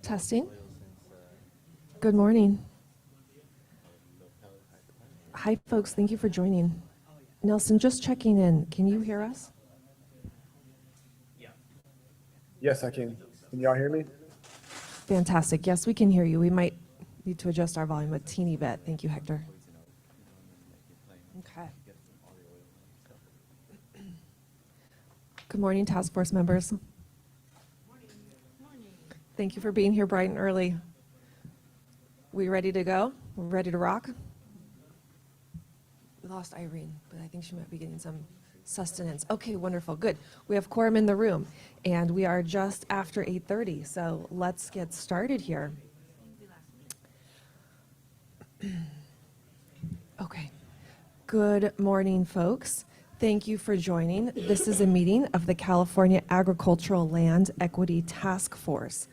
Testing. Good morning. Hi, folks. Thank you for joining. Nelson, just checking in. Can you hear us? Yes, I can. Can y'all hear me? Fantastic. Yes, we can hear you. We might need to adjust our volume a teeny bit. Thank you, Hector. Okay. Good morning, task force members. Thank you for being here bright and early. We ready to go? We're ready to rock? We lost Irene, but I think she might be getting some sustenance. Okay, wonderful, good. We have quorum in the room, and we are just after 8:30, so let's get started here. Okay. Good morning, folks. Thank you for joining. This is a meeting of the California Agricultural Land Equity Task Force.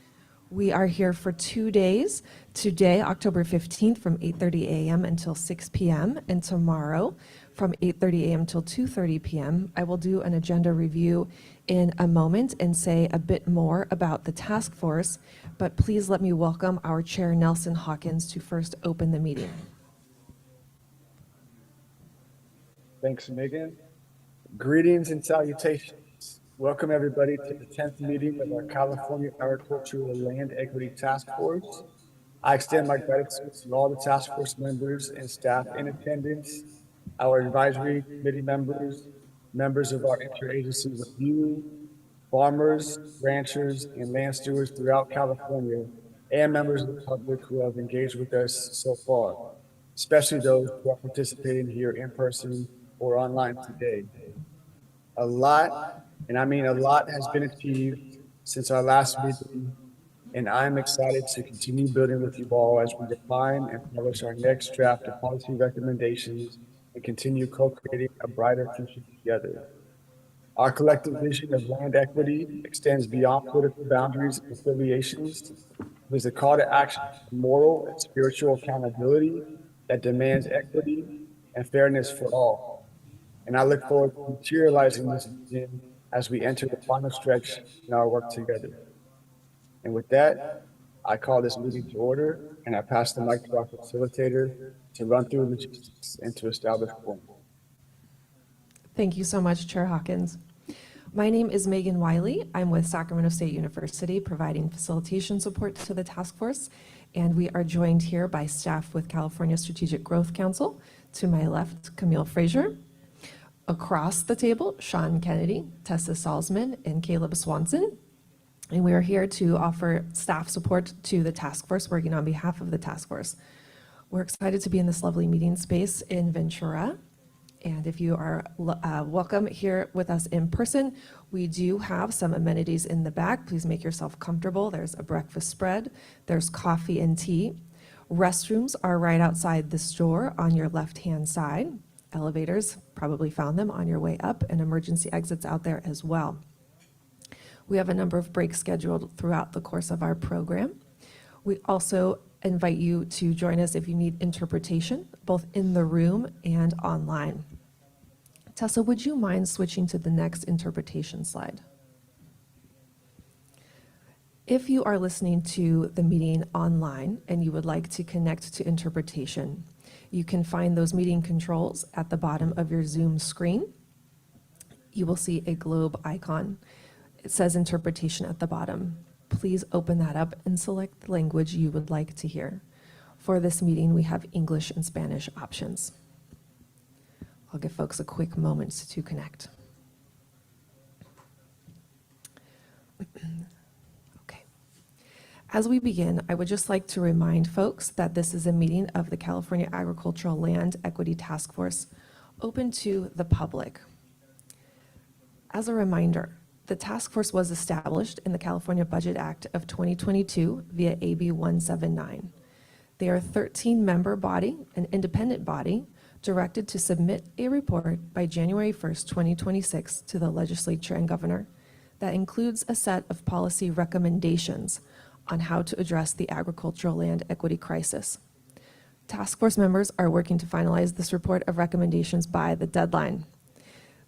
We are here for 2 days, today, October 15th, from 8:30 a.m. until 6 p.m., and tomorrow from 8:30 a.m. till 2:30 p.m. I will do an agenda review in a moment and say a bit more about the task force, but please let me welcome our chair, Nelson Hawkins, to first open the meeting. Thanks, Megan. Greetings and salutations. Welcome, everybody, to the 10th meeting of our California Agricultural Land Equity Task Force. I extend my gratitude to all the task force members and staff in attendance, our advisory committee members, members of our interagency review, farmers, ranchers, and land stewards throughout California, and members of the public who have engaged with us so far, especially those who are participating here in person or online today. A lot, and I mean a lot, has been achieved since our last meeting, and I'm excited to continue building with you all as we define and publish our next draft of policy recommendations and continue co-creating a brighter future together. Our collective vision of land equity extends beyond political boundaries and affiliations. It is a call to action for moral and spiritual accountability that demands equity and fairness for all. And I look forward to materializing this vision as we enter the final stretch in our work together. And with that, I call this meeting to order, and I pass the mic to our facilitator to run through logistics and to establish quorum. Thank you so much, Chair Hawkins. My name is Megan Wiley. I'm with Sacramento State University, providing facilitation support to the task force, and we are joined here by staff with California Strategic Growth Council. To my left, Camille Frazier. Across the table, Sean Kennedy, Tessa Salzman, and Caleb Swanson. And we are here to offer staff support to the task force, working on behalf of the task force. We're excited to be in this lovely meeting space in Ventura. And if you are welcome here with us in person, we do have some amenities in the back. Please make yourself comfortable. There's a breakfast spread. There's coffee and tea. Restrooms are right outside this door on your left-hand side. Elevators, probably found them on your way up, and emergency exits out there as well. We have a number of breaks scheduled throughout the course of our program. We also invite you to join us if you need interpretation, both in the room and online. Tessa, would you mind switching to the next interpretation slide? If you are listening to the meeting online and you would like to connect to interpretation, you can find those meeting controls at the bottom of your Zoom screen. You will see a globe icon. It says interpretation at the bottom. Please open that up and select the language you would like to hear. For this meeting, we have English and Spanish options. I'll give folks a quick moment to connect. Okay. As we begin, I would just like to remind folks that this is a meeting of the California Agricultural Land Equity Task Force, open to the public. As a reminder, the task force was established in the California Budget Act of 2022 via AB 179. They are a 13-member body, an independent body, directed to submit a report by January 1st, 2026 to the Legislature and Governor that includes a set of policy recommendations on how to address the agricultural land equity crisis. Task force members are working to finalize this report of recommendations by the deadline.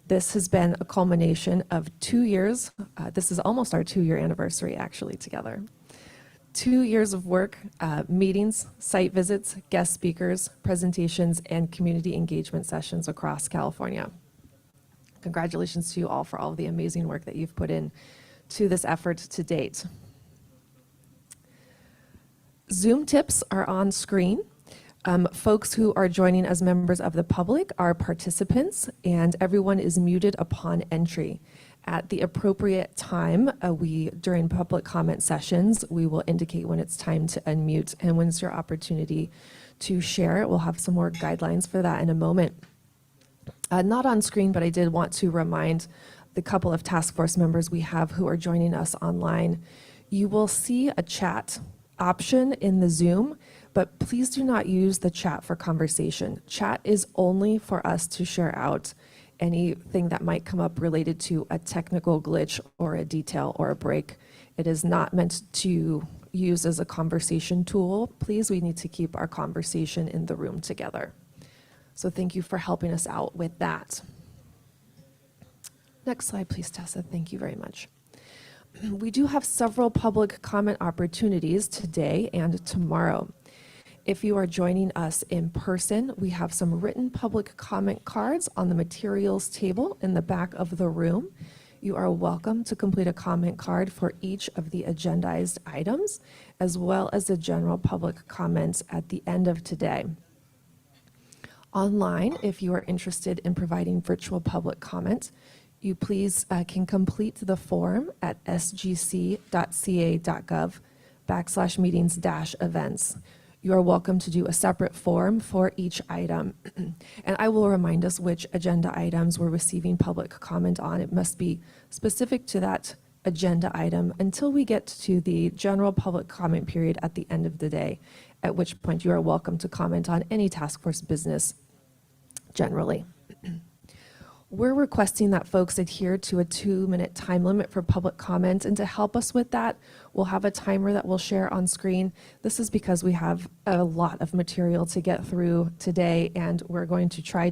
This has been a culmination of 2 years. This is almost our 2-year anniversary, actually, together. 2 years of work, meetings, site visits, guest speakers, presentations, and community engagement sessions across California. Congratulations to you all for all of the amazing work that you've put in to this effort to date. Zoom tips are on screen. Folks who are joining as members of the public are participants, and everyone is muted upon entry. At the appropriate time, during public comment sessions, we will indicate when it's time to unmute, and when it's your opportunity to share. We'll have some more guidelines for that in a moment. Not on screen, but I did want to remind the couple of task force members we have who are joining us online. You will see a chat option in the Zoom, but please do not use the chat for conversation. Chat is only for us to share out anything that might come up related to a technical glitch or a detail or a break. It is not meant to use as a conversation tool. Please, we need to keep our conversation in the room together. So thank you for helping us out with that. Next slide, please, Tessa. Thank you very much. We do have several public comment opportunities today and tomorrow. If you are joining us in person, we have some written public comment cards on the materials table in the back of the room. You are welcome to complete a comment card for each of the agendized items, as well as the general public comments at the end of today. Online, if you are interested in providing virtual public comment, you please can complete the form at sgc.ca.gov/meetings-events. You are welcome to do a separate form for each item. And I will remind us which agenda items we're receiving public comment on. It must be specific to that agenda item until we get to the general public comment period at the end of the day, at which point you are welcome to comment on any task force business generally. We're requesting that folks adhere to a 2-minute time limit for public comment, and to help us with that, we'll have a timer that we'll share on screen. This is because we have a lot of material to get through today, and we're going to try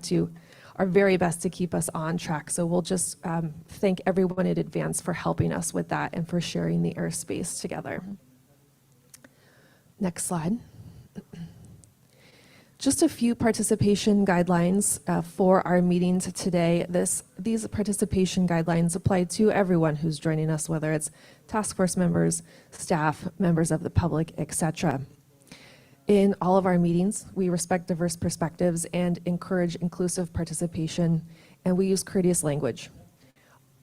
our very best to keep us on track. So we'll just thank everyone in advance for helping us with that and for sharing the airspace together. Next slide. Just a few participation guidelines for our meetings today. These participation guidelines apply to everyone who's joining us, whether it's task force members, staff, members of the public, etc. In all of our meetings, we respect diverse perspectives and encourage inclusive participation, and we use courteous language.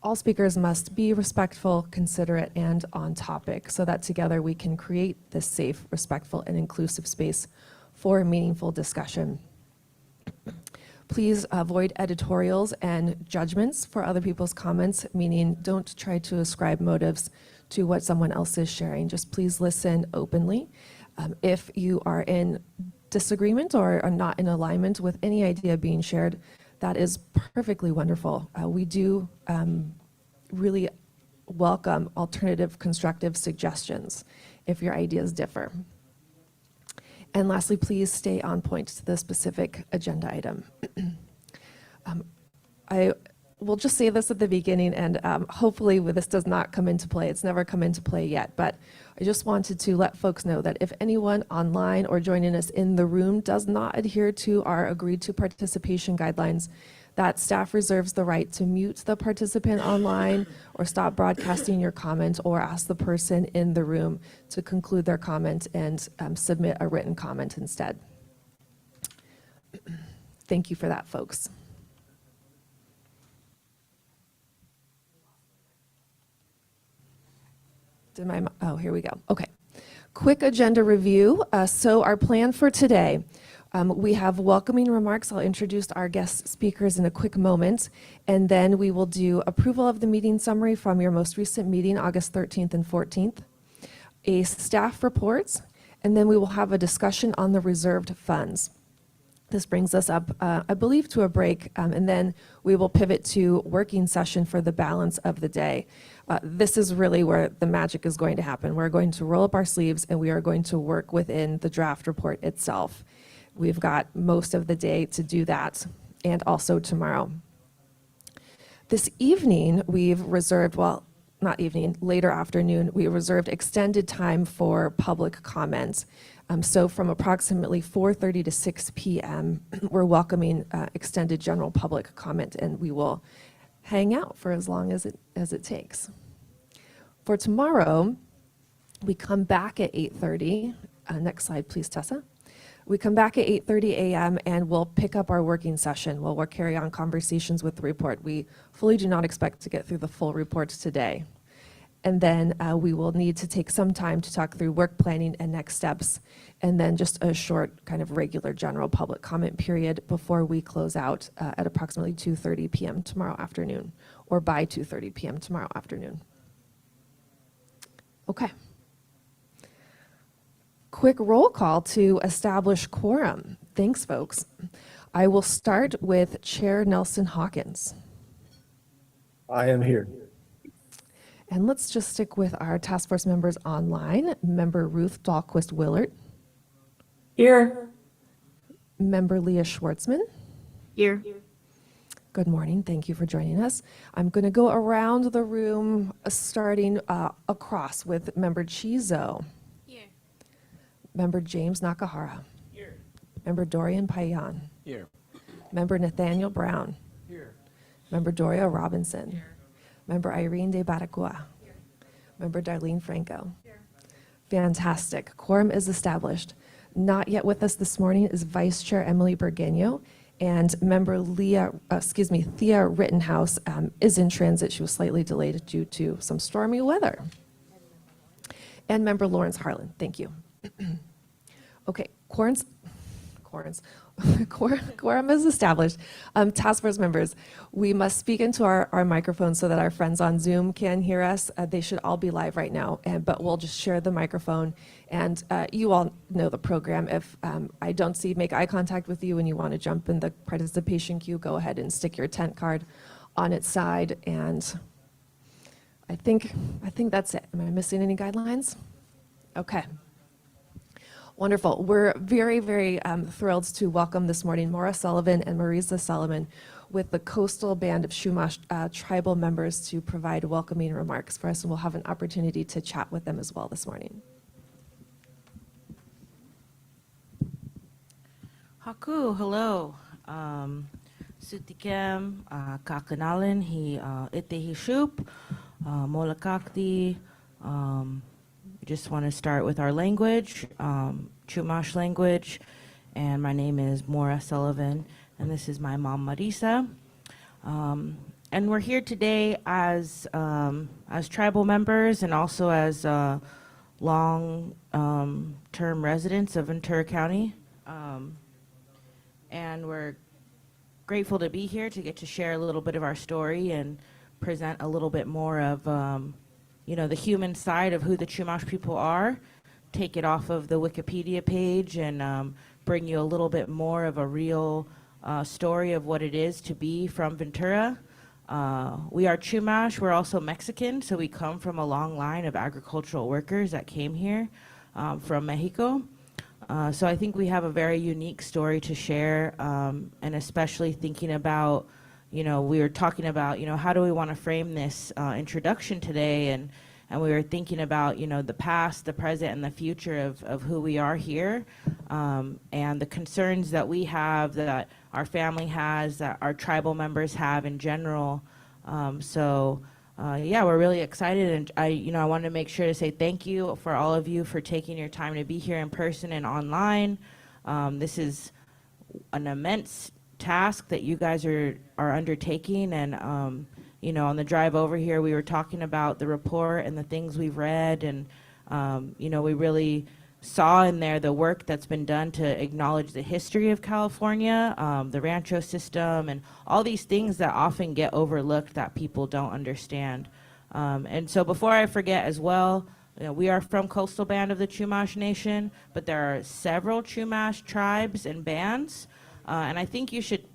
All speakers must be respectful, considerate, and on topic, so that together we can create this safe, respectful, and inclusive space for meaningful discussion. Please avoid editorials and judgments for other people's comments, meaning don't try to ascribe motives to what someone else is sharing. Just please listen openly. If you are in disagreement or are not in alignment with any idea being shared, that is perfectly wonderful. We do really welcome alternative constructive suggestions if your ideas differ. And lastly, please stay on point to the specific agenda item. I will just say this at the beginning, and hopefully this does not come into play. It's never come into play yet, but I just wanted to let folks know that if anyone online or joining us in the room does not adhere to our agreed to participation guidelines, that staff reserves the right to mute the participant online or stop broadcasting your comment, or ask the person in the room to conclude their comment and submit a written comment instead. Thank you for that, folks. Here we go. Okay. Quick agenda review. So our plan for today. We have welcoming remarks. I'll introduce our guest speakers in a quick moment, and then we will do approval of the meeting summary from your most recent meeting, August 13th and 14th, a staff reports, and then we will have a discussion on the reserved funds. This brings us up, I believe, to a break, and then we will pivot to working session for the balance of the day. This is really where the magic is going to happen. We're going to roll up our sleeves, and we are going to work within the draft report itself. We've got most of the day to do that, and also tomorrow. This evening, we've reserved, well, later afternoon, we reserved extended time for public comments. So from approximately 4:30 to 6 p.m., we're welcoming extended general public comment, and we will hang out for as long as it takes. For tomorrow, we come back at 8:30. Next slide, please, Tessa. We come back at 8:30 a.m. and we'll pick up our working session. We'll carry on conversations with the report. We fully do not expect to get through the full report today. And then we will need to take some time to talk through work planning and next steps, and then just a short kind of regular general public comment period before we close out at approximately 2:30 p.m. tomorrow afternoon, or by 2:30 p.m. tomorrow afternoon. Okay. Quick roll call to establish quorum. Thanks, folks. I will start with Chair Nelson Hawkins. I am here. And let's just stick with our task force members online. Member Ruth Dahlquist Willard. Here. Member Leah Schwartzman. Here. Good morning. Thank you for joining us. I'm going to go around the room, starting across with Member Chizo. Here. Member James Nakahara. Here. Member Dorian Payan. Here. Member Nathaniel Brown. Here. Member Doria Robinson. Here. Member Irene de Baracua. Here. Member Darlene Franco. Here. Fantastic. Quorum is established. Not yet with us this morning is Vice Chair Emily Burgueño, and Member Thea Rittenhouse is in transit. She was slightly delayed due to some stormy weather. And Member Lawrence Harlan. Thank you. Okay, quorum is established. Task force members, we must speak into our microphones so that our friends on Zoom can hear us. They should all be live right now, but we'll just share the microphone. And you all know the program. If I don't make eye contact with you and you want to jump in the participation queue, go ahead and stick your tent card on its side. And I think that's it. Am I missing any guidelines? Okay. Wonderful. We're very, very thrilled to welcome this morning Maura Sullivan and Marisa Solomon with the Coastal Band of Chumash tribal members to provide welcoming remarks for us, and we'll have an opportunity to chat with them as well this morning. Haku, hello. Sutikem, kakanalan, ite hishup, molakakti. Just want to start with our language, Chumash language, and my name is Maura Sullivan, and this is my mom, Marisa. And we're here today as tribal members and also as long-term residents of Ventura County. And we're grateful to be here to get to share a little bit of our story and present a little bit more of the human side of who the Chumash people are, take it off of the Wikipedia page and bring you a little bit more of a real story of what it is to be from Ventura. We are Chumash, we're also Mexican, so we come from a long line of agricultural workers that came here from Mexico. So I think we have a very unique story to share, and especially thinking about we were talking about, how do we want to frame this introduction today? And we were thinking about, the past, the present, and the future of who we are here, and the concerns that we have, that our family has, that our tribal members have in general. Yeah, we're really excited, and I wanted to make sure to say thank you for all of you for taking your time to be here in person and online. This is an immense task that you guys are undertaking, and on the drive over here we were talking about the report and the things we've read, and we really saw in there the work that's been done to acknowledge the history of California, the rancho system, and all these things that often get overlooked that people don't understand. And so before I forget as well, we are from Coastal Band of the Chumash Nation, but there are several Chumash tribes and bands. And I think you should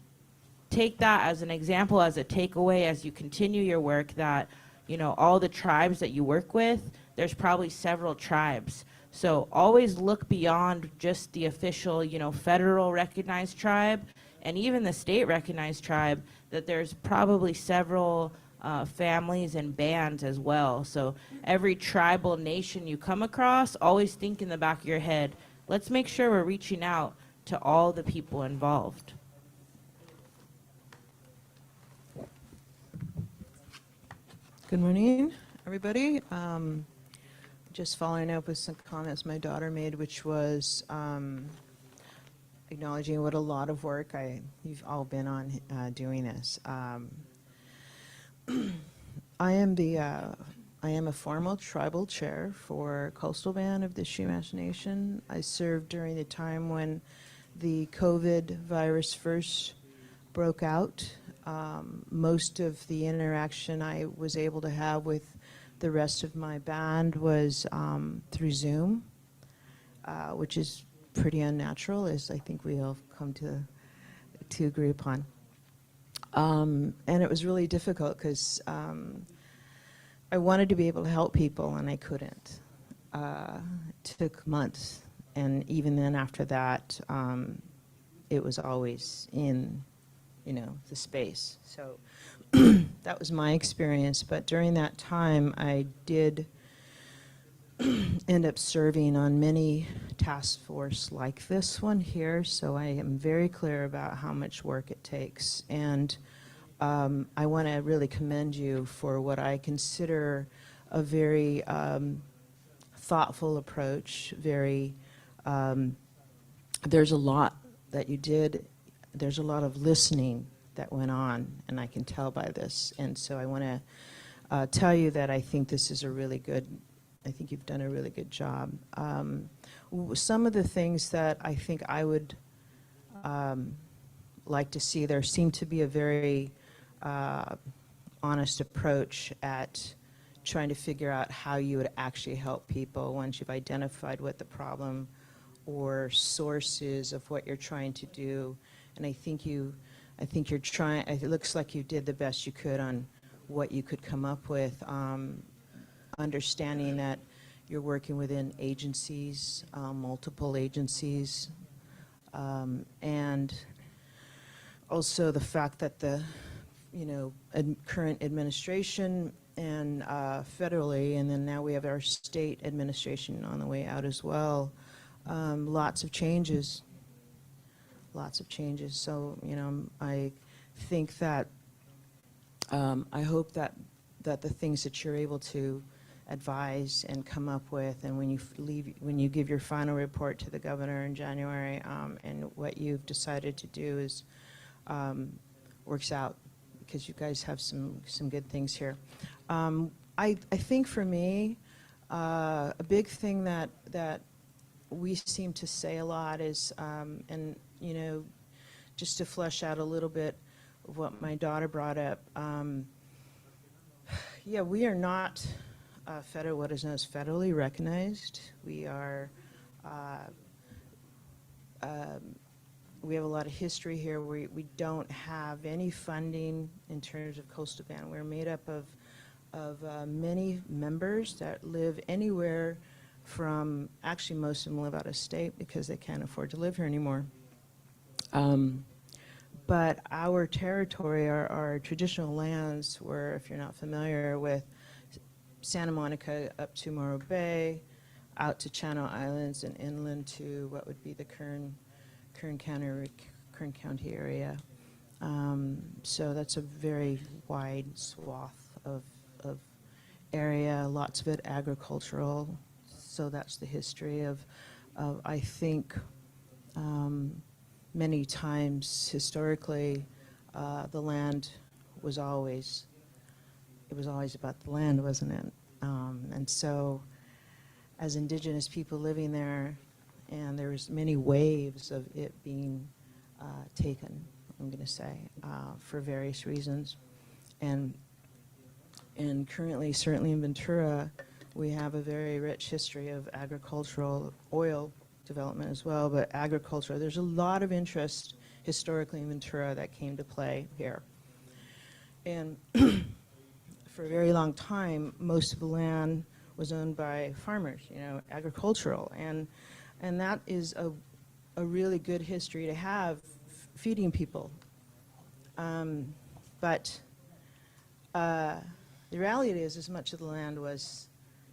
take that as an example, as a takeaway, as you continue your work, that, all the tribes that you work with, there's probably several tribes. So always look beyond just the official, federal recognized tribe, and even the state recognized tribe, that there's probably several families and bands as well. So every tribal nation you come across, always think in the back of your head, let's make sure we're reaching out to all the people involved. Good morning, everybody. Just following up with some comments my daughter made, which was acknowledging what a lot of work you've all been on doing this. I am a formal tribal chair for Coastal Band of the Chumash Nation. I served during the time when the COVID virus first broke out. Most of the interaction I was able to have with the rest of my band was through Zoom, which is pretty unnatural, as I think we all come to agree upon. And it was really difficult because I wanted to be able to help people and I couldn't. It took months, and even then after that, it was always in, the space. So that was my experience. But during that time, I did end up serving on many task force like this one here. So I am very clear about how much work it takes. And I want to really commend you for what I consider a very thoughtful approach. There's a lot that you did. There's a lot of listening that went on, and I can tell by this. And so I want to tell you that I think this is I think you've done a really good job. Some of the things that I think I would like to see, there seemed to be a very honest approach at trying to figure out how you would actually help people once you've identified what the problem or source is of what you're trying to do. And I think you're trying, it looks like you did the best you could on what you could come up with, understanding that you're working within agencies, multiple agencies, and also the fact that the current administration and federally, and then now we have our state administration on the way out as well. Lots of changes. So, I think that, I hope that the things that you're able to advise and come up with, and when you give your final report to the governor in January, and what you've decided to do is works out, because you guys have some good things here. I think for me, a big thing that we seem to say a lot is, and just to flesh out a little bit of what my daughter brought up, we are not what is known as federally recognized. We are, we have a lot of history here. We don't have any funding in terms of Coastal Band. We're made up of many members that live anywhere from, actually most of them live out of state because they can't afford to live here anymore. But our territory, our traditional lands were, if you're not familiar with Santa Monica up to Morro Bay, out to Channel Islands and inland to what would be the Kern County area. So that's a very wide swath of area, lots of it agricultural. So that's the history of I think, many times historically, the land was always, it was always about the land, wasn't it? And so as Indigenous people living there, and there was many waves of it being taken, I'm going to say, for various reasons. And currently, certainly in Ventura, we have a very rich history of agricultural oil development as well, but agriculture, there's a lot of interest historically in Ventura that came to play here. And for a very long time, most of the land was owned by farmers, agricultural. And that is a really good history to have, feeding people. But The reality is much of the land was,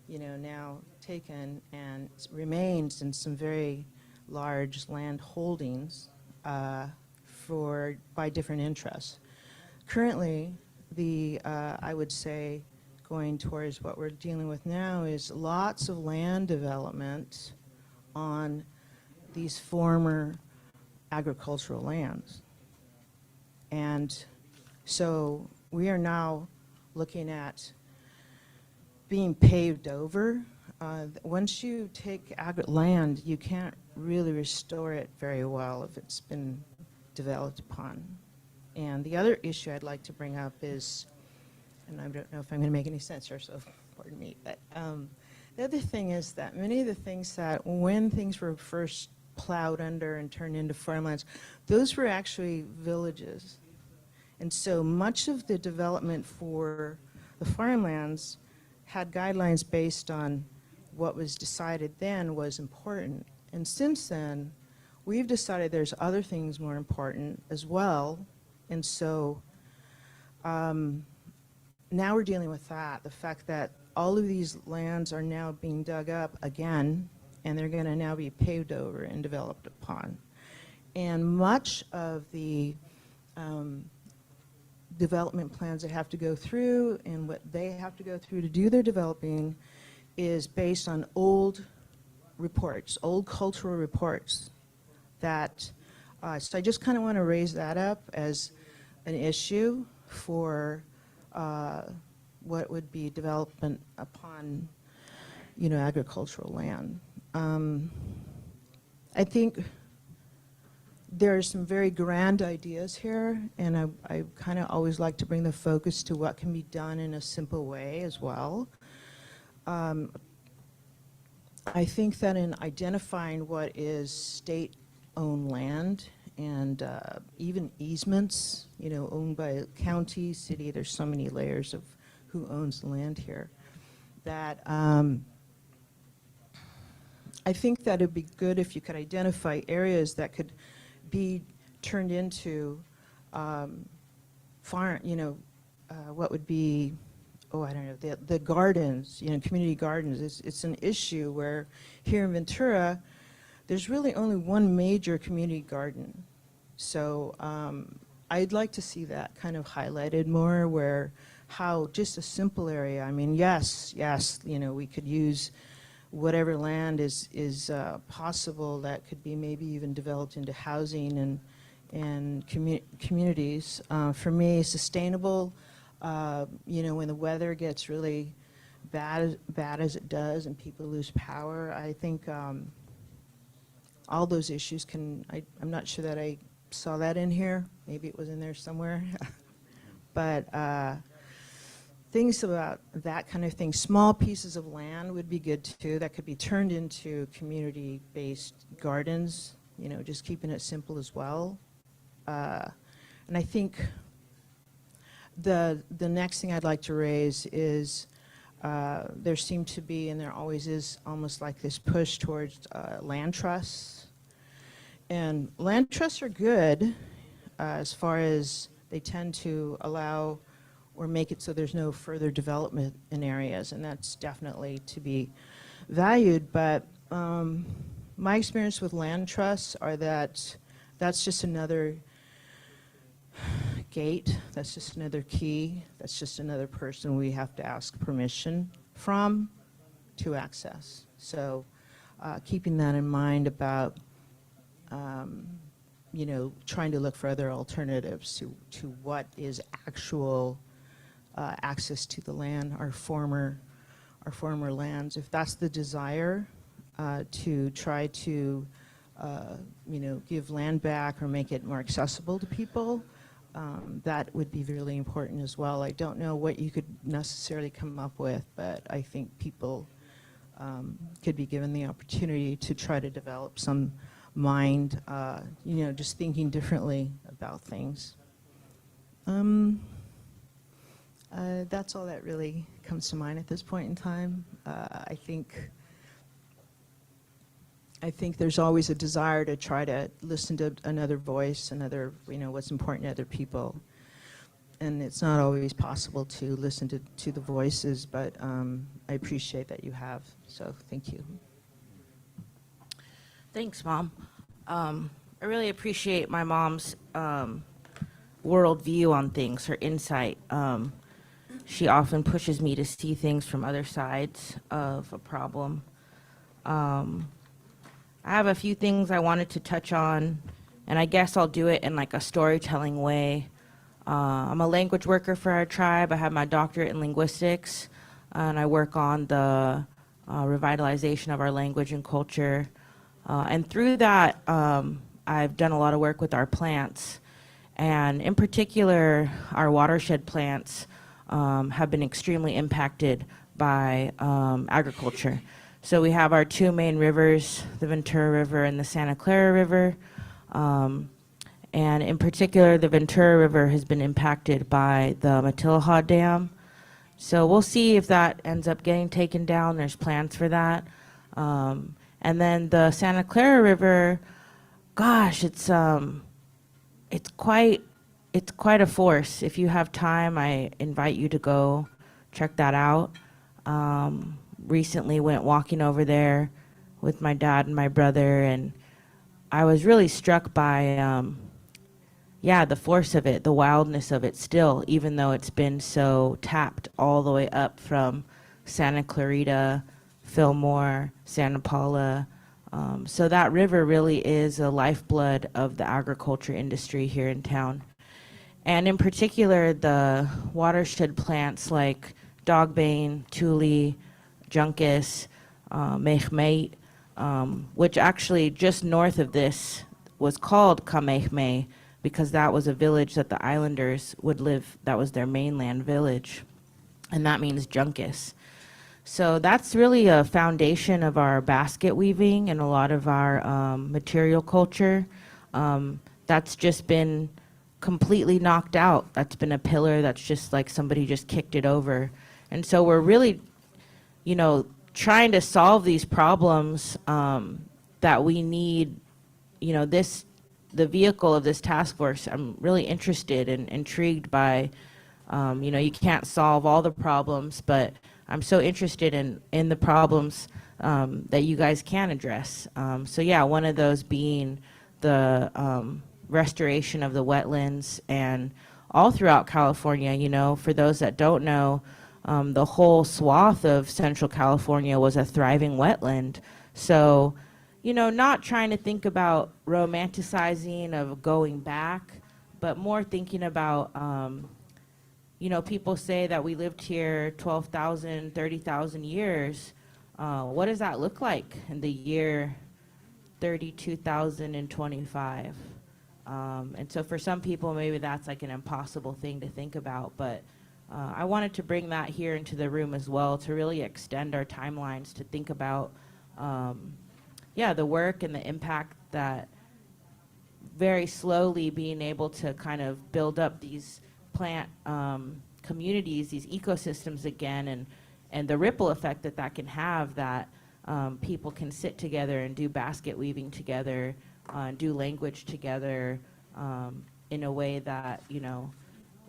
now taken and remains in some very large land holdings by different interests. Currently, I would say, going towards what we're dealing with now is lots of land development on these former agricultural lands. And so we are now looking at being paved over. Once you take land, you can't really restore it very well if it's been developed upon. And the other issue I'd like to bring up is, and I don't know if I'm going to make any sense here, so pardon me, but the other thing is that many of the things that when things were first plowed under and turned into farmlands, those were actually villages. And so much of the development for the farmlands had guidelines based on what was decided then was important. And since then, we've decided there's other things more important as well. And so now we're dealing with that, the fact that all of these lands are now being dug up again, and they're going to now be paved over and developed upon. And much of the development plans that have to go through and what they have to go through to do their developing is based on old reports, old cultural reports that, so I just kind of want to raise that up as an issue for what would be development upon, agricultural land. I think there are some very grand ideas here, and I kind of always like to bring the focus to what can be done in a simple way as well. I think that in identifying what is state-owned land and even easements, owned by county, city, there's so many layers of who owns the land here, that I think that it'd be good if you could identify areas that could be turned into farm, what would be, I don't know, the gardens, community gardens. It's an issue where here in Ventura, there's really only one major community garden. So I'd like to see that kind of highlighted more, where how just a simple area, I mean, yes, we could use whatever land is possible that could be maybe even developed into housing and communities. For me, sustainable, when the weather gets really bad as it does and people lose power, I think all those issues I'm not sure that I saw that in here. Maybe it was in there somewhere. But things about that kind of thing, small pieces of land would be good too, that could be turned into community-based gardens, just keeping it simple as well. And I think the next thing I'd like to raise is there seemed to be, and there always is, almost like this push towards land trusts. And land trusts are good as far as they tend to allow or make it so there's no further development in areas, and that's definitely to be valued. But my experience with land trusts are that that's just another gate, that's just another key, that's just another person we have to ask permission from to access. So keeping that in mind about trying to look for other alternatives to what is actual access to the land, our former lands. If that's the desire to try to give land back or make it more accessible to people, that would be really important as well. I don't know what you could necessarily come up with, but I think people could be given the opportunity to try to develop some mind, just thinking differently about things. That's all that really comes to mind at this point in time. I think there's always a desire to try to listen to another voice, what's important to other people. and it's not always possible to listen to the voices, but I appreciate that you have, so thank you. Thanks, Mom. I really appreciate my mom's worldview on things, her insight. She often pushes me to see things from other sides of a problem. I have a few things I wanted to touch on, and I guess I'll do it in like a storytelling way. I'm a language worker for our tribe. I have my doctorate in linguistics, and I work on the revitalization of our language and culture. And through that, I've done a lot of work with our plants. And in particular, our watershed plants have been extremely impacted by agriculture. So we have our two main rivers, the Ventura River and the Santa Clara River. And in particular, the Ventura River has been impacted by the Matilaha Dam. So we'll see if that ends up getting taken down. There's plans for that. And then the Santa Clara River, gosh, it's quite a force. If you have time, I invite you to go check that out. Recently went walking over there with my dad and my brother, and I was really struck by the force of it, the wildness of it still, even though it's been so tapped all the way up from Santa Clarita, Fillmore, Santa Paula. So that river really is a lifeblood of the agriculture industry here in town. And in particular, the watershed plants like dogbane, tule, juncus, mehmeit, which actually just north of this was called Kamehme, because that was a village that the islanders would live, that was their mainland village, and that means juncus. So that's really a foundation of our basket weaving and a lot of our material culture. That's just been completely knocked out. That's been a pillar that's just like somebody just kicked it over. And so we're really, trying to solve these problems that we need, the vehicle of this task force. I'm really interested and intrigued by, you can't solve all the problems, but I'm so interested in the problems that you guys can address. So yeah, one of those being the restoration of the wetlands, and all throughout California, for those that don't know, the whole swath of Central California was a thriving wetland. So, not trying to think about romanticizing of going back, but more thinking about, people say that we lived here 12,000, 30,000 years. What does that look like in the year 32,025? And so for some people, maybe that's like an impossible thing to think about, but I wanted to bring that here into the room as well, to really extend our timelines, to think about the work and the impact that very slowly being able to kind of build up these plant communities, these ecosystems again, and the ripple effect that can have, that people can sit together and do basket weaving together, do language together in a way that,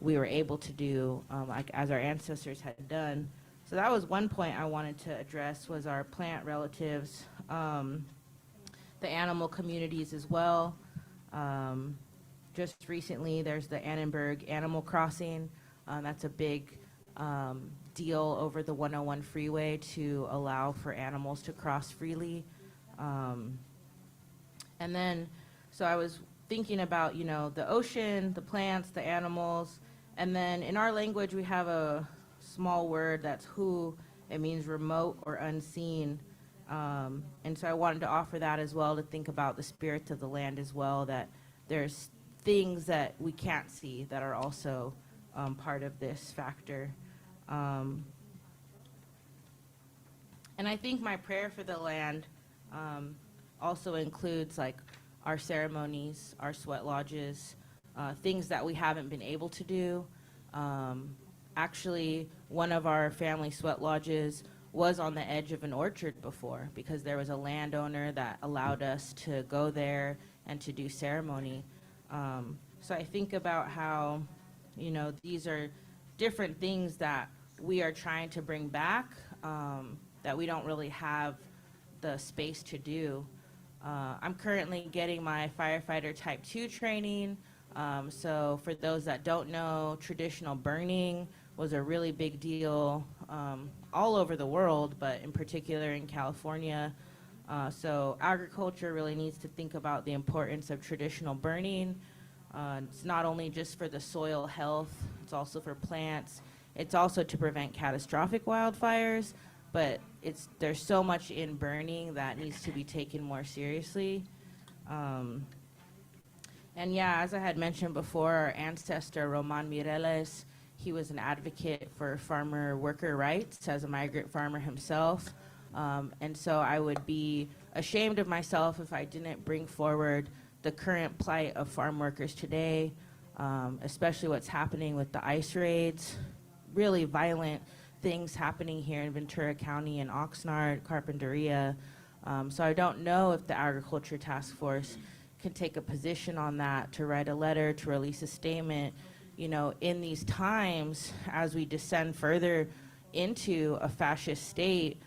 we were able to do like as our ancestors had done. So that was one point I wanted to address, was our plant relatives, the animal communities as well. Just recently, there's the Annenberg Animal Crossing. That's a big deal over the 101 freeway to allow for animals to cross freely. And then, so I was thinking about, the ocean, the plants, the animals, and then in our language, we have a small word that's hu. It means remote or unseen. And so I wanted to offer that as well, to think about the spirits of the land as well, that there's things that we can't see that are also part of this factor. And I think my prayer for the land also includes like our ceremonies, our sweat lodges, things that we haven't been able to do. Actually, one of our family sweat lodges was on the edge of an orchard before, because there was a landowner that allowed us to go there and to do ceremony. So I think about how These are different things that we are trying to bring back, that we don't really have the space to do. I'm currently getting my firefighter type 2 training. So for those that don't know, traditional burning was a really big deal all over the world, but in particular in California. So agriculture really needs to think about the importance of traditional burning. It's not only just for the soil health, it's also for plants. It's also to prevent catastrophic wildfires, but there's so much in burning that needs to be taken more seriously. And yeah, as I had mentioned before, our ancestor, Roman Mireles, he was an advocate for farmer worker rights as a migrant farmer himself. And so I would be ashamed of myself if I didn't bring forward the current plight of farm workers today, especially what's happening with the ICE raids, really violent things happening here in Ventura County and Oxnard, Carpinteria. So I don't know if the Agriculture Task Force can take a position on that, to write a letter, to release a statement. In these times, as we descend further into a fascist state,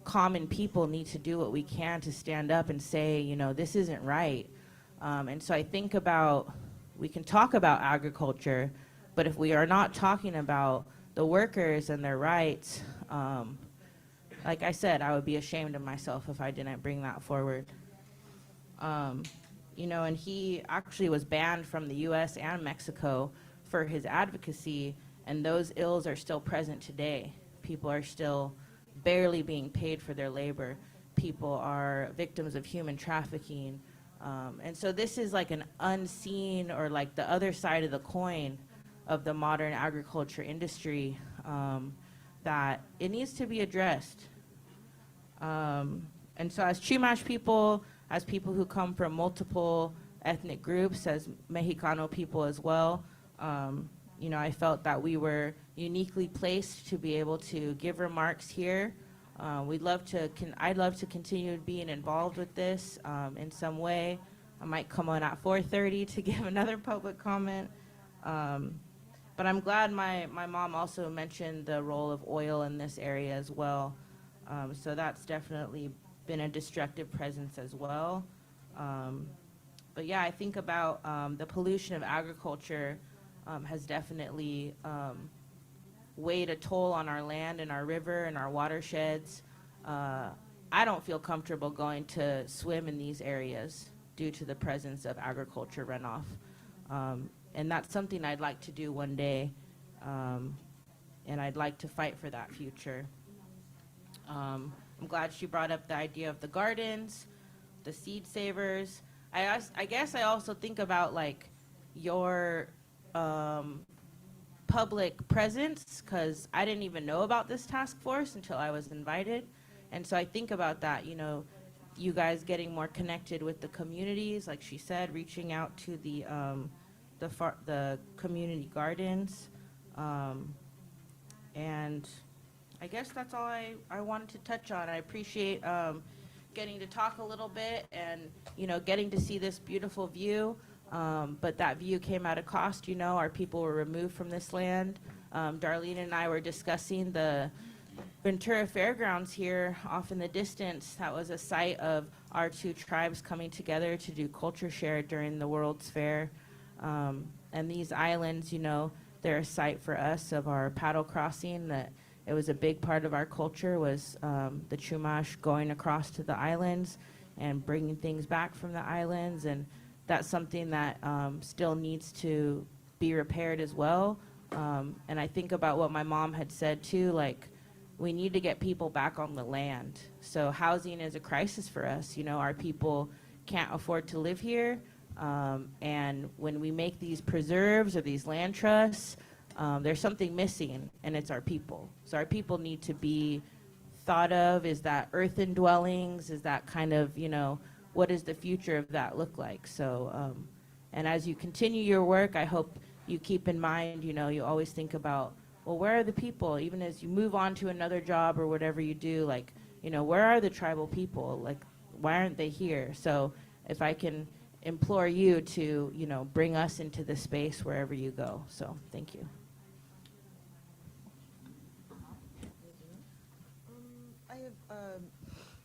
common people need to do what we can to stand up and say, this isn't right. And so I think we can talk about agriculture, but if we are not talking about the workers and their rights, like I said, I would be ashamed of myself if I didn't bring that forward. And he actually was banned from the US and Mexico for his advocacy, and those ills are still present today. People are still barely being paid for their labor. People are victims of human trafficking. And so this is like an unseen, or like the other side of the coin of the modern agriculture industry, that it needs to be addressed. And so as Chumash people, as people who come from multiple ethnic groups, as Mexicano people as well, I felt that we were uniquely placed to be able to give remarks here. I'd love to continue being involved with this in some way. I might come on at 4:30 to give another public comment. But I'm glad my mom also mentioned the role of oil in this area as well. So that's definitely been a destructive presence as well. But yeah, I think about the pollution of agriculture has definitely weighed a toll on our land and our river and our watersheds. I don't feel comfortable going to swim in these areas due to the presence of agriculture runoff. And that's something I'd like to do one day, and I'd like to fight for that future. I'm glad she brought up the idea of the gardens, the seed savers. I guess I also think about like your public presence, because I didn't even know about this task force until I was invited. And so I think about that, you guys getting more connected with the communities, like she said, reaching out to the community gardens. And I guess that's all I wanted to touch on. I appreciate getting to talk a little bit and, getting to see this beautiful view. But that view came at a cost. Our people were removed from this land. Darlene and I were discussing the Ventura Fairgrounds here off in the distance. That was a site of our two tribes coming together to do culture share during the World's Fair. And these islands, they're a site for us of our paddle crossing. That it was a big part of our culture, was the Chumash going across to the islands and bringing things back from the islands. And that's something that still needs to be repaired as well. And I think about what my mom had said too, like, we need to get people back on the land. So housing is a crisis for us. Our people can't afford to live here. And when we make these preserves or these land trusts, there's something missing, and it's our people. So our people need to be thought of. Is that earthen dwellings? Is that kind of, what does the future of that look like? So, and as you continue your work, I hope you keep in mind, you always think about, well, where are the people? Even as you move on to another job or whatever you do, like, where are the tribal people? Like, why aren't they here? So if I can implore you to, bring us into the space wherever you go. So thank you.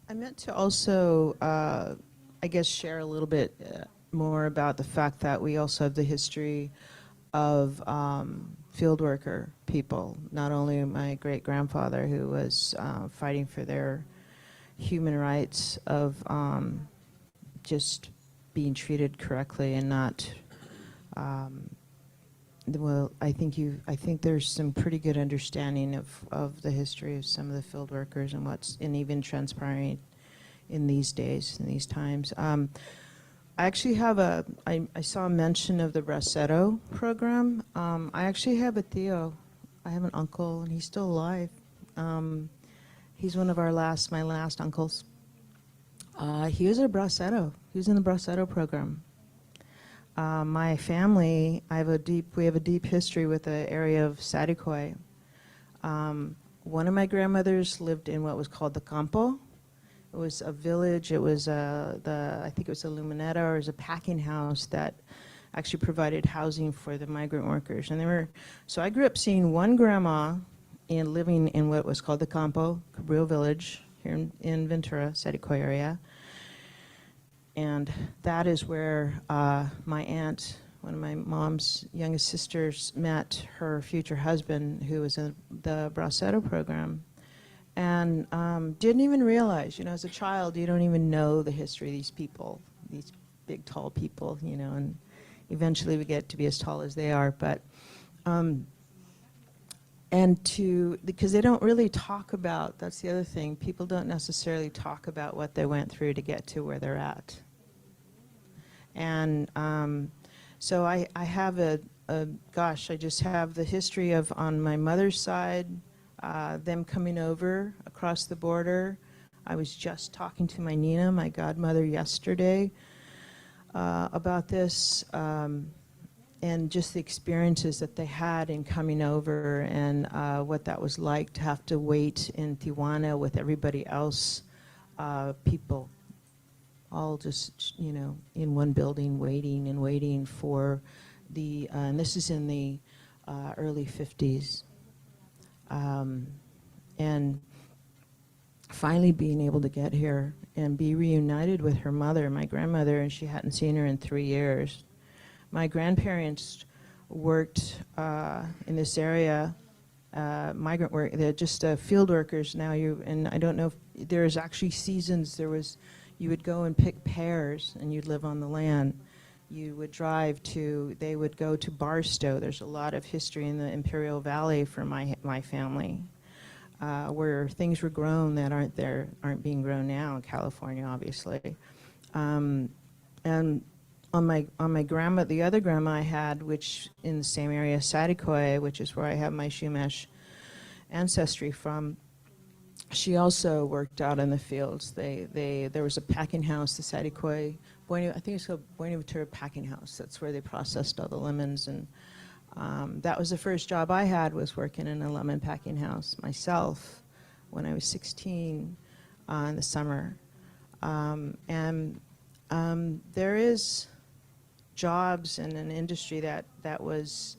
I meant to also, I guess, share a little bit more about the fact that we also have the history of field worker people. Not only my great-grandfather, who was fighting for their human rights of just being treated correctly and not. Well, I think there's some pretty good understanding of the history of some of the field workers and even transpiring in these days, in these times. I actually have I saw a mention of the Bracetto program. I actually have a Theo. I have an uncle, and he's still alive. He's one of my last uncles. He was a Bracetto. He was in the Bracetto program. My family, we have a deep history with the area of Sadicoy. One of my grandmothers lived in what was called the Campo. It was a village. It was I think it was a lumineta, or it was a packing house that actually provided housing for the migrant workers. And so I grew up seeing one grandma living in what was called the Campo, Cabrillo Village, here in Ventura, Sadicoy area. And that is where my aunt, one of my mom's youngest sisters, met her future husband, who was in the Bracetto program. And didn't even realize, as a child, you don't even know the history of these people, these big, tall people, and eventually we get to be as tall as they are. But, because they don't really talk about, that's the other thing, people don't necessarily talk about what they went through to get to where they're at. And so I have I just have the history of, on my mother's side, them coming over across the border. I was just talking to my Nina, my godmother, yesterday about this, and just the experiences that they had in coming over, and what that was like to have to wait in Tijuana with everybody else, people all just, in one building waiting for and this is in the early 50s. And finally being able to get here and be reunited with her mother, my grandmother, and she hadn't seen her in 3 years. My grandparents worked in this area, migrant work. They're just field workers now. And I don't know if there's actually seasons. You would go and pick pears, and you'd live on the land. You would they would go to Barstow. There's a lot of history in the Imperial Valley for my family, where things were grown that aren't being grown now in California, obviously. And on my grandma, the other grandma I had, which in the same area, Sadicoy, which is where I have my Chumash ancestry from, she also worked out in the fields. There was a packing house, the Sadicoy, I think it's called Buenaventura Packing House. That's where they processed all the lemons, and that was the first job I had, was working in a lemon packing house myself when I was 16 in the summer. And there is jobs in an industry that was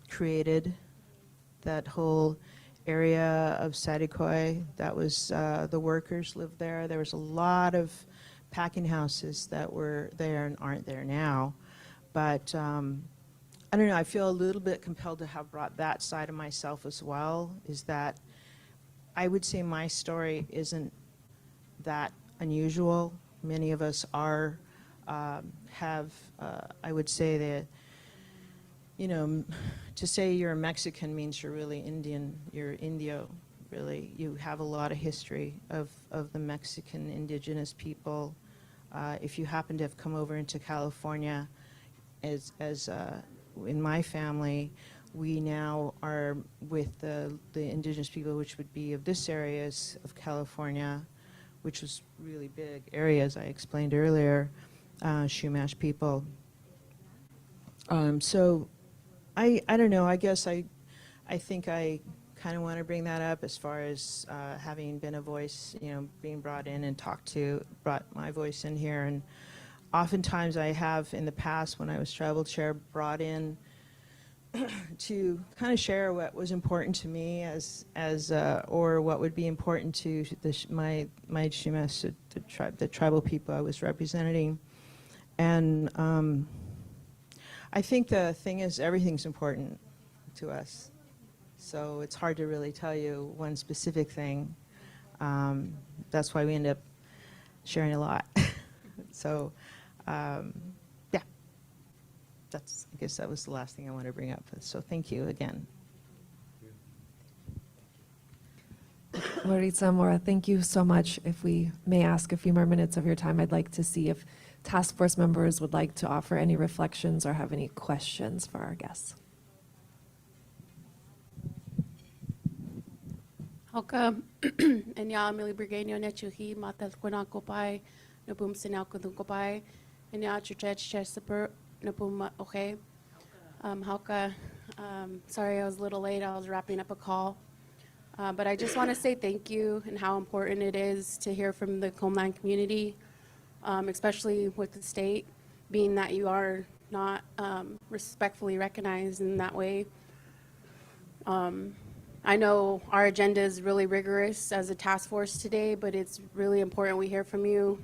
created, that whole area of Sadicoy. That was the workers lived there. There was a lot of packing houses that were there and aren't there now. But I don't know, I feel a little bit compelled to have brought that side of myself as well, is that I would say my story isn't that unusual. Many of us are, I would say that, to say you're a Mexican means you're really Indian, you're Indio, really. You have a lot of history of the Mexican indigenous people. If you happen to have come over into California, as in my family, we now are with the indigenous people, which would be of this area of California, which was really big area, as I explained earlier, Chumash people. So I don't know, I guess I think I kind of want to bring that up as far as having been a voice, being brought in and brought my voice in here. And Oftentimes I have in the past, when I was tribal chair, brought in to kind of share what was important to me or what would be important to my Chumash, the tribal people I was representing. And I think the thing is, everything's important to us. So it's hard to really tell you one specific thing. That's why we end up sharing a lot. So, yeah, I guess that was the last thing I want to bring up. So thank you again. Maritza, Mora, thank you so much. If we may ask a few more minutes of your time, I'd like to see if task force members would like to offer any reflections or have any questions for our guests. Hoka and ya mili briganyo nechuhi matas kwanakopai napum sinalkudukopai and ya church super napum okay. Hoka, sorry I was a little late. I was wrapping up a call. But I just want to say thank you and how important it is to hear from the Homeland community, especially with the state, being that you are not respectfully recognized in that way. I know our agenda is really rigorous as a task force today, but it's really important we hear from you.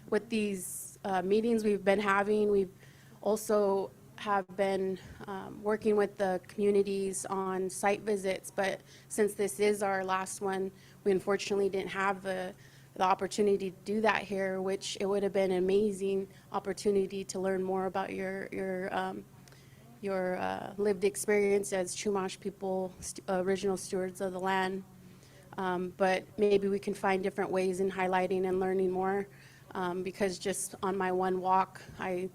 With these meetings we've been having, we've also have been working with the communities on site visits, but since this is our last one, we unfortunately didn't have the opportunity to do that here, which it would have been an amazing opportunity to learn more about your lived experience as Chumash people, original stewards of the land. But maybe we can find different ways in highlighting and learning more, because just on my one walk, I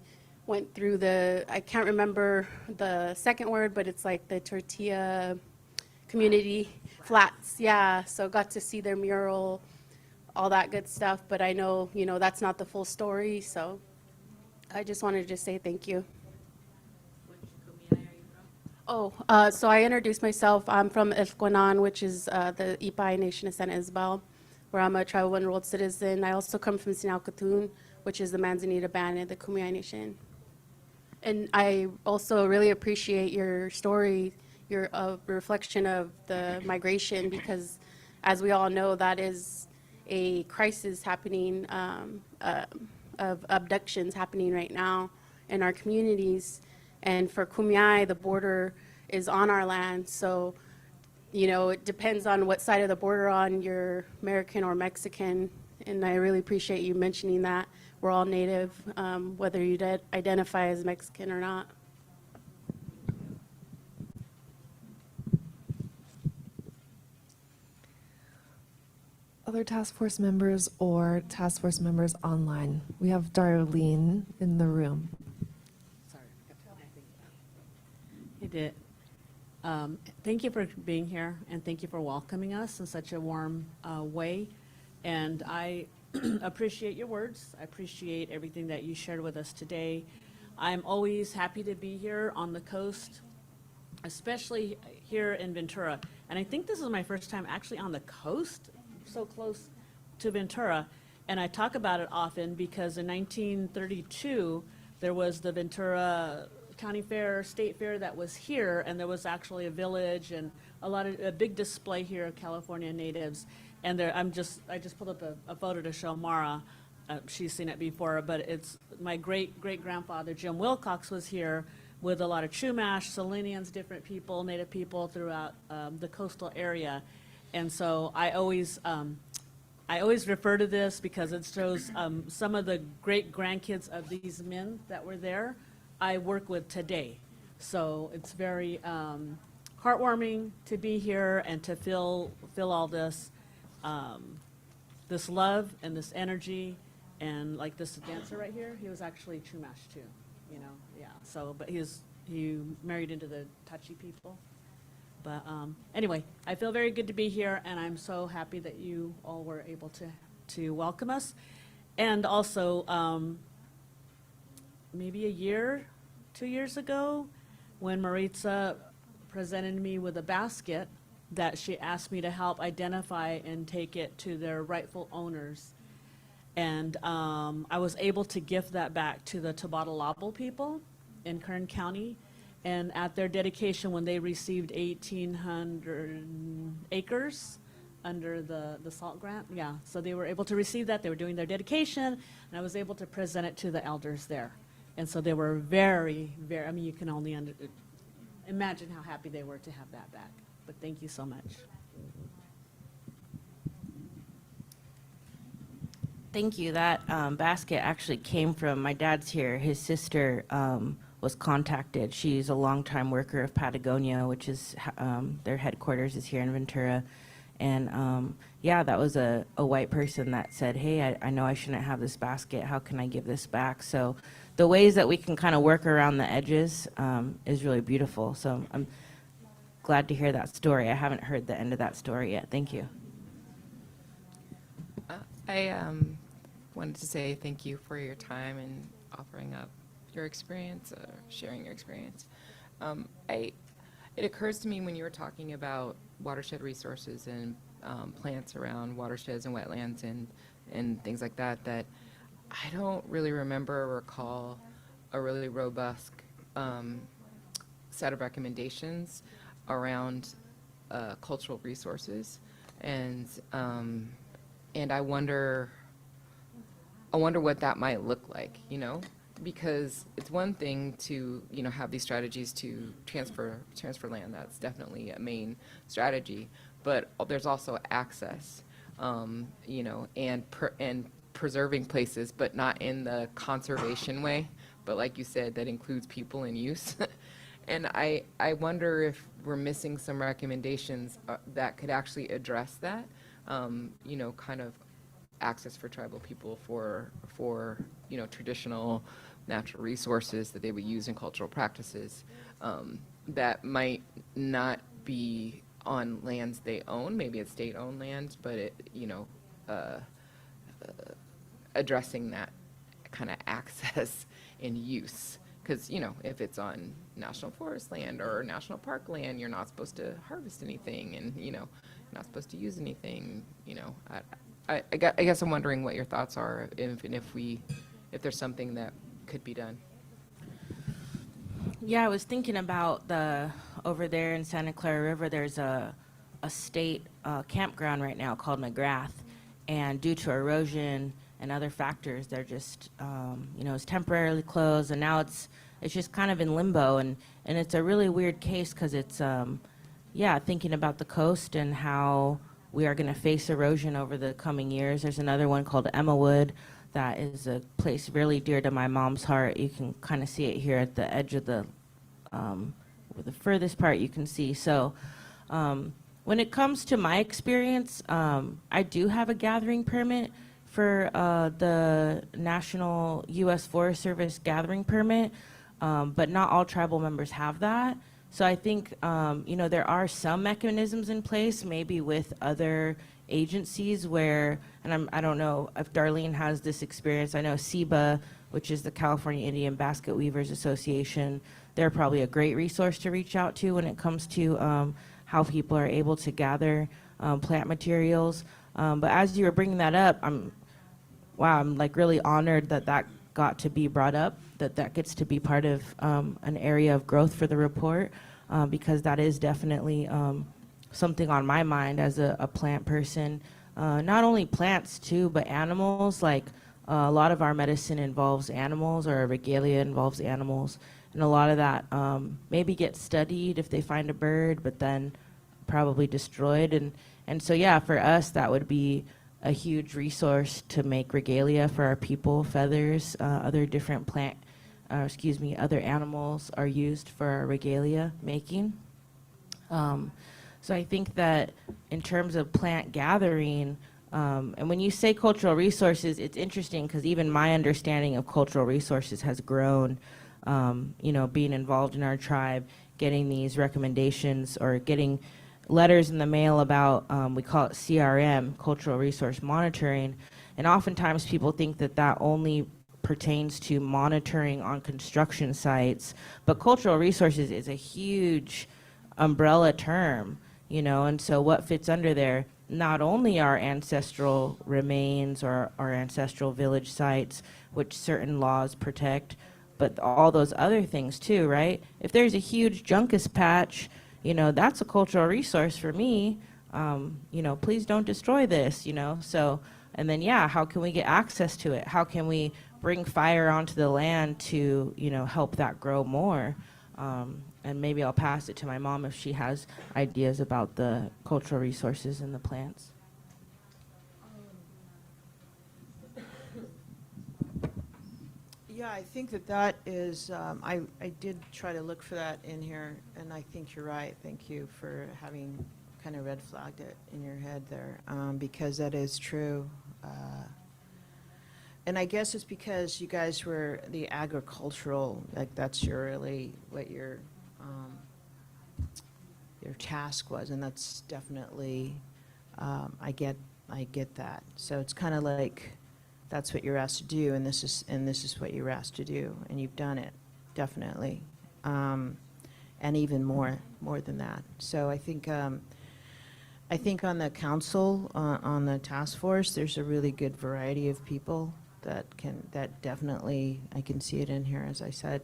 went through I can't remember the second word, but it's like the tortilla community flats. Yeah, so got to see their mural, all that good stuff. But I know, that's not the full story. So I just wanted to say thank you. Oh, so I introduced myself. I'm from Esquanan, which is the Ipai Nation of San Isabel, where I'm a tribal enrolled citizen. I also come from Sinalcatun, which is the Manzanita Band and the Kumeyaay Nation. And I also really appreciate your story, your reflection of the migration, because as we all know, that is a crisis happening, of abductions happening right now in our communities. And for Kumeyaay, the border is on our land. So, it depends on what side of the border on you're American or Mexican. And I really appreciate you mentioning that. We're all Native, whether you identify as Mexican or not. Other task force members or task force members online? We have Darlene in the room. You did. Thank you for being here, and thank you for welcoming us in such a warm way. And I appreciate your words. I appreciate everything that you shared with us today. I'm always happy to be here on the coast, especially here in Ventura. And I think this is my first time actually on the coast, so close to Ventura. And I talk about it often because in 1932, there was the Ventura County Fair, State Fair that was here, and there was actually a village and a big display here of California natives. And I just pulled up a photo to show Mara. She's seen it before, but it's my great-great-grandfather, Jim Wilcox, was here with a lot of Chumash, Selenians, different people, Native people throughout the coastal area. And so I always refer to this because it shows some of the great-grandkids of these men that were there I work with today. So it's very heartwarming to be here and to feel all this this love and this energy. And like this dancer right here, he was actually Chumash too, yeah. So, but he married into the Tachi people. But anyway, I feel very good to be here, and I'm so happy that you all were able to welcome us. And also, maybe 2 years ago, when Maritza presented me with a basket that she asked me to help identify and take it to their rightful owners. And I was able to gift that back to the Tobatalabo people in Kern County. And at their dedication, when they received 1,800 acres under the SALT grant, yeah, so they were able to receive that. They were doing their dedication, and I was able to present it to the elders there. And so they were very, very, I mean, you can only imagine how happy they were to have that back. But thank you so much. Thank you. That basket actually came from, my dad's here, his sister was contacted. She's a longtime worker of Patagonia, which is, their headquarters is here in Ventura. And yeah, that was a white person that said, hey, I know I shouldn't have this basket. How can I give this back? So the ways that we can kind of work around the edges is really beautiful. So I'm glad to hear that story. I haven't heard the end of that story yet. Thank you. I wanted to say thank you for your time and offering up your experience, sharing your experience. It occurs to me when you were talking about watershed resources and plants around watersheds and wetlands and things like that, that I don't really remember or recall a really robust set of recommendations around cultural resources. And I wonder what that might look like, you know, because it's one thing to, you know, have these strategies to transfer land. That's definitely a main strategy, but there's also access, you know, and preserving places, but not in the conservation way, but like you said, that includes people and use. And I wonder if we're missing some recommendations that could actually address that, you know, kind of access for tribal people for you know, traditional natural resources that they would use in cultural practices that might not be on lands they own. Maybe it's state-owned land, but it, you know, addressing that kind of access and use. Because, you know, if it's on national forest land or national park land, you're not supposed to harvest anything, and, you know, you're not supposed to use anything. You know, I guess I'm wondering what your thoughts are, if there's something that could be done. Yeah, I was thinking about over there in Santa Clara River, there's a state campground right now called McGrath, and due to erosion and other factors, they're just, you know, it's temporarily closed, and now it's just kind of in limbo, and it's a really weird case because it's, yeah, thinking about the coast and how we are going to face erosion over the coming years. There's another one called Emmawood that is a place really dear to my mom's heart. You can kind of see it here at the edge of the furthest part you can see. So when it comes to my experience, I do have a gathering permit for the National U.S. Forest Service gathering permit, but not all tribal members have that. So I think, you know, there are some mechanisms in place, maybe with other agencies where, and I don't know if Darlene has this experience. I know CEBA, which is the California Indian Basket Weavers Association, they're probably a great resource to reach out to when it comes to how people are able to gather plant materials. But as you were bringing that up, I'm like really honored that got to be brought up, that gets to be part of an area of growth for the report, because that is definitely something on my mind as a plant person. Not only plants too, but animals. Like a lot of our medicine involves animals, or our regalia involves animals, and a lot of that maybe gets studied if they find a bird, but then probably destroyed. And so yeah, for us that would be a huge resource to make regalia for our people. Feathers, other different other animals are used for our regalia making. So I think that in terms of plant gathering, and when you say cultural resources, it's interesting because even my understanding of cultural resources has grown, you know, being involved in our tribe, getting these recommendations or getting letters in the mail about, we call it CRM, cultural resource monitoring, and oftentimes people think that only pertains to monitoring on construction sites, but cultural resources is a huge umbrella term, you know, and so what fits under there? not only our ancestral remains or our ancestral village sites, which certain laws protect, but all those other things too, right? If there's a huge Juncus patch, you know, that's a cultural resource for me. You know, please don't destroy this, you know? So, and then, yeah, how can we get access to it? How can we bring fire onto the land to, you know, help that grow more? And maybe I'll pass it to my mom if she has ideas about the cultural resources and the plants. Yeah, I think that that is, I did try to look for that in here, and I think you're right. Thank you for having kind of red flagged it in your head there, because that is true. And I guess it's because you guys were the agricultural, like that's your really, what your task was, and that's definitely, I get that. So it's kind of like, that's what you're asked to do, and this is what you're asked to do, and you've done it, definitely, and even more than that. So I think on the council, on the task force, there's a really good variety of people that definitely, I can see it in here, as I said.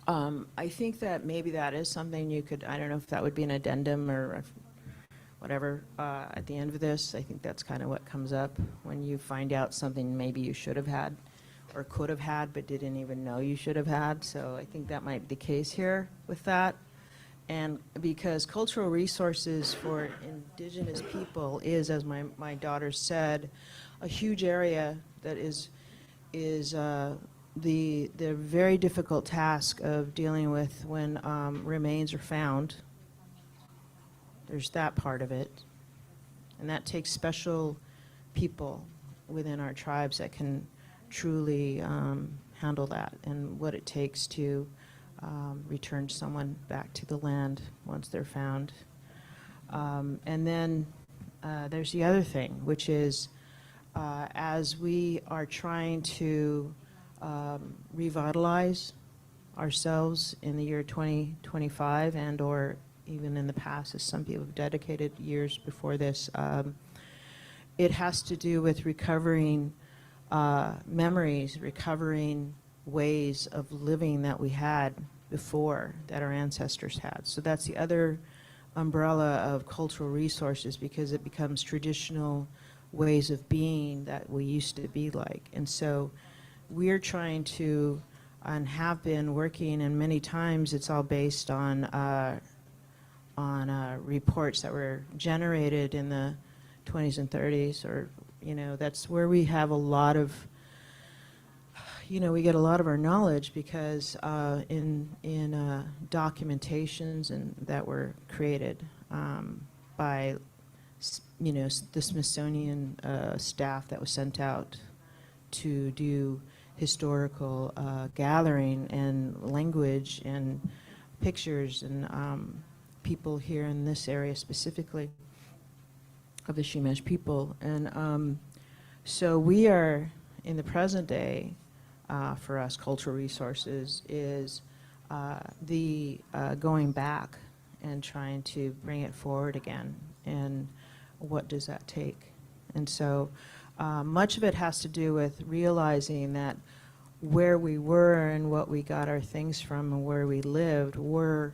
I think that maybe that is something you could, I don't know if that would be an addendum or whatever, at the end of this. I think that's kind of what comes up when you find out something maybe you should have had or could have had but didn't even know you should have had. So I think that might be the case here with that. And because cultural resources for indigenous people is, as my daughter said, a huge area that is the very difficult task of dealing with when remains are found. There's that part of it. And that takes special people within our tribes that can truly handle that, and what it takes to return someone back to the land once they're found. And then there's the other thing, which is as we are trying to revitalize ourselves in the year 2025, and or even in the past, as some people have dedicated years before this, it has to do with recovering memories, recovering ways of living that we had before, that our ancestors had. So that's the other umbrella of cultural resources, because it becomes traditional ways of being that we used to be like. And so we're trying to, and have been working, and many times it's all based on reports that were generated in the 20s and 30s, or, you know, that's where we have a lot of, you know, we get a lot of our knowledge, because in documentations and that were created by, you know, the Smithsonian staff that was sent out to do historical gathering and language and pictures and people here in this area specifically of the Chumash people. And so we are, in the present day, for us, cultural resources is the going back and trying to bring it forward again. And what does that take? And so much of it has to do with realizing that where we were and what we got our things from and where we lived were,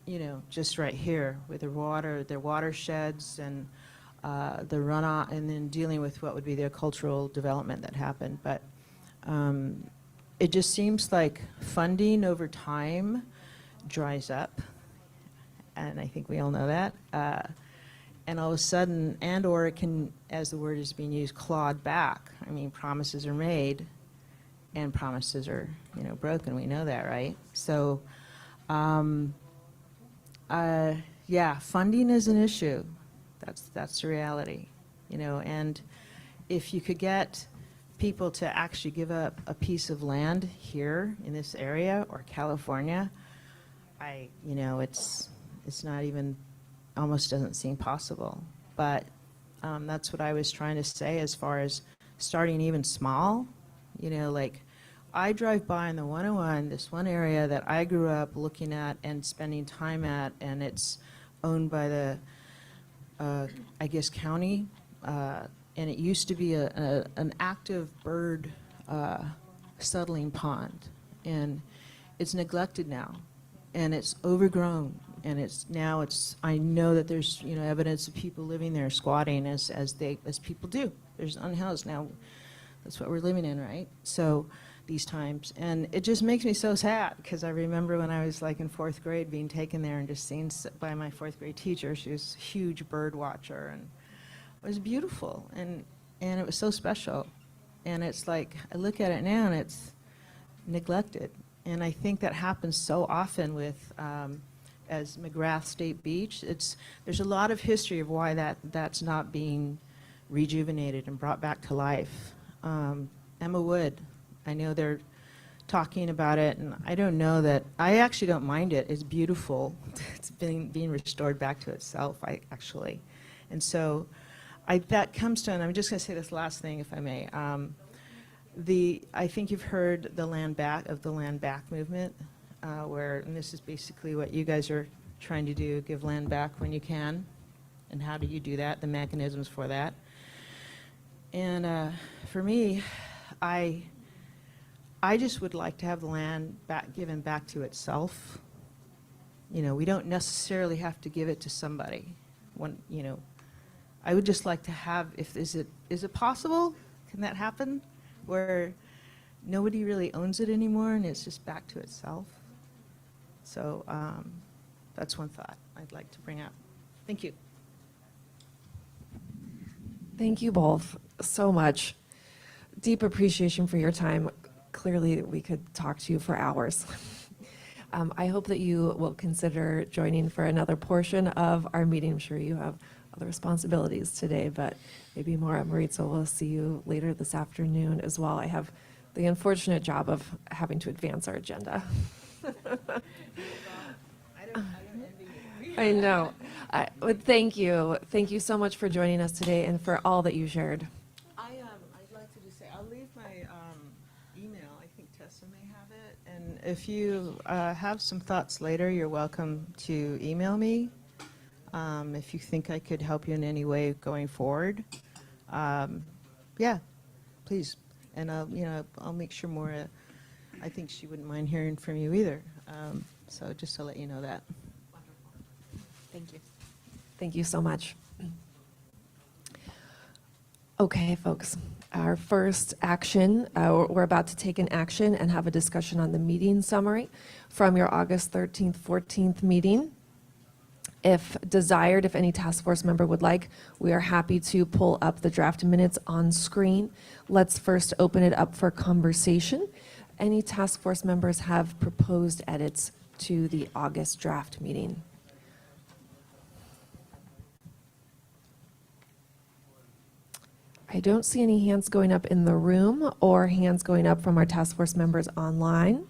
you know, just right here with the watersheds and the runoff, and then dealing with what would be their cultural development that happened. But it just seems like funding over time dries up, and I think we all know that. And all of a sudden, and or it can, as the word is being used, clawed back. I mean, promises are made, and promises are, you know, broken. We know that, right? So, yeah, funding is an issue. That's the reality, you know. And if you could get people to actually give up a piece of land here in this area or California, you know, it's not even, almost doesn't seem possible. But that's what I was trying to say as far as starting even small. You know, like I drive by in the 101, this one area that I grew up looking at and spending time at, and it's owned by the I guess, county, and it used to be an active bird settling pond, and it's neglected now, and it's overgrown, and I know that there's, evidence of people living there squatting as people do. There's unhoused now. That's what we're living in, right? So these times, and it just makes me so sad, because I remember when I was like in 4th grade being taken there and just seen by my 4th grade teacher. She was a huge bird watcher, and it was beautiful, and it was so special. And it's like, I look at it now and it's neglected. And I think that happens so often with, as McGrath State Beach, there's a lot of history of why that's not being rejuvenated and brought back to life. Emma Wood, I know they're talking about it, and I don't know that, I actually don't mind it. It's beautiful. It's being restored back to itself, actually. And so that comes to, and I'm just going to say this last thing, if I may. I think you've heard the land back movement, and this is basically what you guys are trying to do, give land back when you can. And how do you do that, the mechanisms for that. And for me, I just would like to have the land given back to itself. We don't necessarily have to give it to somebody. I would just like to have, is it possible? Can that happen? Where nobody really owns it anymore and it's just back to itself? So that's one thought I'd like to bring up. Thank you. Thank you both so much. Deep appreciation for your time. Clearly, we could talk to you for hours. I hope that you will consider joining for another portion of our meeting. I'm sure you have other responsibilities today, but maybe more. Maritza will see you later this afternoon as well. I have the unfortunate job of having to advance our agenda. I know. But thank you. Thank you so much for joining us today and for all that you shared. I'd like to just say, I'll leave my email. I think Tessa may have it. And if you have some thoughts later, you're welcome to email me. If you think I could help you in any way going forward, yeah, please. And I'll make sure Maura, I think she wouldn't mind hearing from you either. So just to let you know that. Thank you. Thank you so much. Okay, folks, our first action, we're about to take an action and have a discussion on the meeting summary from your August 13th, 14th meeting. If desired, if any task force member would like, we are happy to pull up the draft minutes on screen. Let's first open it up for conversation. Any task force members have proposed edits to the August draft meeting? I don't see any hands going up in the room or hands going up from our task force members online.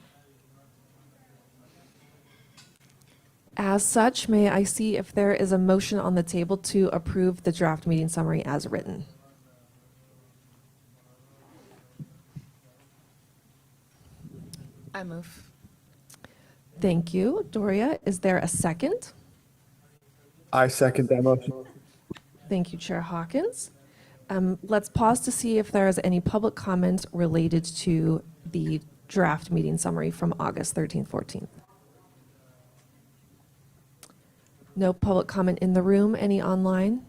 As such, may I see if there is a motion on the table to approve the draft meeting summary as written? I move. Thank you. Doria, is there a second? I second that motion. Thank you, Chair Hawkins. Let's pause to see if there is any public comment related to the draft meeting summary from August 13th, 14th. No public comment in the room. Any online?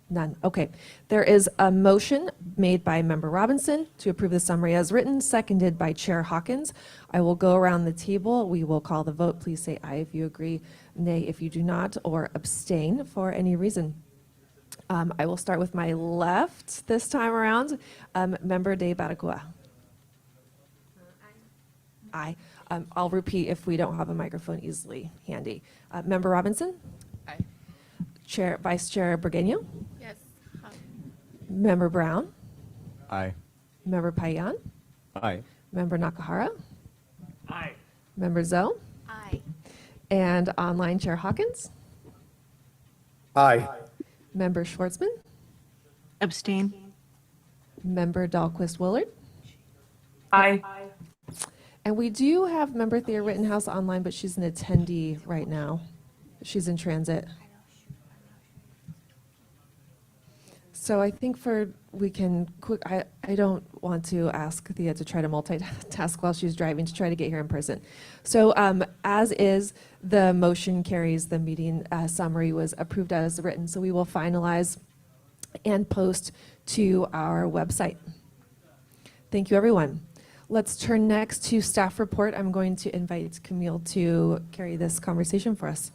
None. Okay. There is a motion made by Member Robinson to approve the summary as written, seconded by Chair Hawkins. I will go around the table. We will call the vote. Please say aye if you agree, nay if you do not, or abstain for any reason. I will start with my left this time around. Member De Baracua. Aye. I'll repeat if we don't have a microphone easily handy. Member Robinson? Aye. Vice Chair Burgueño? Yes. Member Brown? Aye. Member Payan? Aye. Member Nakahara? Aye. Member Zoe? Aye. And online Chair Hawkins? Aye. Member Schwartzman? Abstain. Member Dahlquist Willard? Aye. And we do have Member Thea Rittenhouse online, but she's an attendee right now. She's in transit. So I think we can quick, I don't want to ask Thea to try to multitask while she's driving to try to get here in person. So as is, the motion carries, the meeting summary was approved as written. So we will finalize and post to our website. Thank you, everyone. Let's turn next to staff report. I'm going to invite Camille to carry this conversation for us.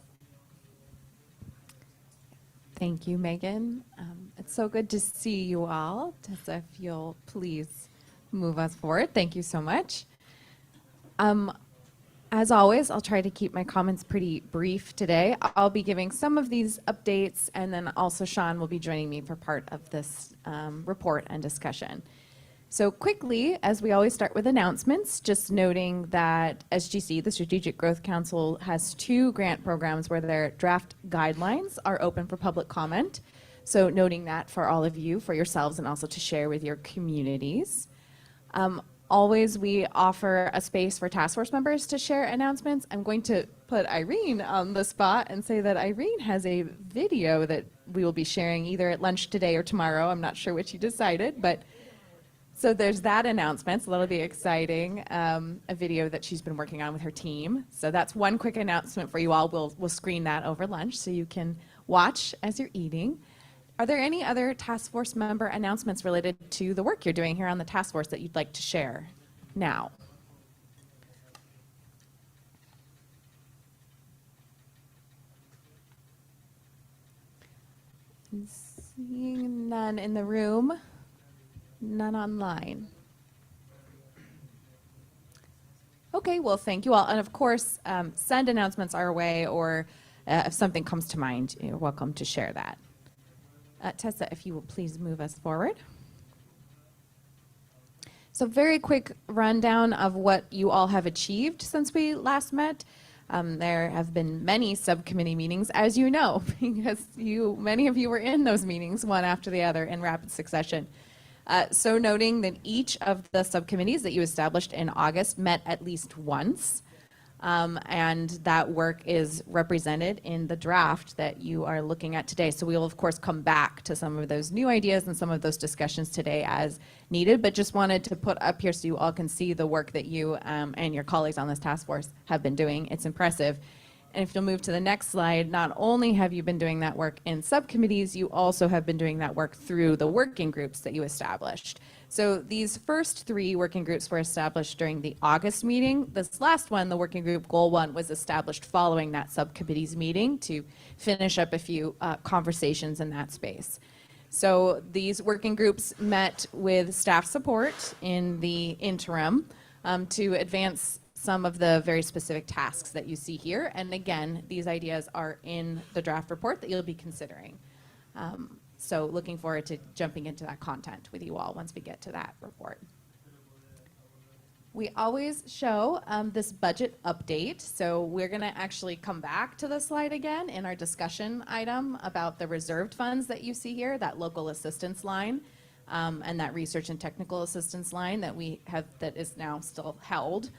Thank you, Megan. It's so good to see you all. Tessa, if you'll please move us forward. Thank you so much. As always, I'll try to keep my comments pretty brief today. I'll be giving some of these updates, and then also Sean will be joining me for part of this report and discussion. So quickly, as we always start with announcements, just noting that SGC, the Strategic Growth Council, has 2 grant programs where their draft guidelines are open for public comment. So noting that for all of you, for yourselves, and also to share with your communities. Always, we offer a space for task force members to share announcements. I'm going to put Irene on the spot and say that Irene has a video that we will be sharing either at lunch today or tomorrow. I'm not sure which you decided, but so there's that announcement, so that'll be exciting. A video that she's been working on with her team. So that's one quick announcement for you all. We'll screen that over lunch so you can watch as you're eating. Are there any other task force member announcements related to the work you're doing here on the task force that you'd like to share now? Seeing none in the room. None online. Okay, well, thank you all. And of course, send announcements our way, or if something comes to mind, you're welcome to share that. Tessa, if you will please move us forward. So very quick rundown of what you all have achieved since we last met. There have been many subcommittee meetings, as you know, because many of you were in those meetings, one after the other in rapid succession. So noting that each of the subcommittees that you established in August met at least once, and that work is represented in the draft that you are looking at today. So we will, of course, come back to some of those new ideas and some of those discussions today as needed, but just wanted to put up here so you all can see the work that you and your colleagues on this task force have been doing. It's impressive. And if you'll move to the next slide, not only have you been doing that work in subcommittees, you also have been doing that work through the working groups that you established. So these first 3 working groups were established during the August meeting. This last one, the working group Goal 1, was established following that subcommittee's meeting to finish up a few conversations in that space. So these working groups met with staff support in the interim to advance some of the very specific tasks that you see here. And again, these ideas are in the draft report that you'll be considering. So looking forward to jumping into that content with you all once we get to that report. We always show this budget update. So we're gonna actually come back to this slide again in our discussion item about the reserved funds that you see here, that local assistance line, and that research and technical assistance line that we have, that is now still held.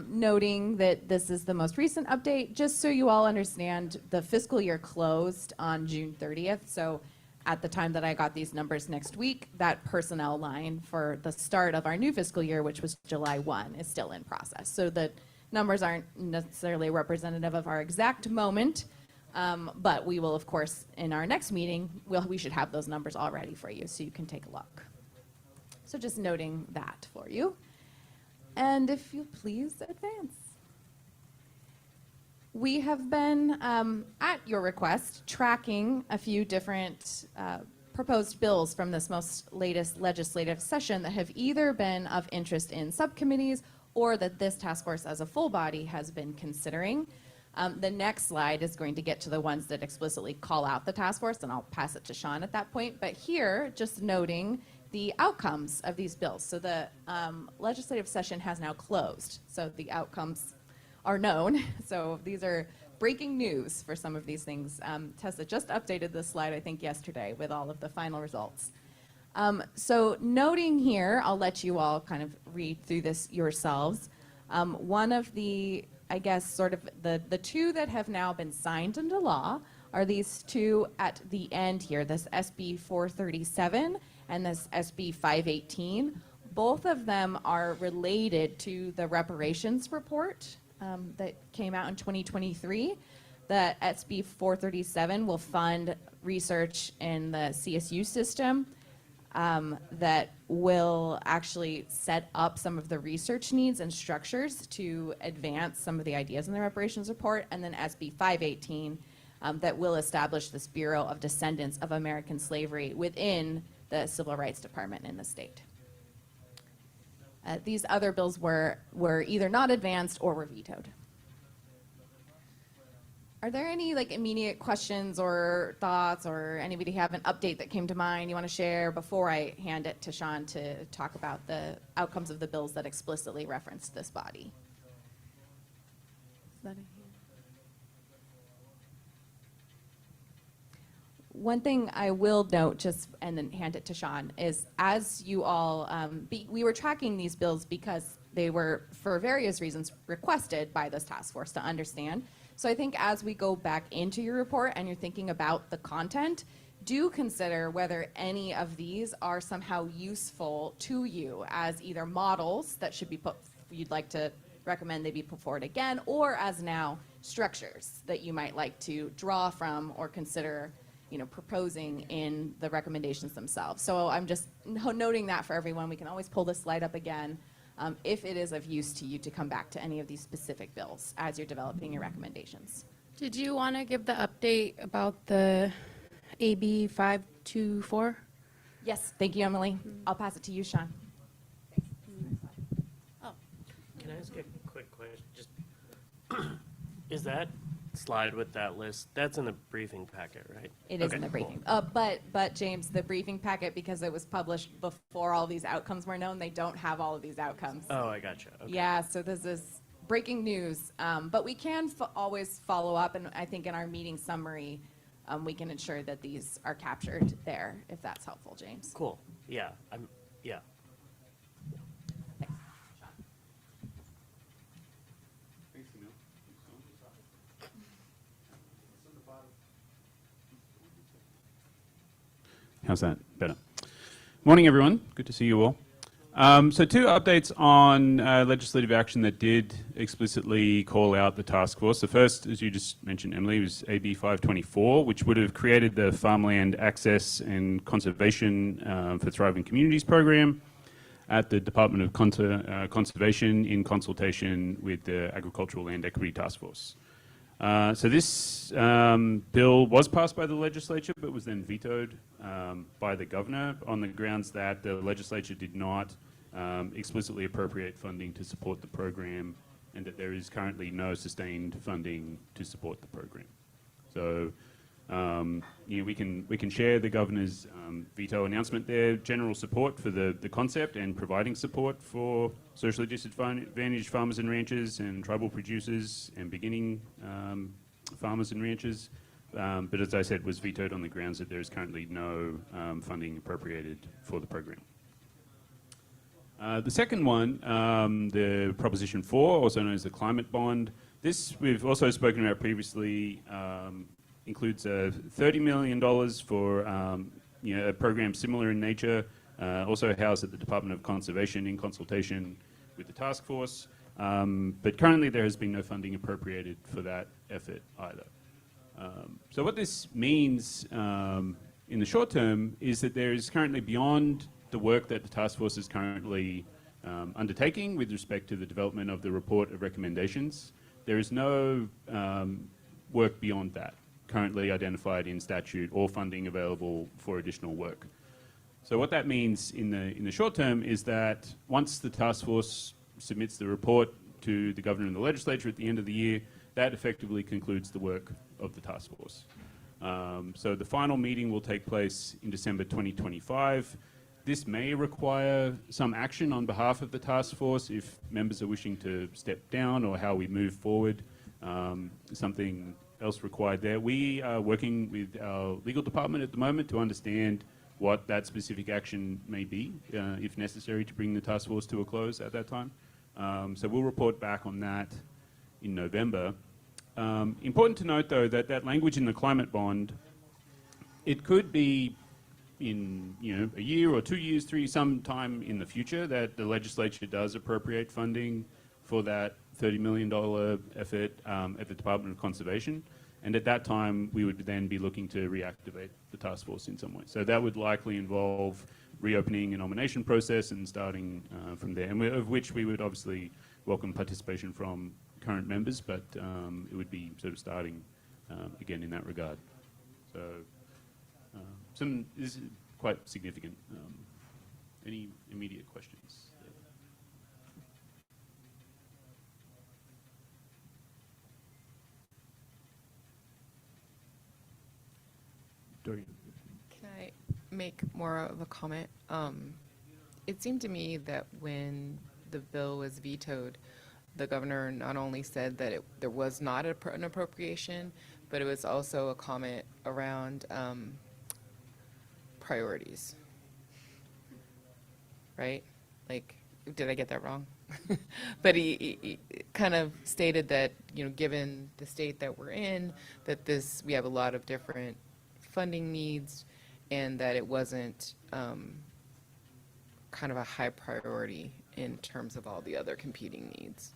Noting that this is the most recent update, just so you all understand, the fiscal year closed on June 30th. So at the time that I got these numbers next week, that personnel line for the start of our new fiscal year, which was July 1, is still in process. So the numbers aren't necessarily representative of our exact moment, but we will, of course, in our next meeting, we should have those numbers all ready for you so you can take a look. So just noting that for you. And if you please advance. We have been, at your request, tracking a few different proposed bills from this most latest legislative session that have either been of interest in subcommittees or that this task force as a full body has been considering. The next slide is going to get to the ones that explicitly call out the task force, and I'll pass it to Sean at that point. But here, just noting the outcomes of these bills. So the legislative session has now closed, so the outcomes are known. So these are breaking news for some of these things. Tessa just updated this slide, I think, yesterday with all of the final results. So noting here, I'll let you all kind of read through this yourselves. One of the, I guess, sort of the 2 that have now been signed into law are these two at the end here, this SB 437 and this SB 518. Both of them are related to the reparations report that came out in 2023. The SB 437 will fund research in the CSU system that will actually set up some of the research needs and structures to advance some of the ideas in the reparations report, and then SB 518 that will establish this Bureau of Descendants of American Slavery within the Civil Rights Department in the state. These other bills were either not advanced or were vetoed. Are there any immediate questions or thoughts, or anybody have an update that came to mind you want to share before I hand it to Sean to talk about the outcomes of the bills that explicitly referenced this body? Is that a hand? One thing I will note, just and then hand it to Sean, is as you all, we were tracking these bills because they were, for various reasons, requested by this task force to understand. So I think as we go back into your report and you're thinking about the content, do consider whether any of these are somehow useful to you as either models that should be put, you'd like to recommend they be put forward again, or as now structures that you might like to draw from or consider proposing in the recommendations themselves. So I'm just noting that for everyone. We can always pull this slide up again if it is of use to you to come back to any of these specific bills as you're developing your recommendations. Did you want to give the update about the AB 524? Yes, thank you, Emily. I'll pass it to you, Sean. Can I ask a quick question? Just is that slide with that list, that's in the briefing packet, right? It is Okay, in the briefing. cool. But James, the briefing packet, because it was published before all these outcomes were known, they don't have all of these outcomes. Oh, I gotcha. Okay. Yeah, so this is breaking news. But we can always follow up, and I think in our meeting summary, we can ensure that these are captured there, if that's helpful, James. Cool. Yeah. Yeah. How's that? Better. Morning, everyone. Good to see you all. So 2 updates on legislative action that did explicitly call out the task force. The first, as you just mentioned, Emily, was AB 524, which would have created the Farmland Access and Conservation for Thriving Communities program at the Department of Conservation in consultation with the Agricultural Land Equity Task Force. So this bill was passed by the legislature, but was then vetoed by the governor on the grounds that the legislature did not explicitly appropriate funding to support the program, and that there is currently no sustained funding to support the program. So we can share the governor's veto announcement there, general support for the concept and providing support for socially disadvantaged farmers and ranchers and tribal producers and beginning farmers and ranchers. But as I said, was vetoed on the grounds that there is currently no funding appropriated for the program. The second one, the Proposition 4, also known as the Climate Bond. This we've also spoken about previously. Includes $30 million for a program similar in nature, also housed at the Department of Conservation in consultation with the task force. But currently there has been no funding appropriated for that effort either. So what this means in the short term is that there is currently, beyond the work that the task force is currently undertaking with respect to the development of the report of recommendations, there is no work beyond that currently identified in statute or funding available for additional work. So what that means in the short term is that once the task force submits the report to the governor and the legislature at the end of the year, that effectively concludes the work of the task force. So the final meeting will take place in December 2025. This may require some action on behalf of the task force if members are wishing to step down or how we move forward, something else required there. We are working with our legal department at the moment to understand what that specific action may be, if necessary, to bring the task force to a close at that time. So we'll report back on that in November. Important to note, though, that that language in the climate bond, it could be in a year or 2 years, 3 sometime in the future that the legislature does appropriate funding for that $30 million effort at the Department of Conservation. And at that time, we would then be looking to reactivate the task force in some way. So that would likely involve reopening a nomination process and starting from there, and of which we would obviously welcome participation from current members, but it would be sort of starting again in that regard. So this is quite significant. Any immediate questions? Dorian. Can I make more of a comment? It seemed to me that when the bill was vetoed, the governor not only said that there was not an appropriation, but it was also a comment around priorities. Right? Like, did I get that wrong? But he kind of stated that, given the state that we're in, that we have a lot of different funding needs, and that it wasn't kind of a high priority in terms of all the other competing needs.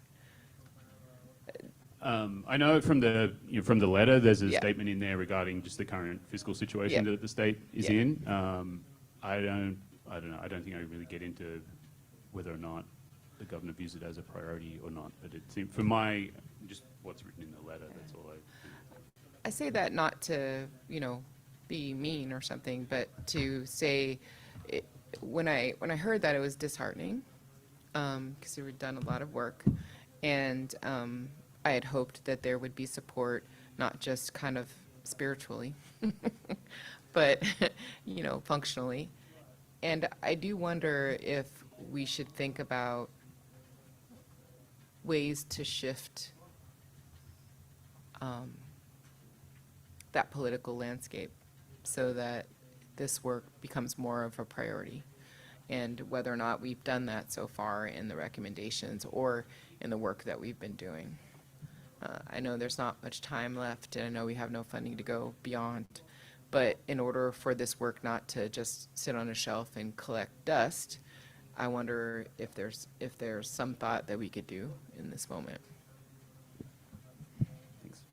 I know from the letter, there's a Yeah. statement in there regarding just the current fiscal situation Yeah. that the state is Yeah. in. I don't know. I don't think I really get into whether or not the governor views it as a priority or not. But it seems, for just what's written in the letter, that's all I say that not to, be mean or something, but to say, when I heard that, it was disheartening, because we had done a lot of work, and I had hoped that there would be support, not just kind of spiritually, but, functionally. And I do wonder if we should think about ways to shift that political landscape so that this work becomes more of a priority, and whether or not we've done that so far in the recommendations or in the work that we've been doing. I know there's not much time left, and I know we have no funding to go beyond, but in order for this work not to just sit on a shelf and collect dust, I wonder if there's some thought that we could do in this moment. Thanks.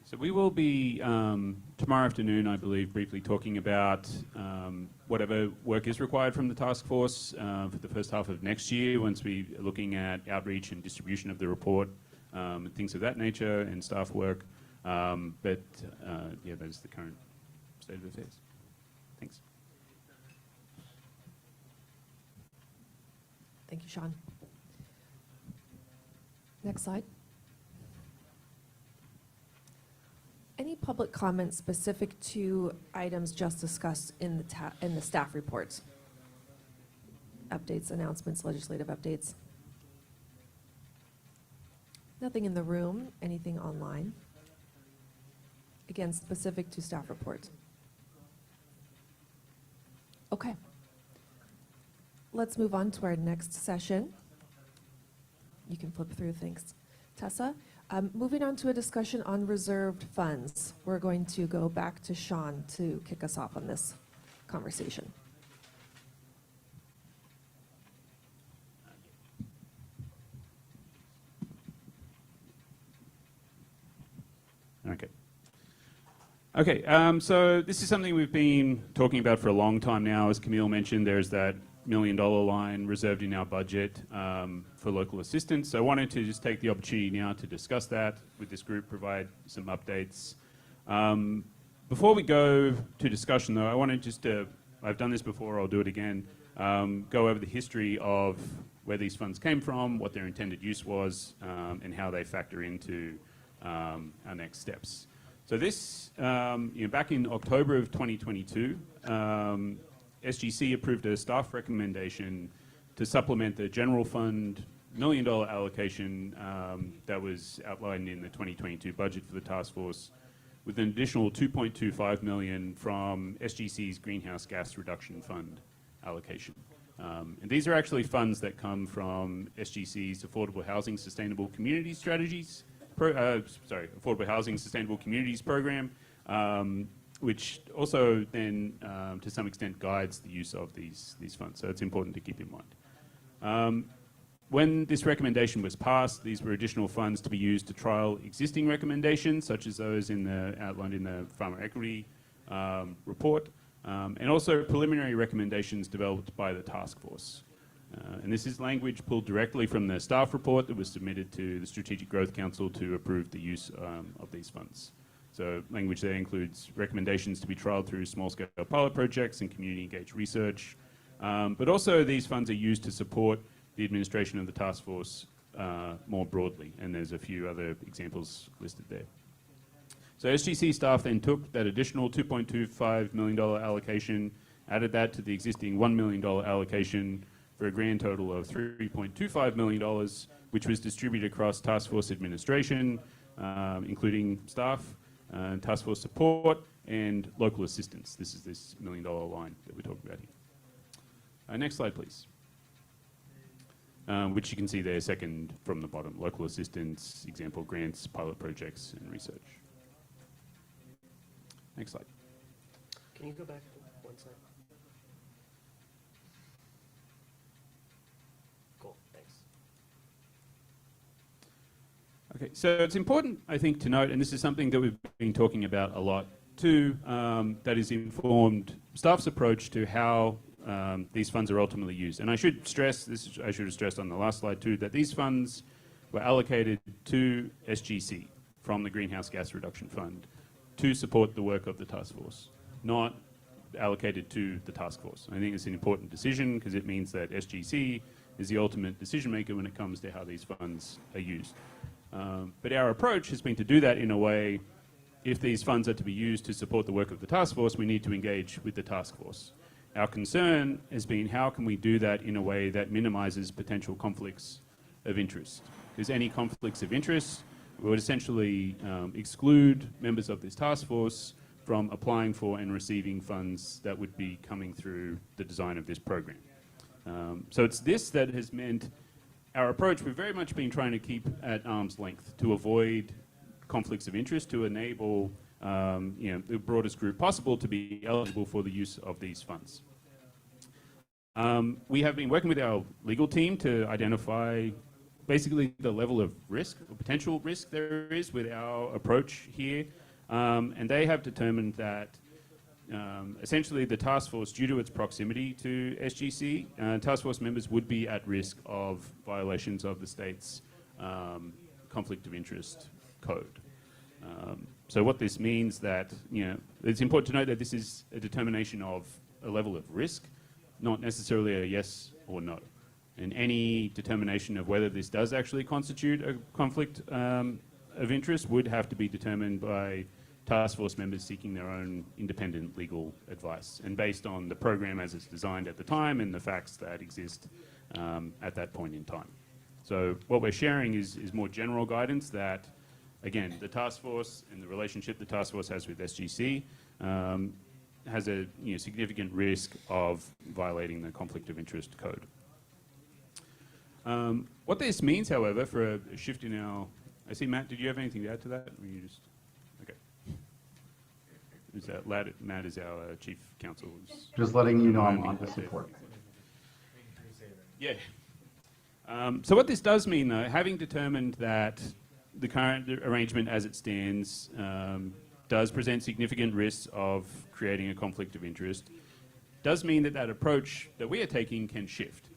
So we will be tomorrow afternoon, I believe, briefly talking about whatever work is required from the task force for the first half of next year, once we are looking at outreach and distribution of the report, and things of that nature, and staff work. But yeah, that is the current state of affairs. Thanks. Thank you, Sean. Next slide. Any public comments specific to items just discussed in the staff reports? Updates, announcements, legislative updates? Nothing in the room, anything online? Again, specific to staff reports. Okay. Let's move on to our next session. You can flip through, thanks. Tessa, moving on to a discussion on reserved funds. We're going to go back to Sean to kick us off on this conversation. Okay. Okay, so this is something we've been talking about for a long time now. As Camille mentioned, there's that $1 million line reserved in our budget for local assistance. So I wanted to just take the opportunity now to discuss that with this group, provide some updates. Before we go to discussion though, I wanted just to, I've done this before, I'll do it again, go over the history of where these funds came from, what their intended use was, and how they factor into our next steps. So this, back in October of 2022, SGC approved a staff recommendation to supplement the general fund $1 million allocation that was outlined in the 2022 budget for the task force, with an additional $2.25 million from SGC's greenhouse gas reduction fund allocation. And these are actually funds that come from SGC's Affordable Housing Sustainable Communities Strategies, Affordable Housing Sustainable Communities Program, which also then, to some extent, guides the use of these funds. So it's important to keep in mind. When this recommendation was passed, these were additional funds to be used to trial existing recommendations, such as those outlined in the Farmer Equity report, and also preliminary recommendations developed by the task force. And this is language pulled directly from the staff report that was submitted to the Strategic Growth Council to approve the use of these funds. So language there includes recommendations to be trialled through small-scale pilot projects and community-engaged research. But also these funds are used to support the administration of the task force more broadly, and there's a few other examples listed there. So SGC staff then took that additional $2.25 million allocation, added that to the existing $1 million allocation for a grand total of $3.25 million, which was distributed across task force administration, including staff, task force support, and local assistance. This is this $1 million line that we're talking about here. Next slide, please. Which you can see there second from the bottom, local assistance, example grants, pilot projects, and research. Next slide. Can you go back one slide? Cool, thanks. Okay, so it's important, I think, to note, and this is something that we've been talking about a lot too, that has informed staff's approach to how these funds are ultimately used. And I should stress, I should have stressed on the last slide too, that these funds were allocated to SGC from the Greenhouse Gas Reduction Fund to support the work of the task force, not allocated to the task force. I think it's an important decision because it means that SGC is the ultimate decision maker when it comes to how these funds are used. But our approach has been to do that in a way, if these funds are to be used to support the work of the task force, we need to engage with the task force. Our concern has been how can we do that in a way that minimizes potential conflicts of interest? Because any conflicts of interest would essentially exclude members of this task force from applying for and receiving funds that would be coming through the design of this program. So it's this that has meant our approach, we've very much been trying to keep at arm's length to avoid conflicts of interest, to enable the broadest group possible to be eligible for the use of these funds. We have been working with our legal team to identify basically the level of risk, or potential risk there is with our approach here. And they have determined that essentially the task force, due to its proximity to SGC, task force members would be at risk of violations of the state's conflict of interest code. So what this means that, it's important to note that this is a determination of a level of risk, not necessarily a yes or no. And any determination of whether this does actually constitute a conflict of interest would have to be determined by task force members seeking their own independent legal advice, and based on the program as it's designed at the time and the facts that exist at that point in time. So what we're sharing is more general guidance that, again, the task force and the relationship the task force has with SGC has a significant risk of violating the conflict of interest code. What this means, however, for a shift in our... I see, Matt, did you have anything to add to that? Or you just... Okay. Matt is our chief counsel. Just letting you know I'm on the support. Yeah. So what this does mean, though, having determined that the current arrangement as it stands does present significant risks of creating a conflict of interest, does mean that that approach that we are taking can shift.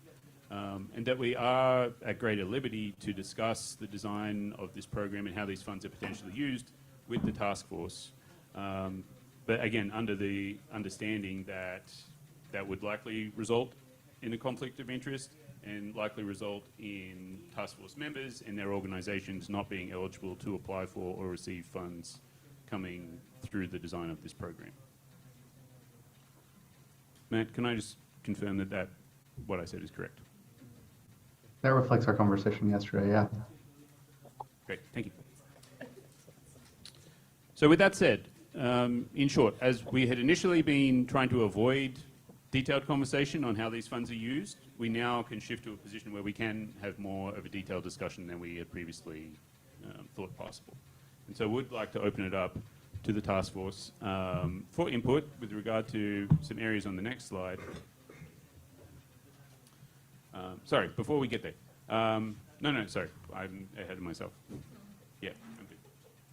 And that we are at greater liberty to discuss the design of this program and how these funds are potentially used with the task force. But again, under the understanding that that would likely result in a conflict of interest and likely result in task force members and their organizations not being eligible to apply for or receive funds coming through the design of this program. Matt, can I just confirm that what I said is correct? That reflects our conversation yesterday, yeah. Great, thank you. So with that said, in short, as we had initially been trying to avoid detailed conversation on how these funds are used, we now can shift to a position where we can have more of a detailed discussion than we had previously thought possible. And so we'd like to open it up to the task force for input with regard to some areas on the next slide. Sorry, before we get there. No, sorry, I'm ahead of myself. Yeah, I'm good.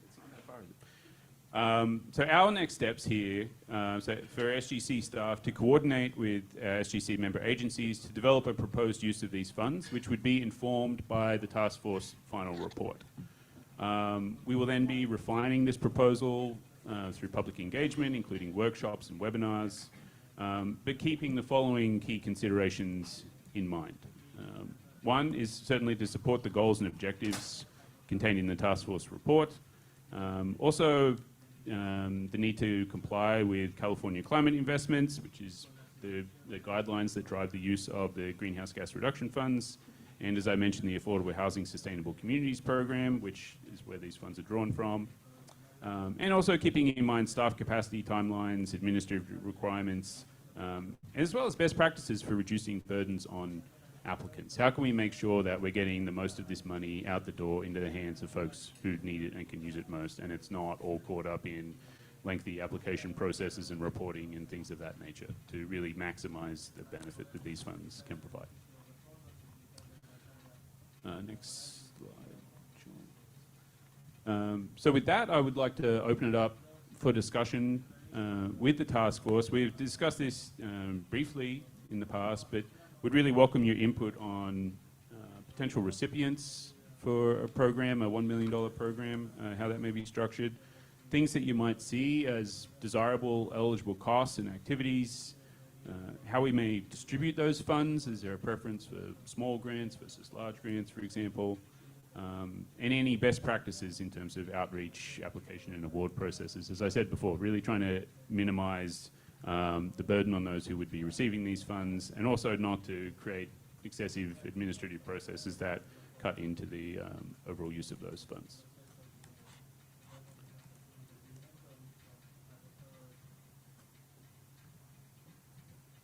It's not that far, is it? So our next steps here, so for SGC staff to coordinate with SGC member agencies to develop a proposed use of these funds, which would be informed by the task force final report. We will then be refining this proposal through public engagement, including workshops and webinars, but keeping the following key considerations in mind. One is certainly to support the goals and objectives contained in the task force report. Also, the need to comply with California climate investments, which is the guidelines that drive the use of the greenhouse gas reduction funds. And as I mentioned, the Affordable Housing Sustainable Communities Program, which is where these funds are drawn from. And also keeping in mind staff capacity timelines, administrative requirements, as well as best practices for reducing burdens on applicants. How can we make sure that we're getting the most of this money out the door into the hands of folks who need it and can use it most, and it's not all caught up in lengthy application processes and reporting and things of that nature to really maximize the benefit that these funds can provide. Next slide. Sure. So with that, I would like to open it up for discussion with the task force. We've discussed this briefly in the past, but would really welcome your input on potential recipients for a program, a $1 million program, how that may be structured, things that you might see as desirable eligible costs and activities, how we may distribute those funds. Is there a preference for small grants versus large grants, for example, and any best practices in terms of outreach, application, and award processes. As I said before, really trying to minimize the burden on those who would be receiving these funds, and also not to create excessive administrative processes that cut into the overall use of those funds.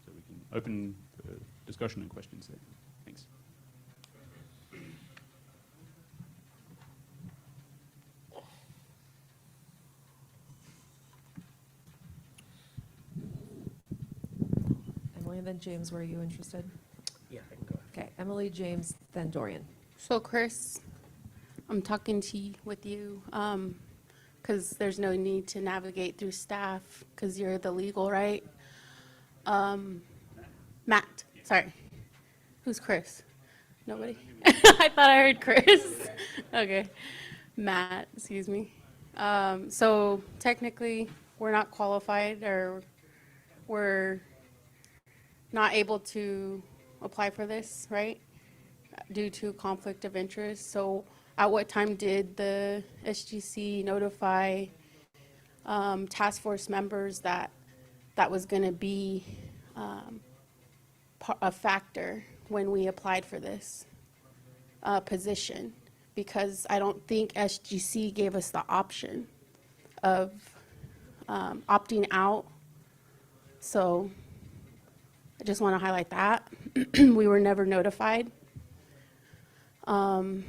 So we can open discussion and questions there. Thanks. Emily, and then James, were you interested? Yeah, I can go. Okay, Emily, James, then Dorian. So Chris, I'm talking with you because there's no need to navigate through staff because you're the legal, right? Matt, sorry. Who's Chris? Nobody? I thought I heard Chris. Okay. Matt, excuse me. So technically, we're not qualified, or we're not able to apply for this, right? Due to conflict of interest. So at what time did the SGC notify task force members that that was going to be a factor when we applied for this position? Because I don't think SGC gave us the option of opting out. So I just want to highlight that. We were never notified. That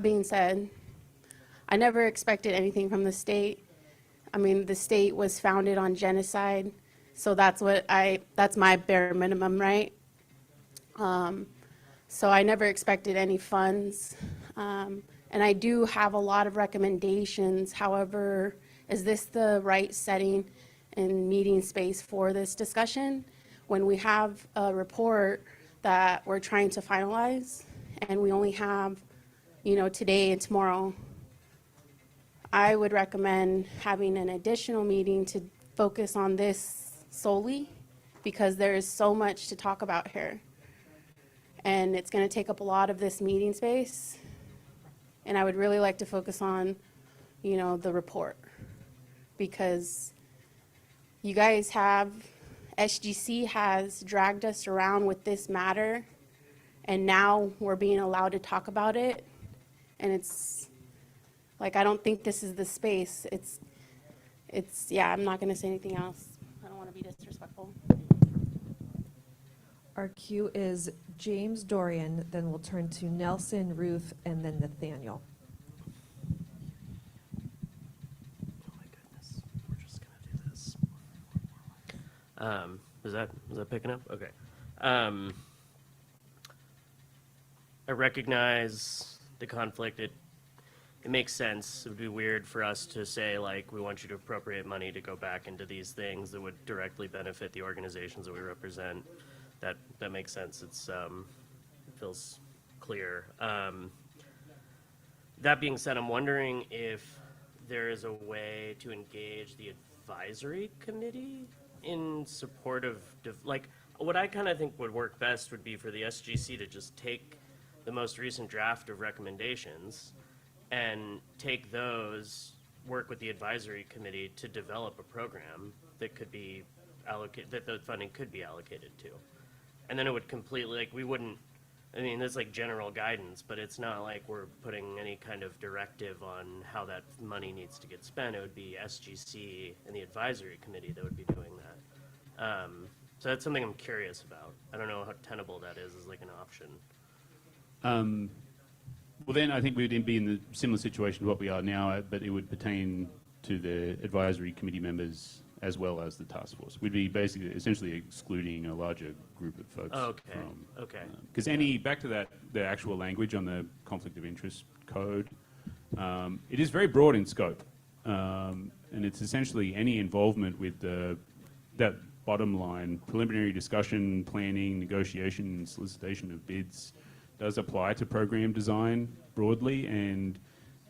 being said, I never expected anything from the state. I mean, the state was founded on genocide, so that's my bare minimum, right? So I never expected any funds. And I do have a lot of recommendations. However, is this the right setting and meeting space for this discussion when we have a report that we're trying to finalize and we only have, today and tomorrow? I would recommend having an additional meeting to focus on this solely, because there is so much to talk about here. And it's going to take up a lot of this meeting space. And I would really like to focus on, the report, because you guys SGC has dragged us around with this matter, and now we're being allowed to talk about it. And it's like, I don't think this is the space. Yeah, I'm not going to say anything else. I don't want to be disrespectful. Our queue is James Dorian, then we'll turn to Nelson, Ruth, and then Nathaniel. Oh my goodness, we're just gonna do this. Is that picking up? Okay. I recognize the conflict. It makes sense. It would be weird for us to say, like, we want you to appropriate money to go back into these things that would directly benefit the organizations that we represent. That makes sense. It feels clear. That being said, I'm wondering if there is a way to engage the advisory committee in support of, like, what I kind of think would work best would be for the SGC to just take the most recent draft of recommendations and take those, work with the advisory committee to develop a program that could be allocated, that the funding could be allocated to. And then it would completely, like, we wouldn't, I mean, that's like general guidance, but it's not like we're putting any kind of directive on how that money needs to get spent. It would be SGC and the advisory committee that would be doing that. So that's something I'm curious about. I don't know how tenable that is as like an option. Well, then I think we'd be in the similar situation to what we are now, but it would pertain to the advisory committee members as well as the task force. We'd be basically, essentially excluding a larger group of folks. Okay. From, Okay. Because back to that, the actual language on the conflict of interest code, it is very broad in scope. And it's essentially any involvement with that bottom line, preliminary discussion, planning, negotiation, and solicitation of bids does apply to program design broadly, and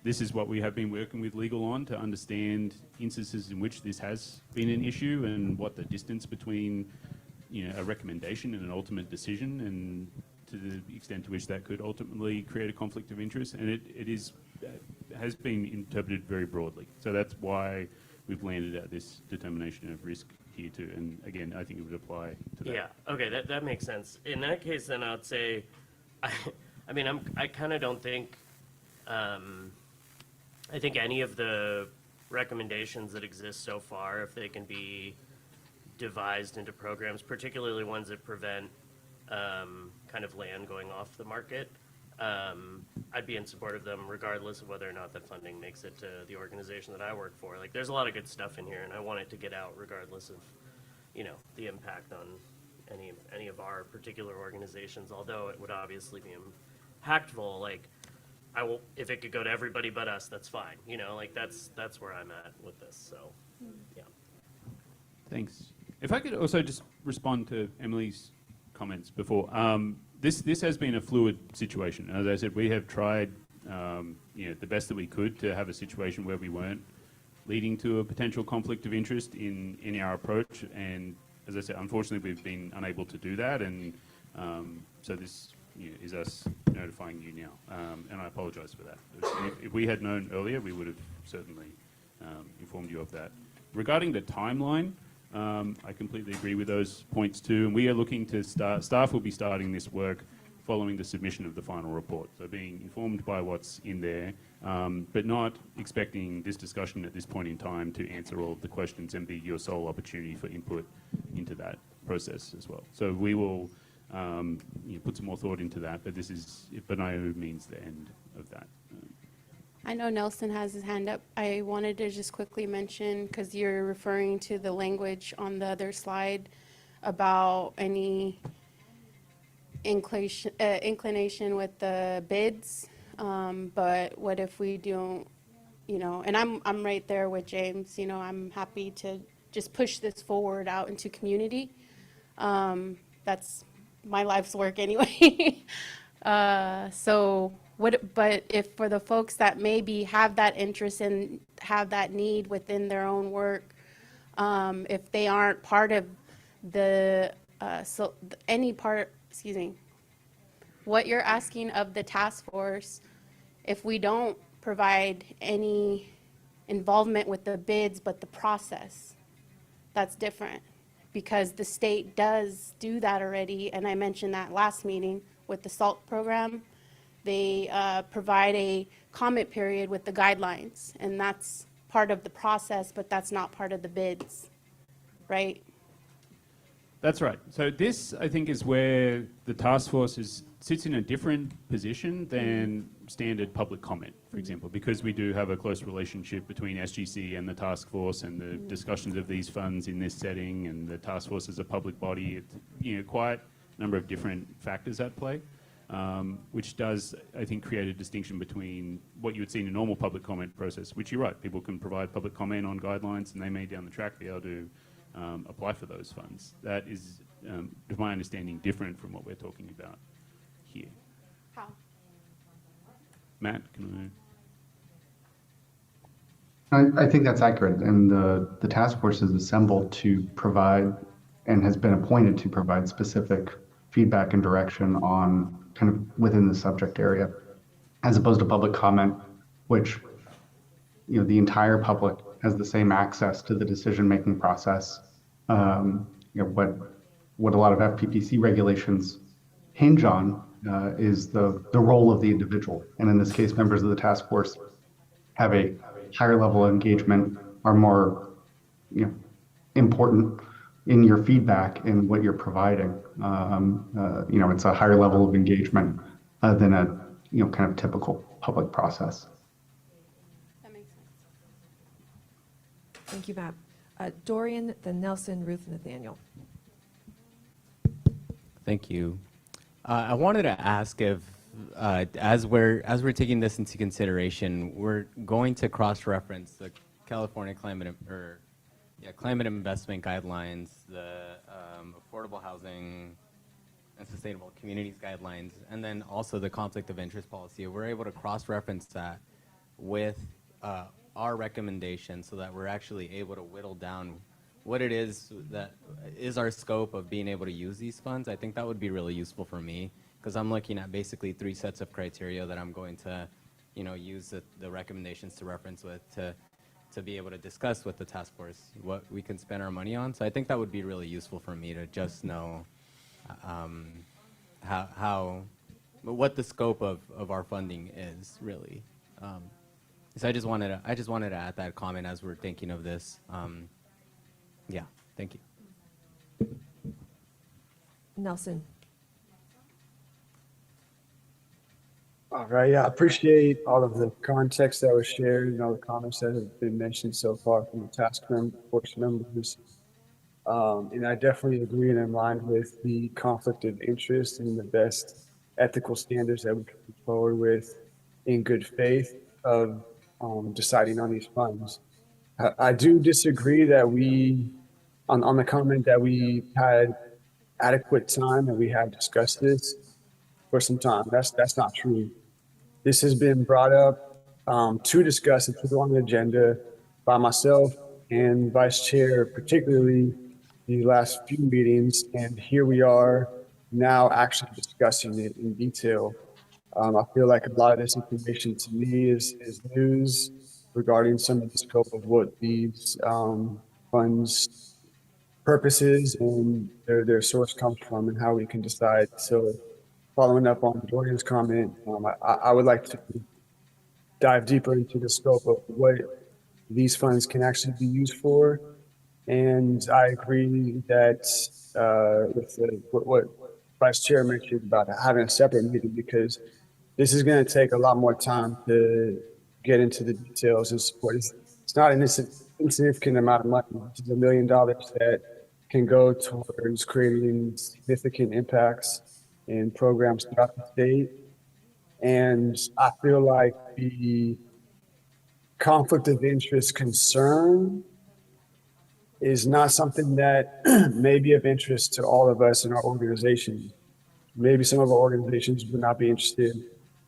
this is what we have been working with legal on to understand instances in which this has been an issue and what the distance between a recommendation and an ultimate decision, and to the extent to which that could ultimately create a conflict of interest. And it has been interpreted very broadly. So that's why we've landed at this determination of risk here too. And again, I think it would apply to that. Yeah, okay, that makes sense. In that case, then I'd say, I kind of don't think, I think any of the recommendations that exist so far, if they can be devised into programs, particularly ones that prevent kind of land going off the market, I'd be in support of them regardless of whether or not that funding makes it to the organization that I work for. Like, there's a lot of good stuff in here, and I want it to get out regardless of, the impact on any of our particular organizations, although it would obviously be impactful. Like, if it could go to everybody but us, that's fine. That's where I'm at with this. So, yeah. Thanks. If I could also just respond to Emily's comments before. This has been a fluid situation. As I said, we have tried the best that we could to have a situation where we weren't leading to a potential conflict of interest in our approach. And as I said, unfortunately, we've been unable to do that. And so this is us notifying you now. And I apologize for that. If we had known earlier, we would have certainly informed you of that. Regarding the timeline, I completely agree with those points too. And we are looking to staff will be starting this work following the submission of the final report. So being informed by what's in there, but not expecting this discussion at this point in time to answer all of the questions and be your sole opportunity for input into that process as well. So we will put some more thought into that, but this is by no means the end of that. I know Nelson has his hand up. I wanted to just quickly mention, because you're referring to the language on the other slide about any inclination with the bids. But what if we don't, and I'm right there with James, I'm happy to just push this forward out into community. That's my life's work anyway. But if for the folks that maybe have that interest and have that need within their own work, if they aren't part of what you're asking of the task force, if we don't provide any involvement with the bids but the process, that's different, because the state does do that already. And I mentioned that last meeting with the SALT program. They provide a comment period with the guidelines, and that's part of the process, but that's not part of the bids, right? That's right. So this, I think, is where the task force sits in a different position than standard public comment, for example, because we do have a close relationship between SGC and the task force and the discussions of these funds in this setting, and the task force is a public body. It's, quite a number of different factors at play, which does, I think, create a distinction between what you would see in a normal public comment process, which you're right, people can provide public comment on guidelines and they may down the track be able to apply for those funds. That is, to my understanding, different from what we're talking about here. How? Matt, can I think that's accurate, and the task force is assembled to provide and has been appointed to provide specific feedback and direction on kind of within the subject area, as opposed to public comment, which the entire public has the same access to the decision-making process. What a lot of FPPC regulations hinge on is the role of the individual, and in this case, members of the task force have a higher level of engagement, are more important in your feedback and what you're providing. It's a higher level of engagement than a kind of typical public process. That makes sense. Thank you, Matt. Dorian, then Nelson, Ruth, Nathaniel. Thank you. I wanted to ask if, as we're taking this into consideration, we're going to cross-reference the California climate investment guidelines, the affordable housing and sustainable communities guidelines, and then also the conflict of interest policy. We're able to cross-reference that with our recommendations so that we're actually able to whittle down what it is that is our scope of being able to use these funds. I think that would be really useful for me, because I'm looking at basically 3 sets of criteria that I'm going to, use the recommendations to reference with to be able to discuss with the task force what we can spend our money on. So I think that would be really useful for me to just know what the scope of our funding is really. So I just wanted to add that comment as we're thinking of this. Yeah, thank you. Nelson. All right, yeah, I appreciate all of the context that was shared and all the comments that have been mentioned so far from the task force members. And I definitely agree and in line with the conflict of interest and the best ethical standards that we can move forward with in good faith of deciding on these funds. I do disagree that on the comment that we had adequate time and we have discussed this for some time. That's not true. This has been brought up to discuss and put on the agenda by myself and Vice Chair, particularly the last few meetings, and here we are now actually discussing it in detail. I feel like a lot of this information to me is news regarding some of the scope of what these funds purposes and their source comes from and how we can decide. So following up on Dorian's comment, I would like to dive deeper into the scope of what these funds can actually be used for. And I agree that with what Vice Chair mentioned about having a separate meeting, because this is going to take a lot more time to get into the details and support. It's not an insignificant amount of money. It's $1 million that can go towards creating significant impacts in programs throughout the state. And I feel like the conflict of interest concern is not something that may be of interest to all of us in our organization. Maybe some of our organizations would not be interested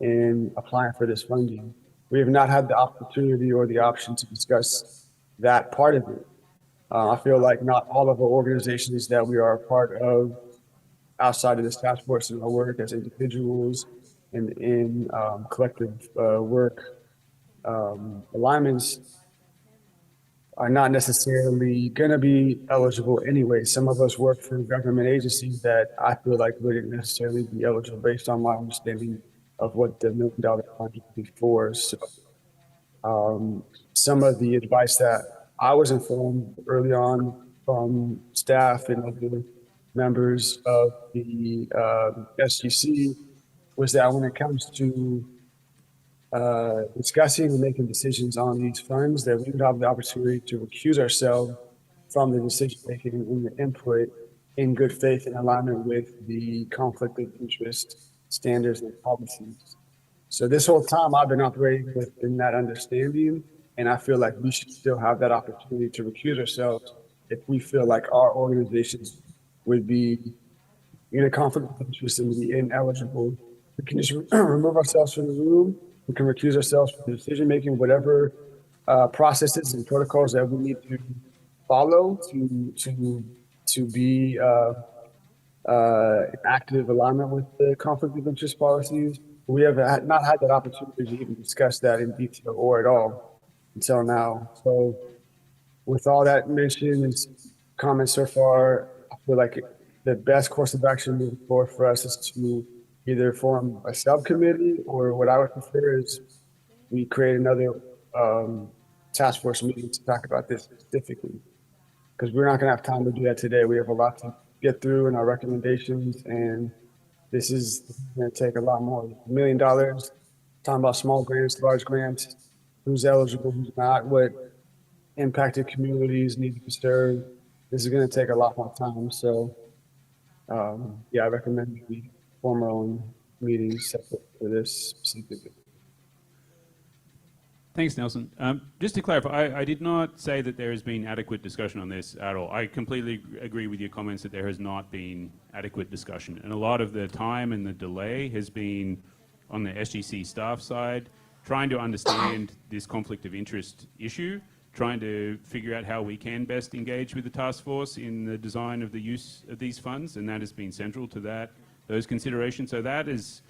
in applying for this funding. We have not had the opportunity or the option to discuss that part of it. I feel like not all of our organizations that we are a part of outside of this task force and our work as individuals and in collective work alignments are not necessarily going to be eligible anyway. Some of us work for government agencies that I feel like wouldn't necessarily be eligible based on my understanding of what the $1 million fund would be for. So some of the advice that I was informed early on from staff and other members of the SGC was that when it comes to discussing and making decisions on these funds, that we would have the opportunity to recuse ourselves from the decision making and the input in good faith and alignment with the conflict of interest standards and policies. So this whole time I've been operating within that understanding, and I feel like we should still have that opportunity to recuse ourselves if we feel like our organizations would be in a conflict of interest and be ineligible. We can just remove ourselves from the room. We can recuse ourselves from decision making, whatever processes and protocols that we need to follow to be active alignment with the conflict of interest policies. We have not had that opportunity to even discuss that in detail or at all until now. So with all that mentioned and comments so far, I feel like the best course of action moving forward for us is to either form a subcommittee, or what I would prefer is we create another task force meeting to talk about this specifically, because we're not going to have time to do that today. We have a lot to get through in our recommendations, and this is going to take a lot more. $1 million, talking about small grants, large grants, who's eligible, who's not, what impacted communities need to be served. This is going to take a lot more time. So, yeah, I recommend we form our own meetings separate for this specifically. Thanks, Nelson. Just to clarify, I did not say that there has been adequate discussion on this at all. I completely agree with your comments that there has not been adequate discussion. And a lot of the time and the delay has been on the SGC staff side, trying to understand this conflict of interest issue, trying to figure out how we can best engage with the task force in the design of the use of these funds. And that has been central to those considerations. So that is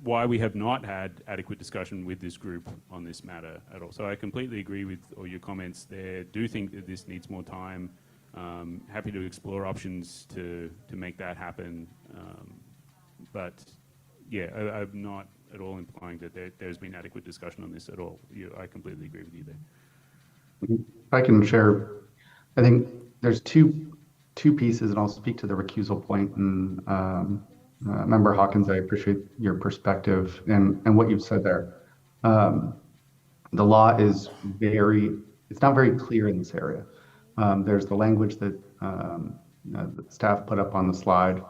why we have not had adequate discussion with this group on this matter at all. So I completely agree with all your comments there. Do think that this needs more time. Happy to explore options to make that happen. But yeah, I'm not at all implying that there's been adequate discussion on this at all. I completely agree with you there. If I can share, I think there's two pieces, and I'll speak to the recusal point. And Member Hawkins, I appreciate your perspective and what you've said there. The law is it's not very clear in this area. There's the language that the staff put up on the slide,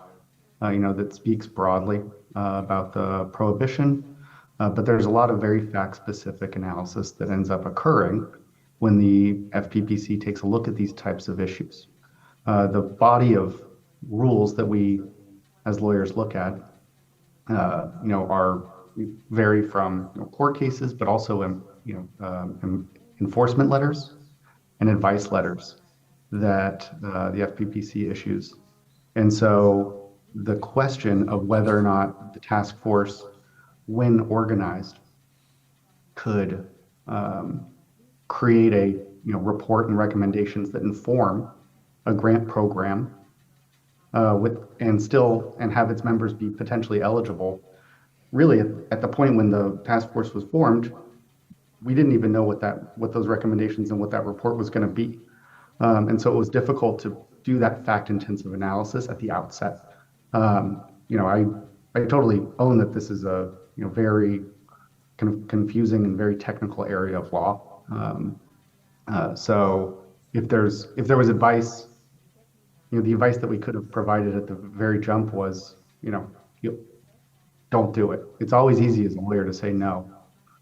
that speaks broadly about the prohibition, but there's a lot of very fact-specific analysis that ends up occurring when the FPPC takes a look at these types of issues. The body of rules that we as lawyers look at, are vary from court cases, but also enforcement letters and advice letters that the FPPC issues. And so the question of whether or not the task force, when organized, could create a report and recommendations that inform a grant program and have its members be potentially eligible. Really, at the point when the task force was formed, we didn't even know what those recommendations and what that report was going to be, and so it was difficult to do that fact-intensive analysis at the outset. I totally own that this is a very kind of confusing and very technical area of law. So if there was advice. The advice that we could have provided at the very jump was, don't do it. It's always easy as a lawyer to say no,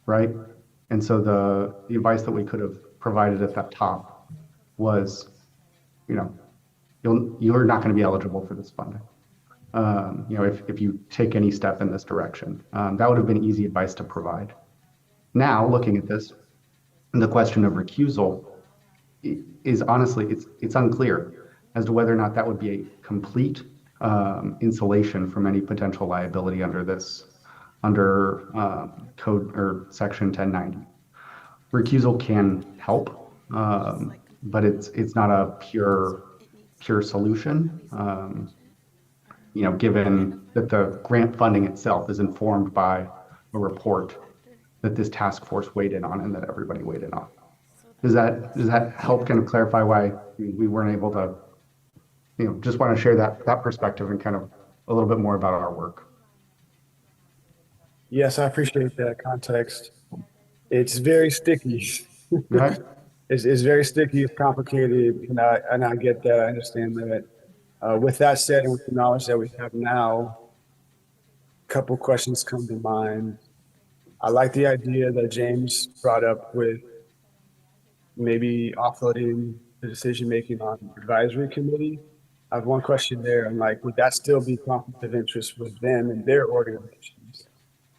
right? And so the advice that we could have provided at that top was, you're not going to be eligible for this funding. If you take any step in this direction, that would have been easy advice to provide. Now, looking at this, the question of recusal is honestly, it's unclear as to whether or not that would be a complete insulation from any potential liability under code or section 1090. Recusal can help, but it's not a pure solution. Given that the grant funding itself is informed by a report that this task force weighed in on and that everybody weighed in on. Does that help kind of clarify why we weren't able to just want to share that perspective and kind of a little bit more about our work. Yes, I appreciate that context. It's very sticky. Right? It's very sticky, it's complicated, and I get that, I understand that. With that said, and with the knowledge that we have now, a couple questions come to mind. I like the idea that James brought up with maybe offloading the decision-making on advisory committee. I have one question there. I'm like, would that still be conflict of interest with them and their organizations?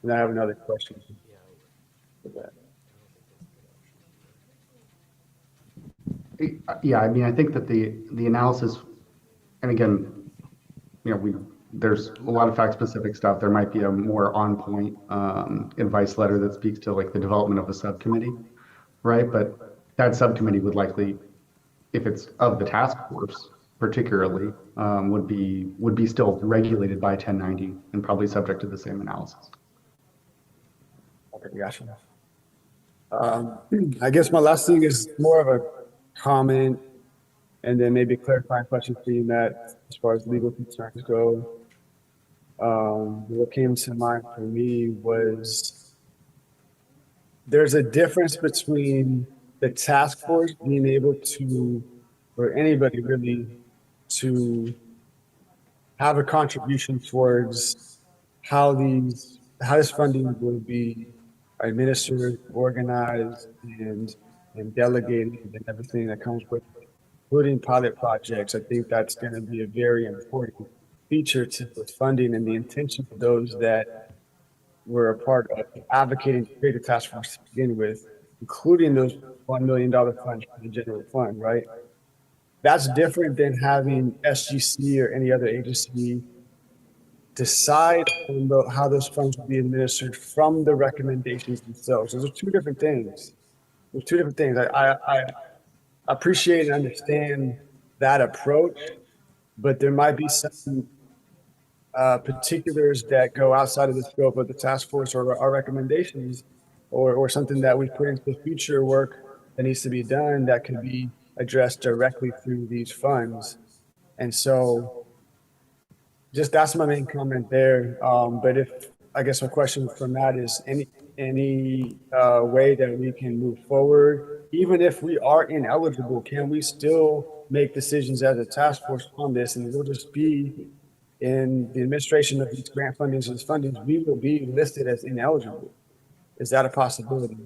And I have another question for that. Yeah, I mean, I think that the analysis, and again, there's a lot of fact-specific stuff. There might be a more on-point advice letter that speaks to like the development of a subcommittee, right? But that subcommittee would likely, if it's of the task force particularly, would be still regulated by 1090 and probably subject to the same analysis. Okay, gotcha. I guess my last thing is more of a comment and then maybe a clarifying question for you, Matt, as far as legal concerns go. What came to mind for me was there's a difference between the task force being able to, or anybody really, to have a contribution towards how this funding will be administered, organized, and delegated, and everything that comes with it, including pilot projects. I think that's going to be a very important feature to the funding and the intention of those that were a part of advocating to create a task force to begin with, including those $1 million funds for the general fund, right? That's different than having SGC or any other agency decide on how those funds will be administered from the recommendations themselves. Those are two different things. There's two different things. I appreciate and understand that approach, but there might be some particulars that go outside of the scope of the task force or our recommendations, or something that we put into the future work that needs to be done that can be addressed directly through these funds. And so just that's my main comment there. But if, I guess my question from that is any way that we can move forward, even if we are ineligible, can we still make decisions as a task force on this? And we'll just be in the administration of these grant fundings and fundings, we will be listed as ineligible. Is that a possibility?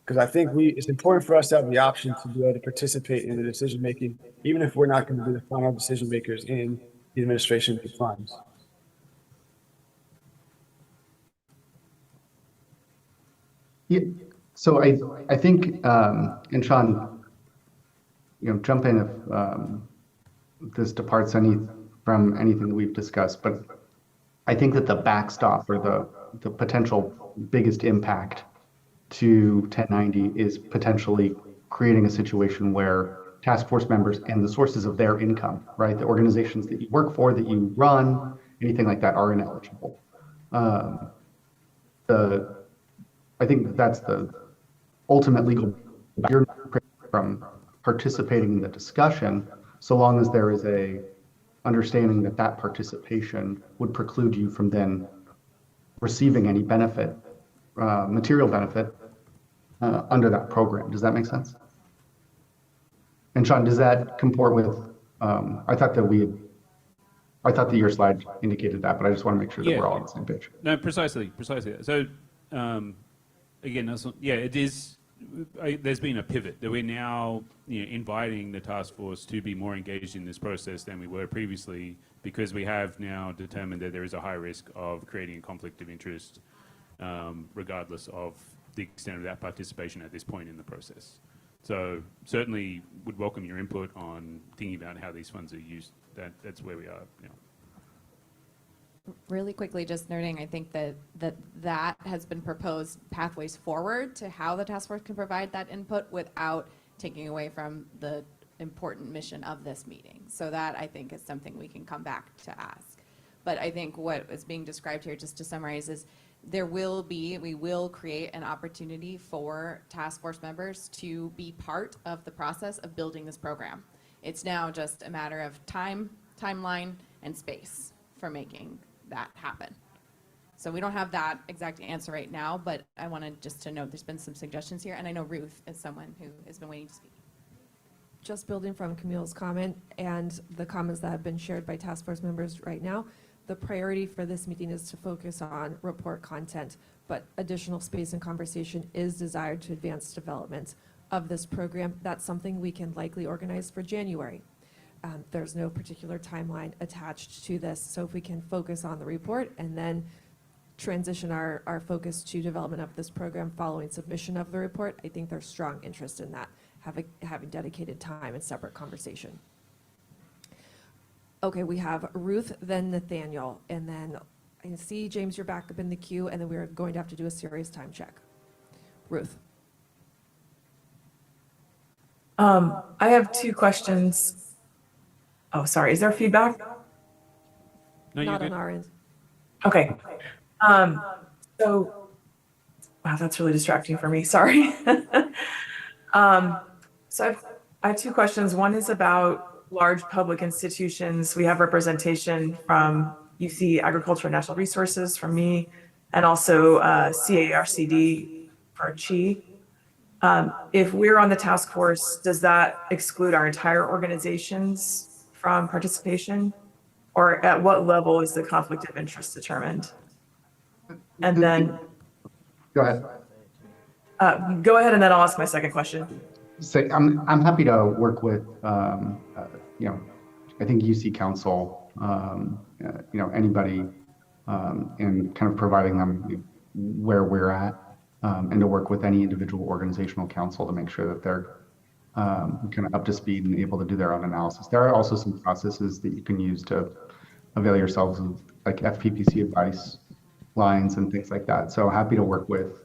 Because I think it's important for us to have the option to be able to participate in the decision making, even if we're not going to be the final decision makers in the administration of the funds. Yeah. So I think, and Sean, jump in if this departs from anything that we've discussed, but I think that the backstop or the potential biggest impact to 1090 is potentially creating a situation where task force members and the sources of their income, right, the organizations that you work for, that you run, anything like that, are ineligible. I think that's the ultimate legal barrier from participating in the discussion, so long as there is a understanding that participation would preclude you from then receiving any benefit, material benefit, under that program. Does that make sense? And Sean, does that comport with, I thought that your slide indicated that, but I just want to make sure that we're all on the same page. No, precisely. So, again, it is. There's been a pivot that we're now inviting the task force to be more engaged in this process than we were previously, because we have now determined that there is a high risk of creating a conflict of interest, regardless of the extent of that participation at this point in the process. So certainly would welcome your input on thinking about how these funds are used. That's where we are now. Really quickly, just noting, I think that has been proposed pathways forward to how the task force can provide that input without taking away from the important mission of this meeting. So that, I think, is something we can come back to ask. But I think what is being described here, just to summarize, is we will create an opportunity for task force members to be part of the process of building this program. It's now just a matter of time, timeline, and space for making that happen. So we don't have that exact answer right now, but I wanted just to note there's been some suggestions here, and I know Ruth is someone who has been waiting to speak. Just building from Camille's comment and the comments that have been shared by task force members right now, the priority for this meeting is to focus on report content, but additional space and conversation is desired to advance development of this program. That's something we can likely organize for January. There's no particular timeline attached to this, so if we can focus on the report and then transition our focus to development of this program following submission of the report, I think there's strong interest in that, having dedicated time and separate conversation. Okay, we have Ruth, then Nathaniel, and then I see, James, you're back up in the queue, and then we're going to have to do a serious time check. Ruth. I have two questions. Oh, sorry, is there feedback? No, you're Not good. on our end. Okay. So, wow, that's really distracting for me, sorry. So I have two questions. One is about large public institutions. We have representation from UC Agriculture and Natural Resources from me, and also CARCD for Chi. If we're on the task force, does that exclude our entire organizations from participation? Or at what level is the conflict of interest determined? And then Go ahead. go ahead, and then I'll ask my second question. Say, I'm happy to work with, you know, I think UC Council, you know, anybody, in kind of providing them where we're at, and to work with any individual organizational council to make sure that they're kind of up to speed and able to do their own analysis. There are also some processes that you can use to avail yourselves of, like FPPC advice lines and things like that. So happy to work with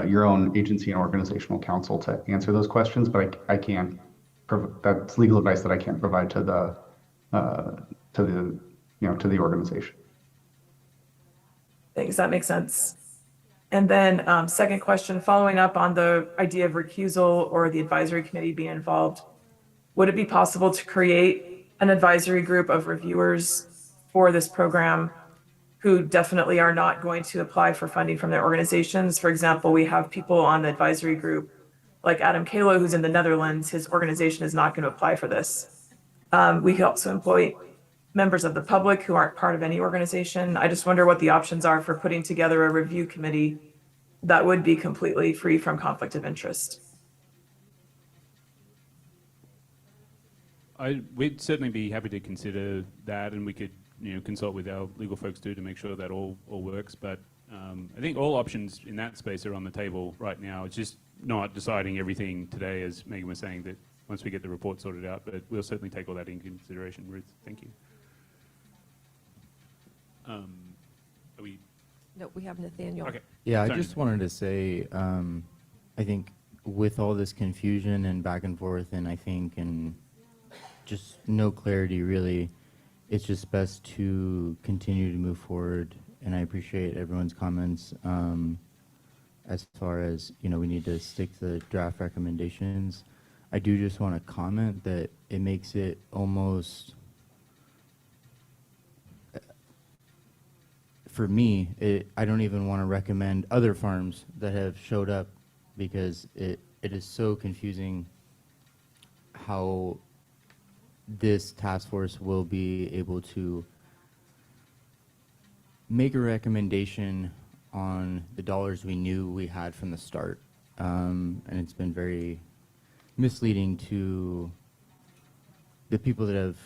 your own agency and organizational council to answer those questions, but I can't. That's legal advice that I can't provide to the to the organization. Thanks, that makes sense. And then second question, following up on the idea of recusal or the advisory committee being involved, would it be possible to create an advisory group of reviewers for this program who definitely are not going to apply for funding from their organizations? For example, we have people on the advisory group like Adam Kalo, who's in the Netherlands. His organization is not going to apply for this. We could also employ members of the public who aren't part of any organization. I just wonder what the options are for putting together a review committee that would be completely free from conflict of interest. We'd certainly be happy to consider that, and we could, you know, consult with our legal folks too to make sure that all works. But I think all options in that space are on the table right now. It's just not deciding everything today, as Megan was saying, that once we get the report sorted out, but we'll certainly take all that into consideration, Ruth. Thank you. Are we? No, we have Nathaniel. Okay. Yeah, Sorry. I just wanted to say, I think with all this confusion and back and forth, and I think, and just no clarity really, it's just best to continue to move forward. And I appreciate everyone's comments as far as, you know, we need to stick to the draft recommendations. I do just want to comment that it makes it almost, for me, I don't even want to recommend other farms that have showed up, because it is so confusing how this task force will be able to make a recommendation on the dollars we knew we had from the start. And it's been very misleading to the people that have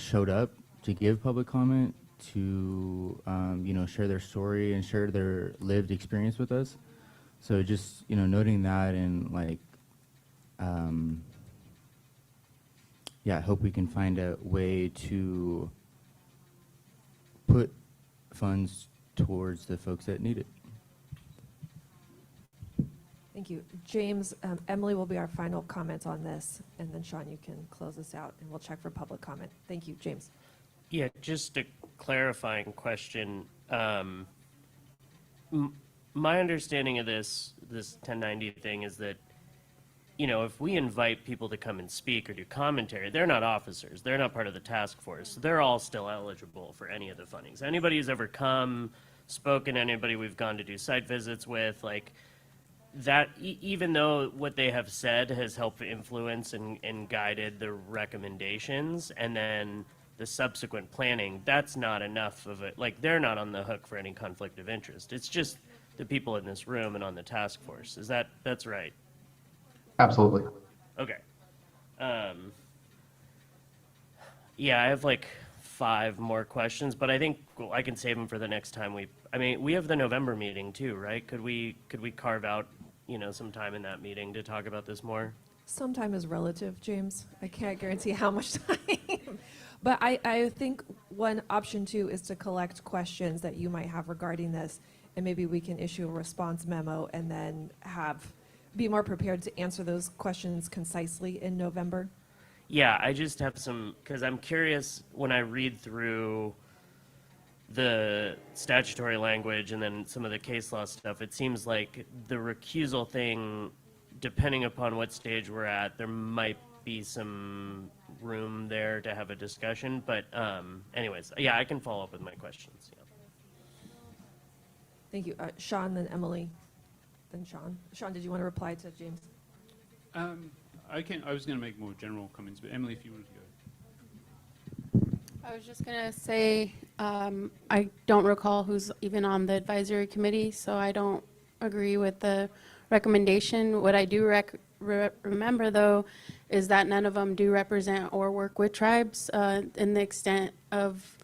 showed up to give public comment, to you know, share their story and share their lived experience with us. So just, you know, noting that, and like, yeah, I hope we can find a way to put funds towards the folks that need it. Thank you. James, Emily will be our final comment on this, and then Sean, you can close this out, and we'll check for public comment. Thank you, James. Yeah, just a clarifying question. My understanding of this 1090 thing is that you know, if we invite people to come and speak or do commentary, they're not officers. They're not part of the task force. They're all still eligible for any of the fundings. Anybody who's ever come, spoken, anybody we've gone to do site visits with, like that, even though what they have said has helped influence and guided the recommendations, and then the subsequent planning, that's not enough of it. Like, they're not on the hook for any conflict of interest. It's just the people in this room and on the task force. That's right? Absolutely. Okay. Yeah, I have like 5 more questions, but I think I can save them for the next time we have the November meeting too, right? Could we carve out, you know, some time in that meeting to talk about this more? Some time is relative, James. I can't guarantee how much time. But I think one option too is to collect questions that you might have regarding this, and maybe we can issue a response memo and then be more prepared to answer those questions concisely in November. Yeah, I just have some, because I'm curious when I read through the statutory language and then some of the case law stuff, it seems like the recusal thing, depending upon what stage we're at, there might be some room there to have a discussion. But anyways, yeah, I can follow up with my questions. Yeah. Thank you. Sean, then Emily, then Sean. Sean, did you want to reply to James? I was going to make more general comments, but Emily, if you wanted to go. I was just gonna say, I don't recall who's even on the advisory committee, so I don't agree with the recommendation. What I do remember though, is that none of them do represent or work with tribes in the extent of,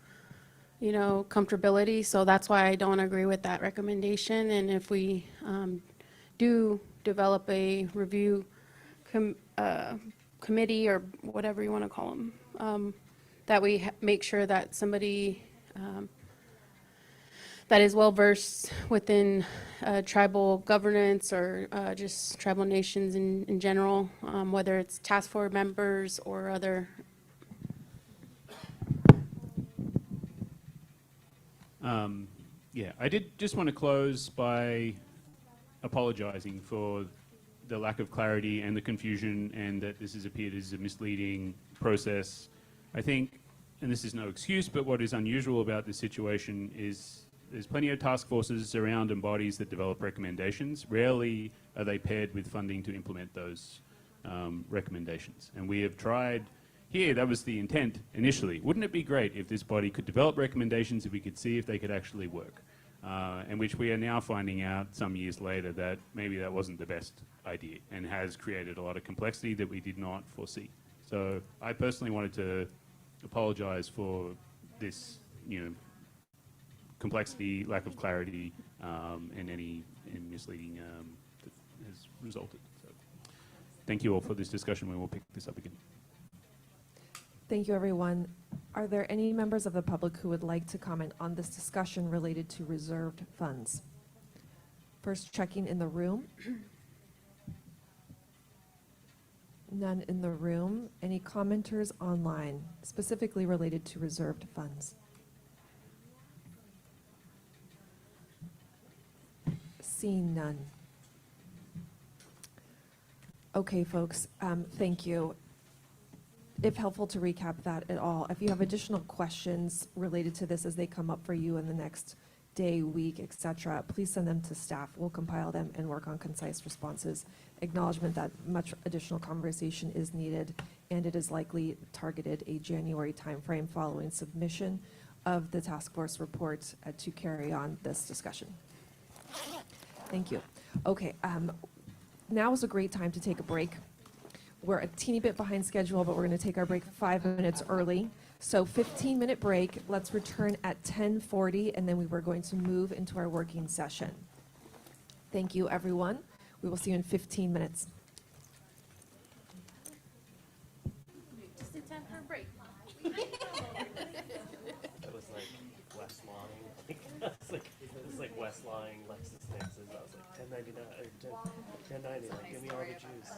you know, comfortability. So that's why I don't agree with that recommendation. And if we do develop a review committee or whatever you want to call them, that we make sure that somebody that is well versed within tribal governance or just tribal nations in general, whether it's task force members or other. Yeah, I did just want to close by apologizing for the lack of clarity and the confusion, and that this has appeared as a misleading process. I think, and this is no excuse, but what is unusual about this situation is there's plenty of task forces around and bodies that develop recommendations. Rarely are they paired with funding to implement those recommendations. And we have tried here, that was the intent initially. Wouldn't it be great if this body could develop recommendations if we could see if they could actually work? And which we are now finding out some years later that maybe that wasn't the best idea and has created a lot of complexity that we did not foresee. So I personally wanted to apologize for this, complexity, lack of clarity, and any misleading that has resulted. So thank you all for this discussion. We will pick this up again. Thank you, everyone. Are there any members of the public who would like to comment on this discussion related to reserved funds? First, checking in the room. None in the room. Any commenters online, specifically related to reserved funds? Seeing none. Okay, folks, thank you. If helpful to recap that at all, if you have additional questions related to this as they come up for you in the next day, week, etc., please send them to staff. We'll compile them and work on concise responses. Acknowledgement that much additional conversation is needed, and it is likely targeted a January timeframe following submission of the task force report to carry on this discussion. Thank you. Okay, now is a great time to take a break. We're a teeny bit behind schedule, but we're going to take our break 5 minutes early. So 15-minute break. Let's return at 10:40, and then we were going to move into our working session. Thank you, everyone. We will see you in 15 minutes. Just in time for a break. That was like West Lying. It was like West Lying, Lexus Texas. I was like 1099 or 1090. Like, give me all the juice.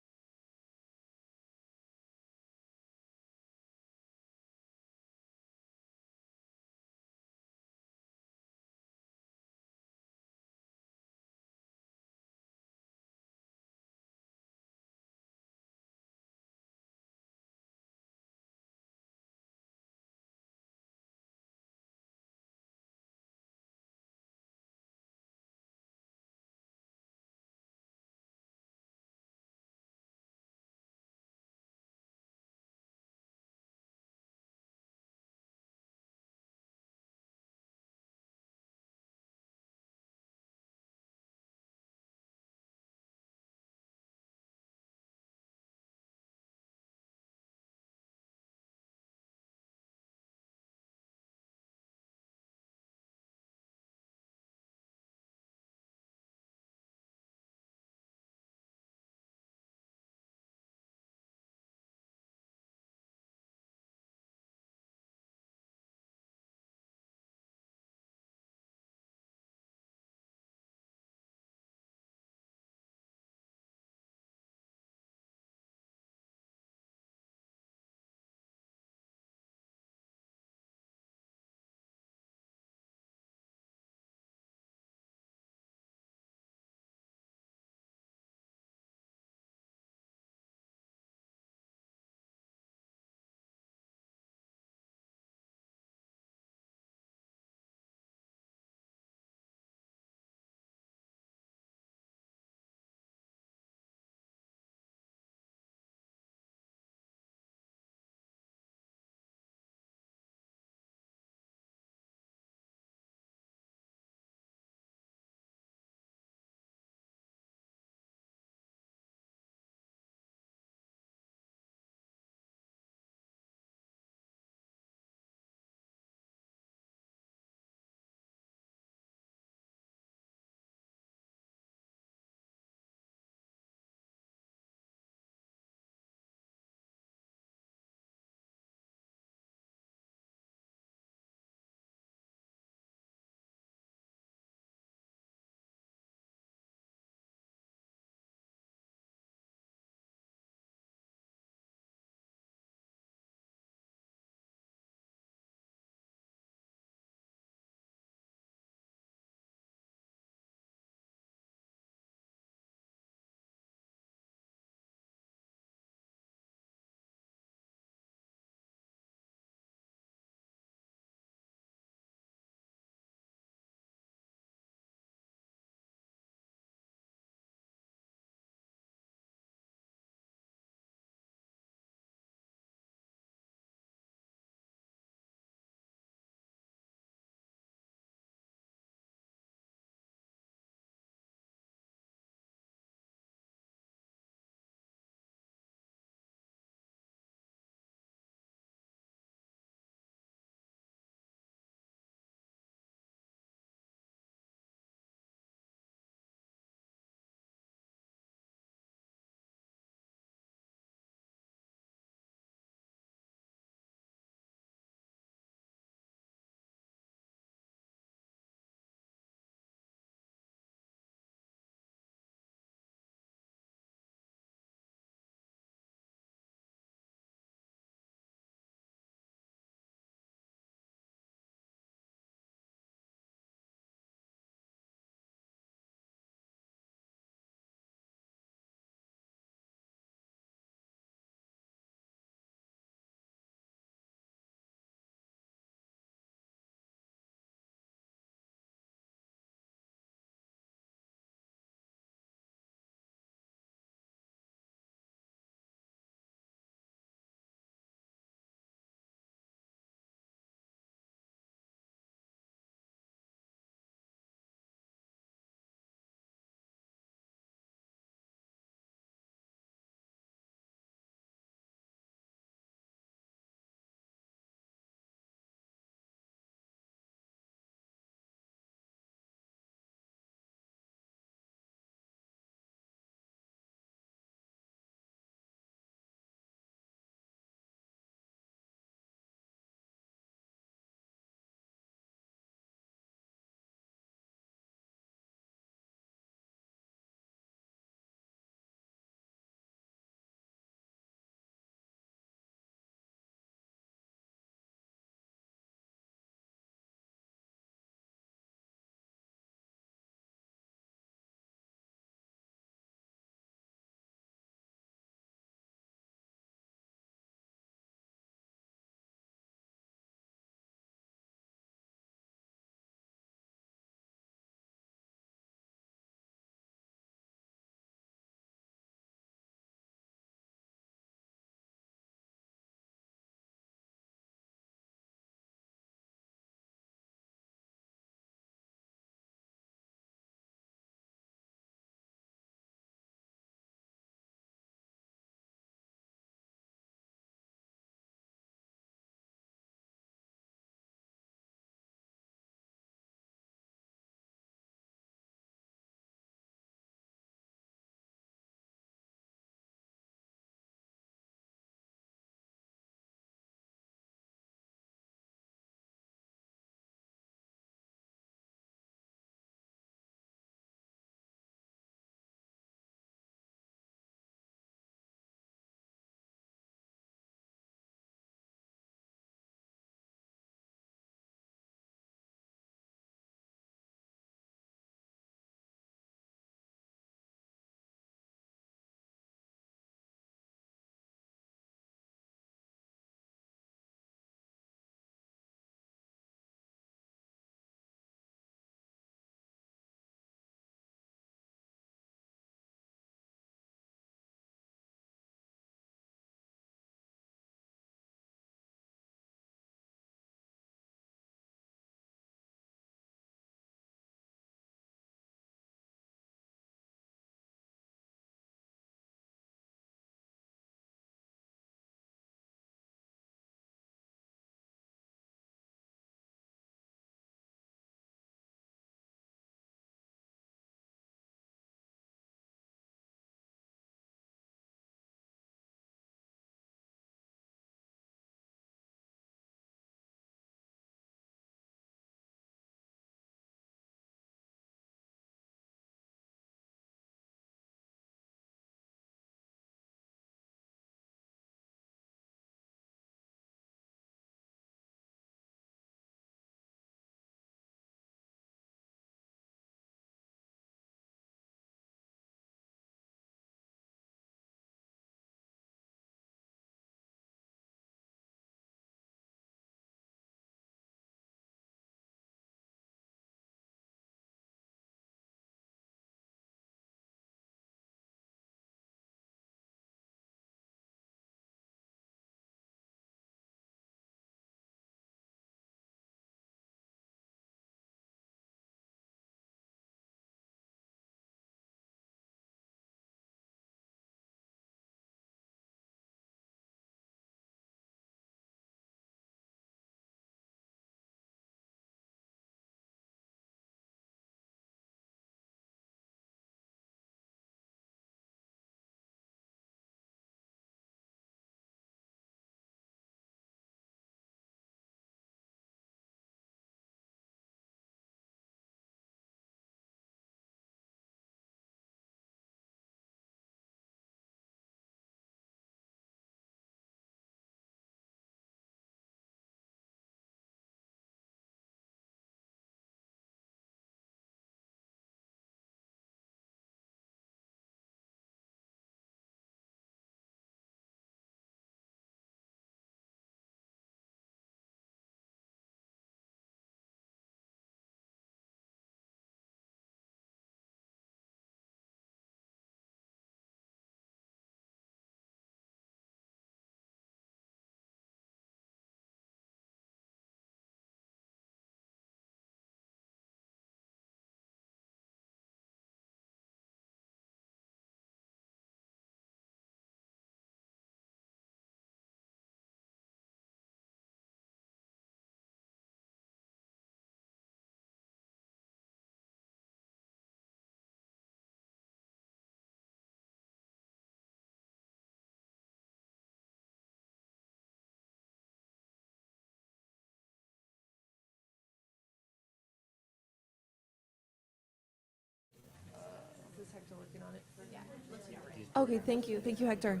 Okay, thank you. Thank you, Hector.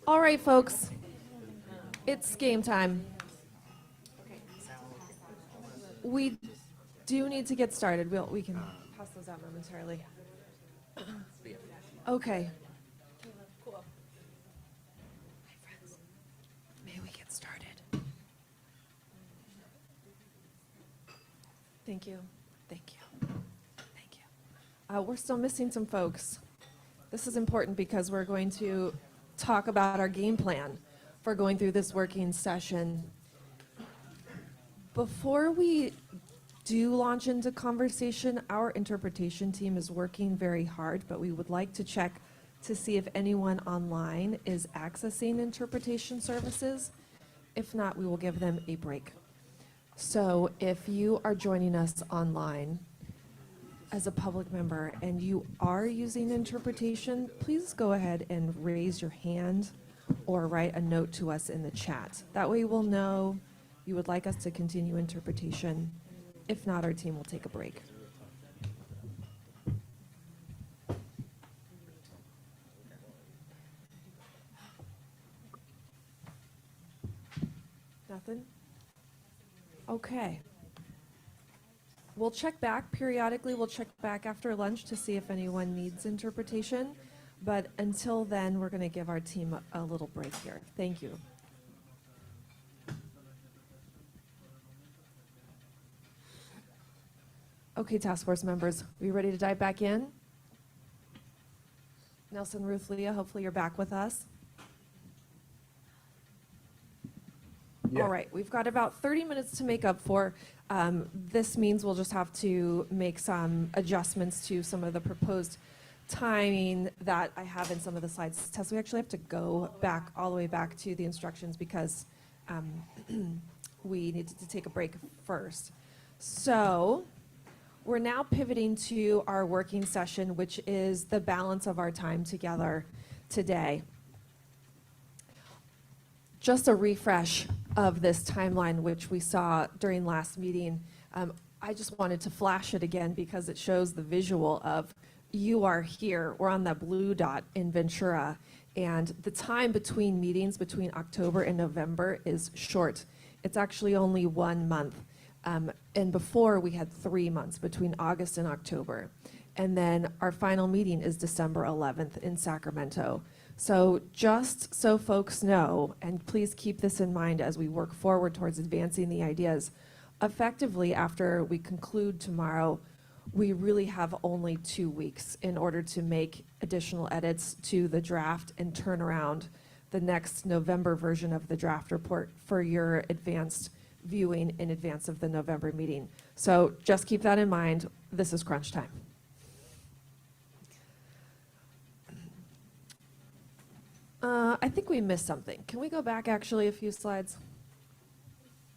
All right, folks. It's game time. We do need to get started. We can pass those out momentarily. Okay. My friends, may we get started? Thank you. Thank you. Thank you. We're still missing some folks. This is important because we're going to talk about our game plan for going through this working session. Before we do launch into conversation, our interpretation team is working very hard, but we would like to check to see if anyone online is accessing interpretation services. If not, we will give them a break. So if you are joining us online as a public member and you are using interpretation, please go ahead and raise your hand or write a note to us in the chat. That way we'll know you would like us to continue interpretation. If not, our team will take a break. Nothing? Okay. We'll check back periodically. We'll check back after lunch to see if anyone needs interpretation. But until then, we're going to give our team a little break here. Thank you. Okay, task force members, are you ready to dive back in? Nelson, Ruth, Leah, hopefully you're back with us. Yeah. All right, we've got about 30 minutes to make up for. This means we'll just have to make some adjustments to some of the proposed timing that I have in some of the slides. Tess, we actually have to go back all the way back to the instructions because we needed to take a break first. So we're now pivoting to our working session, which is the balance of our time together today. Just a refresh of this timeline, which we saw during last meeting. I just wanted to flash it again because it shows the visual of you are here. We're on that blue dot in Ventura. And the time between meetings between October and November is short. It's actually only 1 month. And before we had 3 months between August and October. And then our final meeting is December 11th in Sacramento. So just so folks know, and please keep this in mind as we work forward towards advancing the ideas, effectively after we conclude tomorrow, we really have only 2 weeks in order to make additional edits to the draft and turn around the next November version of the draft report for your advanced viewing in advance of the November meeting. So just keep that in mind. This is crunch time. I think we missed something. Can we go back actually a few slides?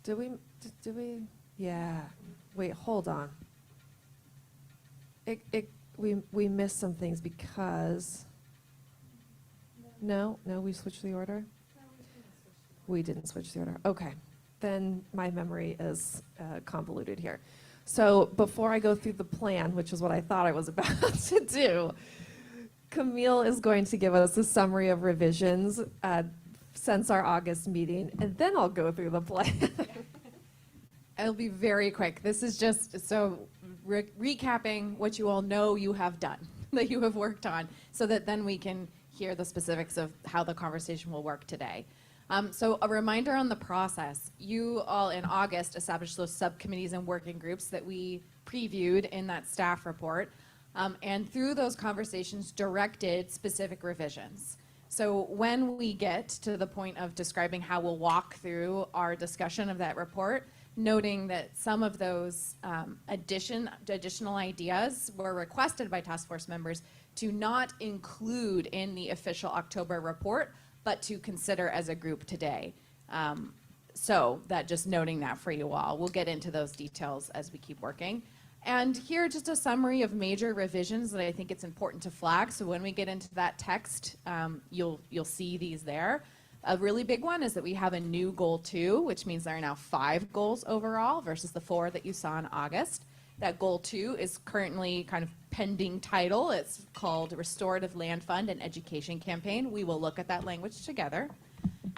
Did we? Yeah. Wait, hold on. We missed some things because, no, we switched the order? We didn't switch the order. Okay. Then my memory is convoluted here. So before I go through the plan, which is what I thought I was about to do, Camille is going to give us a summary of revisions since our August meeting, and then I'll go through the plan. It'll be very quick. This is just so recapping what you all know you have done, that you have worked on, so that then we can hear the specifics of how the conversation will work today. So a reminder on the process. You all in August established those subcommittees and working groups that we previewed in that staff report. And through those conversations directed specific revisions. So when we get to the point of describing how we'll walk through our discussion of that report, noting that some of those additional ideas were requested by task force members to not include in the official October report, but to consider as a group today. So that just noting that for you all. We'll get into those details as we keep working. And here, just a summary of major revisions that I think it's important to flag. So when we get into that text, you'll see these there. A really big one is that we have a new goal 2, which means there are now 5 goals overall versus the 4 that you saw in August. That goal 2 is currently kind of pending title. It's called Restorative Land Fund and Education Campaign. We will look at that language together.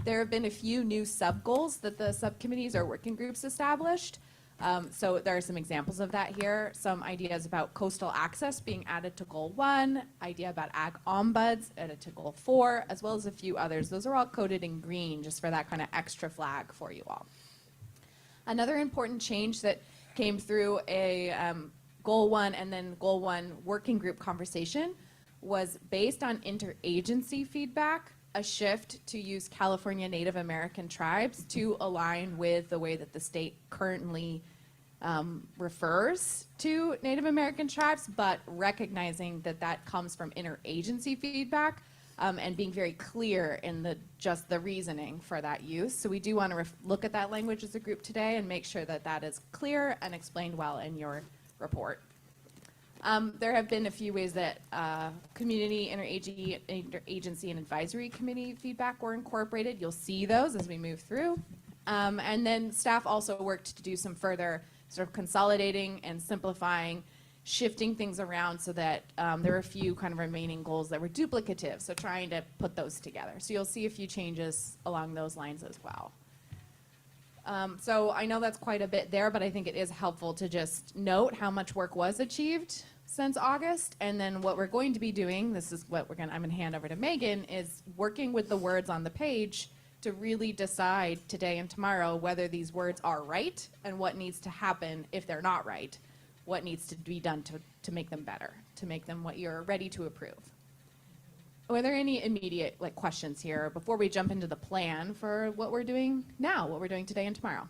There have been a few new sub-goals that the subcommittees or working groups established. So there are some examples of that here. Some ideas about coastal access being added to goal 1, idea about ag ombuds added to goal 4, as well as a few others. Those are all coded in green just for that kind of extra flag for you all. Another important change that came through a goal 1 and then goal 1 working group conversation was based on interagency feedback, a shift to use California Native American tribes to align with the way that the state currently refers to Native American tribes, but recognizing that that comes from interagency feedback and being very clear in just the reasoning for that use. So we do want to look at that language as a group today and make sure that that is clear and explained well in your report. There have been a few ways that community, interagency, and advisory committee feedback were incorporated. You'll see those as we move through. And then staff also worked to do some further sort of consolidating and simplifying, shifting things around so that there were a few kind of remaining goals that were duplicative, so trying to put those together. So you'll see a few changes along those lines as well. So I know that's quite a bit there, but I think it is helpful to just note how much work was achieved since August, and then what we're going to be doing, this is what I'm gonna hand over to Megan, is working with the words on the page to really decide today and tomorrow whether these words are right and what needs to happen if they're not right, what needs to be done to make them better, to make them what you're ready to approve. Are there any immediate questions here before we jump into the plan for what we're doing now, what we're doing today and tomorrow?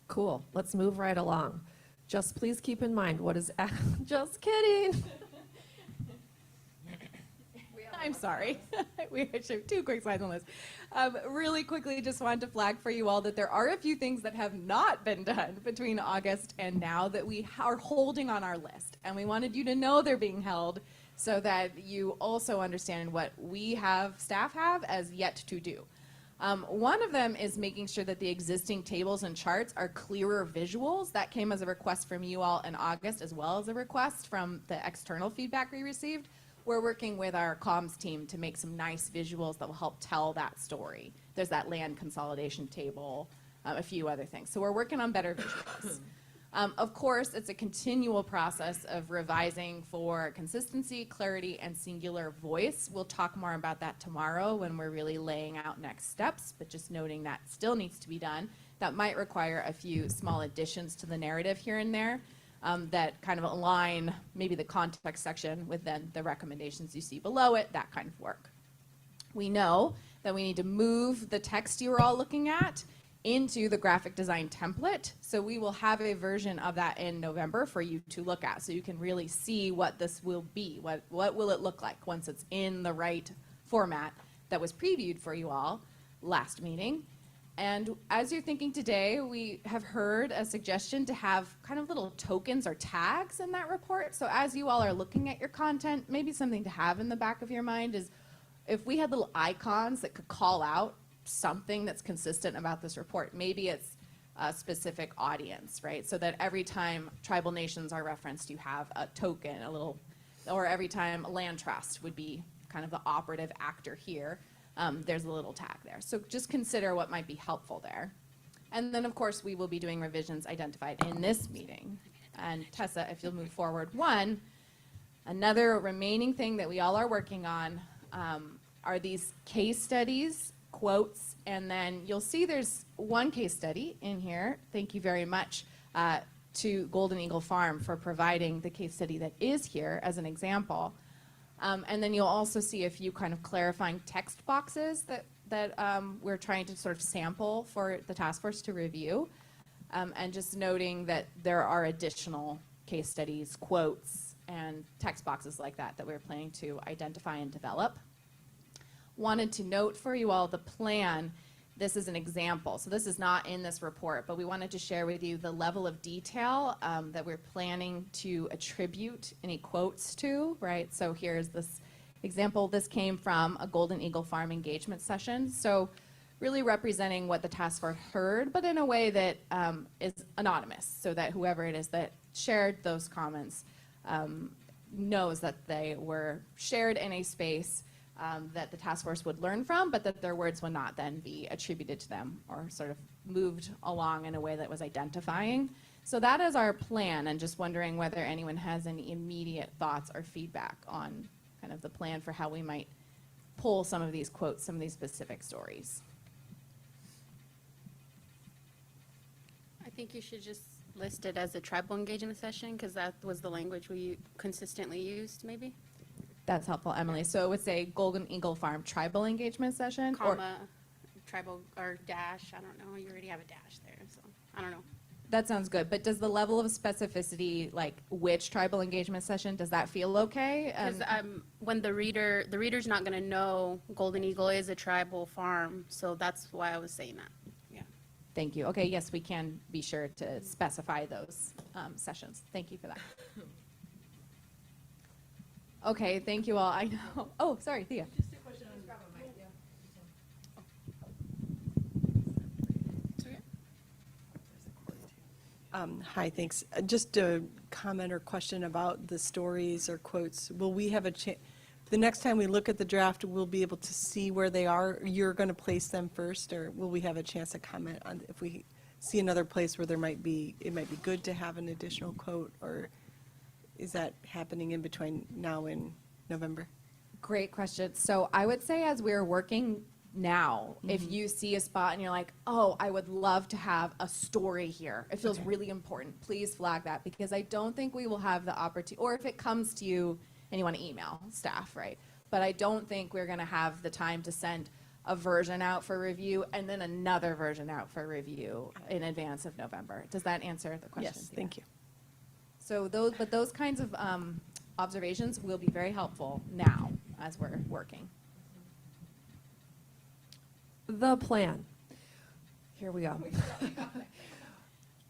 Cool, let's move right along. Just please keep in mind what is, just kidding. I'm sorry. We actually have 2 quick slides on this. Really quickly, just wanted to flag for you all that there are a few things that have not been done between August and now that we are holding on our list. And we wanted you to know they're being held so that you also understand what we have, staff have, as yet to do. One of them is making sure that the existing tables and charts are clearer visuals. That came as a request from you all in August, as well as a request from the external feedback we received. We're working with our comms team to make some nice visuals that will help tell that story. There's that land consolidation table, a few other things. So we're working on better visuals. Of course, it's a continual process of revising for consistency, clarity, and singular voice. We'll talk more about that tomorrow when we're really laying out next steps, but just noting that still needs to be done. That might require a few small additions to the narrative here and there. That kind of align maybe the context section with then the recommendations you see below it, that kind of work. We know that we need to move the text you were all looking at into the graphic design template. So we will have a version of that in November for you to look at so you can really see what this will be. What will it look like once it's in the right format that was previewed for you all last meeting. And as you're thinking today, we have heard a suggestion to have kind of little tokens or tags in that report. So as you all are looking at your content, maybe something to have in the back of your mind is if we had little icons that could call out something that's consistent about this report. Maybe it's a specific audience, right? So that every time tribal nations are referenced, you have a token, a little, or every time a land trust would be kind of the operative actor here. There's a little tag there. So just consider what might be helpful there. And then, of course, we will be doing revisions identified in this meeting. And Tessa, if you'll move forward. Another remaining thing that we all are working on are these case studies, quotes, and then you'll see there's one case study in here. Thank you very much to Golden Eagle Farm for providing the case study that is here as an example. And then you'll also see a few kind of clarifying text boxes that we're trying to sort of sample for the task force to review. And just noting that there are additional case studies, quotes, and text boxes like that that we're planning to identify and develop. Wanted to note for you all the plan. This is an example. So this is not in this report, but we wanted to share with you the level of detail that we're planning to attribute any quotes to, right? So here's this example. This came from a Golden Eagle Farm engagement session. So really representing what the task force heard, but in a way that is anonymous, so that whoever it is that shared those comments knows that they were shared in a space that the task force would learn from, but that their words would not then be attributed to them or sort of moved along in a way that was identifying. So that is our plan, and just wondering whether anyone has any immediate thoughts or feedback on kind of the plan for how we might pull some of these quotes, some of these specific stories. I think you should just list it as a tribal engagement session, because that was the language we consistently used, maybe. That's helpful, Emily. So it would say Golden Eagle Farm Tribal Engagement Session? or- Comma, tribal, or dash, I don't know, you already have a dash there, so, I don't know. That sounds good, but does the level of specificity, like which tribal engagement session, does that feel okay? Because when the reader's not gonna know Golden Eagle is a tribal farm, so that's why I was saying that. Yeah. Thank you. Okay, yes, we can be sure to specify those sessions. Thank you for that. Okay, thank you all. I know. Oh, sorry, Thea. Hi, thanks. Just a comment or question about the stories or quotes. Will we have a chance, the next time we look at the draft, we'll be able to see where they are? You're going to place them first, or will we have a chance to comment on if we see another place where it might be good to have an additional quote, or is that happening in between now and November? Great question. So I would say as we're working now, if you see a spot and you're like, oh, I would love to have a story here, it feels really important, please flag that, because I don't think we will have the opportunity, or if it comes to you and you want to email staff, right? But I don't think we're going to have the time to send a version out for review and then another version out for review in advance of November. Does that answer the question? Yes, thank you. So those kinds of observations will be very helpful now as we're working. The plan. Here we go.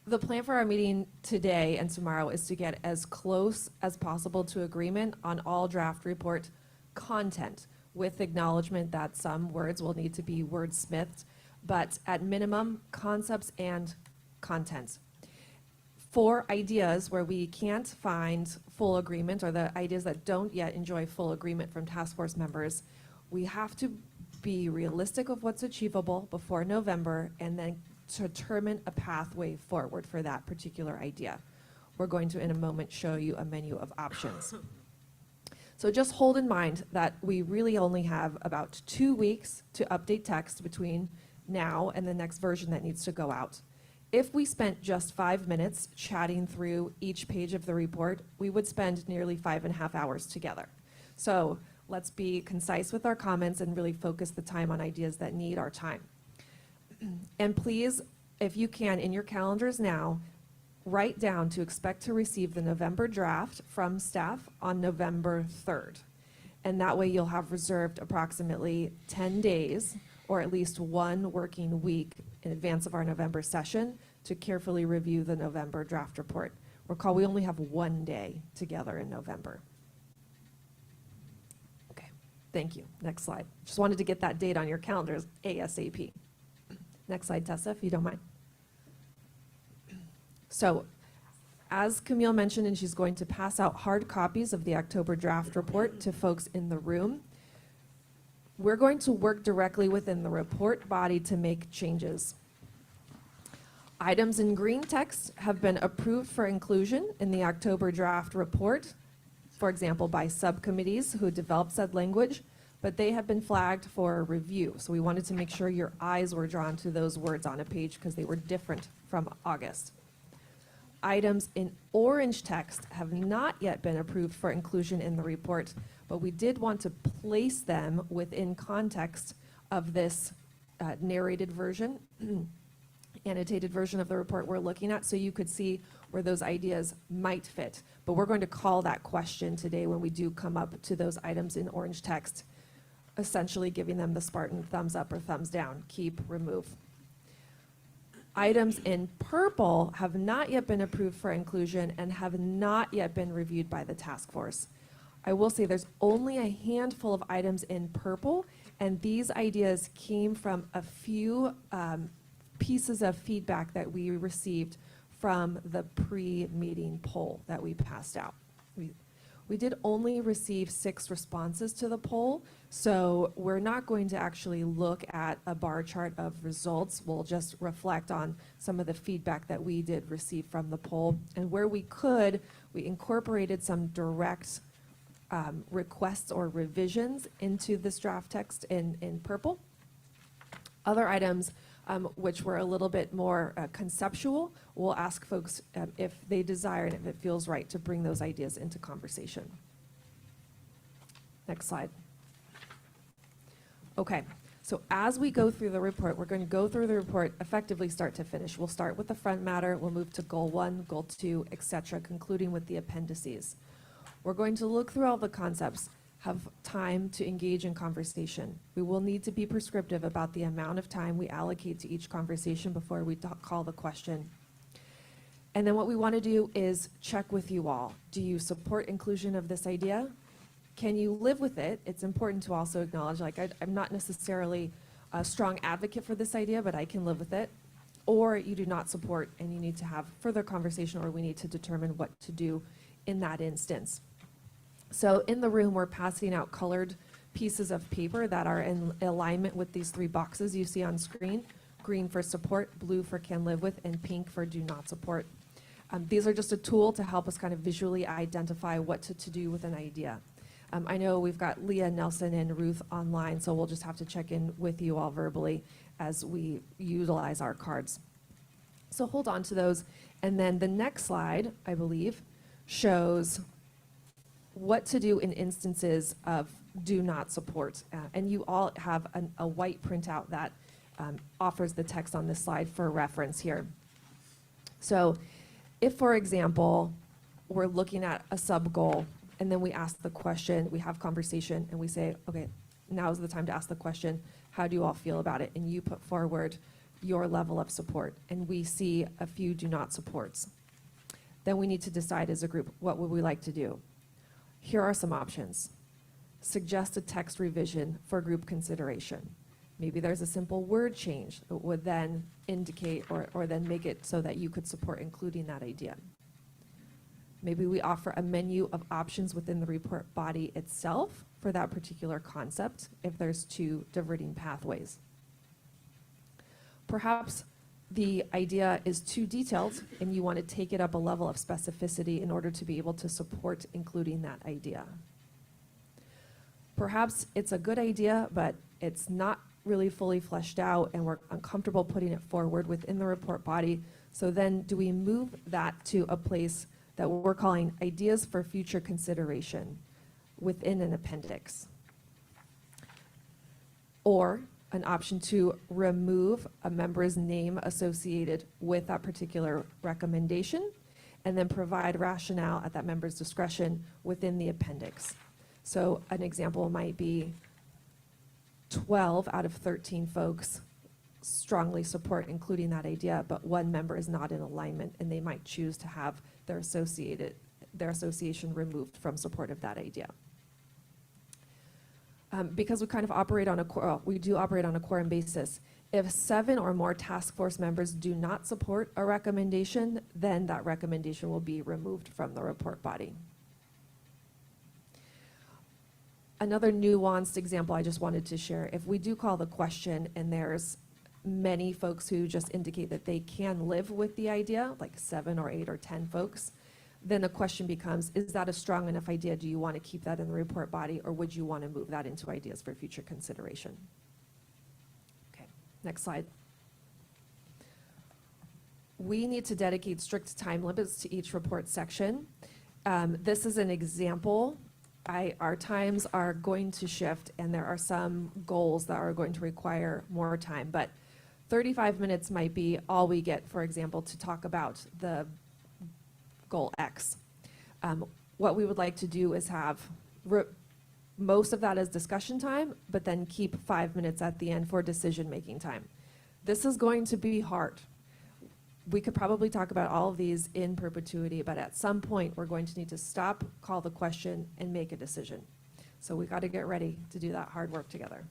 The plan for our meeting today and tomorrow is to get as close as possible to agreement on all draft report content, with acknowledgement that some words will need to be wordsmithed, but at minimum, concepts and content. For ideas where we can't find full agreement, or the ideas that don't yet enjoy full agreement from task force members, we have to be realistic of what's achievable before November and then determine a pathway forward for that particular idea. We're going to, in a moment, show you a menu of options. So just hold in mind that we really only have about 2 weeks to update text between now and the next version that needs to go out. If we spent just 5 minutes chatting through each page of the report, we would spend nearly 5.5 hours together. So let's be concise with our comments and really focus the time on ideas that need our time. And please, if you can, in your calendars now, write down to expect to receive the November draft from staff on November 3rd. And that way you'll have reserved approximately 10 days, or at least 1 working week in advance of our November session, to carefully review the November draft report. Recall, we only have 1 day together in November. Okay, thank you. Next slide. Just wanted to get that date on your calendars ASAP. Next slide, Tessa, if you don't mind. So, as Camille mentioned, and she's going to pass out hard copies of the October draft report to folks in the room, we're going to work directly within the report body to make changes. Items in green text have been approved for inclusion in the October draft report, for example, by subcommittees who developed said language, but they have been flagged for review. So we wanted to make sure your eyes were drawn to those words on a page because they were different from August. Items in orange text have not yet been approved for inclusion in the report, but we did want to place them within context of this narrated version, annotated version of the report we're looking at, so you could see where those ideas might fit. But we're going to call that question today when we do come up to those items in orange text, essentially giving them the Spartan thumbs up or thumbs down, keep, remove. Items in purple have not yet been approved for inclusion and have not yet been reviewed by the task force. I will say there's only a handful of items in purple, and these ideas came from a few pieces of feedback that we received from the pre-meeting poll that we passed out. We did only receive 6 responses to the poll, so we're not going to actually look at a bar chart of results. We'll just reflect on some of the feedback that we did receive from the poll. And where we could, we incorporated some direct requests or revisions into this draft text in purple. Other items which were a little bit more conceptual, we'll ask folks if they desire and if it feels right to bring those ideas into conversation. Next slide. Okay, so as we go through the report, we're going to go through the report effectively start to finish. We'll start with the front matter, we'll move to goal 1, goal 2, etc., concluding with the appendices. We're going to look through all the concepts, have time to engage in conversation. We will need to be prescriptive about the amount of time we allocate to each conversation before we call the question. And then what we want to do is check with you all. Do you support inclusion of this idea? Can you live with it? It's important to also acknowledge, like, I'm not necessarily a strong advocate for this idea, but I can live with it. Or you do not support and you need to have further conversation, or we need to determine what to do in that instance. So in the room, we're passing out colored pieces of paper that are in alignment with these 3 boxes you see on screen: green for support, blue for can live with, and pink for do not support. These are just a tool to help us kind of visually identify what to do with an idea. I know we've got Leah, Nelson, and Ruth online, so we'll just have to check in with you all verbally as we utilize our cards. So hold on to those. And then the next slide, I believe, shows what to do in instances of do not support. And you all have a white printout that offers the text on this slide for reference here. So if, for example, we're looking at a sub-goal, and then we ask the question, we have conversation, and we say, okay, now is the time to ask the question, how do you all feel about it? And you put forward your level of support, and we see a few do not supports. Then we need to decide as a group, what would we like to do? Here are some options. Suggest a text revision for group consideration. Maybe there's a simple word change that would then indicate or then make it so that you could support including that idea. Maybe we offer a menu of options within the report body itself for that particular concept if there's 2 diverting pathways. Perhaps the idea is too detailed and you want to take it up a level of specificity in order to be able to support including that idea. Perhaps it's a good idea, but it's not really fully fleshed out and we're uncomfortable putting it forward within the report body. So then do we move that to a place that we're calling ideas for future consideration within an appendix? Or an option to remove a member's name associated with that particular recommendation and then provide rationale at that member's discretion within the appendix. So an example might be 12 out of 13 folks strongly support including that idea, but 1 member is not in alignment and they might choose to have their association removed from support of that idea. Because we kind of operate on we do operate on a quorum basis. If 7 or more task force members do not support a recommendation, then that recommendation will be removed from the report body. Another nuanced example I just wanted to share, if we do call the question and there's many folks who just indicate that they can live with the idea, like 7 or 8 or 10 folks, then the question becomes, is that a strong enough idea? Do you want to keep that in the report body, or would you want to move that into ideas for future consideration? Okay, next slide. We need to dedicate strict time limits to each report section. This is an example. Our times are going to shift, and there are some goals that are going to require more time, but 35 minutes might be all we get, for example, to talk about the goal X. What we would like to do is have most of that as discussion time, but then keep 5 minutes at the end for decision-making time. This is going to be hard. we could probably talk about all of these in perpetuity, but at some point, we're going to need to stop, call the question, and make a decision. So we got to get ready to do that hard work together.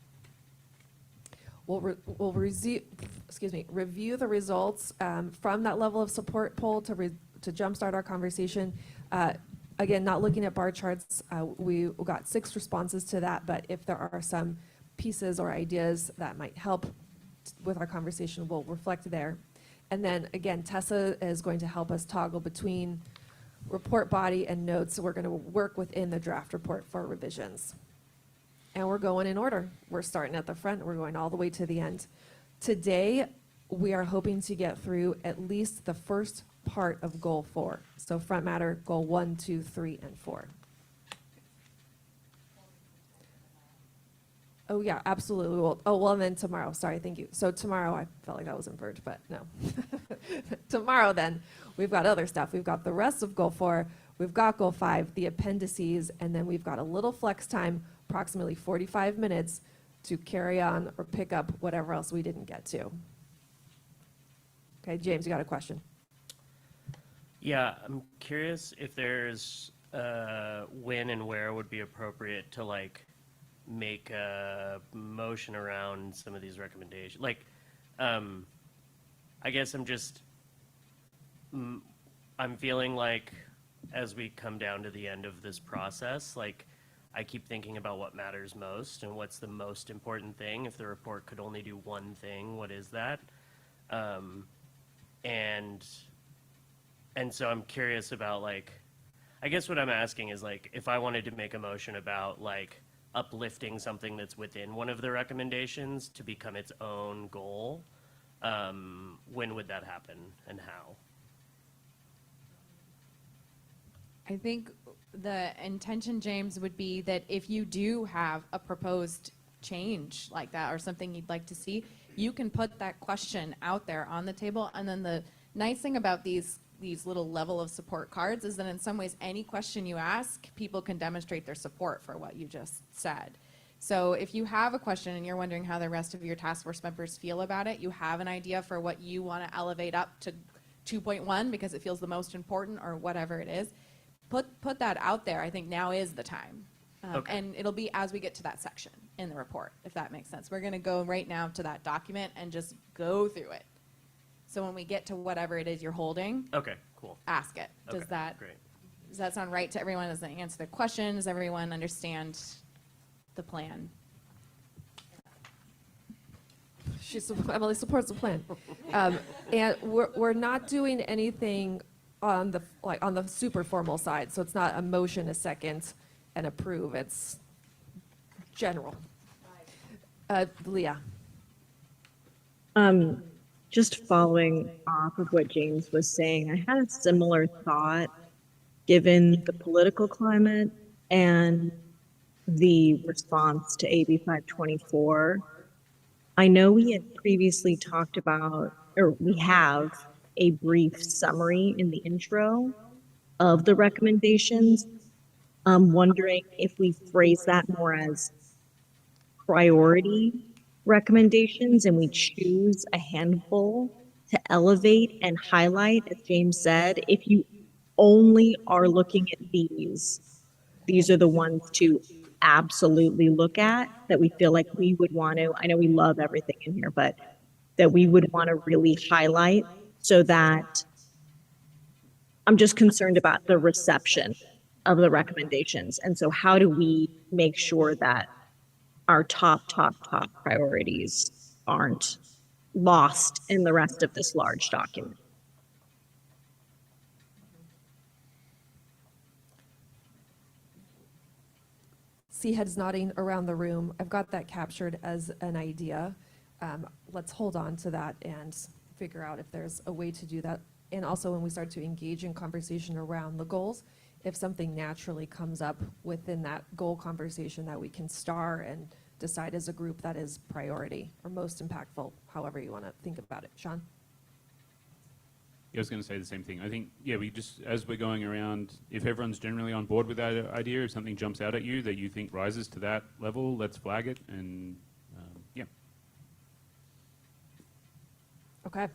We'll review the results from that level of support poll to jumpstart our conversation. Again, not looking at bar charts, we got 6 responses to that, but if there are some pieces or ideas that might help with our conversation, we'll reflect there. And then again, Tessa is going to help us toggle between report body and notes. So we're going to work within the draft report for revisions. And we're going in order. We're starting at the front, we're going all the way to the end. Today, we are hoping to get through at least the first part of goal 4. So front matter, goal 1, 2, 3, and 4. Oh yeah, absolutely. Well, and then tomorrow, sorry, thank you. So tomorrow, I felt like that was inverted, but no. Tomorrow then, we've got other stuff. We've got the rest of goal 4, we've got goal 5, the appendices, and then we've got a little flex time, approximately 45 minutes to carry on or pick up whatever else we didn't get to. Okay, James, you got a question? Yeah, I'm curious if there's when and where would be appropriate to like make a motion around some of these recommendations. Like, I guess I'm feeling like as we come down to the end of this process, like I keep thinking about what matters most and what's the most important thing. If the report could only do one thing, what is that? And so I'm curious about like, I guess what I'm asking is like, if I wanted to make a motion about like uplifting something that's within one of the recommendations to become its own goal, when would that happen and how? I think the intention, James, would be that if you do have a proposed change like that or something you'd like to see, you can put that question out there on the table. And then the nice thing about these little level of support cards is that in some ways, any question you ask, people can demonstrate their support for what you just said. So if you have a question and you're wondering how the rest of your task force members feel about it, you have an idea for what you want to elevate up to 2.1 because it feels the most important or whatever it is, put that out there. I think now is the time. Okay. And it'll be as we get to that section in the report, if that makes sense. We're going to go right now to that document and just go through it. So when we get to whatever it is you're holding, Okay, cool. ask it. Okay, great. Does that sound right to everyone? Does that answer the question? Does everyone understand the plan? Emily supports the plan. And we're not doing anything on the super formal side. So it's not a motion, a second, and approve. It's general. Leah. Just following off of what James was saying, I had a similar thought given the political climate and the response to AB 524. I know we had previously talked about, or we have a brief summary in the intro of the recommendations. I'm wondering if we phrase that more as priority recommendations and we choose a handful to elevate and highlight, as James said, if you only are looking at these are the ones to absolutely look at that we feel like we would want to, I know we love everything in here, but that we would want to really highlight so that I'm just concerned about the reception of the recommendations. And so how do we make sure that our top priorities aren't lost in the rest of this large document? See heads nodding around the room. I've got that captured as an idea. Let's hold on to that and figure out if there's a way to do that. And also when we start to engage in conversation around the goals, if something naturally comes up within that goal conversation that we can star and decide as a group that is priority or most impactful, however you want to think about it. Sean? Yeah, I was going to say the same thing. I think, yeah, we just, as we're going around, if everyone's generally on board with that idea, if something jumps out at you that you think rises to that level, let's flag it and, yeah. Okay.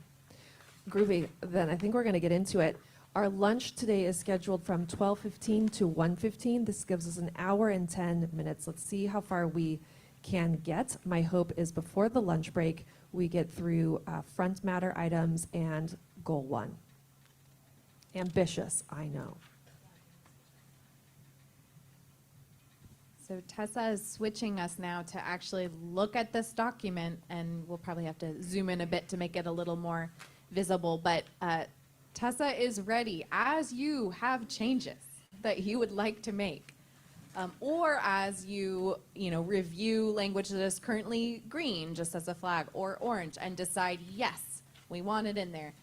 Groovy. Then I think we're going to get into it. Our lunch today is scheduled from 12:15 to 1:15. This gives us an hour and 10 minutes. Let's see how far we can get. My hope is before the lunch break, we get through front matter items and goal 1. Ambitious, I know. So Tessa is switching us now to actually look at this document, and we'll probably have to zoom in a bit to make it a little more visible. But Tessa is ready as you have changes that you would like to make, or as you review language that is currently green, just as a flag, or orange, and decide yes, we want it in there.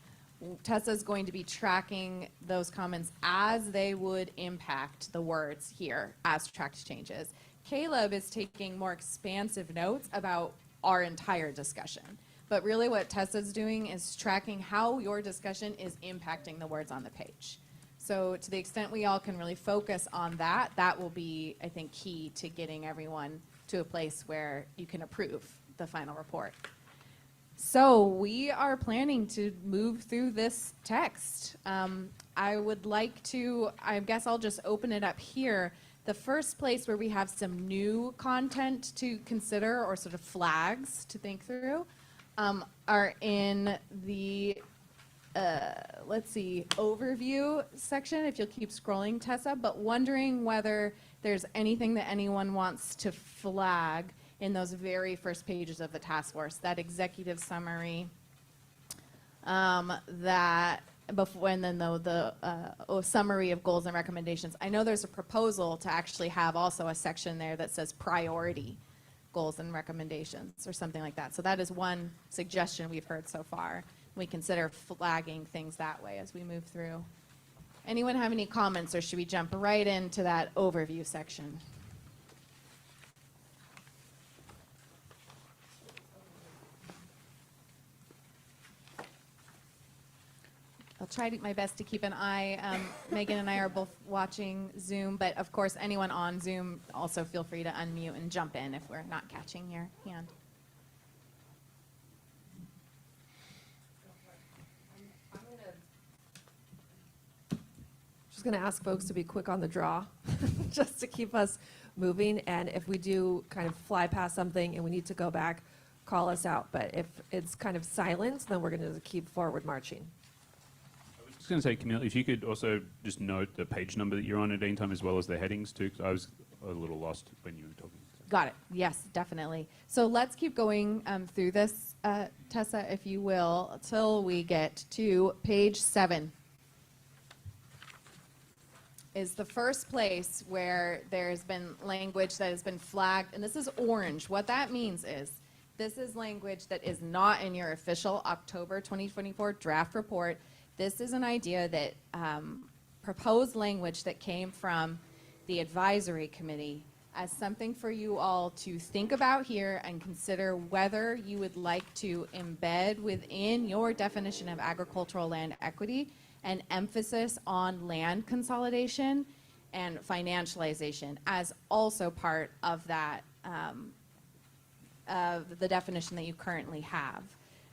Tessa's going to be tracking those comments as they would impact the words here as tracked changes. Caleb is taking more expansive notes about our entire discussion. But really what Tessa's doing is tracking how your discussion is impacting the words on the page. So to the extent we all can really focus on that, that will be, I think, key to getting everyone to a place where you can approve the final report. So we are planning to move through this text. I would like to, I guess I'll just open it up here. The first place where we have some new content to consider, or sort of flags to think through, are in the, let's see, overview section, if you'll keep scrolling, Tessa, but wondering whether there's anything that anyone wants to flag in those very first pages of the task force, that executive summary, that before, and then the summary of goals and recommendations. I know there's a proposal to actually have also a section there that says priority goals and recommendations or something like that. So that is one suggestion we've heard so far. We consider flagging things that way as we move through. Anyone have any comments, or should we jump right into that overview section? I'll try my best to keep an eye. Megan and I are both watching Zoom, but of course, anyone on Zoom, also feel free to unmute and jump in if we're not catching your hand. Just going to ask folks to be quick on the draw, just to keep us moving. And if we do kind of fly past something and we need to go back, call us out. But if it's kind of silent, then we're going to keep forward marching. I was going to say, Camille, if you could also just note the page number that you're on at any time, as well as the headings too, 'cause I was a little lost when you were talking. Got it. Yes, definitely. So let's keep going through this, Tessa, if you will, till we get to page 7. Is the first place where there's been language that has been flagged, and this is orange. What that means is this is language that is not in your official October 2024 draft report. This is an idea that proposed language that came from the advisory committee as something for you all to think about here and consider whether you would like to embed within your definition of agricultural land equity an emphasis on land consolidation and financialization as also part of that, of the definition that you currently have.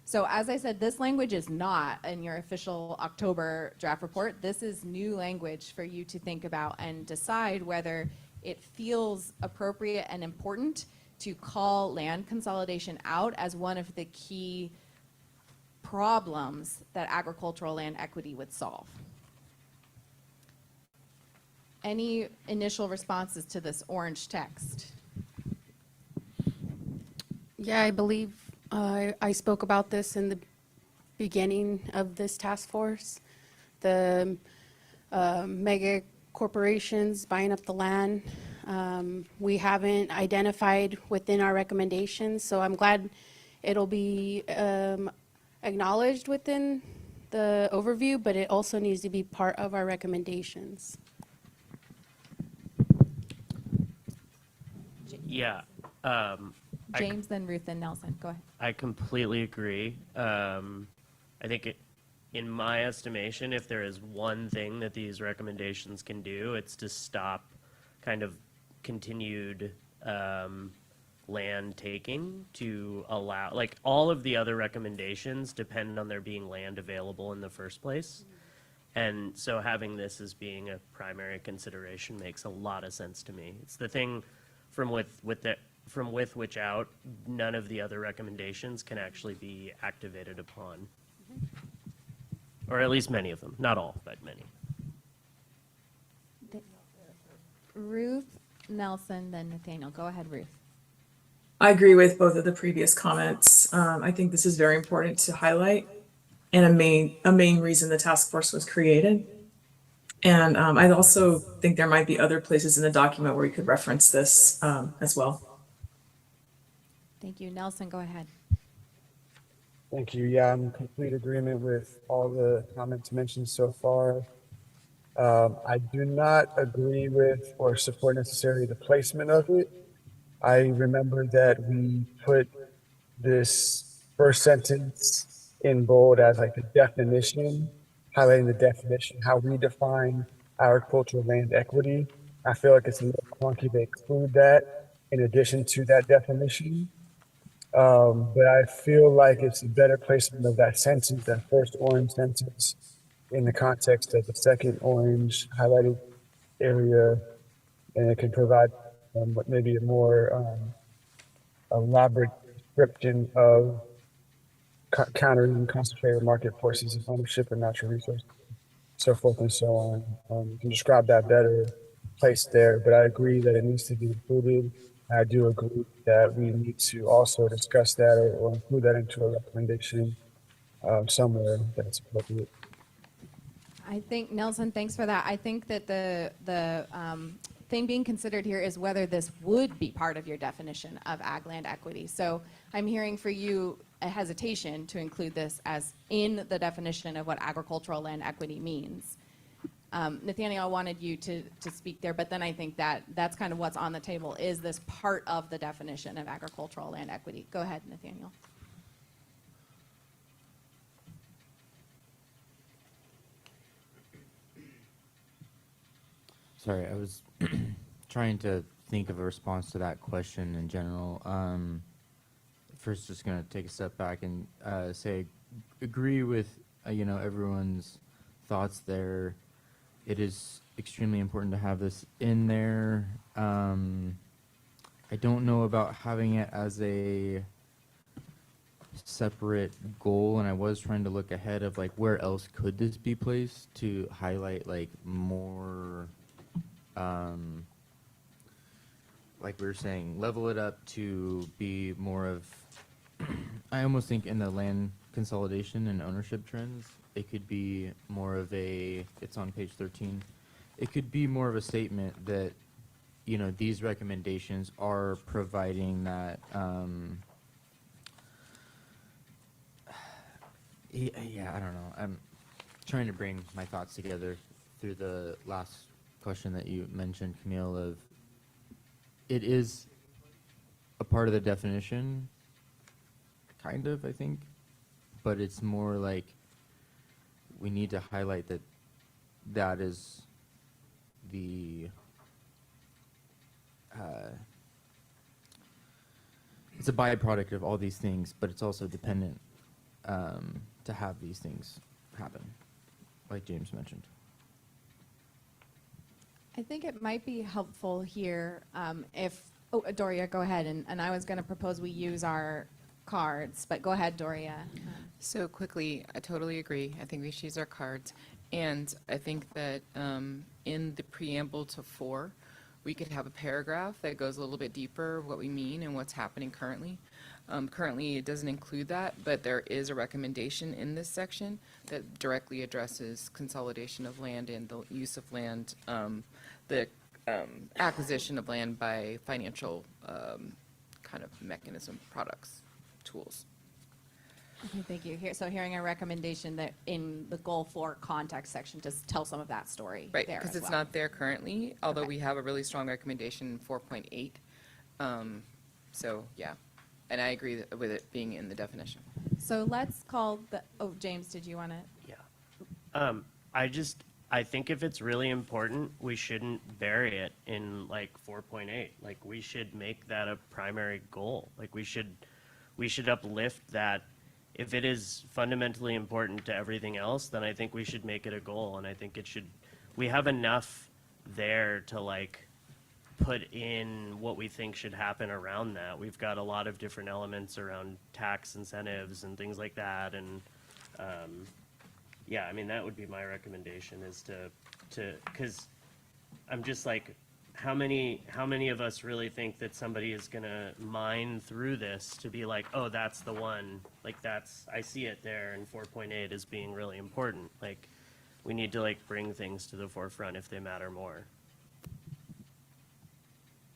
So as I said, this language is not in your official October draft report. This is new language for you to think about and decide whether it feels appropriate and important to call land consolidation out as one of the key problems that agricultural land equity would solve. Any initial responses to this orange text? Yeah, I believe I spoke about this in the beginning of this task force. The mega corporations buying up the land. We haven't identified within our recommendations, so I'm glad it'll be acknowledged within the overview, but it also needs to be part of our recommendations. Yeah. James, then Ruth, then Nelson. Go ahead. I completely agree. I think in my estimation, if there is one thing that these recommendations can do, it's to stop kind of continued land taking to allow, like, all of the other recommendations depend on there being land available in the first place. And so having this as being a primary consideration makes a lot of sense to me. It's the thing from with which out, none of the other recommendations can actually be activated upon. Or at least many of them, not all, but many. Ruth, Nelson, then Nathaniel. Go ahead, Ruth. I agree with both of the previous comments. I think this is very important to highlight and a main reason the task force was created. And I also think there might be other places in the document where we could reference this as well. Thank you. Nelson, go ahead. Thank you. Yeah, I'm in complete agreement with all the comments mentioned so far. I do not agree with or support necessarily the placement of it. I remember that we put this first sentence in bold as like the definition, highlighting the definition, how we define agricultural land equity. I feel like it's a little clunky to include that in addition to that definition. But I feel like it's a better placement of that sentence, that first orange sentence, in the context of the second orange highlighted area, and it can provide maybe a more elaborate description of countering concentrated market forces of ownership and natural resources, so forth and so on. You can describe that better placed there, but I agree that it needs to be included. I do agree that we need to also discuss that or include that into a recommendation somewhere that's appropriate. I think, Nelson, thanks for that. I think that the thing being considered here is whether this would be part of your definition of ag land equity. So I'm hearing for you a hesitation to include this as in the definition of what agricultural land equity means. Nathaniel, I wanted you to speak there, but then I think that's kind of what's on the table. Is this part of the definition of agricultural land equity? Go ahead, Nathaniel. Sorry, I was trying to think of a response to that question in general. First, just going to take a step back and say, agree with everyone's thoughts there. It is extremely important to have this in there. I don't know about having it as a separate goal, and I was trying to look ahead of like where else could this be placed to highlight like more. Like we were saying, level it up to be more of, I almost think in the land consolidation and ownership trends, it could be more of a, it's on page 13, it could be more of a statement that, these recommendations are providing that, yeah, I don't know. I'm trying to bring my thoughts together through the last question that you mentioned, Camille, of it is a part of the definition, kind of, I think, but it's more like we need to highlight that that is the it's a byproduct of all these things, but it's also dependent to have these things happen, like James mentioned. I think it might be helpful here if, Doria, go ahead. And I was going to propose we use our cards, but go ahead, Doria. So quickly, I totally agree. I think we should use our cards. And I think that in the preamble to 4, we could have a paragraph that goes a little bit deeper what we mean and what's happening currently. Currently, it doesn't include that, but there is a recommendation in this section that directly addresses consolidation of land and the use of land, the acquisition of land by financial kind of mechanism, products, tools. Okay, thank you. So hearing a recommendation that in the goal 4 context section, just tell some of that story. Right, there because as it's well. not there currently, although Okay. we have a really strong recommendation in 4.8. So, yeah, and I agree with it being in the definition. So let's call the, James, did you want to? Yeah. I think if it's really important, we shouldn't bury it in like 4.8. Like we should make that a primary goal. Like we should uplift that. If it is fundamentally important to everything else, then I think we should make it a goal. And I think we have enough there to like put in what we think should happen around that. We've got a lot of different elements around tax incentives and things like that. And yeah, I mean, that would be my recommendation is because I'm just like, how many of us really think that somebody is gonna mine through this to be like, oh, that's the one, like I see it there, and 4.8 as being really important. Like, we need to like bring things to the forefront if they matter more.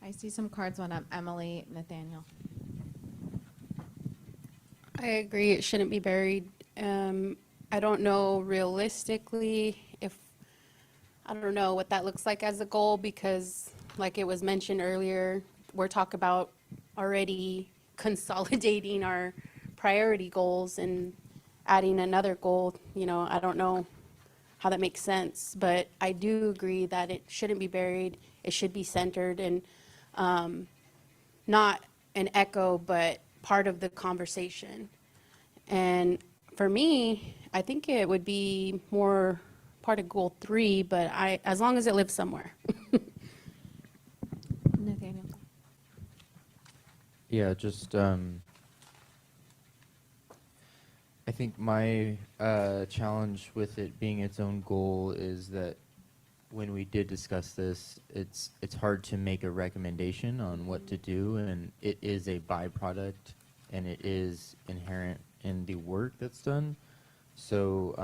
I see some cards went up. Emily, Nathaniel. I agree, it shouldn't be buried. I don't know realistically I don't know what that looks like as a goal because, like it was mentioned earlier, we're talking about already consolidating our priority goals and adding another goal. You know, I don't know how that makes sense, but I do agree that it shouldn't be buried. It should be centered and not an echo, but part of the conversation. And for me, I think it would be more part of goal 3, but as long as it lives somewhere. Nathaniel. Yeah, just I think my challenge with it being its own goal is that when we did discuss this, it's hard to make a recommendation on what to do, and it is a byproduct, and it is inherent in the work that's done. So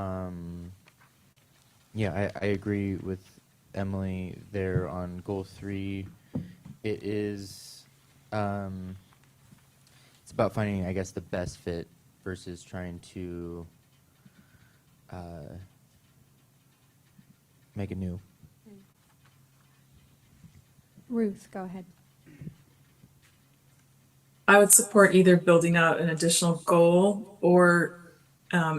yeah, I agree with Emily there on goal 3. It is it's about finding, I guess, the best fit versus trying to make it new. Ruth, go ahead. I would support either building out an additional goal or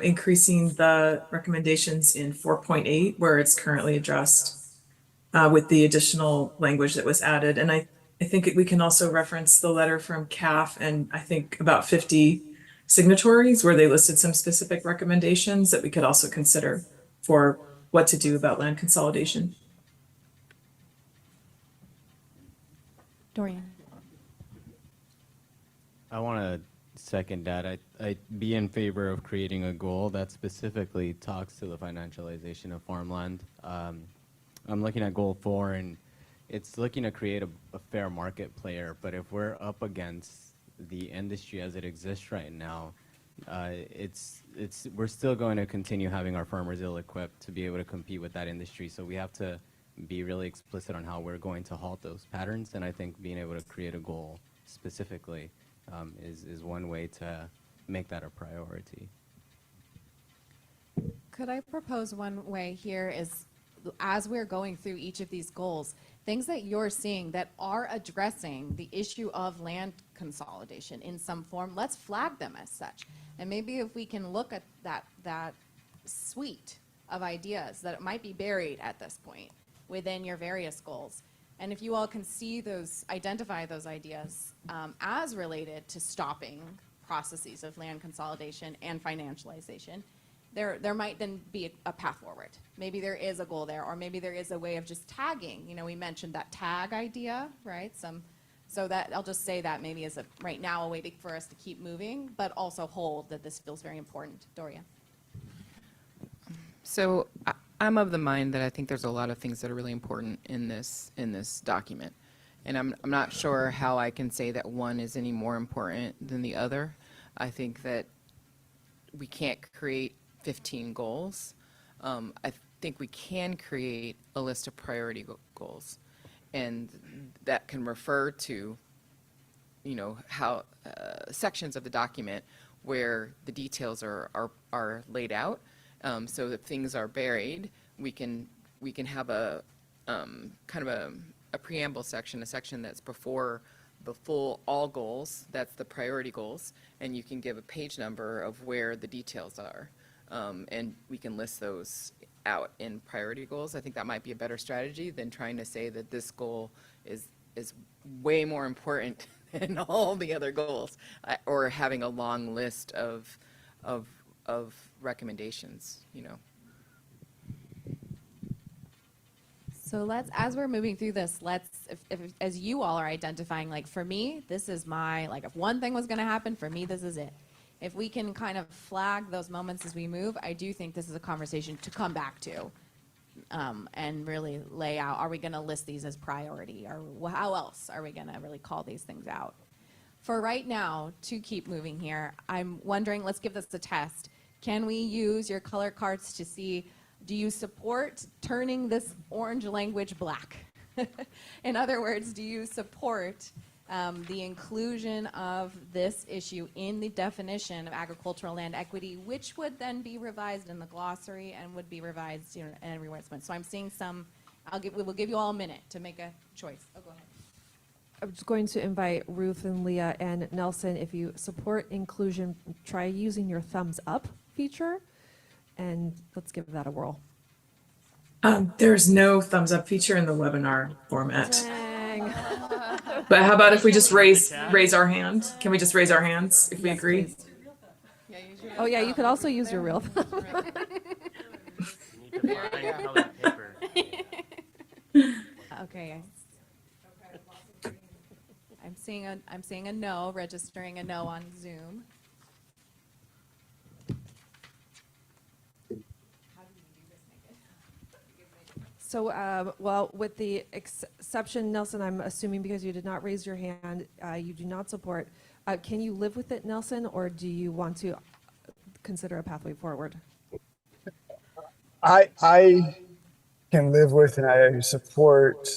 increasing the recommendations in 4.8 where it's currently addressed with the additional language that was added. And I think we can also reference the letter from CAF and I think about 50 signatories where they listed some specific recommendations that we could also consider for what to do about land consolidation. Dorian. I want to second that. I'd be in favor of creating a goal that specifically talks to the financialization of farmland. I'm looking at goal 4, and it's looking to create a fair market player. But if we're up against the industry as it exists right now, we're still going to continue having our farmers ill-equipped to be able to compete with that industry. So we have to be really explicit on how we're going to halt those patterns. And I think being able to create a goal specifically is one way to make that a priority. Could I propose one way here is, as we're going through each of these goals, things that you're seeing that are addressing the issue of land consolidation in some form, let's flag them as such. And maybe if we can look at that suite of ideas that might be buried at this point within your various goals. And if you all can see those, identify those ideas as related to stopping processes of land consolidation and financialization, there might then be a path forward. Maybe there is a goal there, or maybe there is a way of just tagging. You know, we mentioned that tag idea, right? So that I'll just say that maybe is right now a way for us to keep moving, but also hold that this feels very important. Doria. So I'm of the mind that I think there's a lot of things that are really important in this document. And I'm not sure how I can say that one is any more important than the other. I think that we can't create 15 goals. I think we can create a list of priority goals. And that can refer to, you know, how sections of the document where the details are laid out. So that things are buried, we can have a kind of a preamble section, a section that's before the full all goals, that's the priority goals, and you can give a page number of where the details are, and we can list those out in priority goals. I think that might be a better strategy than trying to say that this goal is way more important than all the other goals, or having a long list of recommendations, you know. So let's, as we're moving through this, if as you all are identifying, like for me, this is my, like if one thing was going to happen, for me, this is it. If we can kind of flag those moments as we move, I do think this is a conversation to come back to and really lay out, are we going to list these as priority, or how else are we going to really call these things out? For right now, to keep moving here, I'm wondering, let's give this a test. Can we use your color cards to see, do you support turning this orange language black? In other words, do you support the inclusion of this issue in the definition of agricultural land equity, which would then be revised in the glossary and would be revised, you know, everywhere it's went. So I'm seeing some, we will give you all a minute to make a choice. Oh, go ahead. I'm just going to invite Ruth and Leah and Nelson, if you support inclusion, try using your thumbs up feature, and let's give that a whirl. There's no thumbs up feature in the webinar format. Dang. But how about if we just raise our hand? Can we just raise our hands if we Yes, agree? please. Oh yeah, you could also use your real thumb. You need to find colored paper. Okay. I'm seeing a no, registering a no on Zoom. So, well, with the exception, Nelson, I'm assuming because you did not raise your hand, you do not support. Can you live with it, Nelson, or do you want to consider a pathway forward? I can live with and I support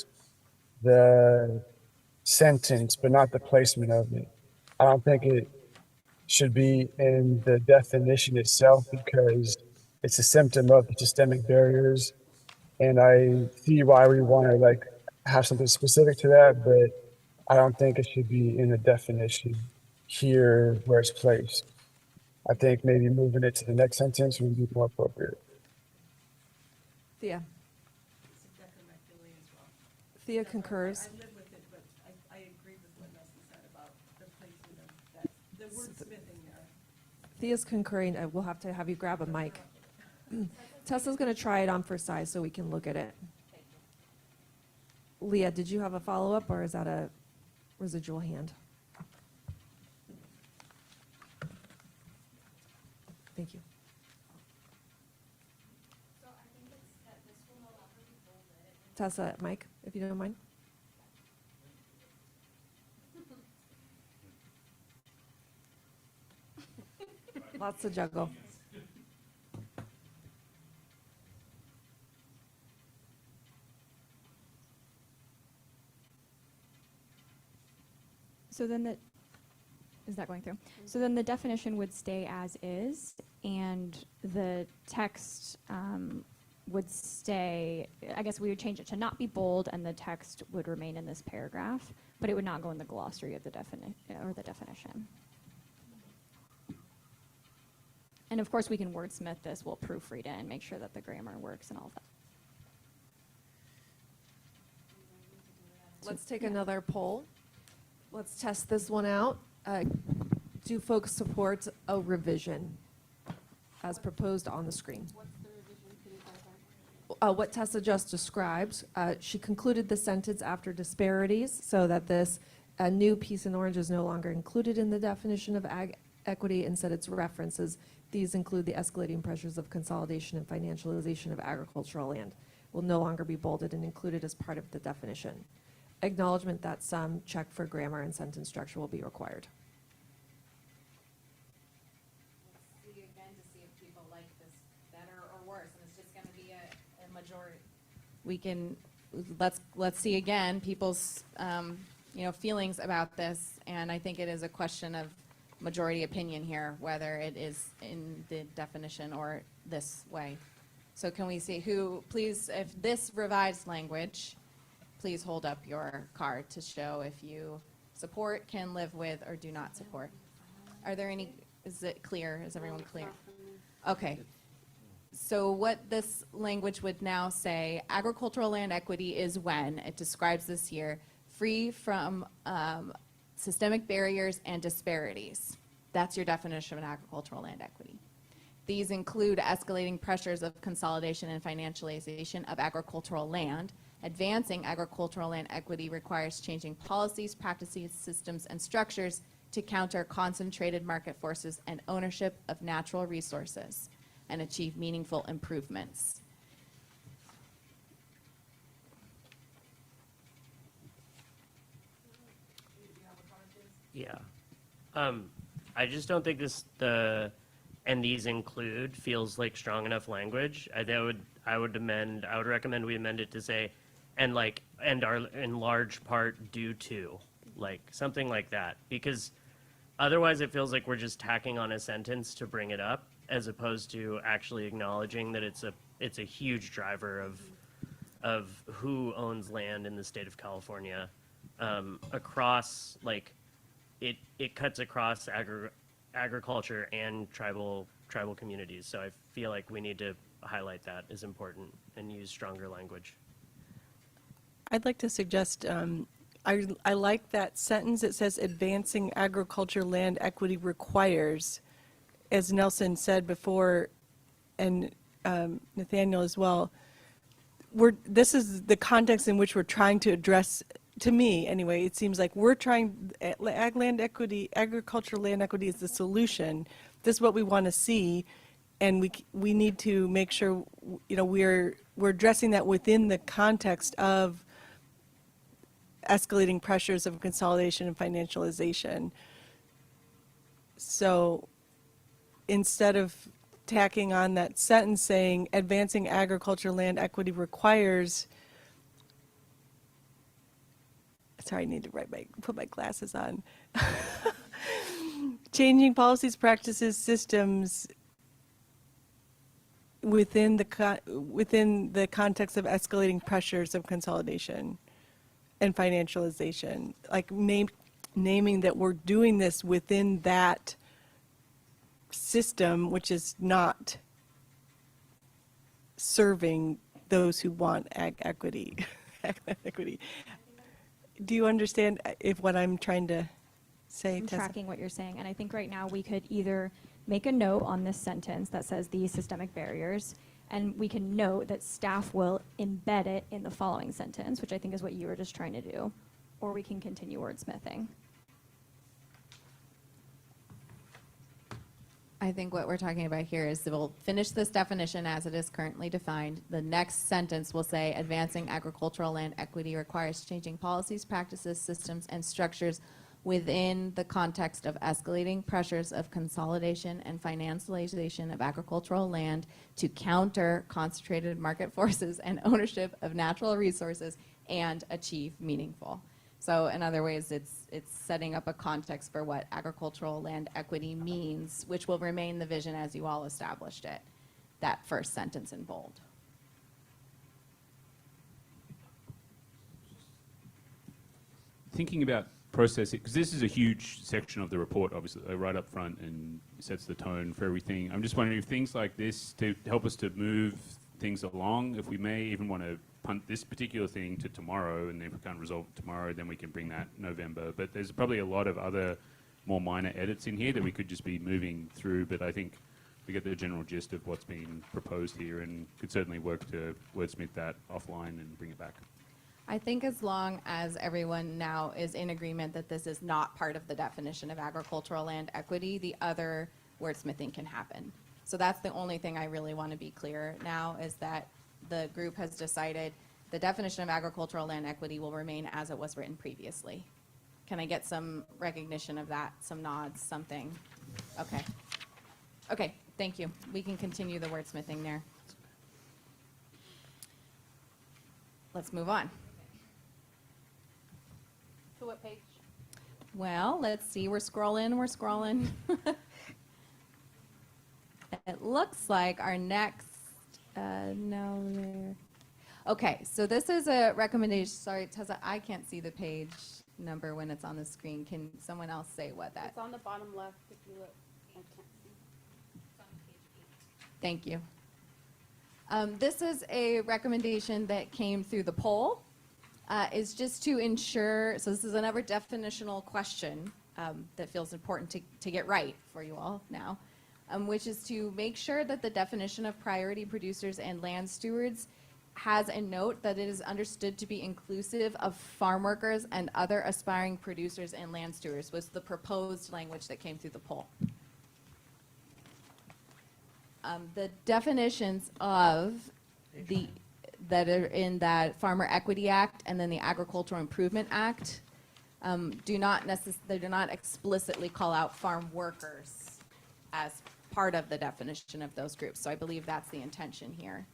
the sentence, but not the placement of it. I don't think it should be in the definition itself because it's a symptom of the systemic barriers. And I see why we want to like have something specific to that, but I don't think it should be in the definition here where it's placed. I think maybe moving it to the next sentence would be more appropriate. Thea. Thea concurs. I live with it, but I agree with what Nelson said about the placement of that, the wordsmithing there. Thea's concurring. We'll have to have you grab a mic. Tessa's going to try it on for size so we can look at it. Leah, did you have a follow-up, or is that a residual hand? Thank you. Tessa, Mike, if you don't mind. Lots to juggle. So then is that going through? So then the definition would stay as is, and the text would stay, I guess we would change it to not be bold, and the text would remain in this paragraph, but it would not go in the glossary of the definition. And of course, we can wordsmith this, we'll proofread it and make sure that the grammar works and all that. Let's take another poll. Let's test this one out. Do folks support a revision as proposed on the screen? What Tessa just described, she concluded the sentence after disparities so that this new piece in orange is no longer included in the definition of ag equity. Instead, it's references. These include the escalating pressures of consolidation and financialization of agricultural land. Will no longer be bolded and included as part of the definition. Acknowledgement that some check for grammar and sentence structure will be required. Let's see again to see if people like this better or worse, and it's just going to be a majority. We can let's see again people's feelings about this, and I think it is a question of majority opinion here, whether it is in the definition or this way. So can we see who, please, if this revised language, please hold up your card to show if you support, can live with, or do not support. Are there any, is it clear? Is everyone clear? Okay. So what this language would now say, agricultural land equity is when, it describes this here, free from systemic barriers and disparities. That's your definition of an agricultural land equity. These include escalating pressures of consolidation and financialization of agricultural land. Advancing agricultural land equity requires changing policies, practices, systems, and structures to counter concentrated market forces and ownership of natural resources and achieve meaningful improvements. Yeah. I just don't think and these include feels like strong enough language. I would recommend we amend it to say, and are in large part due to, like something like that, because otherwise it feels like we're just tacking on a sentence to bring it up, as opposed to actually acknowledging that it's a huge driver of who owns land in the state of California, across it cuts across agriculture and tribal communities. So I feel like we need to highlight that as important and use stronger language. I'd like to suggest, I like that sentence. It says advancing agriculture land equity requires, as Nelson said before, and Nathaniel as well, this is the context in which we're trying to address, to me anyway, it seems like we're trying, agricultural land equity is the solution. This is what we want to see, and we need to make sure, we're addressing that within the context of escalating pressures of consolidation and financialization. So instead of tacking on that sentence saying advancing agriculture land equity requires, sorry, I need to put my glasses on. Changing policies, practices, systems within the context of escalating pressures of consolidation and financialization, like naming that we're doing this within that system, which is not serving those who want ag equity. equity. Do you understand if what I'm trying to say, I'm Tessa? tracking what you're saying, and I think right now we could either make a note on this sentence that says these systemic barriers, and we can note that staff will embed it in the following sentence, which I think is what you were just trying to do, or we can continue wordsmithing. I think what we're talking about here is that we'll finish this definition as it is currently defined. The next sentence will say advancing agricultural land equity requires changing policies, practices, systems, and structures within the context of escalating pressures of consolidation and financialization of agricultural land to counter concentrated market forces and ownership of natural resources and achieve meaningful. So in other ways, it's setting up a context for what agricultural land equity means, which will remain the vision as you all established it, that first sentence in bold. Thinking about processing, because this is a huge section of the report, obviously, right up front, and sets the tone for everything. I'm just wondering if things like this, to help us to move things along, if we may even want to punt this particular thing to tomorrow, and if we can't resolve it tomorrow, then we can bring that November. But there's probably a lot of other more minor edits in here that we could just be moving through, but I think we get the general gist of what's being proposed here, and could certainly work to wordsmith that offline and bring it back. I think as long as everyone now is in agreement that this is not part of the definition of agricultural land equity, the other wordsmithing can happen. So that's the only thing I really want to be clear now, is that the group has decided the definition of agricultural land equity will remain as it was written previously. Can I get some recognition of that, some nods, something? Okay. Okay, thank you. We can continue the wordsmithing there. Let's move on. To what page? Well, let's see. We're scrolling. It looks like our next, okay, so this is a recommendation. Sorry, Tessa, I can't see the page number when it's on the screen. Can someone else say what that? It's on the bottom left if you look. I can't see. Thank you. This is a recommendation that came through the poll. Is just to ensure, so this is another definitional question that feels important to get right for you all now, which is to make sure that the definition of priority producers and land stewards has a note that it is understood to be inclusive of farm workers and other aspiring producers and land stewards, was the proposed language that came through the poll. The definitions of that are in that Farmer Equity Act and then the Agricultural Improvement Act do not explicitly call out farm workers as part of the definition of those groups. So I believe that's the intention here,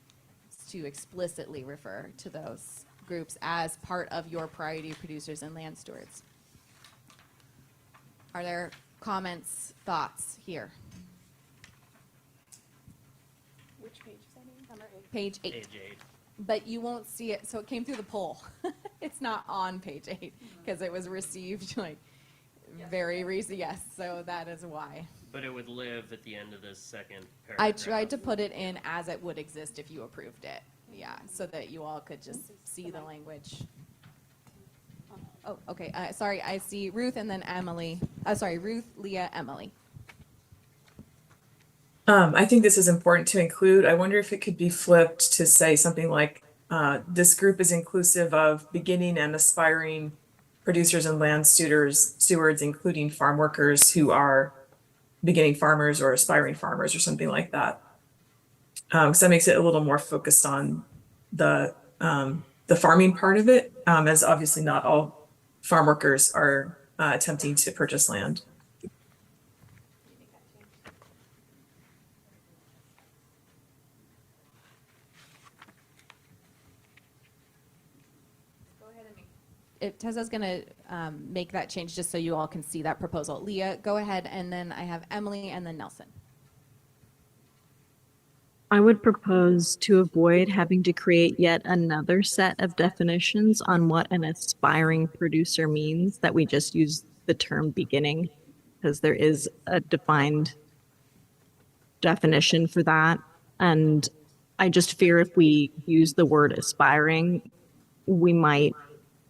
is to explicitly refer to those groups as part of your priority producers and land stewards. Are there comments, thoughts here? Which page is that in? Number 8. Page 8. Page 8. But you won't see it, so it came through the poll. It's not on page 8 because it was received like very recent, yes, so that is why. But it would live at the end of this second I paragraph. tried to put it in as it would exist if you approved it, yeah, so that you all could just see the language. Oh, okay, sorry, I see Ruth and then Emily, Ruth, Leah, Emily. I think this is important to include. I wonder if it could be flipped to say something like, this group is inclusive of beginning and aspiring producers and land stewards, including farm workers who are beginning farmers or aspiring farmers or something like that. So that makes it a little more focused on the farming part of it, as obviously not all farm workers are attempting to purchase land. Tessa's going to make that change just so you all can see that proposal. Leah, go ahead, and then I have Emily and then Nelson. I would propose to avoid having to create yet another set of definitions on what an aspiring producer means, that we just use the term beginning, because there is a defined definition for that. And I just fear if we use the word aspiring, we might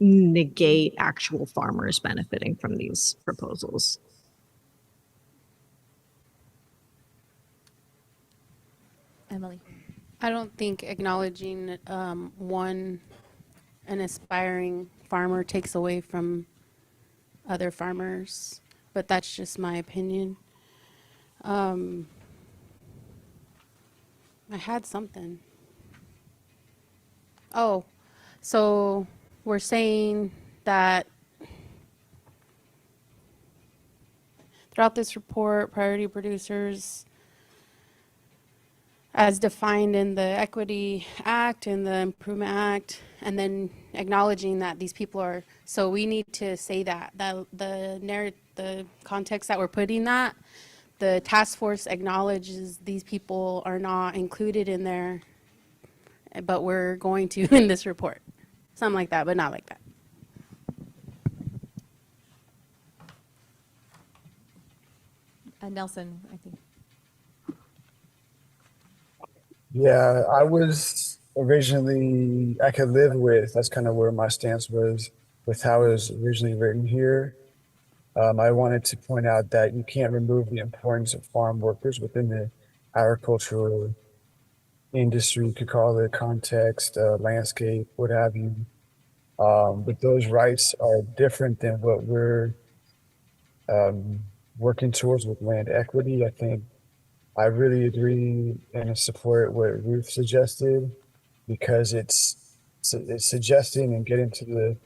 negate actual farmers benefiting from these proposals. Emily. I don't think acknowledging an aspiring farmer takes away from other farmers, but that's just my opinion. I had something. Oh, so we're saying that throughout this report, priority producers, as defined in the Equity Act and the Improvement Act, and then acknowledging that these people are, so we need to say that the context that we're putting that, the task force acknowledges these people are not included in there, but we're going to in this report. Something like that, but not like that. Nelson, I think. Yeah, I was originally, I could live with, that's kind of where my stance was with how it was originally written here. I wanted to point out that you can't remove the importance of farm workers within the agricultural industry. You could call it context, landscape, what have you. But those rights are different than what we're working towards with land equity. I think I really agree and support what Ruth suggested, because it's suggesting and getting to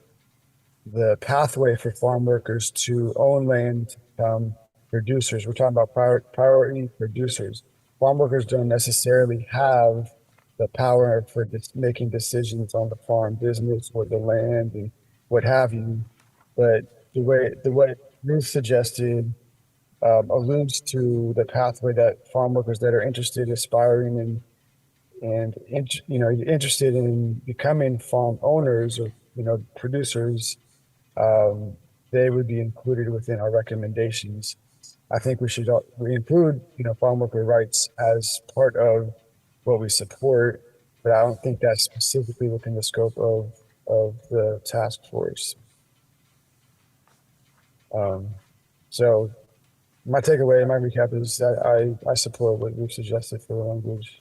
the pathway for farm workers to own land to become producers. We're talking about priority producers. Farm workers don't necessarily have the power for making decisions on the farm business or the land and what have you. But the way Ruth suggested alludes to the pathway that farm workers that are interested, aspiring, and interested in becoming farm owners or producers, they would be included within our recommendations. I think we include farm worker rights as part of what we support, but I don't think that's specifically within the scope of the task force. So my takeaway, my recap is that I support what you suggested for the language.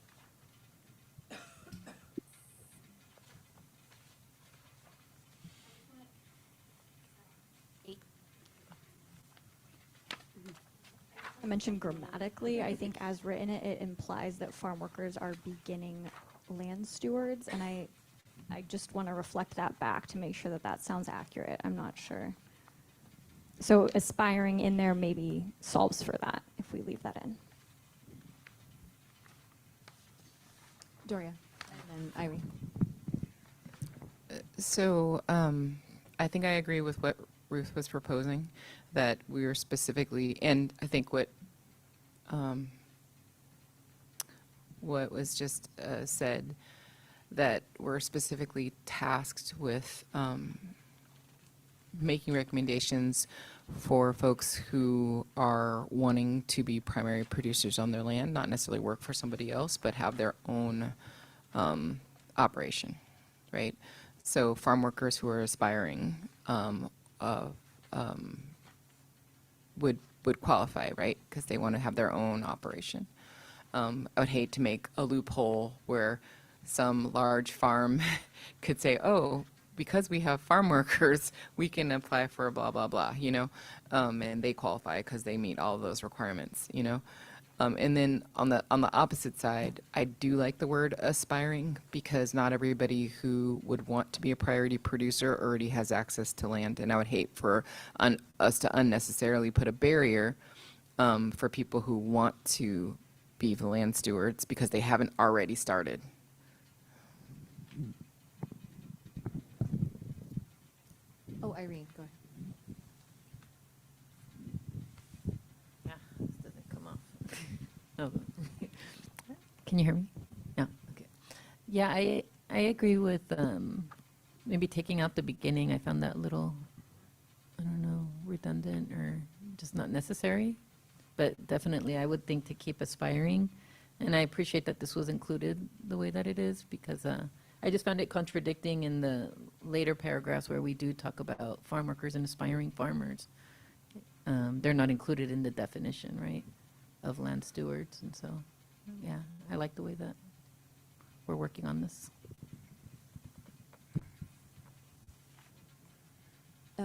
I mentioned grammatically, I think as written, it implies that farm workers are beginning land stewards, and I just want to reflect that back to make sure that that sounds accurate. I'm not sure. So aspiring in there maybe solves for that if we leave that in. Doria, and then Irene. So I think I agree with what Ruth was proposing, that we were specifically, and I think what was just said, that we're specifically tasked with making recommendations for folks who are wanting to be primary producers on their land, not necessarily work for somebody else, but have their own operation, right? So farm workers who are aspiring would qualify, right? Because they want to have their own operation. I would hate to make a loophole where some large farm could say, oh, because we have farm workers, we can apply for blah, blah, blah, you know, and they qualify because they meet all of those requirements, you know. And then on the opposite side, I do like the word aspiring, because not everybody who would want to be a priority producer already has access to land. And I would hate for us to unnecessarily put a barrier for people who want to be the land stewards because they haven't already started. Oh, Irene, go ahead. Yeah, this doesn't come off. Oh. Can you hear me? No, okay. Yeah, I agree with maybe taking out the beginning. I found that a little, I don't know, redundant or just not necessary. But definitely I would think to keep aspiring. And I appreciate that this was included the way that it is, because I just found it contradicting in the later paragraphs where we do talk about farm workers and aspiring farmers. They're not included in the definition, right, of land stewards. And so, yeah, I like the way that we're working on this.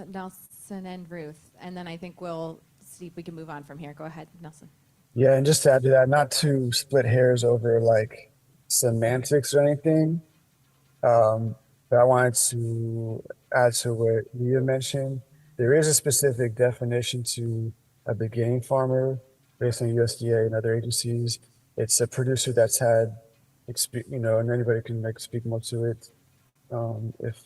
Nelson and Ruth, and then I think we'll see if we can move on from here. Go ahead, Nelson. Yeah, and just to add to that, not to split hairs over like semantics or anything, but I wanted to add to what Leah mentioned. There is a specific definition to a beginning farmer based on USDA and other agencies. It's a producer that's had, you know, and anybody can like speak more to it if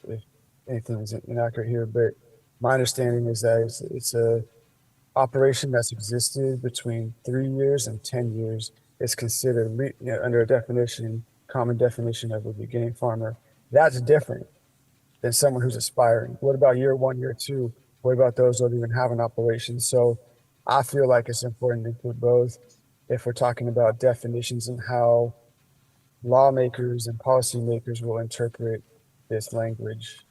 anything is inaccurate here. But my understanding is that it's a operation that's existed between 3 years and 10 years is considered, you know, under a definition, common definition of a beginning farmer. That's different than someone who's aspiring. What about year 1, year 2? What about those that don't even have an operation? So I feel like it's important to include both if we're talking about definitions and how lawmakers and policymakers will interpret this language.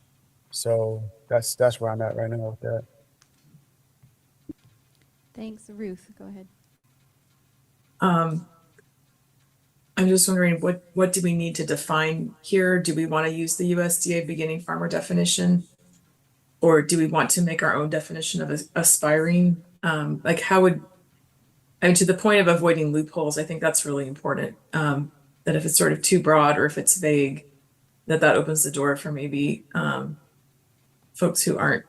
So that's where I'm at right now with that. Thanks, Ruth. Go ahead. I'm just wondering, what do we need to define here? Do we want to use the USDA beginning farmer definition? Or do we want to make our own definition of aspiring? Like how would, I mean, to the point of avoiding loopholes, I think that's really important. That if it's sort of too broad or if it's vague, that opens the door for maybe folks who aren't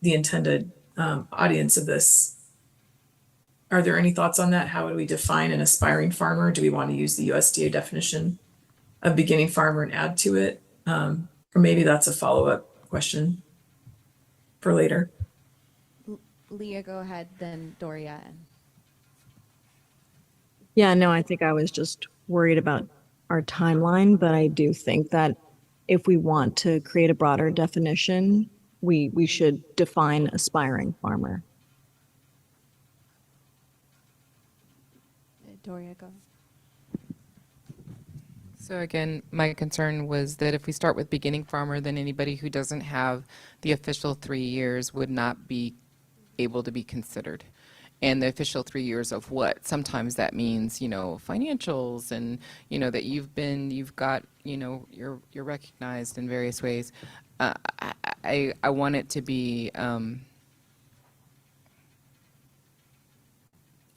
the intended audience of this. Are there any thoughts on that? How would we define an aspiring farmer? Do we want to use the USDA definition of beginning farmer and add to it? Or maybe that's a follow-up question for later. Leah, go ahead, then Doria. Yeah, no, I think I was just worried about our timeline, but I do think that if we want to create a broader definition, we should define aspiring farmer. Doria, go. So again, my concern was that if we start with beginning farmer, then anybody who doesn't have the official 3 years would not be able to be considered. And the official 3 years of what? Sometimes that means, financials and, that you've got, you're recognized in various ways. I want it to be,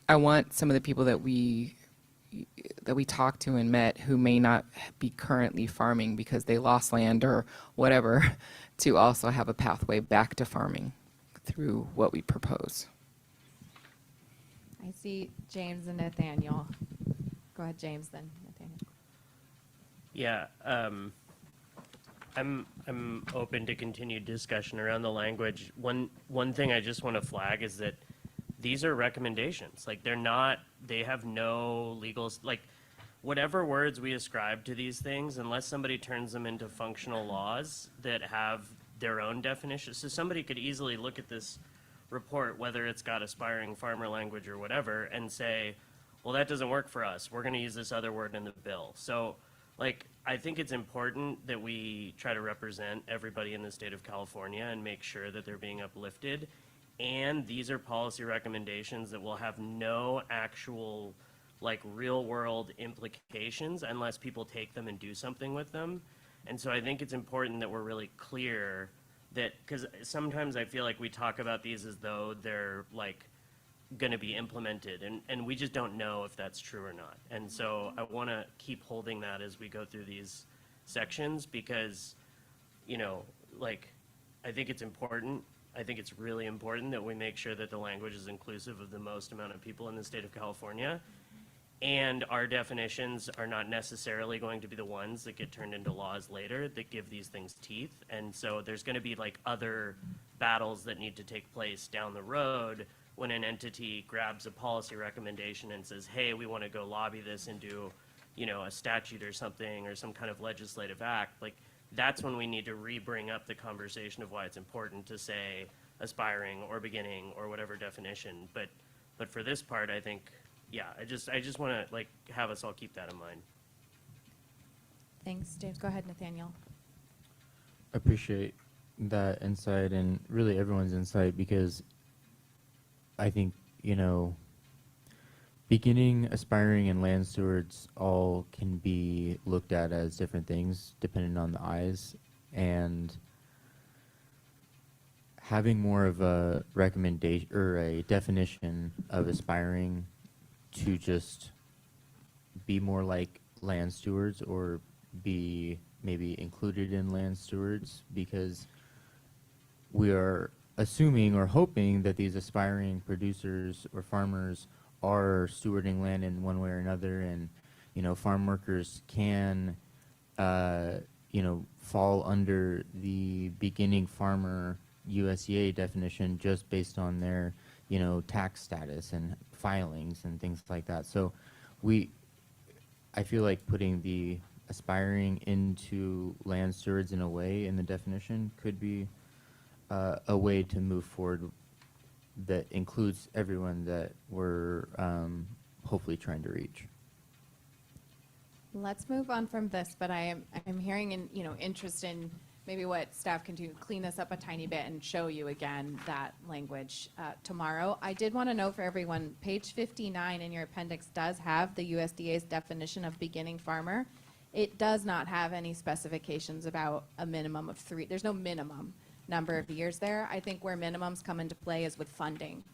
I want some of the people that we talked to and met who may not be currently farming because they lost land or whatever, to also have a pathway back to farming through what we propose. I see James and Nathaniel. Go ahead, James, then Nathaniel. Yeah, I'm open to continued discussion around the language. One thing I just want to flag is that these are recommendations. Like they have no legal, like whatever words we ascribe to these things, unless somebody turns them into functional laws that have their own definitions. So somebody could easily look at this report, whether it's got aspiring farmer language or whatever, and say, well, that doesn't work for us. We're going to use this other word in the bill. So, I think it's important that we try to represent everybody in the state of California and make sure that they're being uplifted. And these are policy recommendations that will have no actual, real world implications unless people take them and do something with them. And so I think it's important that we're really clear that, because sometimes I feel like we talk about these as though they're going to be implemented, and we just don't know if that's true or not. And so I want to keep holding that as we go through these sections, because I think it's important. I think it's really important that we make sure that the language is inclusive of the most amount of people in the state of California. And our definitions are not necessarily going to be the ones that get turned into laws later that give these things teeth. And so there's going to be other battles that need to take place down the road when an entity grabs a policy recommendation and says, hey, we want to go lobby this into, a statute or something, or some kind of legislative act. That's when we need to re-bring up the conversation of why it's important to say aspiring or beginning or whatever definition. But for this part, I think, yeah, I just want to have us all keep that in mind. Thanks, James. Go ahead, Nathaniel. Appreciate that insight and really everyone's insight, because I think, beginning, aspiring, and land stewards all can be looked at as different things depending on the eyes, and having more of a recommendation or a definition of aspiring to just be more like land stewards or be maybe included in land stewards, because we are assuming or hoping that these aspiring producers or farmers are stewarding land in one way or another, and farm workers can fall under the beginning farmer USDA definition just based on their tax status and filings and things like that. So I feel like putting the aspiring into land stewards in a way in the definition could be a way to move forward that includes everyone that we're hopefully trying to reach. Let's move on from this, but I'm hearing interest in maybe what staff can do, clean this up a tiny bit and show you again that language tomorrow. I did want to note for everyone, page 59 in your appendix does have the USDA's definition of beginning farmer. It does not have any specifications about a minimum of 3. There's no minimum number of years there. I think where minimums come into play is with funding,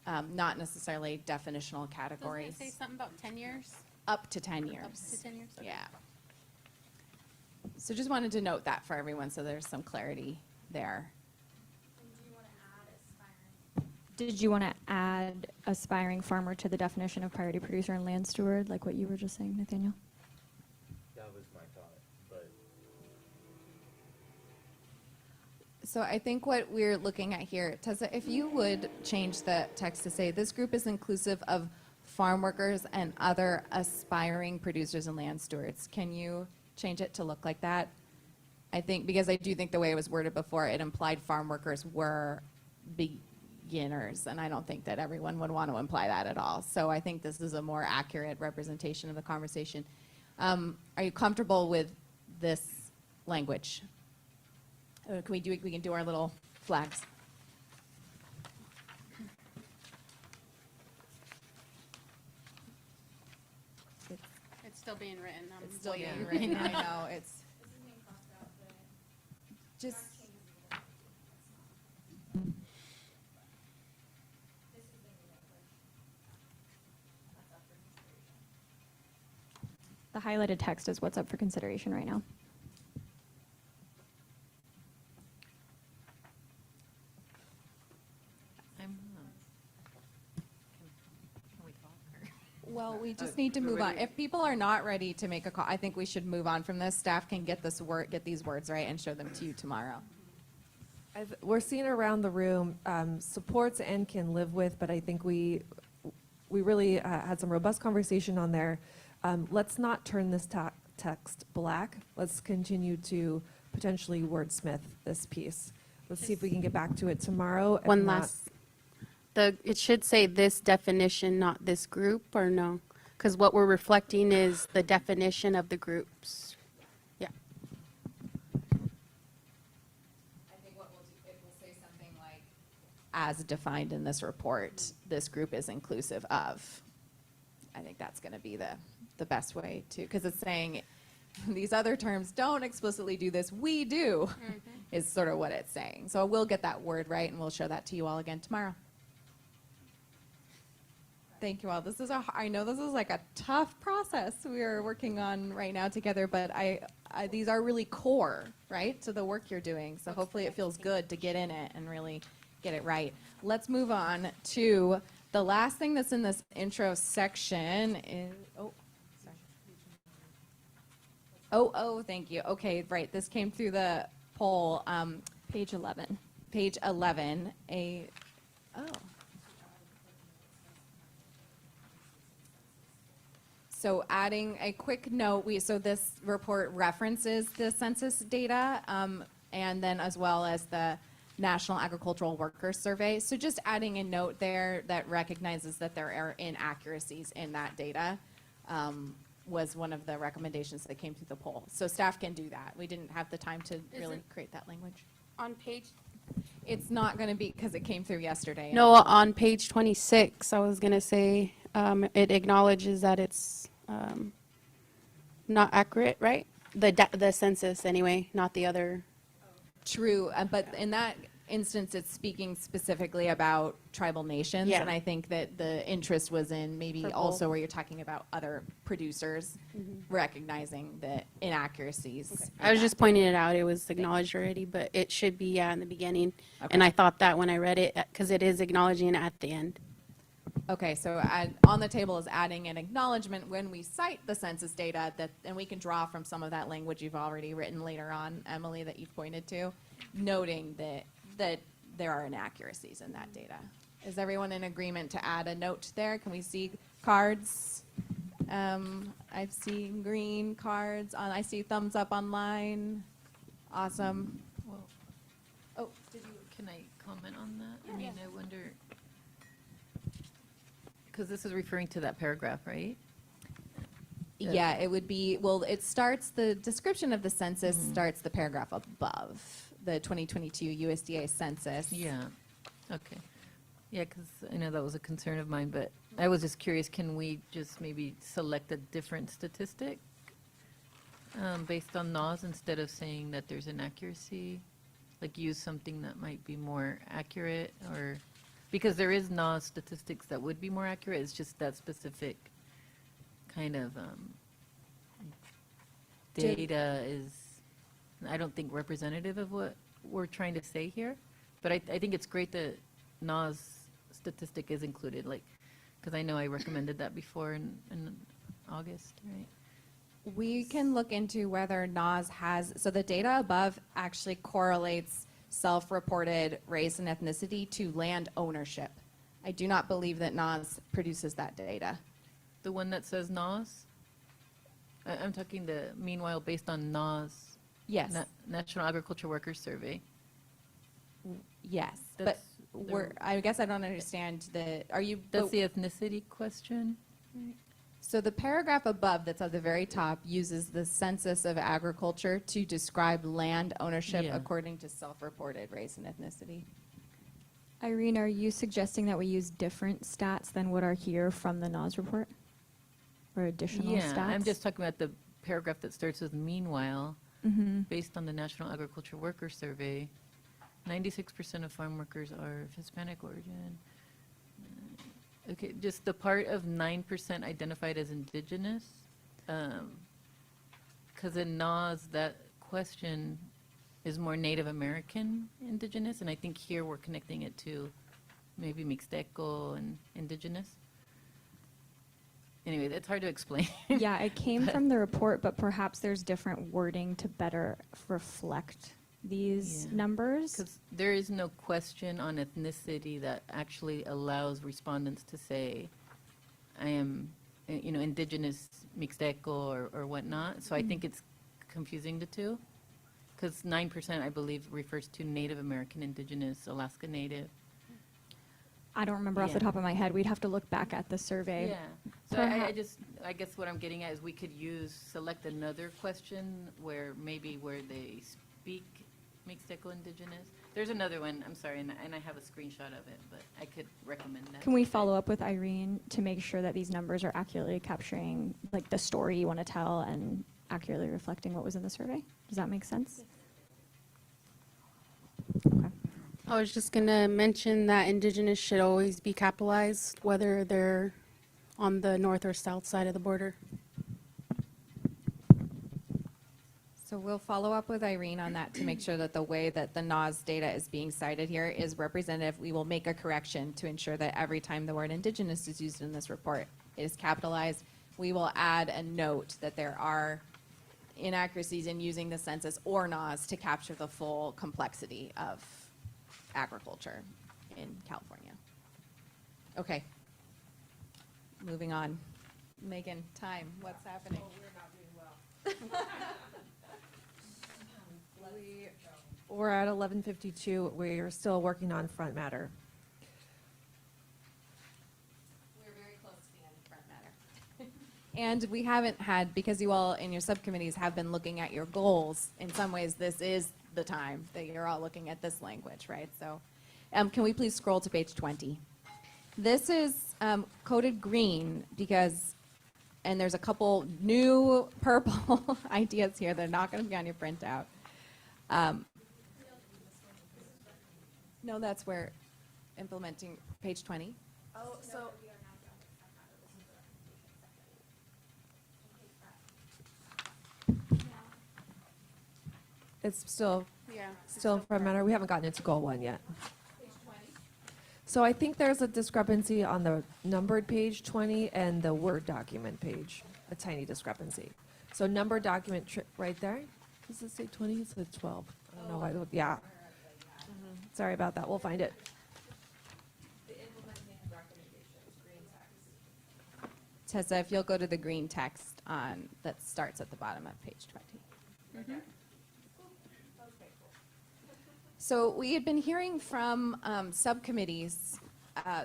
not necessarily definitional categories. Doesn't it say something about 10 years? Up to 10 years. Up to 10 years? Okay. Yeah. So just wanted to note that for everyone so there's some clarity there. Did you want to add aspiring farmer to the definition of priority producer and land steward, like what you were just saying, Nathaniel? That was my thought, but So I think what we're looking at here, Tessa, if you would change the text to say, this group is inclusive of farm workers and other aspiring producers and land stewards. Can you change it to look like that? I think, because I do think the way it was worded before, it implied farm workers were beginners, and I don't think that everyone would want to imply that at all. So I think this is a more accurate representation of the conversation. Are you comfortable with this language? We can do our little flags. It's still being written. It's still being written. I know, it's just. The highlighted text is what's up for consideration right now. Well, we just need to move on. If people are not ready to make a call, I think we should move on from this. Staff can get these words right and show them to you tomorrow. We're seeing around the room supports and can live with, but I think we really had some robust conversation on there. Let's not turn this text black. Let's continue to potentially wordsmith this piece. Let's see if we can get back to it tomorrow. If One not- last, it should say this definition, not this group, or no? Because what we're reflecting is the definition of the groups. Yeah. I think what we'll do, it will say something like, as defined in this report, this group is inclusive of. I think that's going to be the best way to, because it's saying these other terms don't explicitly do this, we do, is sort of what it's saying. So we'll get that word right, and we'll show that to you all again tomorrow. Thank you all. I know this is like a tough process we are working on right now together, but these are really core, right, to the work you're doing. So hopefully it feels good to get in it and really get it right. Let's move on to the last thing that's in this intro section is, thank you. Okay, right, this came through the poll. Page 11. Page 11, So adding a quick note, so this report references the census data, and then as well as the National Agricultural Workers Survey. So just adding a note there that recognizes that there are inaccuracies in that data was one of the recommendations that came through the poll. So staff can do that. We didn't have the time to really create that language. On page? It's not going to be, because it came through yesterday. No, on page 26, I was going to say, it acknowledges that it's not accurate, right? The census anyway, not the other. True, but in that instance, it's speaking specifically about tribal nations, Yeah. and I think that the interest was in maybe For also both. where you're talking about other producers, recognizing the inaccuracies. I was just pointing it out. It was acknowledged already, but it should be, in the beginning. Okay. And I thought that when I read it, because it is acknowledging it at the end. Okay, so on the table is adding an acknowledgement when we cite the census data, and we can draw from some of that language you've already written later on, Emily, that you've pointed to, noting that there are inaccuracies in that data. Is everyone in agreement to add a note there? Can we see cards? I've seen green cards. I see thumbs up online. Awesome. Well, Oh, can I comment on that? I mean, I wonder, because this is referring to that paragraph, right? Yeah, it would be, well, it starts, the description of the census starts the paragraph above, the 2022 USDA census. Yeah, okay. Yeah, because I know that was a concern of mine, but I was just curious, can we just maybe select a different statistic based on NAS instead of saying that there's inaccuracy? Like use something that might be more accurate, or, because there is NAS statistics that would be more accurate, it's just that specific kind of data is, I don't think representative of what we're trying to say here, but I think it's great that NAS statistic is included, like, because I know I recommended that before in August, right? We can look into whether NAS has, so the data above actually correlates self-reported race and ethnicity to land ownership. I do not believe that NAS produces that data. The one that says NAS? I'm talking the, meanwhile, based on NAS. Yes. National Agriculture Workers Survey. Yes, but That's I guess I don't understand are you? That's the ethnicity question? So the paragraph above that's at the very top uses the census of agriculture to describe land ownership Yeah. according to self-reported race and ethnicity. Irene, are you suggesting that we use different stats than what are here from the NAS report? Or additional Yeah, stats? I'm just talking about the paragraph that starts with meanwhile, Mhm. based on the National Agriculture Worker Survey, 96% of farm workers are of Hispanic origin. Okay, just the part of 9% identified as indigenous, because in NAS, that question is more Native American indigenous, and I think here we're connecting it to maybe Mixteco and indigenous. Anyway, that's hard to explain. Yeah, it came But- from the report, but perhaps there's different wording to better reflect these Yeah. numbers. Because there is no question on ethnicity that actually allows respondents to say, I am, indigenous Mixteco or whatnot. So I think it's confusing the two. Because 9%, I believe, refers to Native American, indigenous, Alaska Native. I don't remember off the Yeah. top of my head. We'd have to look back at the survey. Yeah. So I guess what I'm getting at is we could select another question where they speak Mixteco indigenous. There's another one, I'm sorry, and I have a screenshot of it, but I could recommend that. Can we follow up with Irene to make sure that these numbers are accurately capturing like the story you want to tell and accurately reflecting what was in the survey? Does that make sense? Okay. I was just gonna mention that indigenous should always be capitalized, whether they're on the north or south side of the border. So we'll follow up with Irene on that to make sure that the way that the NAS data is being cited here is representative. We will make a correction to ensure that every time the word indigenous is used in this report, it is capitalized. We will add a note that there are inaccuracies in using the census or NAS to capture the full complexity of agriculture in California. Okay. Moving on. Megan, time, what's happening? We're at 11:52. We're still working on front matter. We're very close to the end of front matter. And we haven't had, because you all in your subcommittees have been looking at your goals, in some ways this is the time that you're all looking at this language, right? So can we please scroll to page 20? This is coded green because, and there's a couple new purple ideas here. They're not going to be on your printout. No, that's where implementing page 20. Oh, so. It's still front matter. We haven't gotten into goal 1 yet. So I think there's a discrepancy on the numbered page 20 and the Word document page, a tiny discrepancy. So numbered document right there, does it say 20? It says 12. I don't know why, yeah. Sorry about that, we'll find it. Tessa, if you'll go to the green text on, that starts at the bottom of page 20. So we had been hearing from subcommittees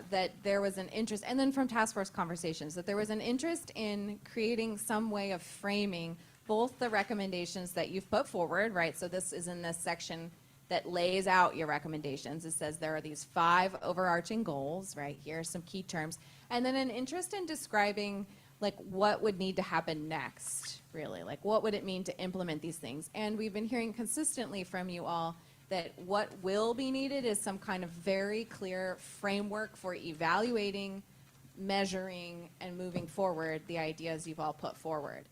that there was an interest, and then from task force conversations, that there was an interest in creating some way of framing both the recommendations that you've put forward, right? So this is in this section that lays out your recommendations. It says there are these 5 overarching goals, right? Here are some key terms. And then an interest in describing like what would need to happen next, really? Like what would it mean to implement these things? And we've been hearing consistently from you all that what will be needed is some kind of very clear framework for evaluating, measuring, and moving forward the ideas you've all put forward.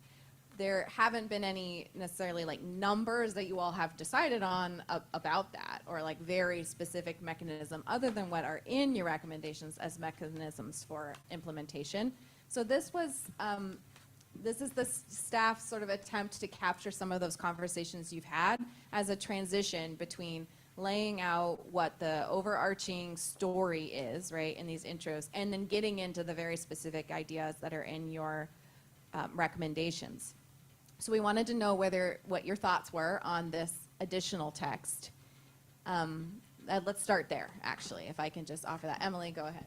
There haven't been any necessarily like numbers that you all have decided on about that, or like very specific mechanism other than what are in your recommendations as mechanisms for implementation. So this was, this is the staff's sort of attempt to capture some of those conversations you've had as a transition between laying out what the overarching story is, right, in these intros, and then getting into the very specific ideas that are in your recommendations. So we wanted to know what your thoughts were on this additional text. Let's start there, actually, if I can just offer that. Emily, go ahead.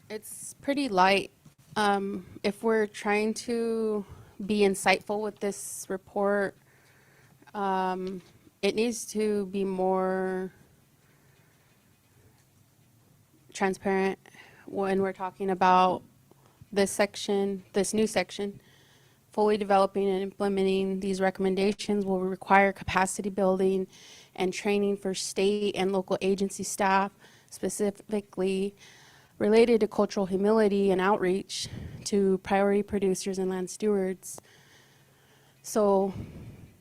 It's pretty light if we're trying to be insightful with this report, it needs to be more transparent when we're talking about this section, this new section. Fully developing and implementing these recommendations will require capacity building and training for state and local agency staff, specifically related to cultural humility and outreach to priority producers and land stewards. So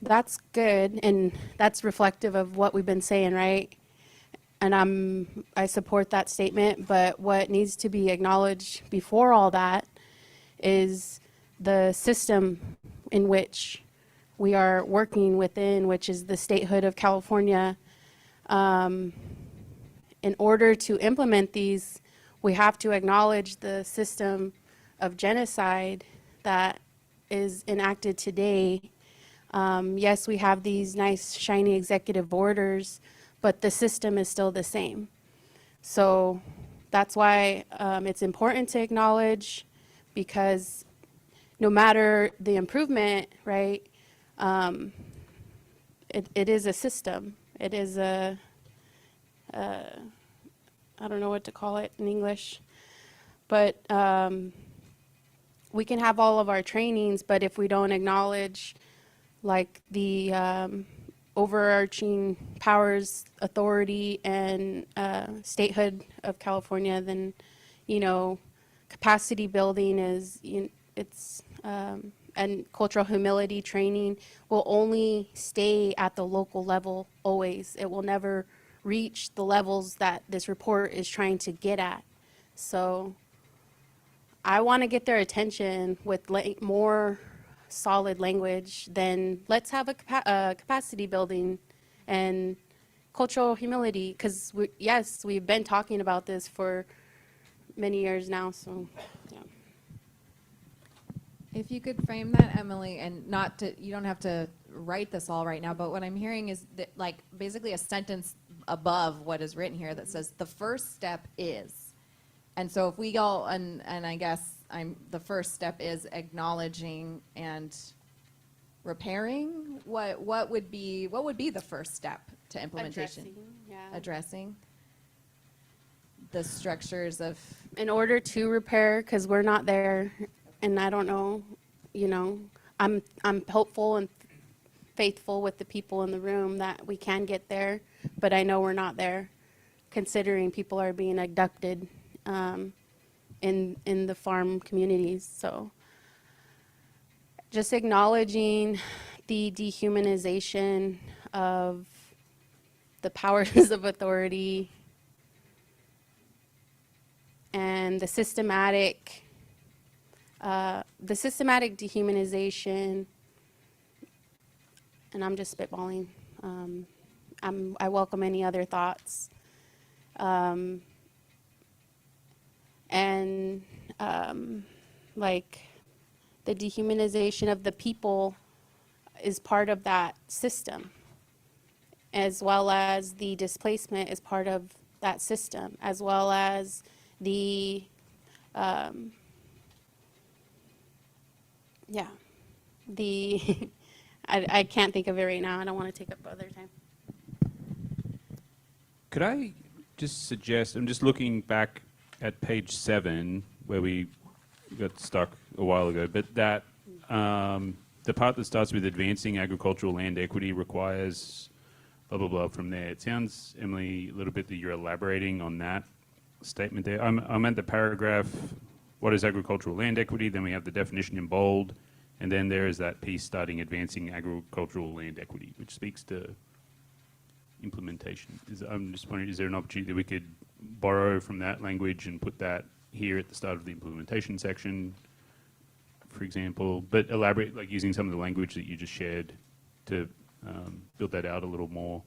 that's good, and that's reflective of what we've been saying, right? And I support that statement, but what needs to be acknowledged before all that is the system in which we are working within, which is the statehood of California. In order to implement these, we have to acknowledge the system of genocide that is enacted today. Yes, we have these nice, shiny executive orders, but the system is still the same. So that's why it's important to acknowledge, because no matter the improvement, right, it is a system. It is I don't know what to call it in English, but we can have all of our trainings, but if we don't acknowledge like the overarching powers, authority, and statehood of California, then, you know, capacity building is, and cultural humility training will only stay at the local level always. It will never reach the levels that this report is trying to get at. So I want to get their attention with more solid language than let's have a capacity building and cultural humility, because yes, we've been talking about this for many years now. So yeah. If you could frame that, Emily, and not to, you don't have to write this all right now, but what I'm hearing is that, like, basically a sentence above what is written here that says the first step is. And so if we go, and I guess the first step is acknowledging and repairing. What would be the first step to implementation? Addressing the structures of. In order to repair, because we're not there, and I don't know, you know, I'm hopeful and faithful with the people in the room that we can get there, but I know we're not there, considering people are being abducted in the farm communities. So just acknowledging the dehumanization of the powers of authority and the systematic dehumanization, and I'm just spitballing. I welcome any other thoughts. Like the dehumanization of the people is part of that system, as well as the displacement is part of that system, as well as the I can't think of it right now. I don't want to take up other time. Could I just suggest, I'm just looking back at page 7, where we got stuck a while ago, but that the part that starts with advancing agricultural land equity requires blah, blah, blah from there. It sounds, Emily, a little bit that you're elaborating on that statement there. I'm at the paragraph, what is agricultural land equity? Then we have the definition in bold, and then there is that piece starting advancing agricultural land equity, which speaks to implementation. I'm just wondering, is there an opportunity that we could borrow from that language and put that here at the start of the implementation section, for example, but elaborate, like using some of the language that you just shared to build that out a little more?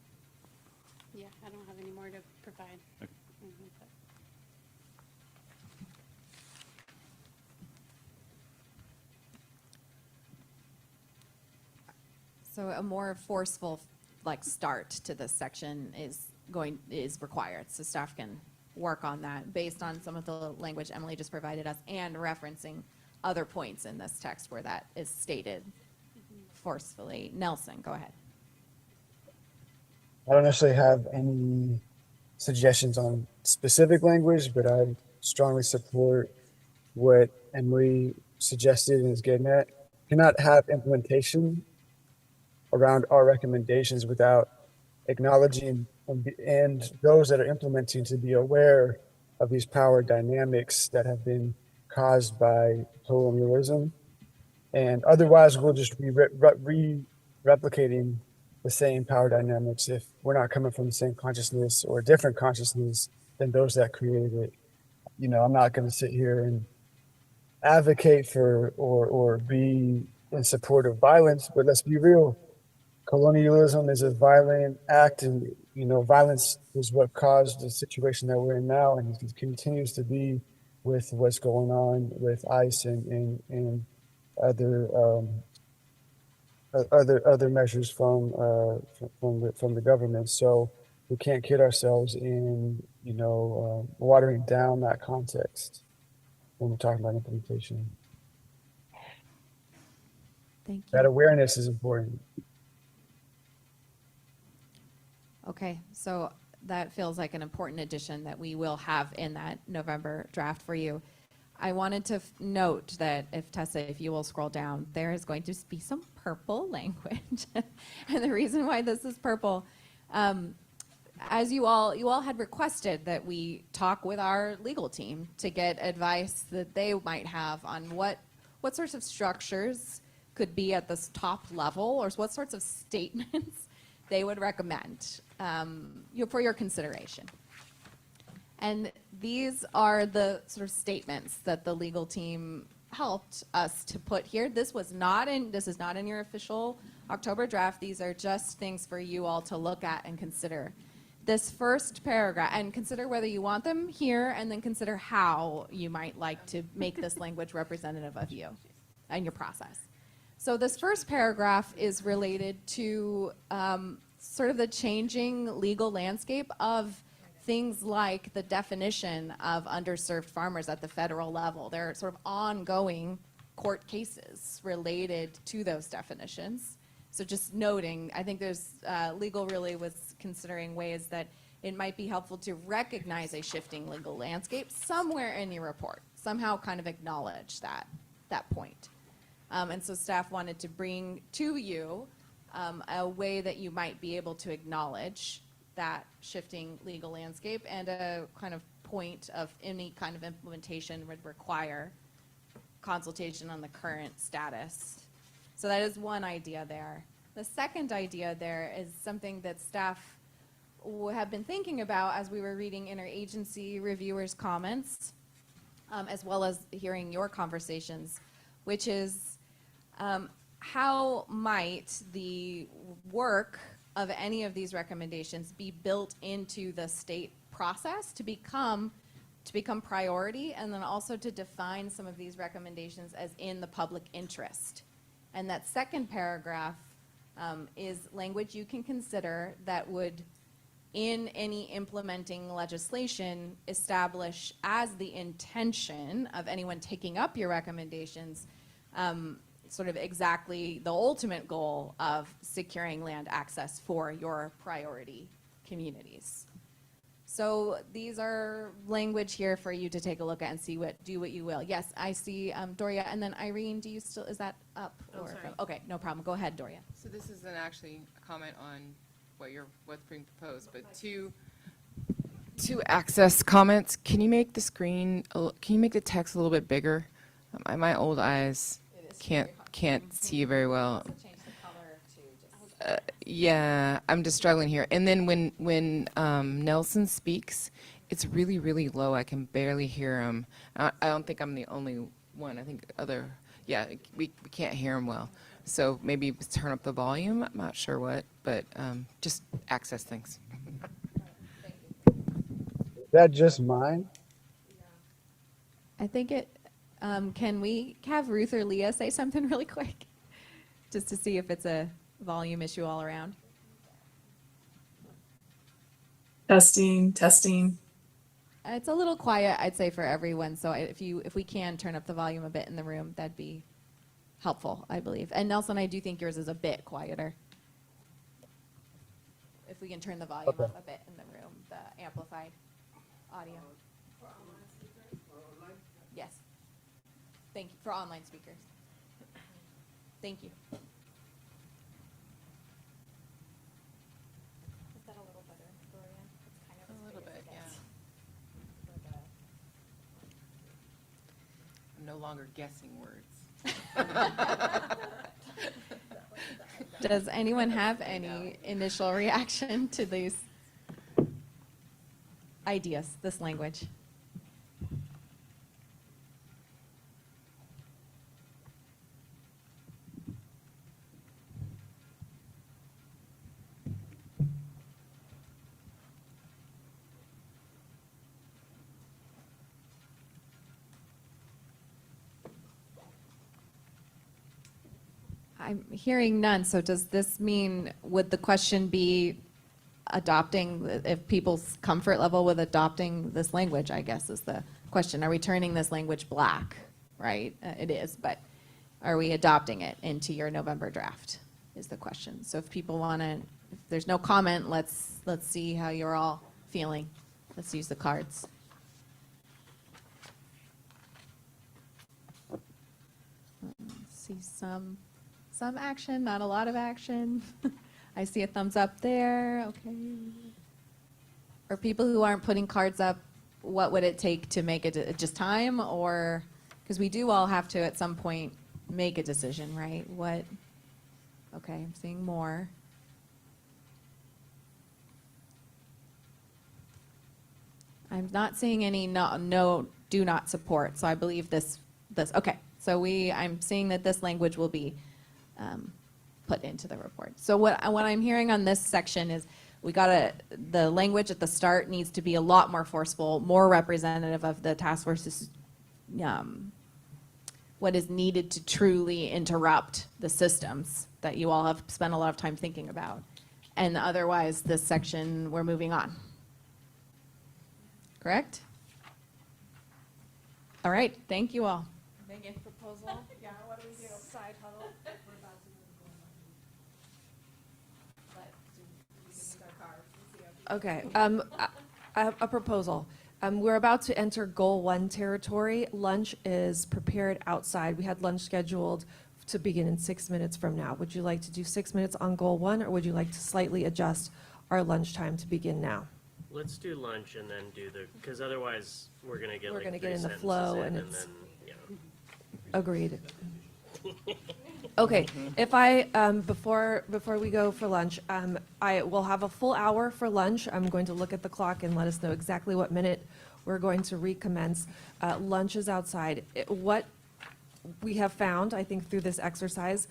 Yeah, I don't have any more to provide. Okay. So a more forceful, like, start to this section is required, so staff can work on that based on some of the language Emily just provided us and referencing other points in this text where that is stated forcefully. Nelson, go ahead. I don't necessarily have any suggestions on specific language, but I strongly support what Emily suggested and is getting at. Cannot have implementation around our recommendations without acknowledging and those that are implementing to be aware of these power dynamics that have been caused by colonialism. And otherwise, we'll just be replicating the same power dynamics if we're not coming from the same consciousness or a different consciousness than those that created it. You know, I'm not going to sit here and advocate for or be in support of violence, but let's be real. Colonialism is a violent act, and you know, violence is what caused the situation that we're in now, and it continues to be with what's going on with ICE and other other measures from the government. So we can't kid ourselves in watering down that context when we're talking about implementation. Thank you. That awareness is important. Okay, so that feels like an important addition that we will have in that November draft for you. I wanted to note that if Tessa, if you will scroll down, there is going to be some purple language. And the reason why this is purple, as you all had requested that we talk with our legal team to get advice that they might have on what sorts of structures could be at this top level, or what sorts of statements they would recommend for your consideration. And these are the sort of statements that the legal team helped us to put here. This is not in your official October draft. These are just things for you all to look at and consider. This first paragraph, and consider whether you want them here, and then consider how you might like to make this language representative of you and your process. So this first paragraph is related to sort of the changing legal landscape of things like the definition of underserved farmers at the federal level. There are sort of ongoing court cases related to those definitions. So just noting, I think there's legal really was considering ways that it might be helpful to recognize a shifting legal landscape somewhere in your report, somehow kind of acknowledge that point. And so staff wanted to bring to you a way that you might be able to acknowledge that shifting legal landscape, and a kind of point of any kind of implementation would require consultation on the current status. So that is one idea there. The second idea there is something that staff have been thinking about as we were reading interagency reviewers' comments, as well as hearing your conversations, which is how might the work of any of these recommendations be built into the state process to become priority, and then also to define some of these recommendations as in the public interest. And that second paragraph is language you can consider that would, in any implementing legislation, establish as the intention of anyone taking up your recommendations sort of exactly the ultimate goal of securing land access for your priority communities. So these are language here for you to take a look at and see do what you will. Yes, I see Doria, and then Irene, is that up? Oh, sorry. Okay, no problem. Go ahead, Doria. So this isn't actually a comment on what's being proposed, but two access comments. Can you make the text a little bit bigger? My old eyes can't see very well. Yeah, I'm just struggling here. And then when Nelson speaks, it's really, really low. I can barely hear him. I don't think I'm the only one. I think we can't hear him well. So maybe turn up the volume. I'm not sure what, but just access things. Is that just mine? I think can we have Ruth or Leah say something really quick? Just to see if it's a volume issue all around. Testing. It's a little quiet, I'd say, for everyone. So if we can turn up the volume a bit in the room, that'd be helpful, I believe. And Nelson, I do think yours is a bit quieter. If we can turn the volume up a bit in the room, the amplified audio. Yes. Thank you, for online speakers. Thank you. Is that a little better, Gloria? It's kind of A little bit, yeah. I'm no longer guessing words. Does anyone have any initial reaction to these ideas, this language? I'm hearing none, so does this mean, would the question be adopting, if people's comfort level with adopting this language, I guess is the question. Are we turning this language black, right? It is, but are we adopting it into your November draft is the question. So if people want to, if there's no comment, let's see how you're all feeling. Let's use the cards. See some action, not a lot of action. I see a thumbs up there, okay. For people who aren't putting cards up, what would it take to make it just time, or, because we do all have to at some point make a decision, right? What, okay, I'm seeing more. I'm not seeing any no, do not support, so I believe this, okay. So I'm seeing that this language will be put into the report. So what I'm hearing on this section is the language at the start needs to be a lot more forceful, more representative of the task force's, what is needed to truly interrupt the systems that you all have spent a lot of time thinking about. And otherwise, this section, we're moving on. Correct? All right, thank you all. Megan, proposal? Yeah, what do we do? Side huddle? Okay, I have a proposal. We're about to enter Goal 1 territory. Lunch is prepared outside. We had lunch scheduled to begin in 6 minutes from now. Would you like to do 6 minutes on Goal 1, or would you like to slightly adjust our lunch time to begin now? Let's do lunch and then do because otherwise we're gonna get We're like gonna three get in the sentences flow in and and it's- then, yeah. Agreed. Okay, if before we go for lunch, I will have a full hour for lunch. I'm going to look at the clock and let us know exactly what minute we're going to recommence. Lunch is outside. What we have found, I think, through this exercise,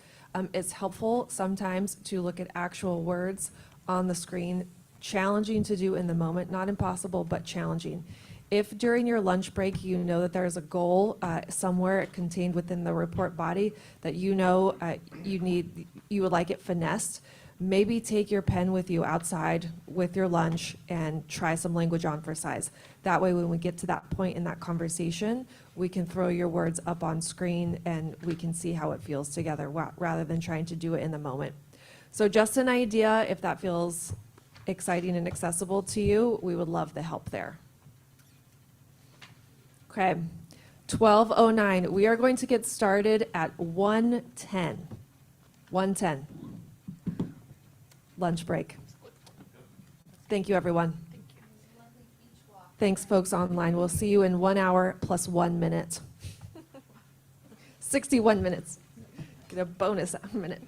it's helpful sometimes to look at actual words on the screen. Challenging to do in the moment, not impossible, but challenging. If during your lunch break you know that there's a goal somewhere contained within the report body that you know you would like it finessed, maybe take your pen with you outside with your lunch and try some language on for size. That way, when we get to that point in that conversation, we can throw your words up on screen and we can see how it feels together rather than trying to do it in the moment. So just an idea, if that feels exciting and accessible to you, we would love the help there. Okay, 12:09. We are going to get started at 1:10. 1:10. Lunch break. Thank you, everyone. Thanks, folks online. We'll see you in 1 hour plus 1 minute. 61 minutes. Get a bonus minute.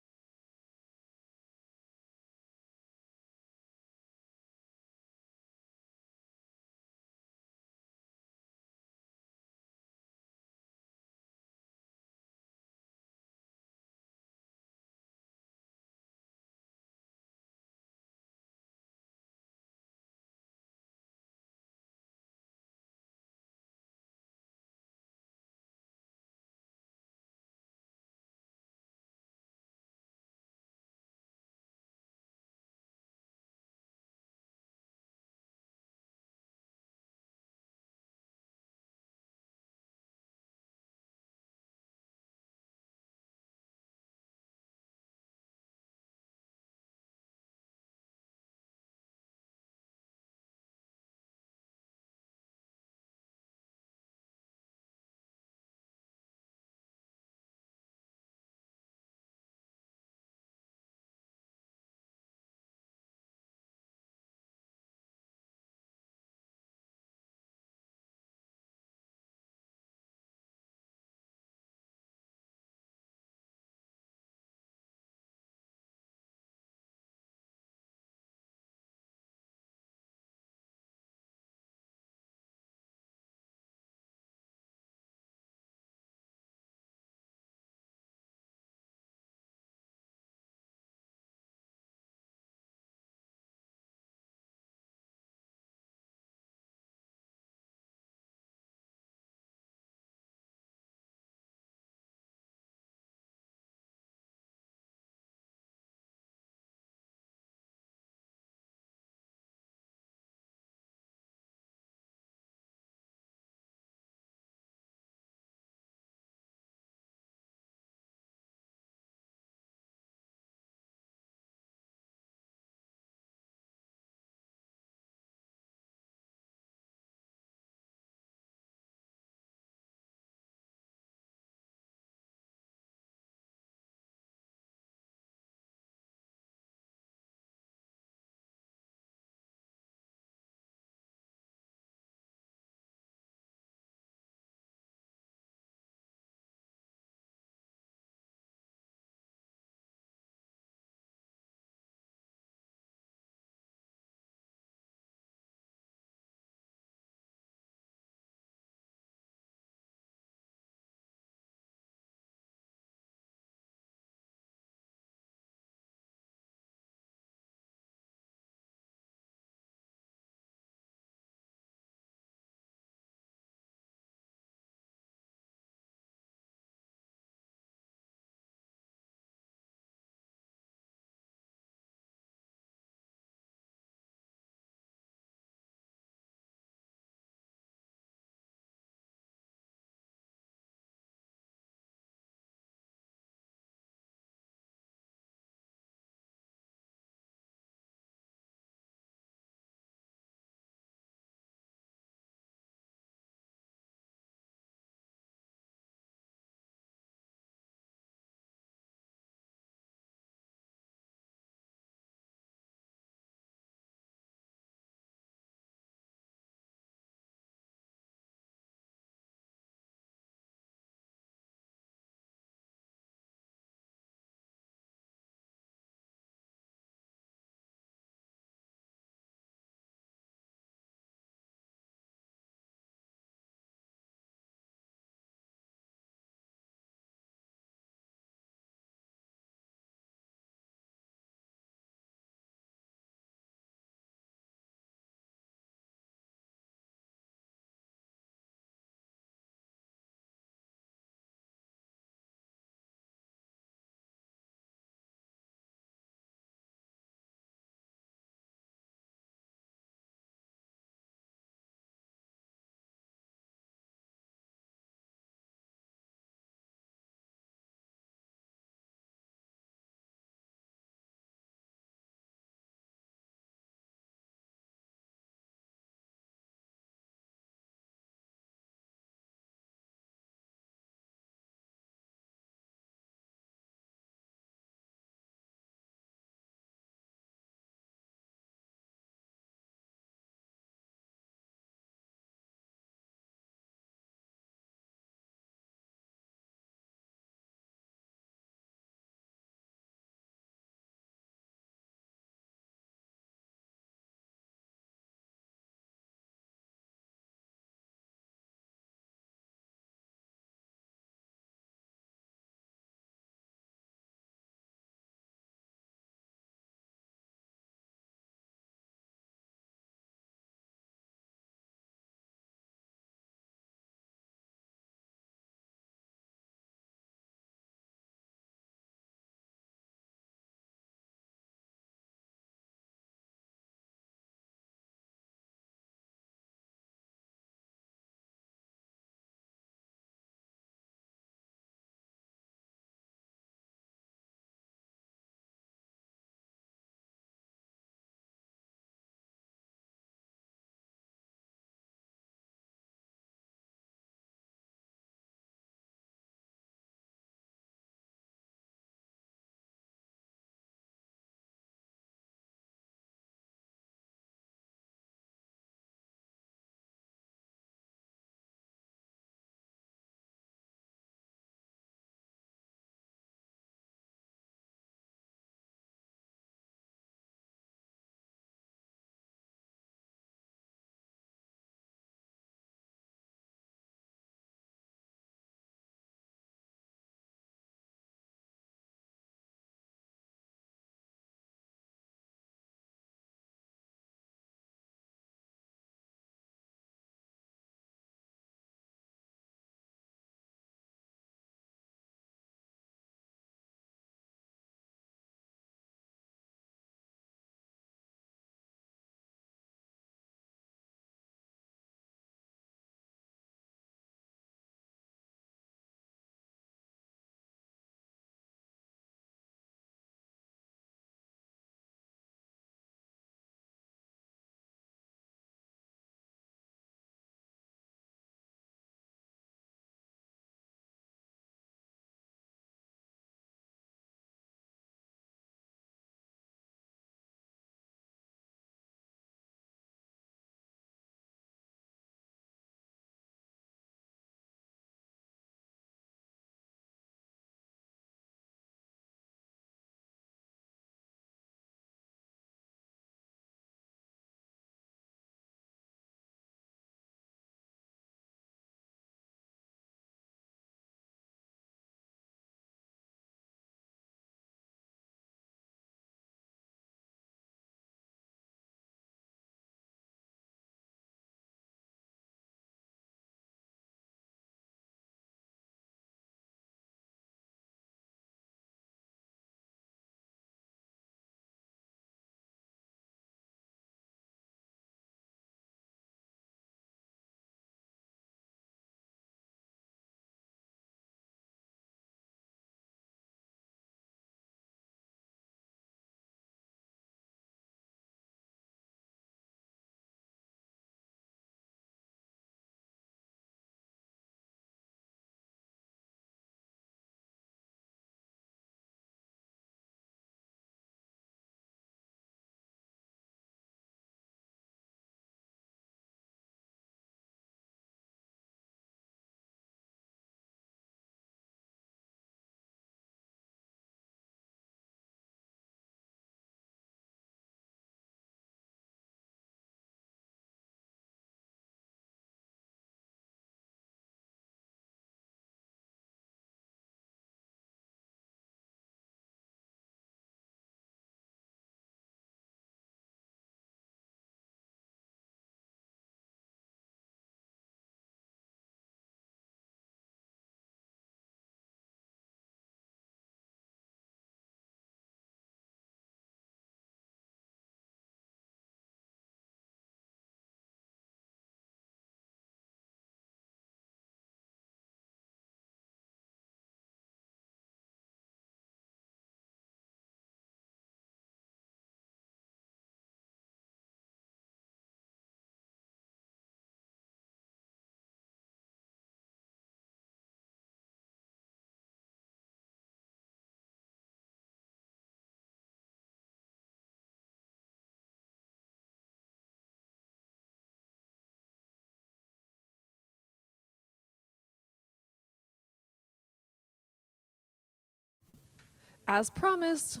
As promised.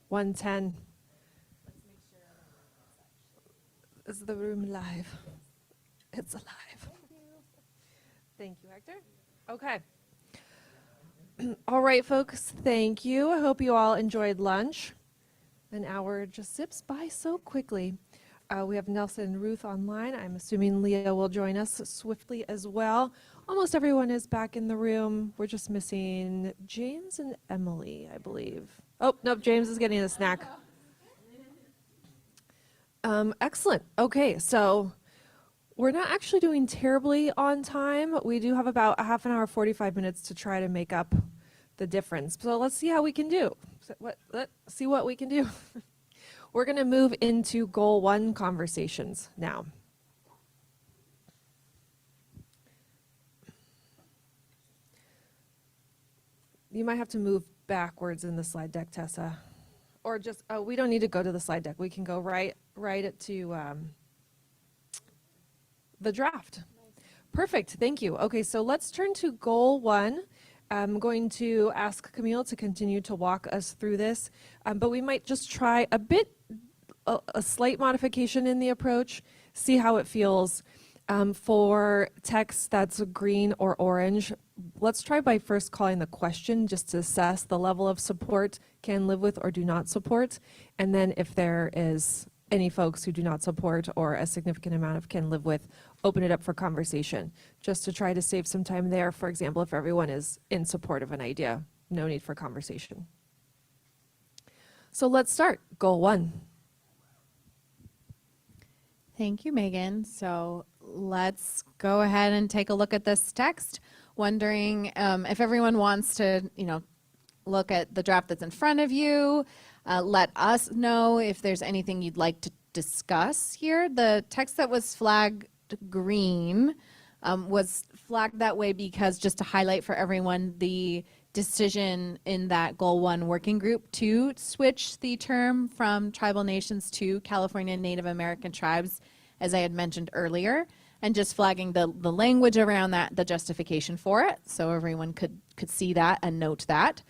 110. Is the room live? It's alive. Thank you, Hector. Okay. All right, folks, thank you. I hope you all enjoyed lunch. An hour just zips by so quickly. We have Nelson and Ruth online. I'm assuming Leah will join us swiftly as well. Almost everyone is back in the room. We're just missing James and Emily, I believe. Oh, nope, James is getting a snack. Excellent. Okay, so we're not actually doing terribly on time. We do have about a half an hour, 45 minutes to try to make up the difference. So let's see how we can do. Let's see what we can do. We're going to move into goal 1 conversations now. You might have to move backwards in the slide deck, Tessa. Or just, oh, we don't need to go to the slide deck. We can go right to the draft. Perfect, thank you. Okay, so let's turn to goal 1. I'm going to ask Camille to continue to walk us through this, but we might just try a slight modification in the approach, see how it feels. For text that's green or orange, let's try by first calling the question just to assess the level of support, can live with or do not support. And then if there is any folks who do not support or a significant amount of can live with, open it up for conversation, just to try to save some time there. For example, if everyone is in support of an idea, no need for conversation. So let's start. Goal 1. Thank you, Megan. So let's go ahead and take a look at this text, wondering if everyone wants to, look at the draft that's in front of you. Let us know if there's anything you'd like to discuss here. The text that was flagged green was flagged that way because, just to highlight for everyone, the decision in that Goal 1 working group to switch the term from tribal nations to California Native American tribes, as I had mentioned earlier, and just flagging the language around that, the justification for it, so everyone could see that and note that.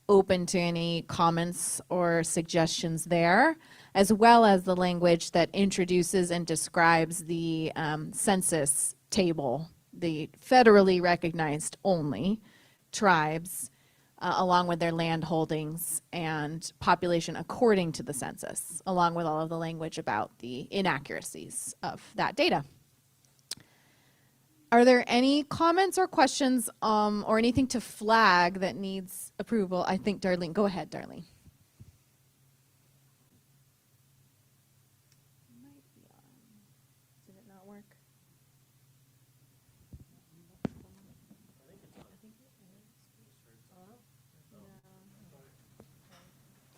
Open to any comments or suggestions there, as well as the language that introduces and describes the census table, the federally recognized only tribes, along with their land holdings and population according to the census, along with all of the language about the inaccuracies of that data. Are there any comments or questions or anything to flag that needs approval? I think Darlene, go ahead, Darlene. Did it not work?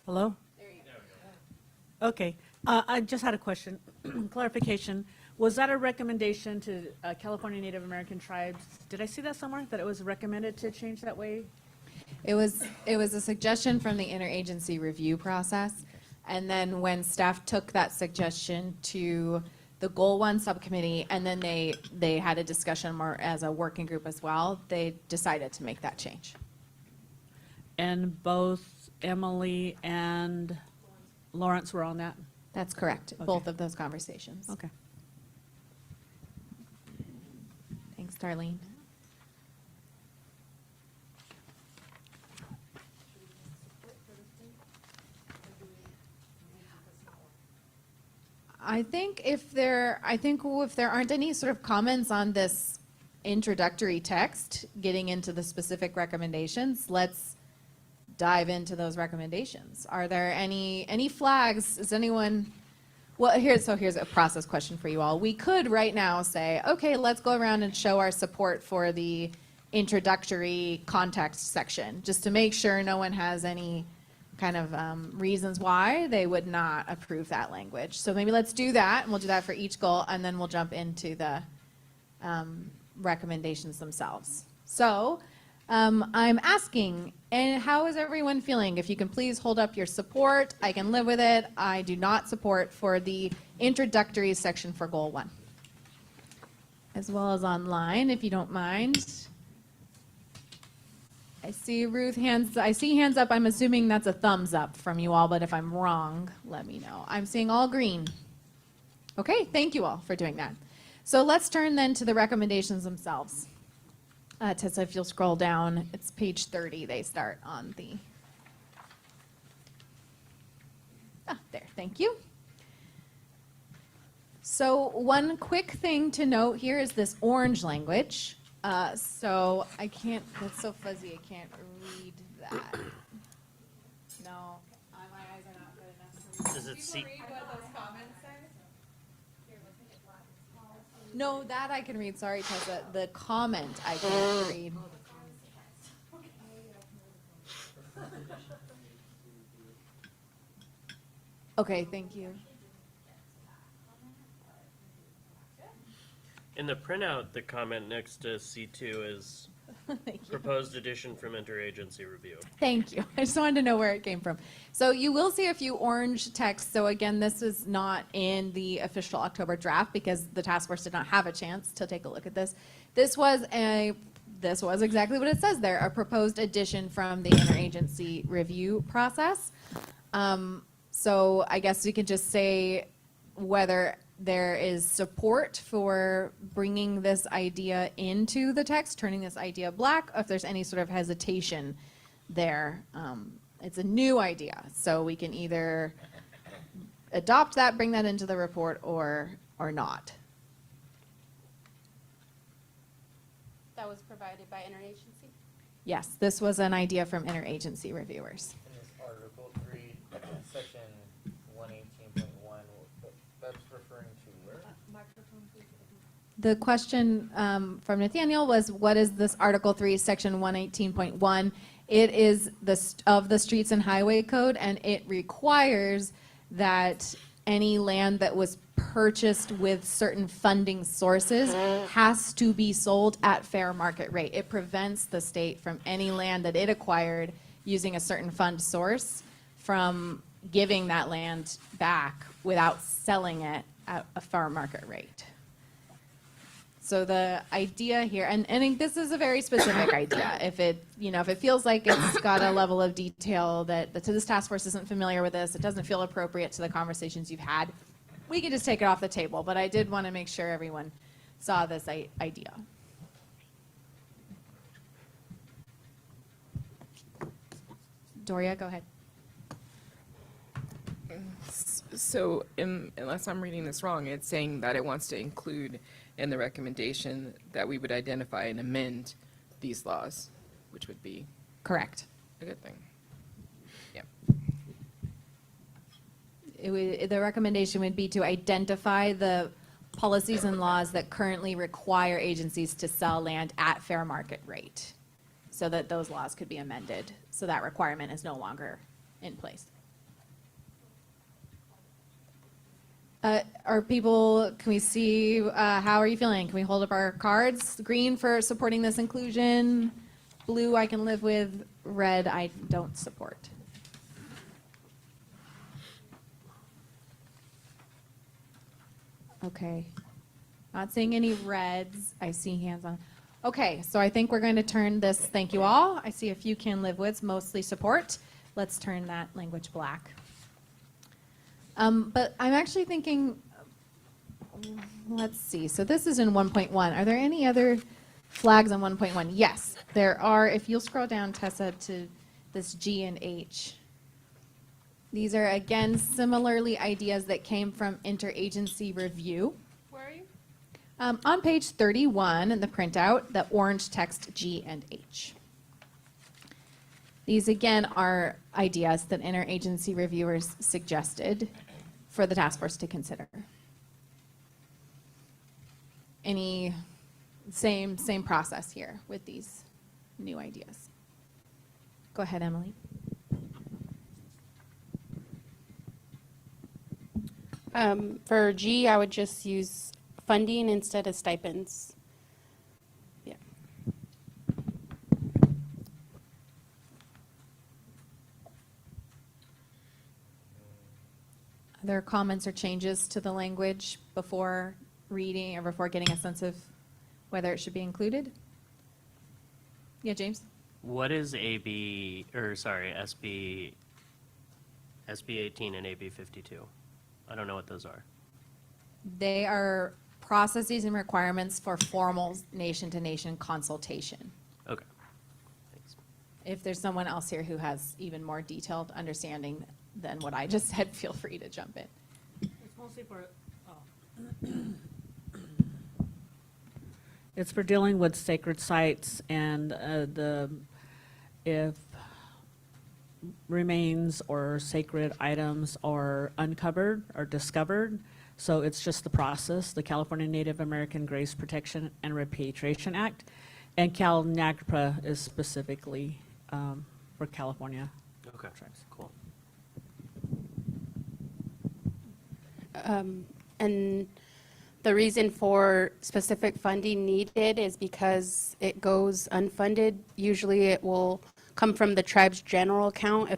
Hello? There you go. Okay, I just had a question, clarification. Was that a recommendation to California Native American tribes? Did I see that somewhere, that it was recommended to change that way? It was a suggestion from the interagency review process. And then when staff took that suggestion to the Goal 1 subcommittee, and then they had a discussion more as a working group as well, they decided to make that change. And both Emily and Lawrence were on that? That's correct, Okay. both of those conversations. Okay. Thanks, Darlene. I think if there aren't any sort of comments on this introductory text, getting into the specific recommendations, let's dive into those recommendations. Are there any flags? Is anyone? Well, here's a process question for you all. We could right now say, okay, let's go around and show our support for the introductory context section, just to make sure no one has any kind of reasons why they would not approve that language. So maybe let's do that, and we'll do that for each goal, and then we'll jump into the recommendations themselves. So I'm asking, and how is everyone feeling? If you can please hold up your support. I can live with it. I do not support for the introductory section for Goal 1. As well as online, if you don't mind. I see Ruth hands, I see hands up. I'm assuming that's a thumbs up from you all, but if I'm wrong, let me know. I'm seeing all green. Okay, thank you all for doing that. So let's turn then to the recommendations themselves. Tessa, if you'll scroll down, it's page 30. They start on the, there, thank you. So one quick thing to note here is this orange language. So I can't, that's so fuzzy, I can't read that. No, my eyes are not good enough to read. Does it see? Read what those comments say? No, that I can read, sorry Tessa, the comment I can't read. Okay, thank you. In the printout, the comment next to C2 is proposed addition from interagency review. Thank you. I just wanted to know where it came from. So you will see a few orange texts. So again, this is not in the official October draft because the task force did not have a chance to take a look at this. This was exactly what it says there, a proposed addition from the interagency review process. So I guess we could just say whether there is support for bringing this idea into the text, turning this idea black, or if there's any sort of hesitation there. It's a new idea, so we can either adopt that, bring that into the report, or not. That was provided by interagency? Yes, this was an idea from interagency reviewers. In this Article 3, Section 118.1, that's referring to where? The question from Nathaniel was, what is this Article 3, Section 118.1? It is of the Streets and Highway Code, and it requires that any land that was purchased with certain funding sources has to be sold at fair market rate. It prevents the state from any land that it acquired using a certain fund source from giving that land back without selling it at a fair market rate. So the idea here, and this is a very specific idea. If it feels like it's got a level of detail that this task force isn't familiar with this, it doesn't feel appropriate to the conversations you've had, we can just take it off the table. But I did want to make sure everyone saw this idea. Doria, go ahead. So unless I'm reading this wrong, it's saying that it wants to include in the recommendation that we would identify and amend these laws, which would be correct. A good thing. Yeah. The recommendation would be to identify the policies and laws that currently require agencies to sell land at fair market rate, so that those laws could be amended, so that requirement is no longer in place. Are people, can we see, how are you feeling? Can we hold up our cards? Green for supporting this inclusion, blue I can live with, red I don't support. Okay, not seeing any reds. I see hands on. Okay, so I think we're going to turn this, thank you all. I see a few can live withs, mostly support. Let's turn that language black. But I'm actually thinking, let's see, so this is in 1.1. Are there any other flags on 1.1? Yes, there are. If you'll scroll down, Tessa, to this G and H. These are, again, similarly ideas that came from interagency review. Where are you? On page 31 in the printout, the orange text G and H. These, again, are ideas that interagency reviewers suggested for the task force to consider. Any same process here with these new ideas. Go ahead, Emily. For G, I would just use funding instead of stipends. Yeah. Other comments or changes to the language before reading or before getting a sense of whether it should be included? Yeah, James? What is SB 18 and AB 52? I don't know what those are. They are processes and requirements for formal nation-to-nation consultation. Okay. Thanks. If there's someone else here who has even more detailed understanding than what I just said, feel free to jump in. It's mostly for, it's for dealing with sacred sites and if remains or sacred items are uncovered or discovered. So it's just the process, the California Native American Grace Protection and Repatriation Act. And CalNAGPRA is specifically for California. Okay, cool. And the reason for specific funding needed is because it goes unfunded. Usually it will come from the tribe's general account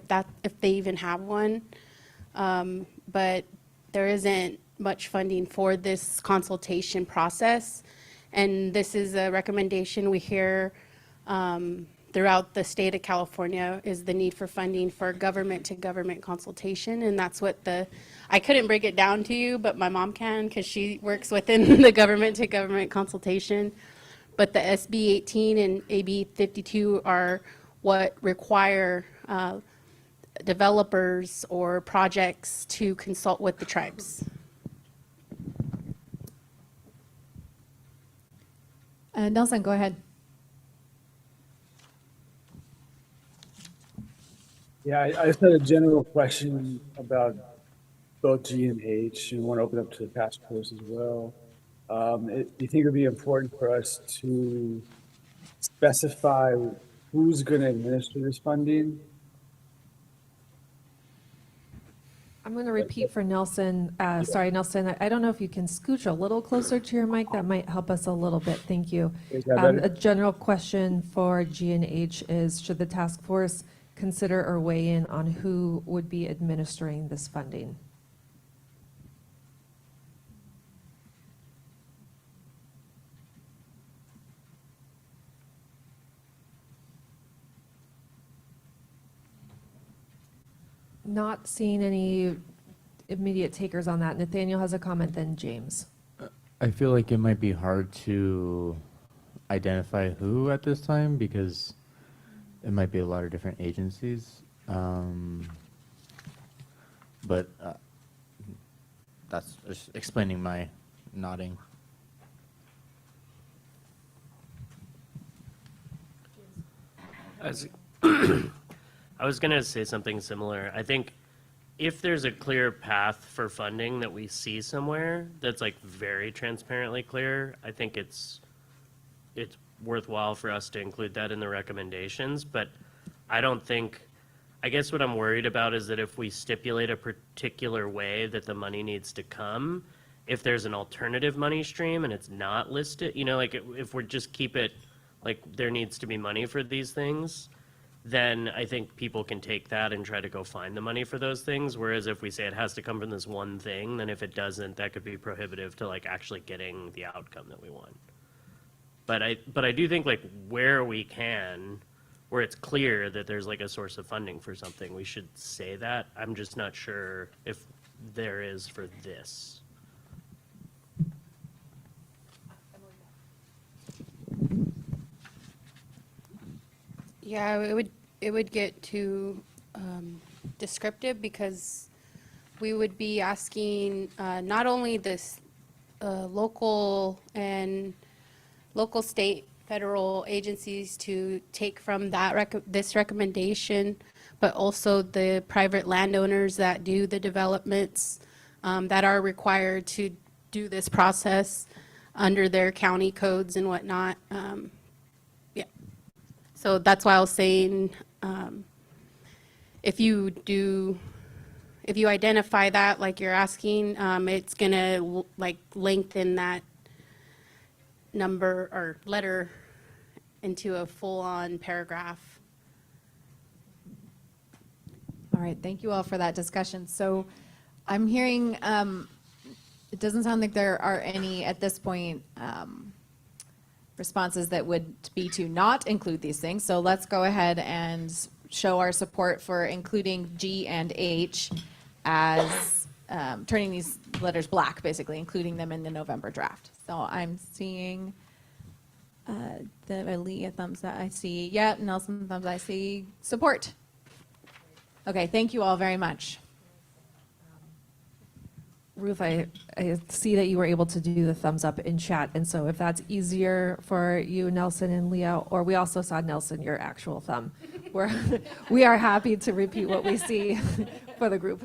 if they even have one. But there isn't much funding for this consultation process. And this is a recommendation we hear throughout the state of California, is the need for funding for government-to-government consultation. And that's what I couldn't break it down to you, but my mom can, because she works within the government-to-government consultation. But the SB 18 and AB 52 are what require developers or projects to consult with the tribes. Nelson, go ahead. Yeah, I just had a general question about both G and H, and want to open up to the task force as well. Do you think it would be important for us to specify who's going to administer this funding? I'm going to repeat for Nelson. Sorry, Nelson, I don't know if you can scooch a little closer to your mic. That might help us a little bit. Thank you. Is that better? A general question for G and H is, should the task force consider or weigh in on who would be administering this funding? Not seeing any immediate takers on that. Nathaniel has a comment, then James. I feel like it might be hard to identify who at this time because it might be a lot of different agencies. But that's just explaining my nodding. I was going to say something similar. I think if there's a clear path for funding that we see somewhere that's like very transparently clear, I think it's worthwhile for us to include that in the recommendations. But I guess what I'm worried about is that if we stipulate a particular way that the money needs to come, if there's an alternative money stream and it's not listed, like if we just keep it like there needs to be money for these things, then I think people can take that and try to go find the money for those things. Whereas if we say it has to come from this one thing, then if it doesn't, that could be prohibitive to like actually getting the outcome that we want. But I do think like where we can, where it's clear that there's like a source of funding for something, we should say that. I'm just not sure if there is for this. Yeah, it would get too descriptive, because we would be asking not only this local, state, federal agencies to take from this recommendation, but also the private landowners that do the developments that are required to do this process under their county codes and whatnot. Yeah. So that's why I was saying, if you identify that like you're asking, it's gonna like lengthen that number or letter into a full-on paragraph. All right, thank you all for that discussion. So I'm hearing, it doesn't sound like there are any at this point responses that would be to not include these things. So let's go ahead and show our support for including G and H as turning these letters black, basically, including them in the November draft. So I'm seeing the Leah thumbs up. I see, yeah, Nelson thumbs. I see support. Okay, thank you all very much. Ruth, I see that you were able to do the thumbs up in chat, and so if that's easier for you, Nelson and Leah, or we also saw Nelson, your actual thumb. We are happy to repeat what we see for the group.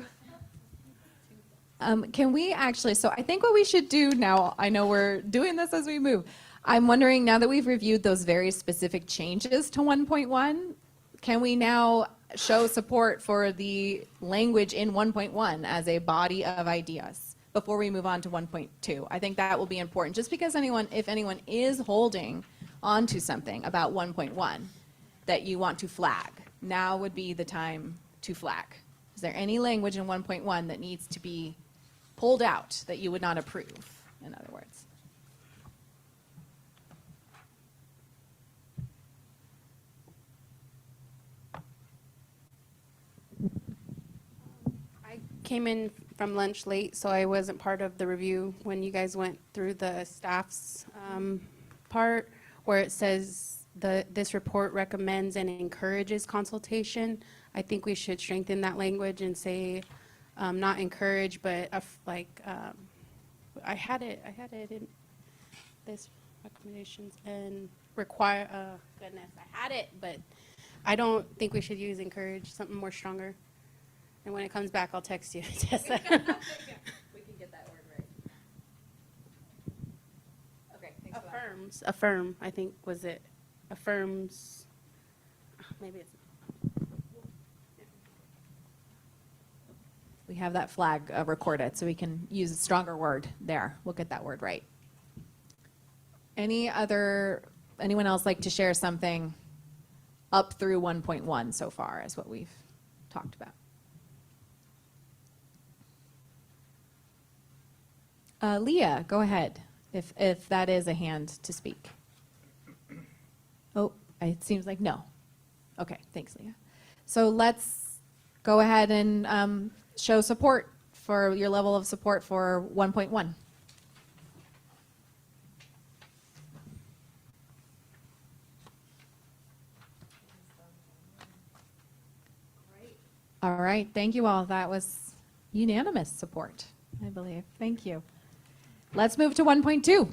Can we actually, so I think what we should do now, I know we're doing this as we move. I'm wondering, now that we've reviewed those very specific changes to 1.1, can we now show support for the language in 1.1 as a body of ideas before we move on to 1.2? I think that will be important, just because if anyone is holding onto something about 1.1 that you want to flag, now would be the time to flag. Is there any language in 1.1 that needs to be pulled out that you would not approve, in other words? I came in from lunch late, so I wasn't part of the review when you guys went through the staff's part where it says this report recommends and encourages consultation. I think we should strengthen that language and say not encourage, but I had it in this recommendations and require. Goodness, I had it, but I don't think we should use encourage. Something more stronger. And when it comes back, I'll text you, Tessa. We can get that word right. Okay, thanks for that. Affirms. Affirm, I think, was it? Affirms. Maybe it's. We have that flag recorded, so we can use a stronger word there. We'll get that word right. Anyone else like to share something up through 1.1 so far as what we've talked about? Leah, go ahead, if that is a hand to speak. Oh, it seems like no. Okay, thanks, Leah. So let's go ahead and show support for your level of support for 1.1. All right, thank you all. That was unanimous support, I believe. Thank you. Let's move to 1.2.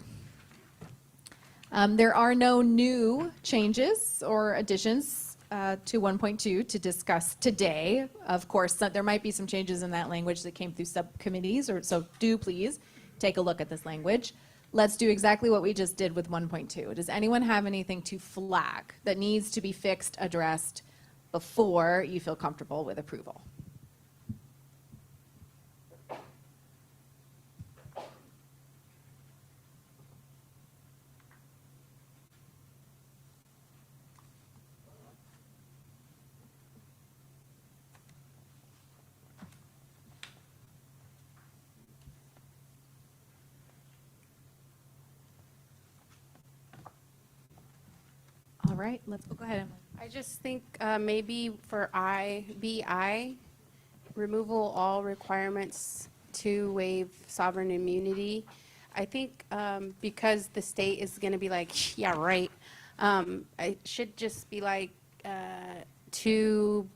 There are no new changes or additions to 1.2 to discuss today. Of course, there might be some changes in that language that came through subcommittees, so do please take a look at this language. Let's do exactly what we just did with 1.2. Does anyone have anything to flag that needs to be fixed, addressed before you feel comfortable with approval? All right, let's go ahead, Emily. I just think maybe for BI, removal all requirements to waive sovereign immunity. I think because the state is going to be like, yeah, right. It should just be like to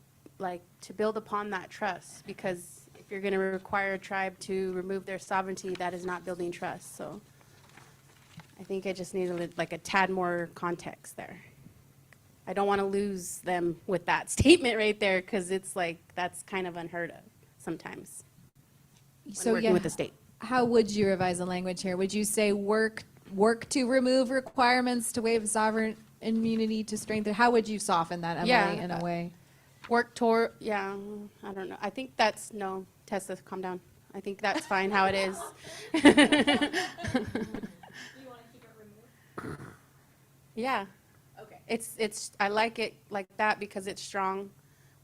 build upon that trust, because if you're going to require a tribe to remove their sovereignty, that is not building trust. So I think I just need a tad more context there. I don't want to lose them with that statement right there, because it's like that's kind of unheard of sometimes when working with the state. How would you revise the language here? Would you say work to remove requirements to waive sovereign immunity to strengthen? How would you soften that, Emily, in a way? Work toward, I don't know. I think that's, no, Tessa, calm down. I think that's fine how it is. Do you want to keep it removed? Yeah. Okay. It's I like it like that because it's strong.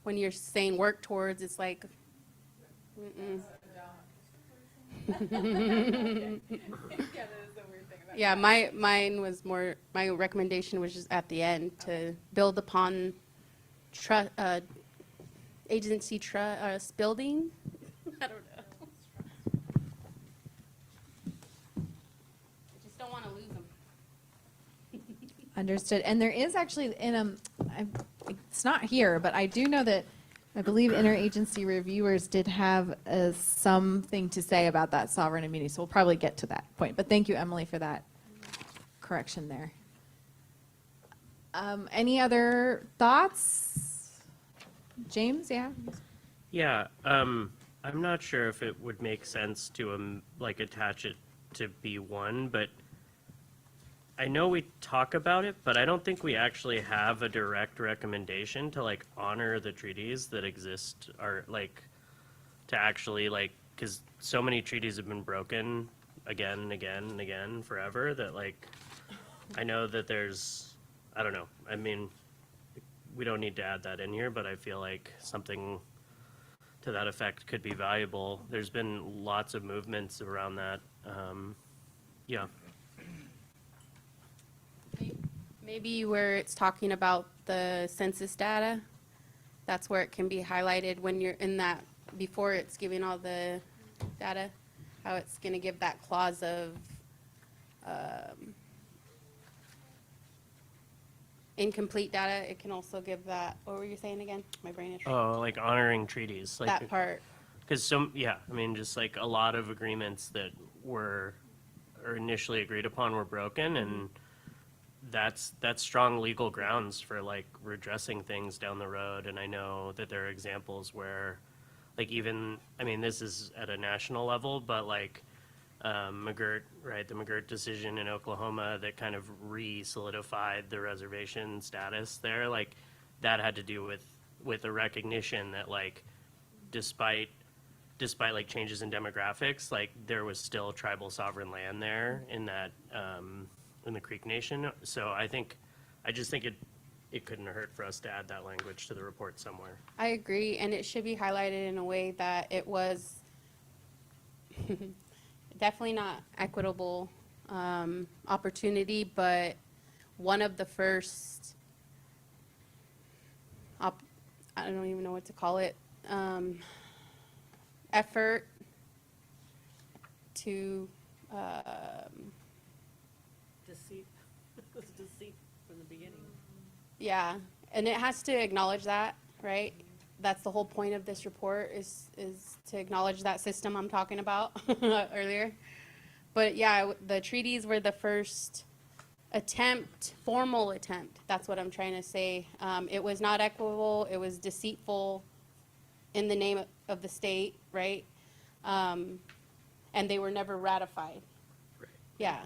When you're saying work towards, it's like, Yeah, mine was more, my recommendation was just at the end to build upon agency trust building. I don't know. I just don't want to lose them. Understood. And there is actually it's not here, but I do know that I believe interagency reviewers did have something to say about that sovereign immunity. So we'll probably get to that point. But thank you, Emily, for that correction there. Any other thoughts? James, yeah? Yeah, I'm not sure if it would make sense to like attach it to B1, but I know we talk about it, but I don't think we actually have a direct recommendation to like honor the treaties that exist, or like to actually like, because so many treaties have been broken again and again and again forever that like, I know that there's, I don't know, I mean, we don't need to add that in here, but I feel like something to that effect could be valuable. There's been lots of movements around that. Yeah. Maybe where it's talking about the census data, that's where it can be highlighted when you're in that, before it's giving all the data, how it's going to give that clause of incomplete data. It can also give that, what were you saying again? My brain is. Oh, like honoring treaties. Like, That part. Because yeah, I mean, just like a lot of agreements that were or initially agreed upon were broken, and that's strong legal grounds for like redressing things down the road. And I know that there are examples where, like even, I mean, this is at a national level, but like McGirt, right, the McGirt decision in Oklahoma that kind of re-solidified the reservation status there, like that had to do with a recognition that like despite like changes in demographics, like there was still tribal sovereign land there in that in the Creek Nation. So I just think it couldn't hurt for us to add that language to the report somewhere. I agree, and it should be highlighted in a way that it was definitely not equitable opportunity, but one of the first, I don't even know what to call it, effort to Deceit. It was deceit from the beginning. yeah, and it has to acknowledge that, right? That's the whole point of this report is to acknowledge that system I'm talking about earlier. But yeah, the treaties were the first formal attempt. That's what I'm trying to say. It was not equitable. It was deceitful in the name of the state, right? And they were never ratified. Right. Yeah.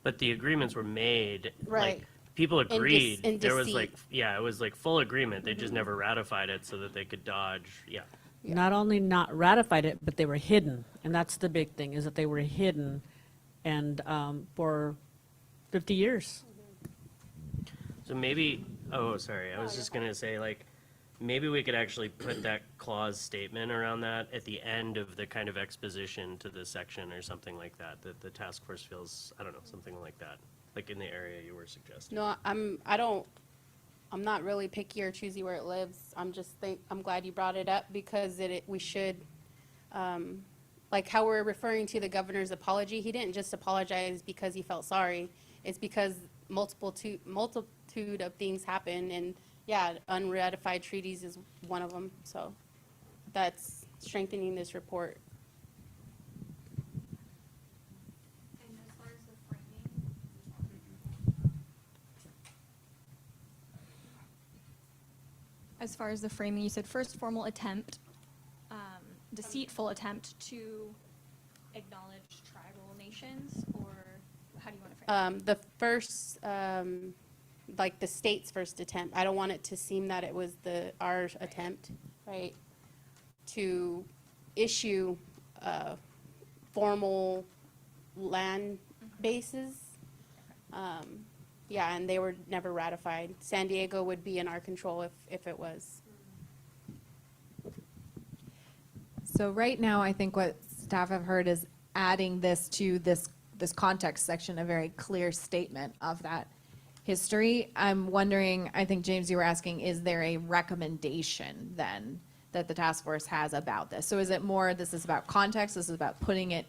But the agreements were made. Right. Like, people agreed. in There was deceit. like, yeah, it was like full agreement. They just never ratified it so that they could dodge. Yeah. Not only not ratified it, but they were hidden. And that's the big thing, is that they were hidden and for 50 years. So maybe, oh, sorry, I was just gonna say, like, maybe we could actually put that clause statement around that at the end of the kind of exposition to the section or something like that, that the task force feels, I don't know, something like that, like in the area you were suggesting. No, I'm not really picky or choosy where it lives. I'm glad you brought it up because we should, like how we're referring to the governor's apology. He didn't just apologize because he felt sorry. It's because multitude of things happen, and yeah, unratified treaties is one of them. So that's strengthening this report. As far as the framing, you said first formal attempt, deceitful attempt to acknowledge tribal nations, or how do you want to frame it? The first, like the state's first attempt, I don't want it to seem that it was our attempt, right? To issue formal land bases. Yeah, and they were never ratified. San Diego would be in our control if it was. So right now, I think what staff have heard is adding this to the this context section a very clear statement of that history. I'm wondering, I think, James, you were asking, is there a recommendation then that the task force has about this? So is it more, this is about context, this is about putting it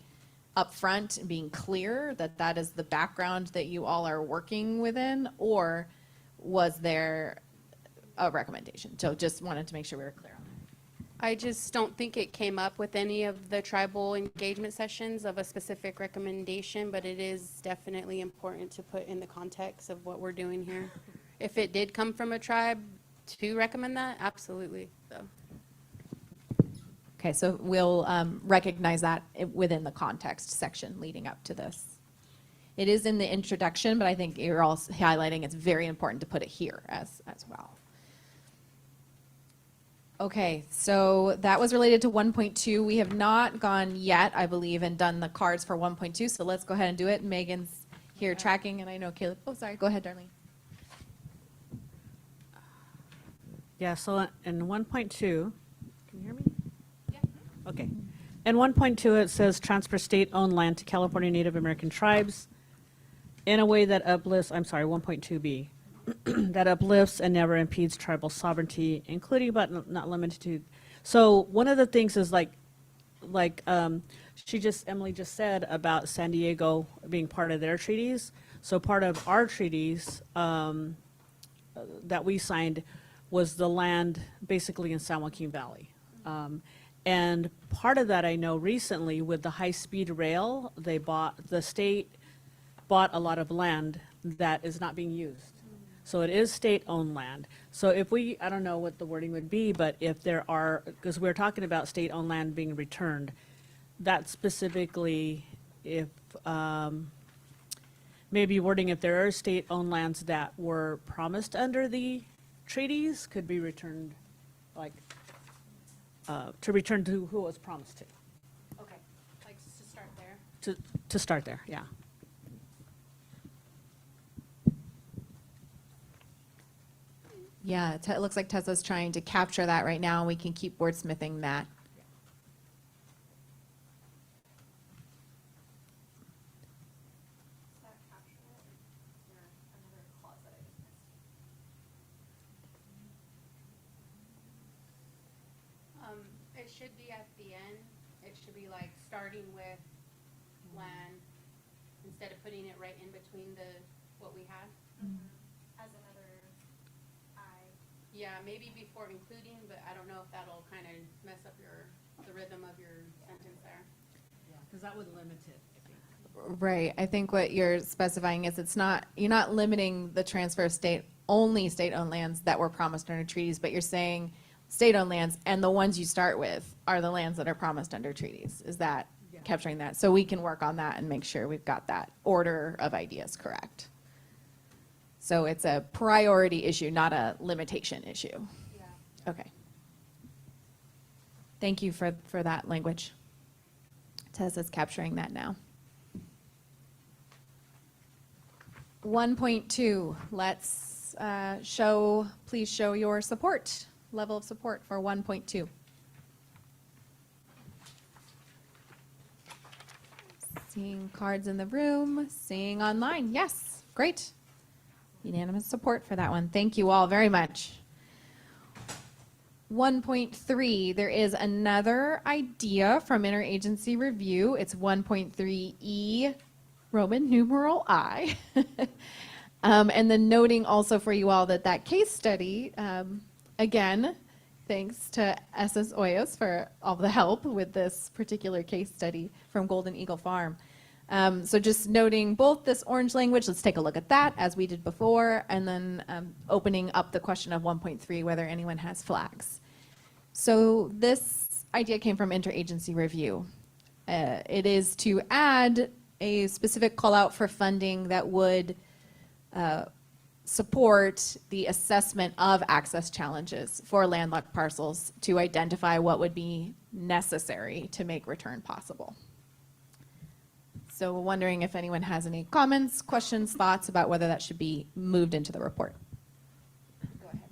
up front and being clear that that is the background that you all are working within, or was there a recommendation? So just wanted to make sure we were clear on that. I just don't think it came up with any of the tribal engagement sessions of a specific recommendation, but it is definitely important to put in the context of what we're doing here. If it did come from a tribe to recommend that, absolutely, so. Okay, so we'll recognize that within the context section leading up to this. It is in the introduction, but I think you're also highlighting it's very important to put it here as well. Okay, so that was related to 1.2. We have not gone yet, I believe, and done the cards for 1.2, so let's go ahead and do it. Megan's here tracking, and I know Caleb. Oh, sorry, go ahead, Darlene. Yeah, so in 1.2, can you hear me? Yeah. Okay. In 1.2, it says transfer state-owned land to California Native American tribes in a way that uplifts, I'm sorry, 1.2b, that uplifts and never impedes tribal sovereignty, including but not limited to. So one of the things is Emily just said about San Diego being part of their treaties. So part of our treaties that we signed was the land basically in San Joaquin Valley. And part of that I know recently with the high-speed rail, the state bought a lot of land that is not being used. So it is state-owned land. So if I don't know what the wording would be, but if there are, because we're talking about state-owned land being returned, that specifically, if maybe wording, if there are state-owned lands that were promised under the treaties, could be returned, to return to who it was promised to. Okay, like to start there. To start there, yeah. Yeah, it looks like Tessa's trying to capture that right now, and we can keep wordsmithing that. It should be at the end. It should be like starting with land instead of putting it right in between what we had. As another Yeah, maybe before including, but I don't know if that'll kind of mess up the rhythm of your sentence there. Yeah, because that would limit it, I think. Right, I think what you're specifying is you're not limiting the transfer of only state-owned lands that were promised under treaties, but you're saying state-owned lands, and the ones you start with are the lands that are promised under treaties. Is that capturing that? So we can work on that and make sure we've got that order of ideas correct. So it's a priority issue, not a limitation issue. Yeah. Okay. Thank you for that language. Tessa's capturing that now. 1.2, let's please show your level of support for 1.2. Seeing cards in the room, seeing online. Yes, great. Unanimous support for that one. Thank you all very much. 1.3, there is another idea from interagency review. It's 1.3E, Roman numeral I. And then noting also for you all that case study, again, thanks to SS Oyos for all the help with this particular case study from Golden Eagle Farm. So just noting both this orange language, let's take a look at that as we did before, and then opening up the question of 1.3, whether anyone has flags. So this idea came from interagency review. It is to add a specific call out for funding that would support the assessment of access challenges for landlocked parcels to identify what would be necessary to make return possible. So wondering if anyone has any comments, questions, thoughts about whether that should be moved into the report. Go ahead,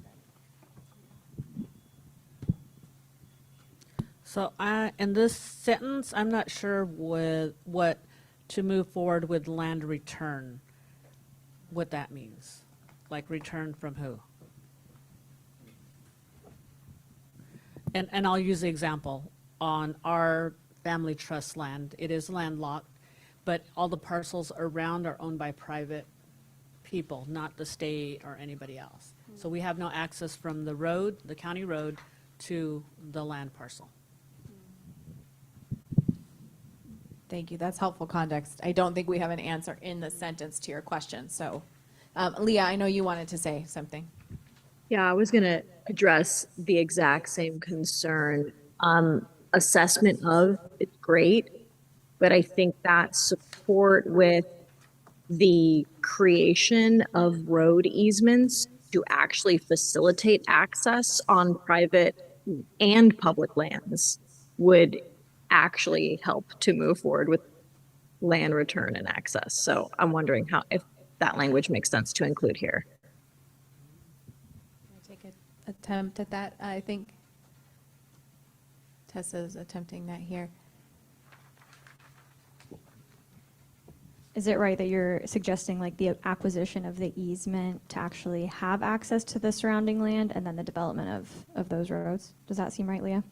So in this sentence, I'm not sure what to move forward with land return, what that means. Like return from who? And I'll use the example. On our family trust land, it is landlocked, but all the parcels around are owned by private people, not the state or anybody else. So we have no access from the road, the county road, to the land parcel. Thank you. That's helpful context. I don't think we have an answer in the sentence to your question. So, Leah, I know you wanted to say something. Yeah, I was going to address the exact same concern. Assessment of, it's great, but I think that support with the creation of road easements to actually facilitate access on private and public lands would actually help to move forward with land return and access. So I'm wondering how, if that language makes sense to include here. Can I take an attempt at that? I think Tessa's attempting that here. Is it right that you're suggesting like the acquisition of the easement to actually have access to the surrounding land and then the development of those roads? Does that seem right, Leah?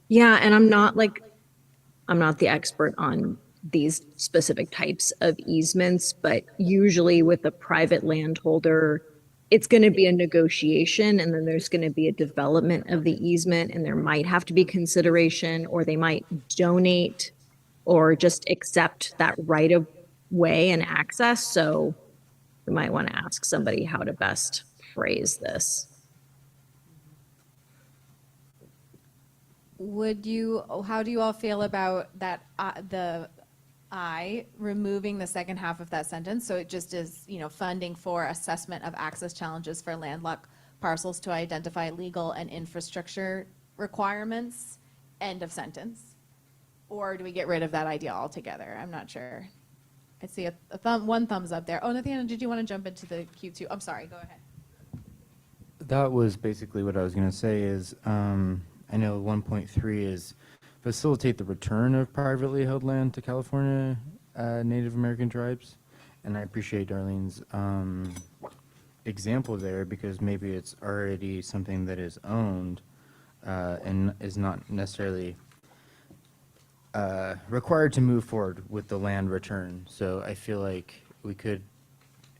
Yeah, and I'm not the expert on these specific types of easements, but usually with a private landholder, it's going to be a negotiation and then there's going to be a development of the easement and there might have to be consideration or they might donate or just accept that right of way and access. So we might want to ask somebody how to best phrase this. How do you all feel about that, removing the second half of that sentence? So it just is, funding for assessment of access challenges for landlocked parcels to identify legal and infrastructure requirements, end of sentence. Or do we get rid of that idea altogether? I'm not sure. I see one thumbs up there. Oh, Nathaniel, did you want to jump into the Q2? I'm sorry, go ahead. That was basically what I was going to say is, I know 1.3 is facilitate the return of privately held land to California Native American tribes. And I appreciate Darlene's example there because maybe it's already something that is owned and is not necessarily required to move forward with the land return. So I feel like we could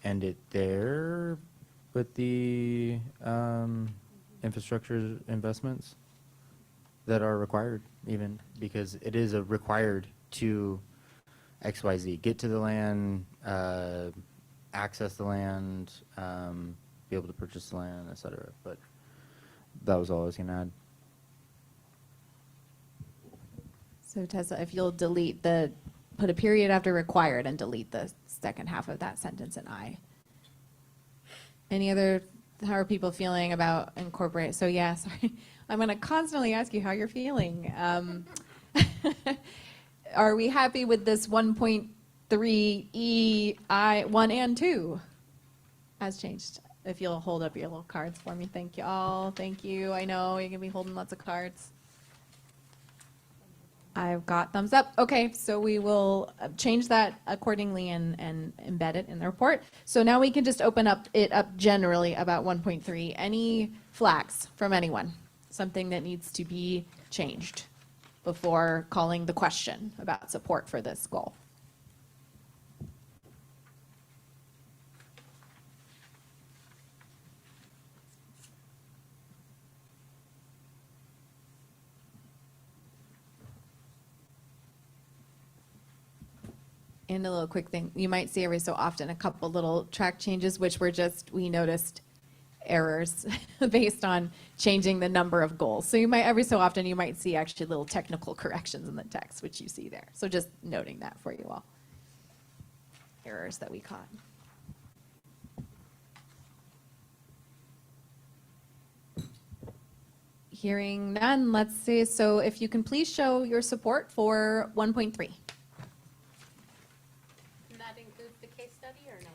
end it there with the infrastructure investments that are required, even because it is a required to XYZ, get to the land, access the land, be able to purchase the land, etc. But that was all I was going to add. So Tessa, if you'll put a period after required and delete the second half of that sentence in I. How are people feeling about incorporate? So yeah, sorry. I'm going to constantly ask you how you're feeling. Are we happy with this 1.3 1 and 2 as changed? If you'll hold up your little cards for me. Thank you all. Thank you. I know you're going to be holding lots of cards. I've got thumbs up. Okay, so we will change that accordingly and embed it in the report. So now we can just open it up generally about 1.3. Any flags from anyone? Something that needs to be changed before calling the question about support for this goal? And a little quick thing, you might see every so often a couple little track changes, which we noticed errors based on changing the number of goals. So every so often you might see actually little technical corrections in the text, which you see there. So just noting that for you all. Errors that we caught. Hearing none, let's see. So if you can please show your support for 1.3.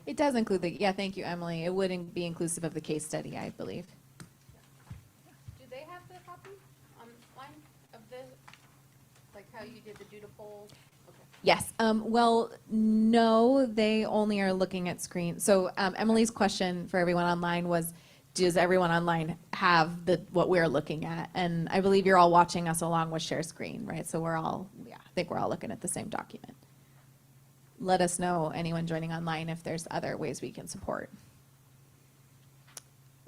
It does include thank you, Emily. It would be inclusive of the case study, I believe. Do they have the copy online of the, how you did the doodle poll? Yes. Well, no, they only are looking at screen. So Emily's question for everyone online was, does everyone online have what we're looking at? And I believe you're all watching us along with share screen, right? So I think we're all looking at the same document. Let us know, anyone joining online, if there's other ways we can support.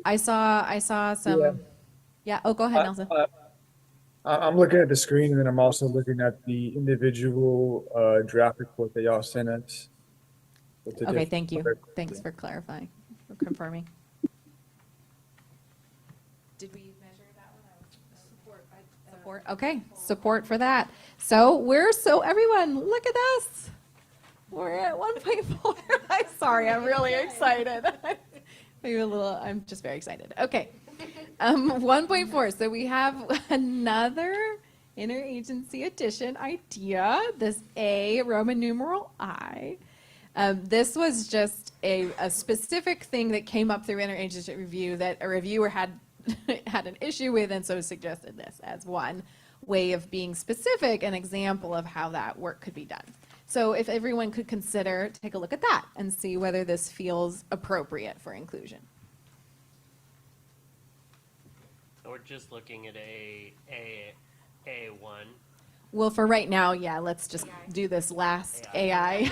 I saw some. Yeah. Oh, go ahead, Nelson. I'm looking at the screen, and then I'm also looking at the individual draft report that y'all sent us. with the Okay, different thank you. other- Thanks for clarifying, for confirming. Did we measure that one? Support. Okay, support for that. So everyone, look at us. We're at 1.4. I'm sorry, I'm really excited. I'm just very excited. Okay. 1.4. So we have another interagency addition idea, this A, Roman numeral I. This was just a specific thing that came up through interagency review that a reviewer had an issue with, and so suggested this as one way of being specific, an example of how that work could be done. So if everyone could take a look at that and see whether this feels appropriate for inclusion. We're just looking at A1. Well, for right now, yeah, let's just do this last AI.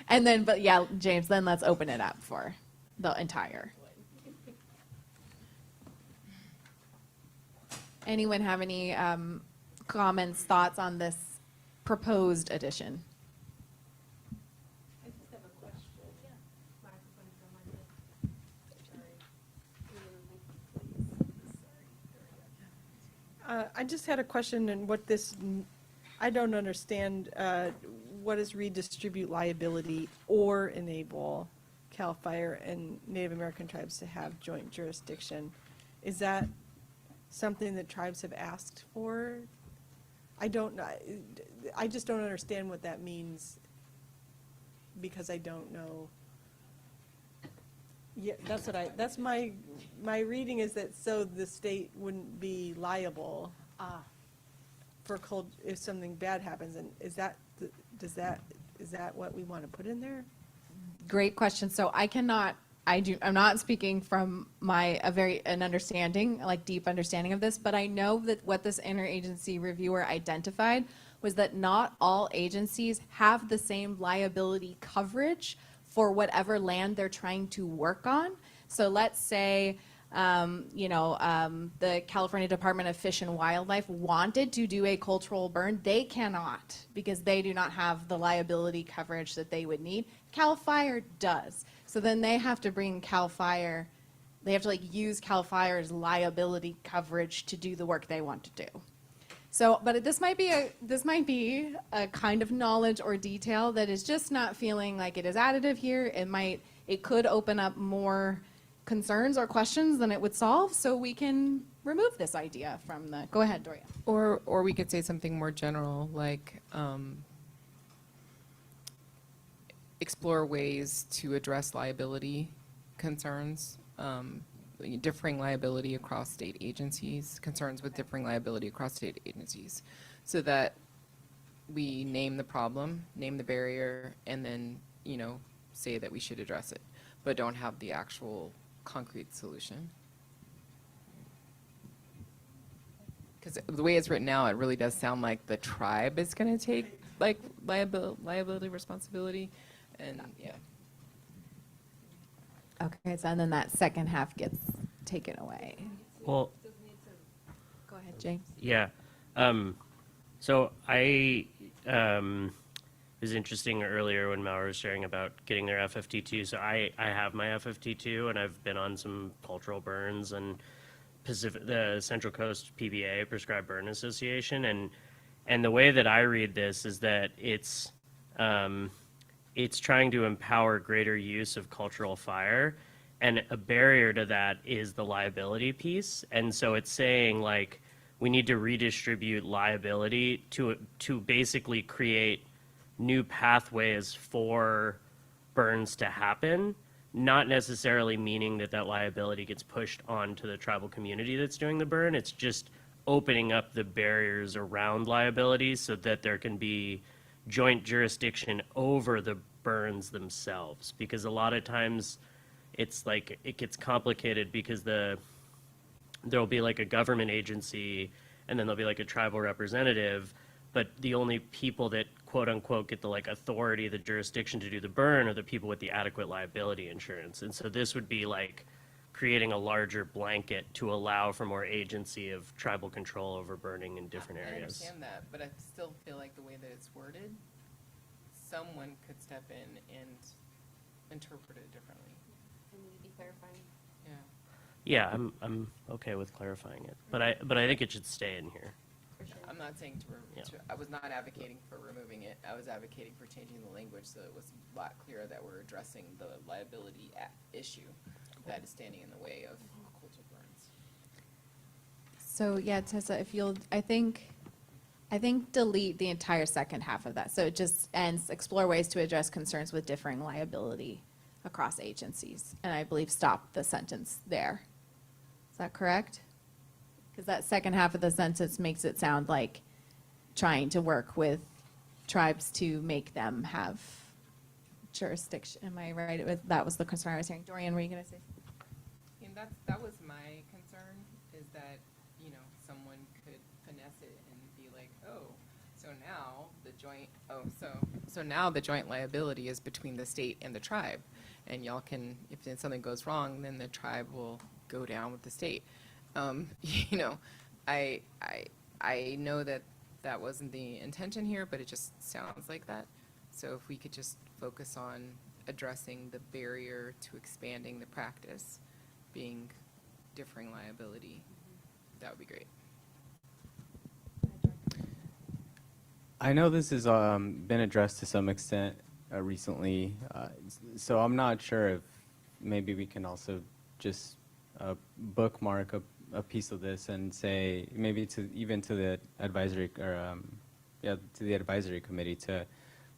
And then, but yeah, James, then let's open it up for the entire. Anyone have any comments, thoughts on this proposed addition? I just have a question. I just had a question and I don't understand, what does redistribute liability or enable CAL FIRE and Native American tribes to have joint jurisdiction? Is that something that tribes have asked for? I don't know. I just don't understand what that means because I don't know. Yeah, that's my reading is that so the state wouldn't be liable for if something bad happens, and is that what we want to put in there? Great question. So I'm not speaking from an understanding, like deep understanding of this, but I know that what this interagency reviewer identified was that not all agencies have the same liability coverage for whatever land they're trying to work on. So let's say, the California Department of Fish and Wildlife wanted to do a cultural burn. They cannot because they do not have the liability coverage that they would need. CAL FIRE does. So then they have to bring CAL FIRE, they have to use CAL FIRE's liability coverage to do the work they want to do. So, but this might be a kind of knowledge or detail that is just not feeling like it is additive here. It could open up more concerns or questions than it would solve, so we can remove this idea from the, go ahead, Doria. Or we could say something more general, like explore ways to address liability concerns, differing liability across state agencies, concerns with differing liability across state agencies, so that we name the problem, name the barrier, and then, say that we should address it, but don't have the actual concrete solution. Because the way it's written now, it really does sound like the tribe is going to take liability responsibility, and yeah. Okay, so and then that second half gets taken away. Well, go ahead, James. Yeah. So it was interesting earlier when Maura was sharing about getting their FFT2. So I have my FFT2, and I've been on some cultural burns and the Central Coast PBA, Prescribed Burn Association, and the way that I read this is that it's trying to empower greater use of cultural fire, and a barrier to that is the liability piece. And so it's saying we need to redistribute liability to basically create new pathways for burns to happen, not necessarily meaning that liability gets pushed onto the tribal community that's doing the burn. It's just opening up the barriers around liability so that there can be joint jurisdiction over the burns themselves. Because a lot of times it's like, it gets complicated because there'll be like a government agency and then there'll be like a tribal representative, but the only people that quote unquote get the like authority, the jurisdiction to do the burn are the people with the adequate liability insurance. And so this would be like creating a larger blanket to allow for more agency of tribal control over burning in different I areas. understand that, but I still feel like the way that it's worded, someone could step in and interpret it differently. Can we be clarifying? Yeah. Yeah, I'm okay with clarifying it, but I think it should stay in here. I'm not saying I was not advocating for removing it. I was advocating for changing the language so it was a lot clearer that we're addressing the liability issue that is standing in the way of coastal burns. So yeah, Tessa, if you'll, I think delete the entire second half of that. So it just ends, explore ways to address concerns with differing liability across agencies. And I believe stop the sentence there. Is that correct? Because that second half of the sentence makes it sound like trying to work with tribes to make them have jurisdiction. Am I right? That was the concern I was hearing. Dorian, were you going to say? And that was my concern, is that, you know, someone could finesse it and be like, oh, so now the joint liability is between the state and the tribe. And y'all can, if something goes wrong, then the tribe will go down with the state. You know, I know that that wasn't the intention here, but it just sounds like that. So if we could just focus on addressing the barrier to expanding the practice being differing liability, that would be great. I know this has been addressed to some extent recently, so I'm not sure if maybe we can also just bookmark a piece of this and say maybe to the advisory or to the advisory committee to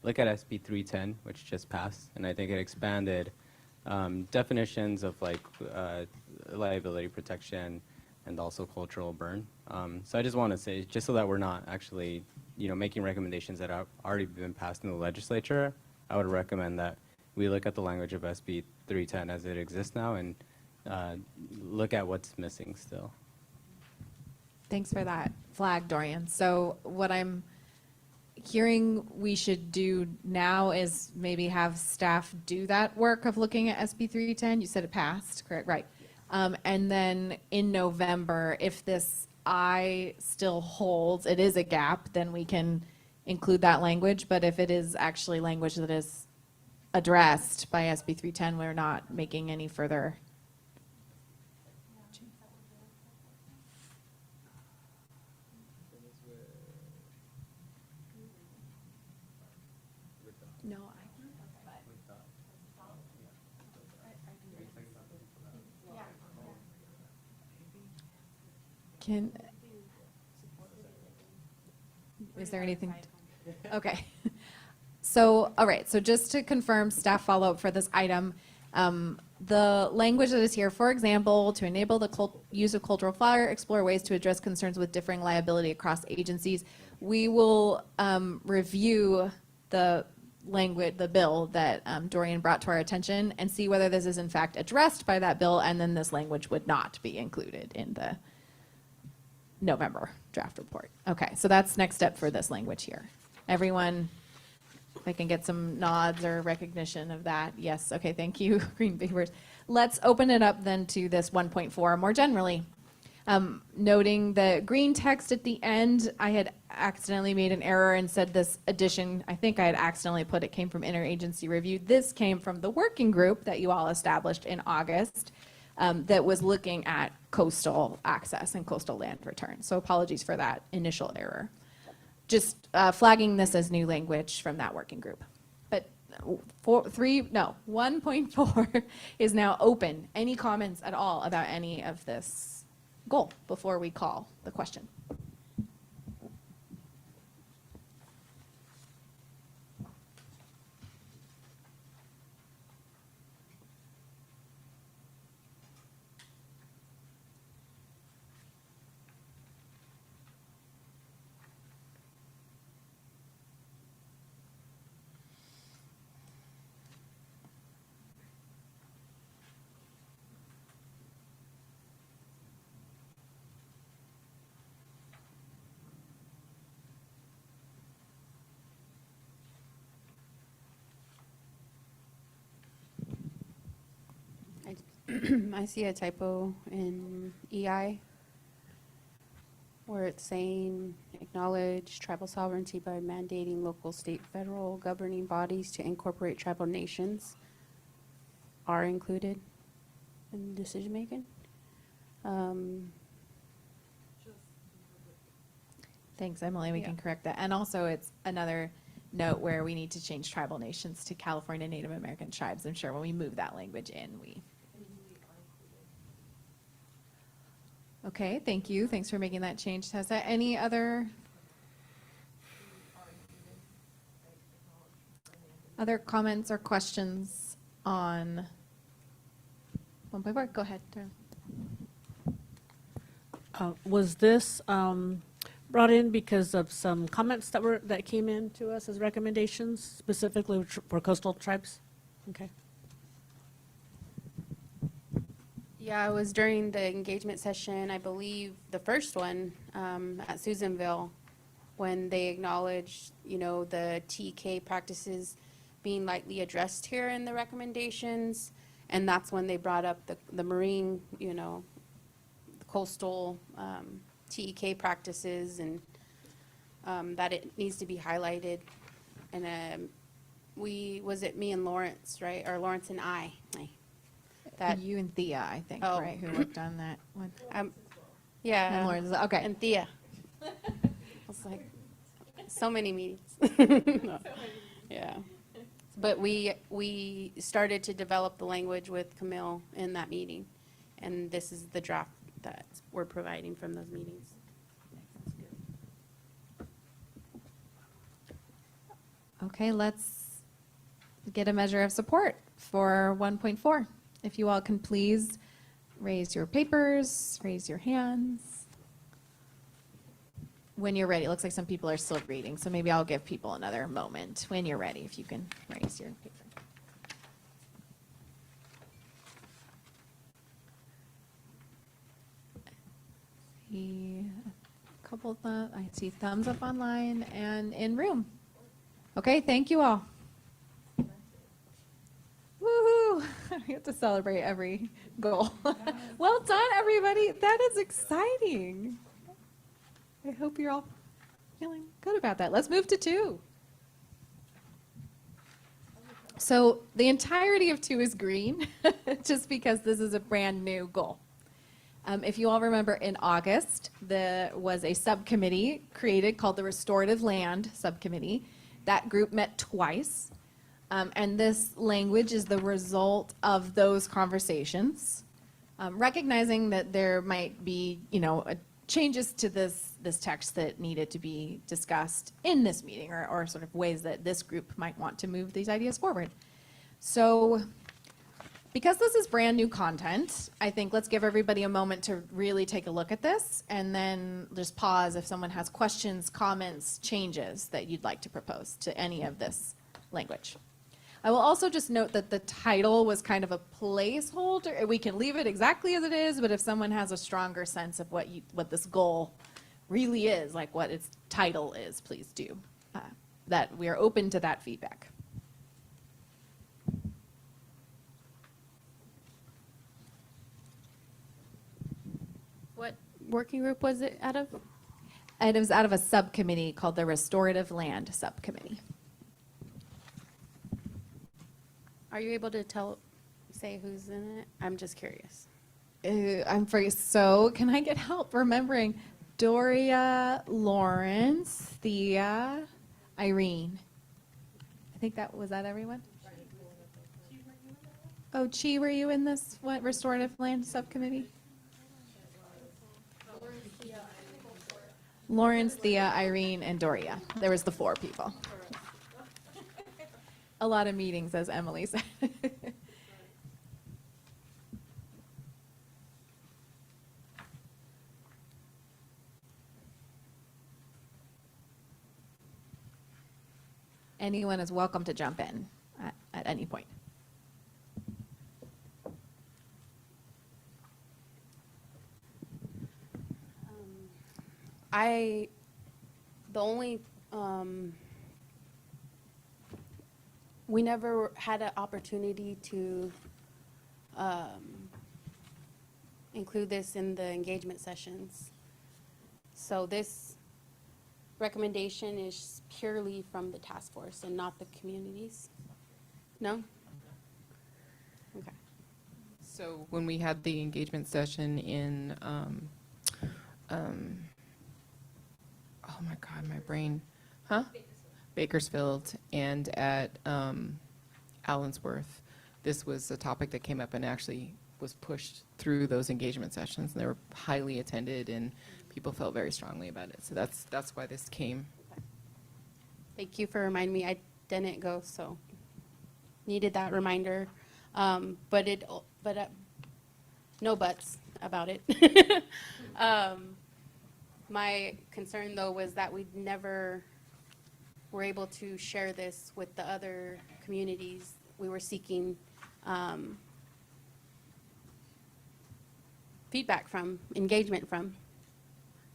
look at SB 310, which just passed, and I think it expanded definitions of like liability protection and also cultural burn. So I just want to say, just so that we're not actually, you know, making recommendations that have already been passed in the legislature, I would recommend that we look at the language of SB 310 as it exists now and look at what's missing still. Thanks for that flag, Dorian. So what I'm hearing we should do now is maybe have staff do that work of looking at SB 310. You said it passed, correct? Right. And then in November, if this I still holds, it is a gap, then we can include that language. But if it is actually language that is addressed by SB 310, we're not making any further. No, is there anything? Okay. So, all right, so just to confirm staff follow-up for this item, the language that is here, for example, to enable the use of cultural fire, explore ways to address concerns with differing liability across agencies. We will review the language, the bill that Dorian brought to our attention and see whether this is in fact addressed by that bill, and then this language would not be included in the November draft report. Okay, so that's next step for this language here. Everyone, if I can get some nods or recognition of that. Yes, okay, thank you, Green Papers. Let's open it up then to this 1.4 more generally. Noting the green text at the end, I had accidentally made an error and said this addition, I think I had accidentally put it came from interagency review. This came from the working group that you all established in August that was looking at coastal access and coastal land return. So apologies for that initial error. Just flagging this as new language from that working group. But 1.4 is now open. Any comments at all about any of this goal before we call the question? I see a typo in EI where it's saying acknowledge tribal sovereignty by mandating local, state, federal governing bodies to incorporate tribal nations are included in decision making. Thanks, Emily. We Yeah. can correct that. And also, it's another note where we need to change tribal nations to California Native American tribes. I'm sure when we move that language in, we. Okay, thank you. Thanks for making that change, Tessa. Any other comments or questions on 1.4? Go ahead, Darla. Was this brought in because of some comments that came in to us as recommendations, specifically for coastal tribes? Okay. Yeah, it was during the engagement session, I believe, the first one at Susanville, when they acknowledged, the TK practices being lightly addressed here in the recommendations. And that's when they brought up the marine, the coastal TEK practices and that it needs to be highlighted. And was it me and Lawrence, right? Or Lawrence and I? That You and Thea, I think, Oh. right, who worked on that one. Yeah. And Lawrence, okay. And Thea. I was like, so many meetings. Yeah. But we started to develop the language with Camille in that meeting. And this is the draft that we're providing from those meetings. Okay, let's get a measure of support for 1.4. If you all can please raise your papers, raise your hands. When you're ready, it looks like some people are still reading, so maybe I'll give people another moment. When you're ready, if you can raise your paper. See a couple of I see thumbs up online and in room. Okay, thank you all. Woohoo! We have to celebrate every goal. Well done, everybody. That is exciting. I hope you're all feeling good about that. Let's move to 2. So the entirety of 2 is green, just because this is a brand new goal. If you all remember, in August, there was a subcommittee created called the Restorative Land Subcommittee. That group met twice. And this language is the result of those conversations, recognizing that there might be, changes to this text that needed to be discussed in this meeting, or sort of ways that this group might want to move these ideas forward. So because this is brand new content, I think let's give everybody a moment to really take a look at this, and then just pause if someone has questions, comments, changes that you'd like to propose to any of this language. I will also just note that the title was kind of a placeholder. We can leave it exactly as it is, but if someone has a stronger sense of what this goal really is, like what its title is, please do. That we are open to that feedback. What working group was it out of? It was out of a subcommittee called the Restorative Land Subcommittee. Are you able to say who's in it? I'm just curious. So can I get help remembering? Doria, Lawrence, Thea, Irene. I think was that everyone? Oh, Chi, were you in this Restorative Land Subcommittee? Lawrence, Thea, Irene, and Doria. There was the 4 people. A lot of meetings, as Emily said. Anyone is welcome to jump in at any point. We never had an opportunity to include this in the engagement sessions. So this recommendation is purely from the task force and not the communities? No? Okay. So when we had the engagement session in, oh my God, my brain, Bakersfield and at Allensworth, this was a topic that came up and actually was pushed through those engagement sessions. And they were highly attended and people felt very strongly about it. So that's why this came. Thank you for reminding me. I didn't go, so needed that reminder. But no buts about it. My concern though was that we never were able to share this with the other communities we were seeking feedback from, engagement from,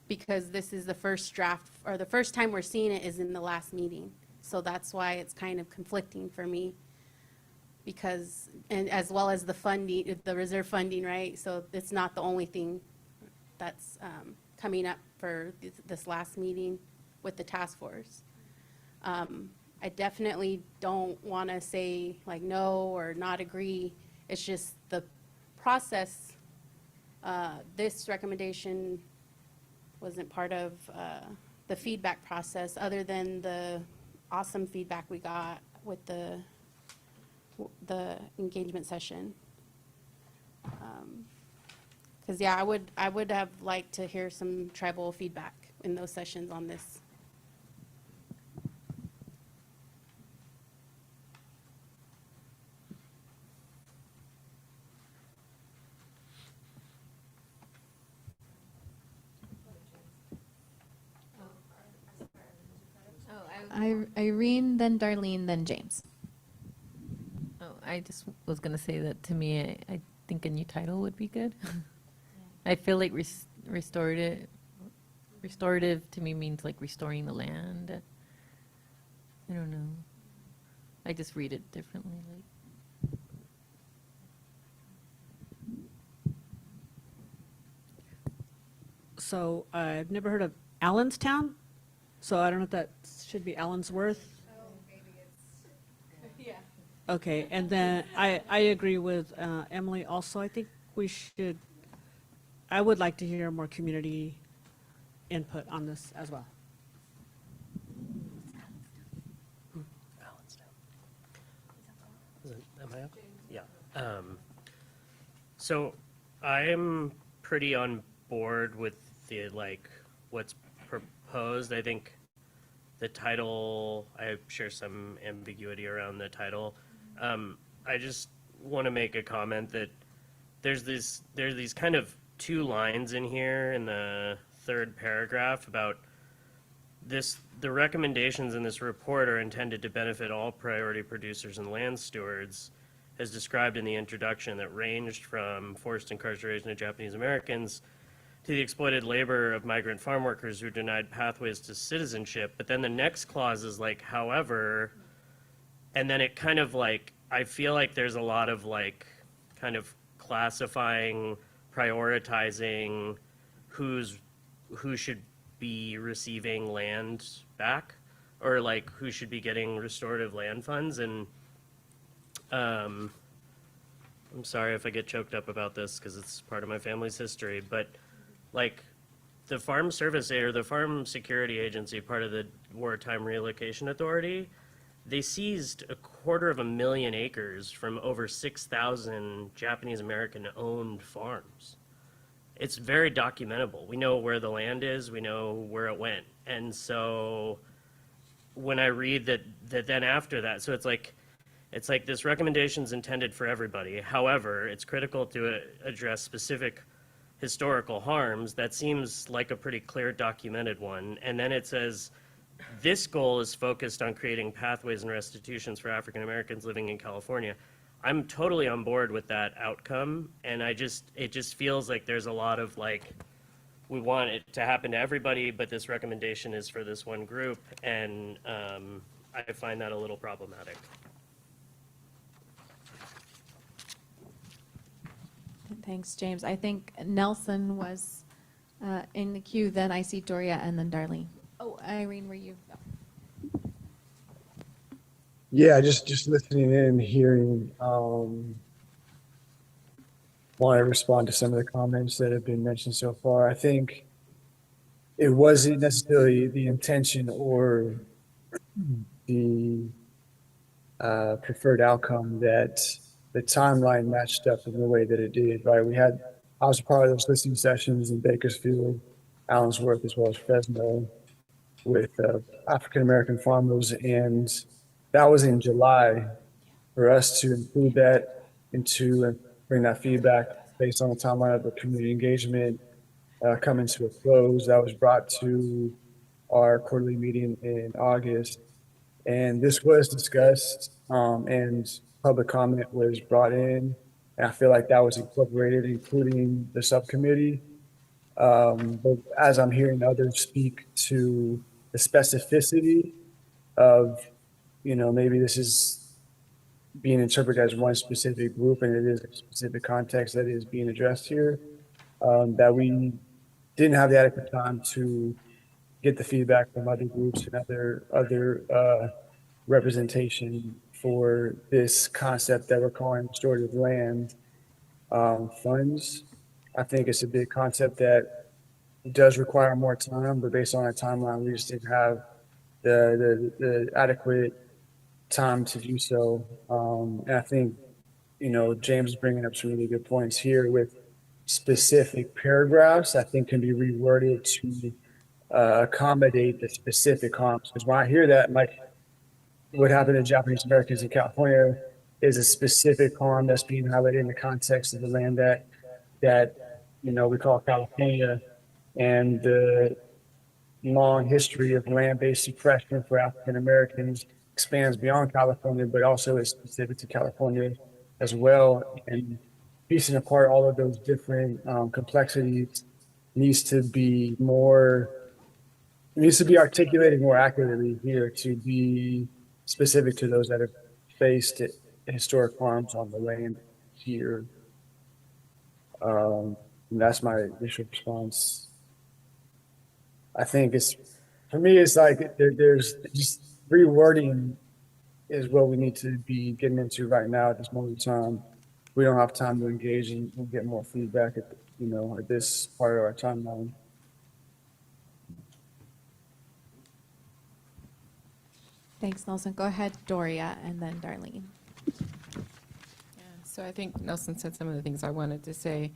because this is the first draft, or the first time we're seeing it is in the last meeting. So that's why it's kind of conflicting for me, because, and as well as the funding, the reserve funding, right? So it's not the only thing that's coming up for this last meeting with the task force. I definitely don't want to say like no or not agree. It's just the process. This recommendation wasn't part of the feedback process, other than the awesome feedback we got with the engagement session. Because yeah, I would have liked to hear some tribal feedback in those sessions on this. Irene, then Darlene, then James. Oh, I just was going to say that to me, I think a new title would be good. I feel like restorative to me means like restoring the land. I don't know. I just read it differently. Like. So I've never heard of Allenstown, so I don't know if that should be Allensworth. Oh, maybe it's, yeah. Okay, and then I agree with Emily also. I think we should, I would like to hear more community input on this as well. Am I up? Yeah. So I'm pretty on board with the, like, what's proposed. I think the title, I share some ambiguity around the title. I just want to make a comment that there's these kind of two lines in here in the third paragraph about this. The recommendations in this report are intended to benefit all priority producers and land stewards, as described in the introduction, that ranged from forced incarceration of Japanese Americans to the exploited labor of migrant farm workers who are denied pathways to citizenship. But then the next clause is like, however, and then it kind of like, I feel like there's a lot of like kind of classifying, prioritizing who should be receiving land back, or like who should be getting restorative land funds. And I'm sorry if I get choked up about this because it's part of my family's history, but like the Farm Service or the Farm Security Agency, part of the Wartime Relocation Authority, they seized 250,000 acres from over 6,000 Japanese American owned farms. It's very documentable. We know where the land is, we know where it went. And so when I read that then after that, so it's like this recommendation's intended for everybody. However, it's critical to address specific historical harms. That seems like a pretty clear documented one. And then it says, this goal is focused on creating pathways and restitutions for African Americans living in California. I'm totally on board with that outcome, and it just feels like there's a lot of like, we want it to happen to everybody, but this recommendation is for this one group, and I find that a little problematic. Thanks, James. I think Nelson was in the queue, then I see Doria, and then Darlene. Oh, Irene, were you? No. Yeah, just listening in, hearing, want to respond to some of the comments that have been mentioned so far. I think it wasn't necessarily the intention or the preferred outcome that the timeline matched up in the way that it did, right? I was a part of those listening sessions in Bakersfield, Allensworth, as well as Fresno with African American farmers, and that was in July. For us to include that into and bring that feedback based on the timeline of the community engagement coming to a close, that was brought to our quarterly meeting in August. And this was discussed and public comment was brought in. And I feel like that was incorporated, including the subcommittee. But as I'm hearing others speak to the specificity of, maybe this is being interpreted as one specific group and it is a specific context that is being addressed here, that we didn't have the adequate time to get the feedback from other groups and other representation for this concept that we're calling restorative land funds. I think it's a big concept that does require more time, but based on our timeline, we just didn't have the adequate time to do so. And I think, James is bringing up some really good points here with specific paragraphs, I think can be reworded to accommodate the specific harms. Because when I hear that, like what happened to Japanese Americans in California is a specific harm that's being highlighted in the context of the land that we call California, and the long history of land-based suppression for African Americans expands beyond California, but also is specific to California as well. And piecing apart all of those different complexities needs to be articulated more accurately here to be specific to those that have faced historic harms on the land here. And that's my initial response. I think for me, it's like there's just rewording is what we need to be getting into right now at this moment in time. We don't have time to engage and get more feedback at this part of our timeline. Thanks, Nelson. Go ahead, Doria, and then Darlene. So I think Nelson said some of the things I wanted to say.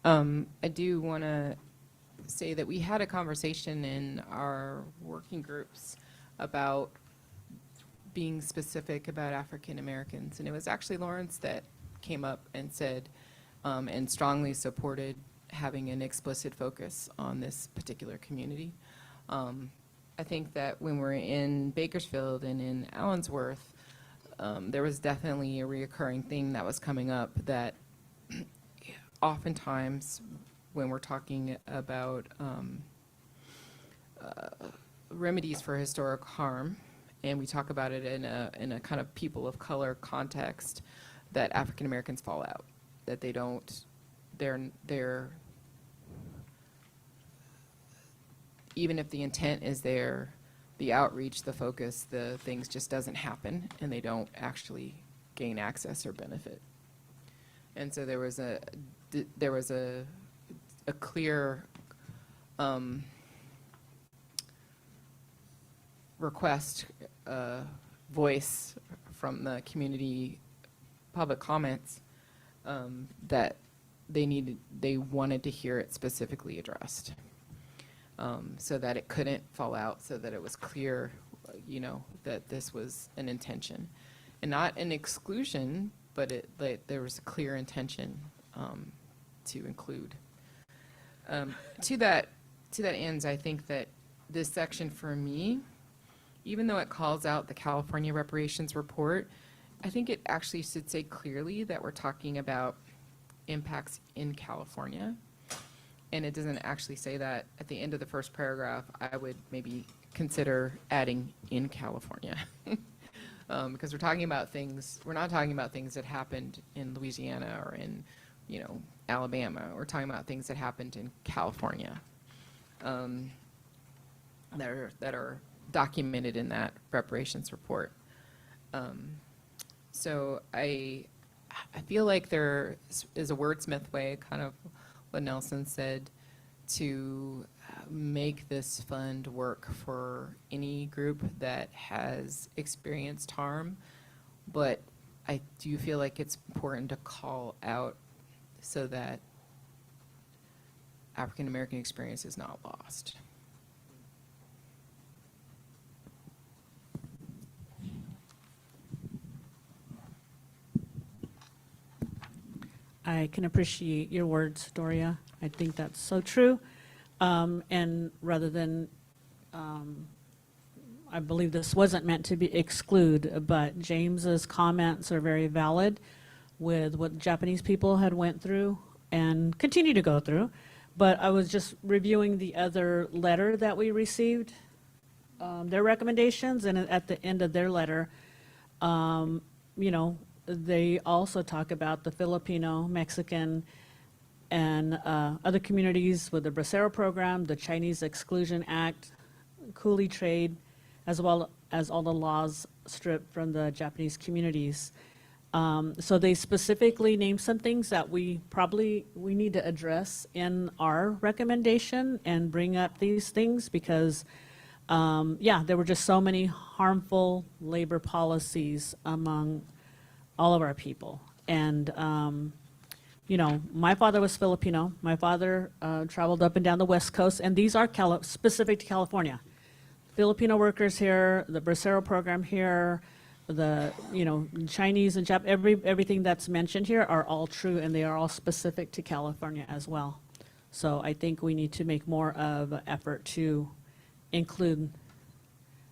I do want to say that we had a conversation in our working groups about being specific about African Americans. And it was actually Lawrence that came up and said, and strongly supported having an explicit focus on this particular community. I think that when we're in Bakersfield and in Allensworth, there was definitely a reoccurring thing that was coming up that oftentimes when we're talking about remedies for historic harm, and we talk about it in a kind of people of color context, that African Americans fall out, that they're even if the intent is there, the outreach, the focus, the things just doesn't happen, and they don't actually gain access or benefit. And so there was a clear request, voice from the community public comments that they wanted to hear it specifically addressed, so that it couldn't fall out, so that it was clear, that this was an intention, and not an exclusion, but there was a clear intention to include. To that end, I think that this section for me, even though it calls out the California Reparations Report, I think it actually should say clearly that we're talking about impacts in California. And it doesn't actually say that at the end of the first paragraph. I would maybe consider adding in California. Because we're not talking about things that happened in Louisiana or in Alabama, or talking about things that happened in California, that are documented in that reparations report. So I feel like there is a wordsmith way, kind of what Nelson said, to make this fund work for any group that has experienced harm. But I do feel like it's important to call out so that African American experience is not lost. I can appreciate your words, Doria. I think that's so true. And rather than, I believe this wasn't meant to be exclude, but James's comments are very valid with what Japanese people had went through and continue to go through. But I was just reviewing the other letter that we received, their recommendations, and at the end of their letter, they also talk about the Filipino, Mexican, and other communities with the Bracero program, the Chinese Exclusion Act, coolie trade, as well as all the laws stripped from the Japanese communities. So they specifically name some things that we need to address in our recommendation and bring up these things because, there were just so many harmful labor policies among all of our people. And, my father was Filipino. My father traveled up and down the West Coast, and these are specific to California. Filipino workers here, the Bracero program here, the Chinese and everything that's mentioned here are all true, and they are all specific to California as well. So I think we need to make more of an effort to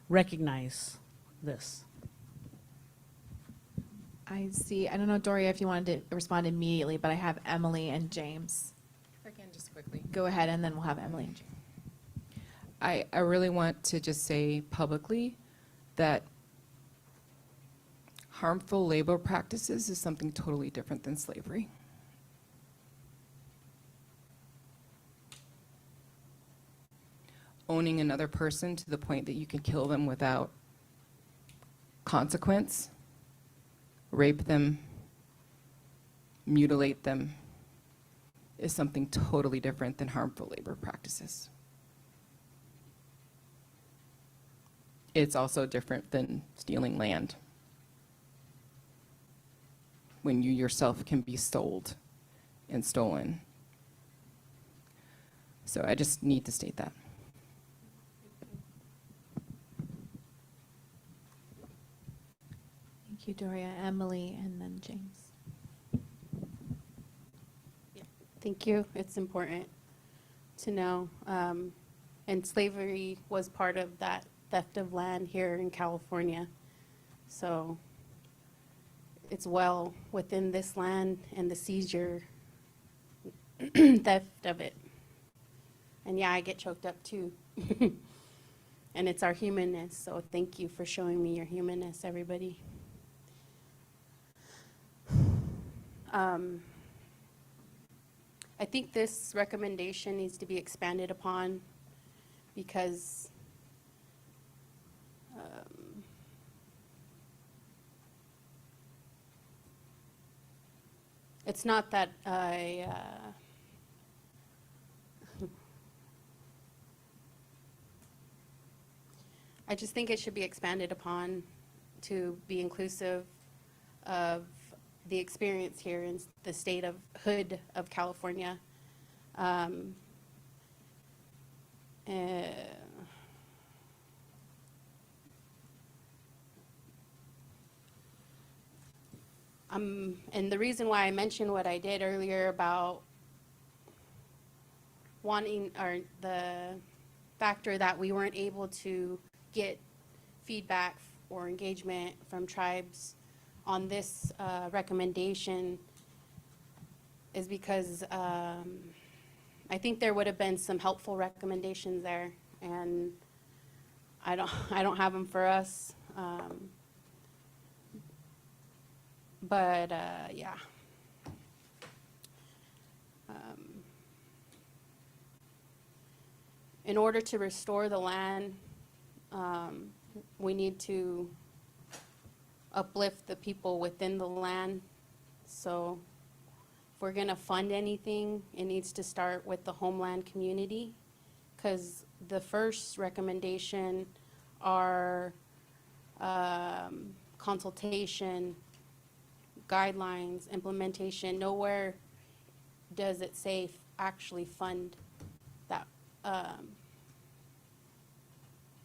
recognize this. I see. I don't know, Doria, if you wanted to respond immediately, but I have Emily and James. If I can, just quickly. Go ahead, and then we'll have Emily and James. I really want to just say publicly that harmful labor practices is something totally different than slavery. Owning another person to the point that you can kill them without consequence, rape them, mutilate them, is something totally different than harmful labor practices. It's also different than stealing land, when you yourself can be sold and stolen. So I just need to state that. Thank you, Doria. Emily, and then James. Thank you. It's important to know. And slavery was part of that theft of land here in California. So it's well within this land and the seizure, theft of it. And yeah, I get choked up too. And it's our humanness. So thank you for showing me your humanness, everybody. I think this recommendation needs to be expanded upon because it's not that I just think it should be expanded upon to be inclusive of the experience here in the state of hood of California. And the reason why I mentioned what I did earlier about wanting, or the factor that we weren't able to get feedback or engagement from tribes on this recommendation is because I think there would have been some helpful recommendations there, and I don't have them for us. But yeah. in order to restore the land, we need to uplift the people within the land. So if we're gonna fund anything, it needs to start with the homeland community, because the first recommendation are consultation, guidelines, implementation. Nowhere does it say actually fund that,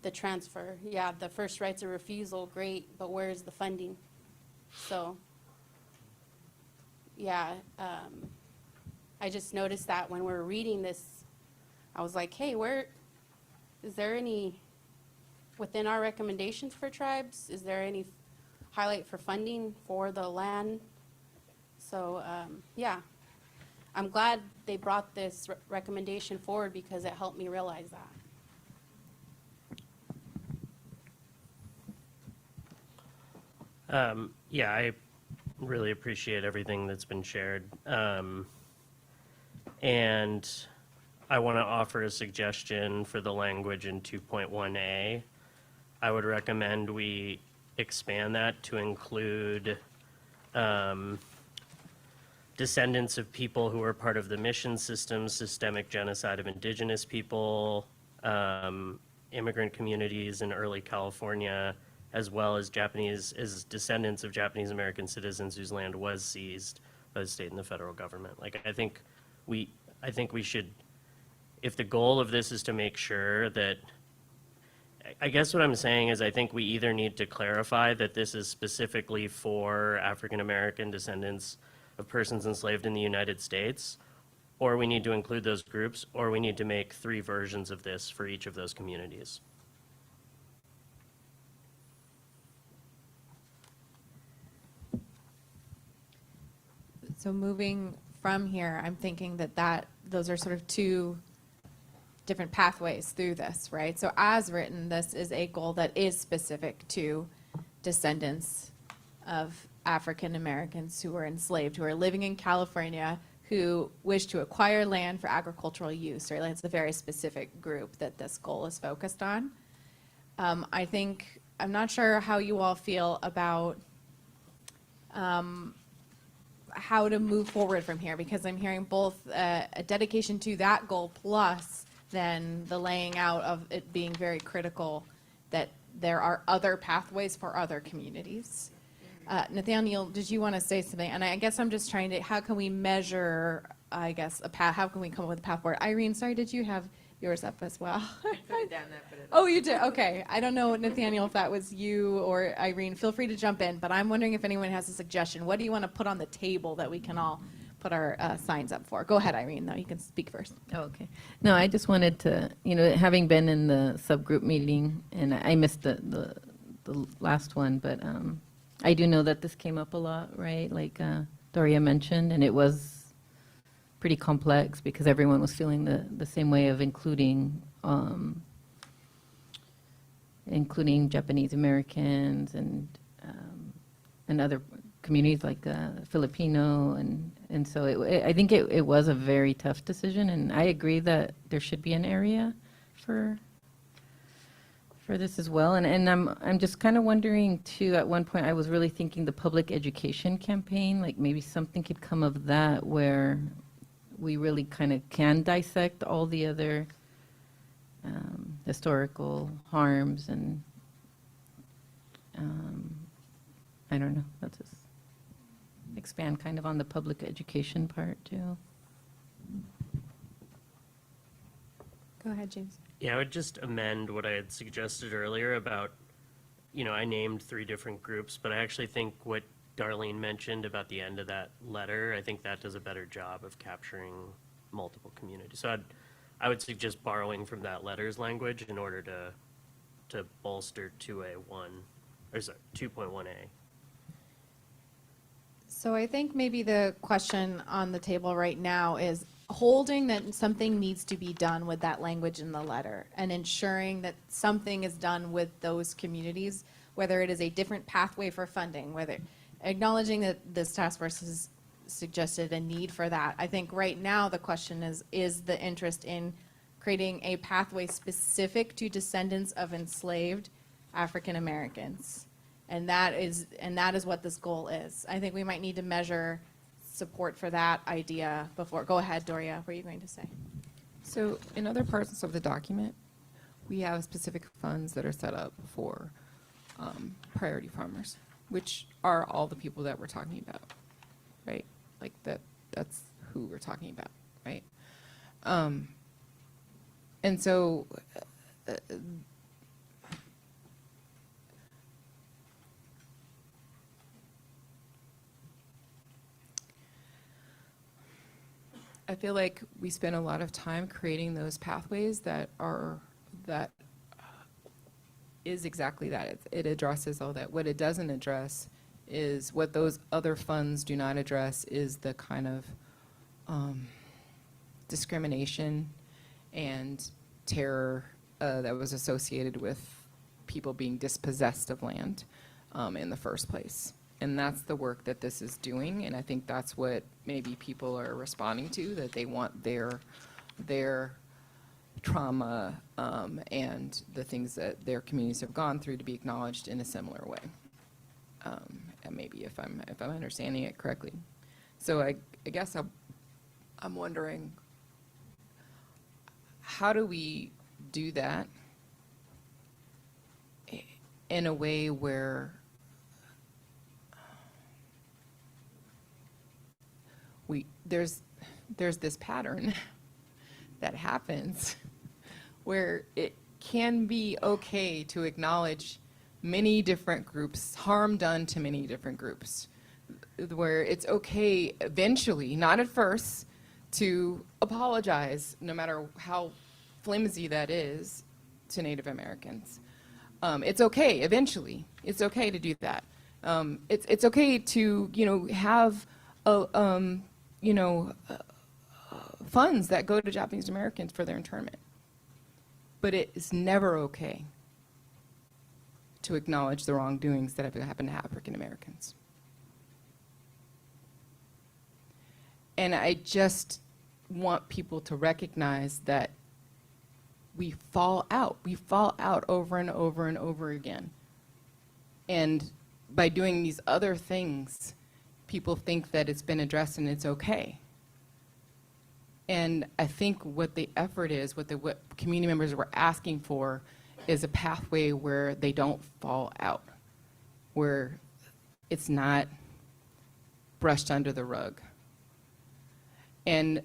the transfer. Yeah, the first rights of refusal, great, but where's the funding? So, yeah, I just noticed that when we're reading this, I was like, hey, is there any, within our recommendations for tribes, is there any highlight for funding for the land? So, yeah, I'm glad they brought this recommendation forward because it helped me realize that. Yeah, I really appreciate everything that's been shared. And I want to offer a suggestion for the language in 2.1A. I would recommend we expand that to include descendants of people who are part of the mission system, systemic genocide of indigenous people, immigrant communities in early California, as well as descendants of Japanese American citizens whose land was seized by the state and the federal government. Like, I think we should, if the goal of this is to make sure that, I guess what I'm saying is I think we either need to clarify that this is specifically for African American descendants of persons enslaved in the United States, or we need to include those groups, or we need to make 3 versions of this for each of those communities. So moving from here, I'm thinking that those are sort of 2 different pathways through this, right? So as written, this is a goal that is specific to descendants of African Americans who were enslaved, who are living in California, who wish to acquire land for agricultural use, right? Like, it's a very specific group that this goal is focused on. I think, I'm not sure how you all feel about how to move forward from here, because I'm hearing both a dedication to that goal plus then the laying out of it being very critical that there are other pathways for other communities. Nathaniel, did you want to say something? And I guess I'm just trying to, how can we measure, I guess, a path, how can we come up with a path forward? Irene, sorry, did you have yours up as well? Oh, you did? Okay. I don't know, Nathaniel, if that was you or Irene. Feel free to jump in, but I'm wondering if anyone has a suggestion. What do you want to put on the table that we can all put our signs up for? Go ahead, Irene, though. You can speak first. Oh, okay. No, I just wanted to, having been in the subgroup meeting, and I missed the last one, but I do know that this came up a lot, right? Like Doria mentioned, and it was pretty complex because everyone was feeling the same way of including Japanese Americans and other communities like Filipino, and so I think it was a very tough decision, and I agree that there should be an area for this as well. And I'm just kind of wondering too, at one point I was really thinking the public education campaign, like maybe something could come of that where we really kind of can dissect all the other historical harms and I don't know, let's just expand kind of on the public education part too. Go ahead, James. Yeah, I would just amend what I had suggested earlier about, I named 3 different groups, but I actually think what Darlene mentioned about the end of that letter, I think that does a better job of capturing multiple communities. So I would suggest borrowing from that letter's language in order to bolster 2.1A. So I think maybe the question on the table right now is holding that something needs to be done with that language in the letter and ensuring that something is done with those communities, whether it is a different pathway for funding, whether acknowledging that this task force has suggested a need for that. I think right now the question is the interest in creating a pathway specific to descendants of enslaved African Americans. And that is what this goal is. I think we might need to measure support for that idea before. Go ahead, Doria, what were you going to say? So in other parts of the document, we have specific funds that are set up for priority farmers, which are all the people that we're talking about, right? Like that's who we're talking about, right? And so I feel like we spend a lot of time creating those pathways that is exactly that. It addresses all that. What it doesn't address is what those other funds do not address is the kind of discrimination and terror that was associated with people being dispossessed of land in the first place. And that's the work that this is doing, and I think that's what maybe people are responding to, that they want their trauma and the things that their communities have gone through to be acknowledged in a similar way. And maybe if I'm understanding it correctly. So I guess I'm wondering, how do we do that in a way where there's this pattern that happens where it can be okay to acknowledge many different groups, harm done to many different groups, where it's okay eventually, not at first, to apologize, no matter how flimsy that is, to Native Americans. It's okay eventually. It's okay to do that. It's okay to have funds that go to Japanese Americans for their internment. But it is never okay to acknowledge the wrongdoings that have happened to African Americans. And I just want people to recognize that we fall out. We fall out over and over and over again. And by doing these other things, people think that it's been addressed and it's okay. And I think what the effort is, what community members were asking for, is a pathway where they don't fall out, where it's not brushed under the rug. And,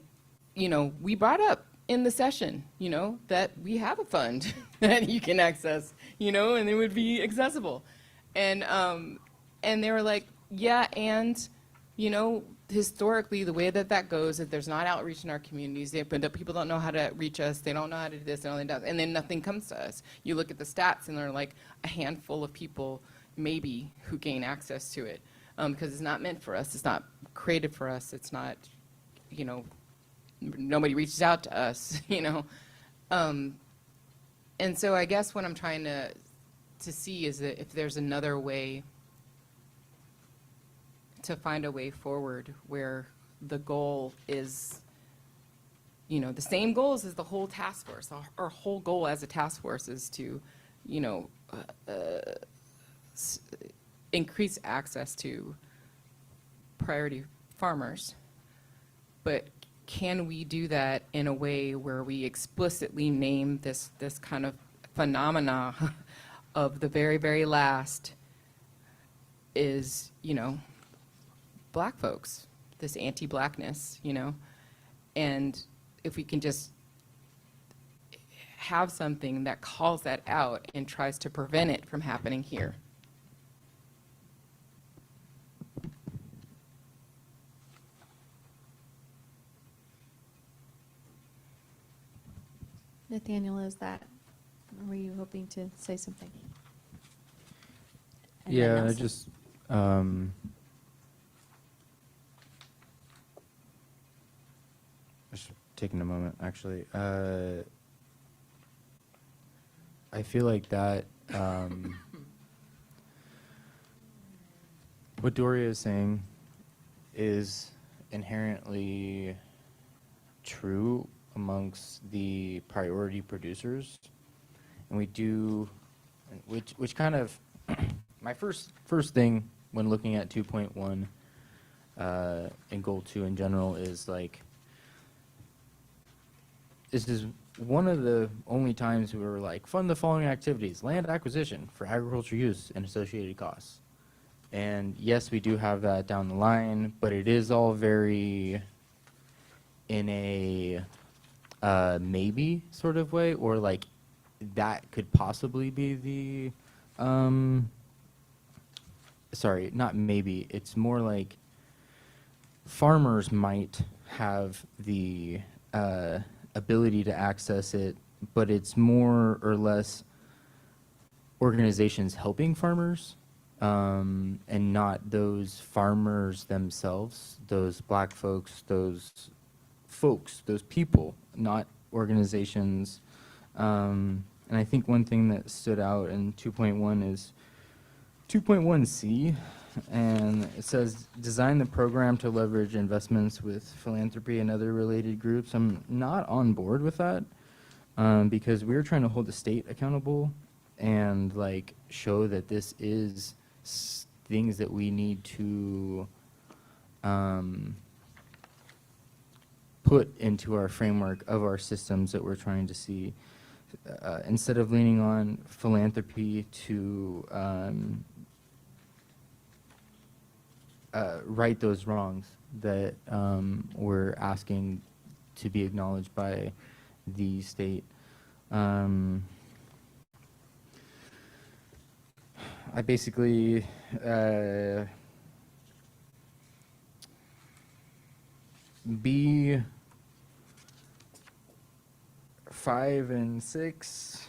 we brought up in the session, that we have a fund that you can access, and it would be accessible. And they were like, yeah, and, historically, the way that goes is there's not outreach in our communities. People don't know how to reach us. They don't know how to do this. They don't know how to do that. And then nothing comes to us. You look at the stats, and they're like a handful of people, maybe, who gain access to it, because it's not meant for us. It's not created for us. It's not, nobody reaches out to us, And so I guess what I'm trying to see is that if there's another way to find a way forward where the goal is, the same goals as the whole task force. Our whole goal as a task force is to, increase access to priority farmers. But can we do that in a way where we explicitly name this kind of phenomena of the very, very last is, Black folks, this anti-Blackness, and if we can just have something that calls that out and tries to prevent it from happening here. Nathaniel, were you hoping to say something? And then Yeah, Nelson. just taking a moment, actually. I feel like that, what Doria is saying is inherently true, amongst the priority producers, and we do, which kind of my first thing when looking at 2.1 and goal 2 in general is like, this is one of the only times we were like, fund the following activities: land acquisition for agriculture use and associated costs. And yes, we do have that down the line, but it is all very in a maybe sort of way, or like that could possibly be the, sorry, not maybe, it's more like farmers might have the ability to access it, but it's more or less organizations helping farmers, and not those farmers themselves, those black folks, those people, not organizations. And I think one thing that stood out in 2.1 is 2.1C, and it says, design the program to leverage investments with philanthropy and other related groups. I'm not on board with that, because we're trying to hold the state accountable and like show that this is things that we need to put into our framework of our systems that we're trying to see, instead of leaning on philanthropy to right those wrongs that we're asking to be acknowledged by the state. I basically B 5 and 6,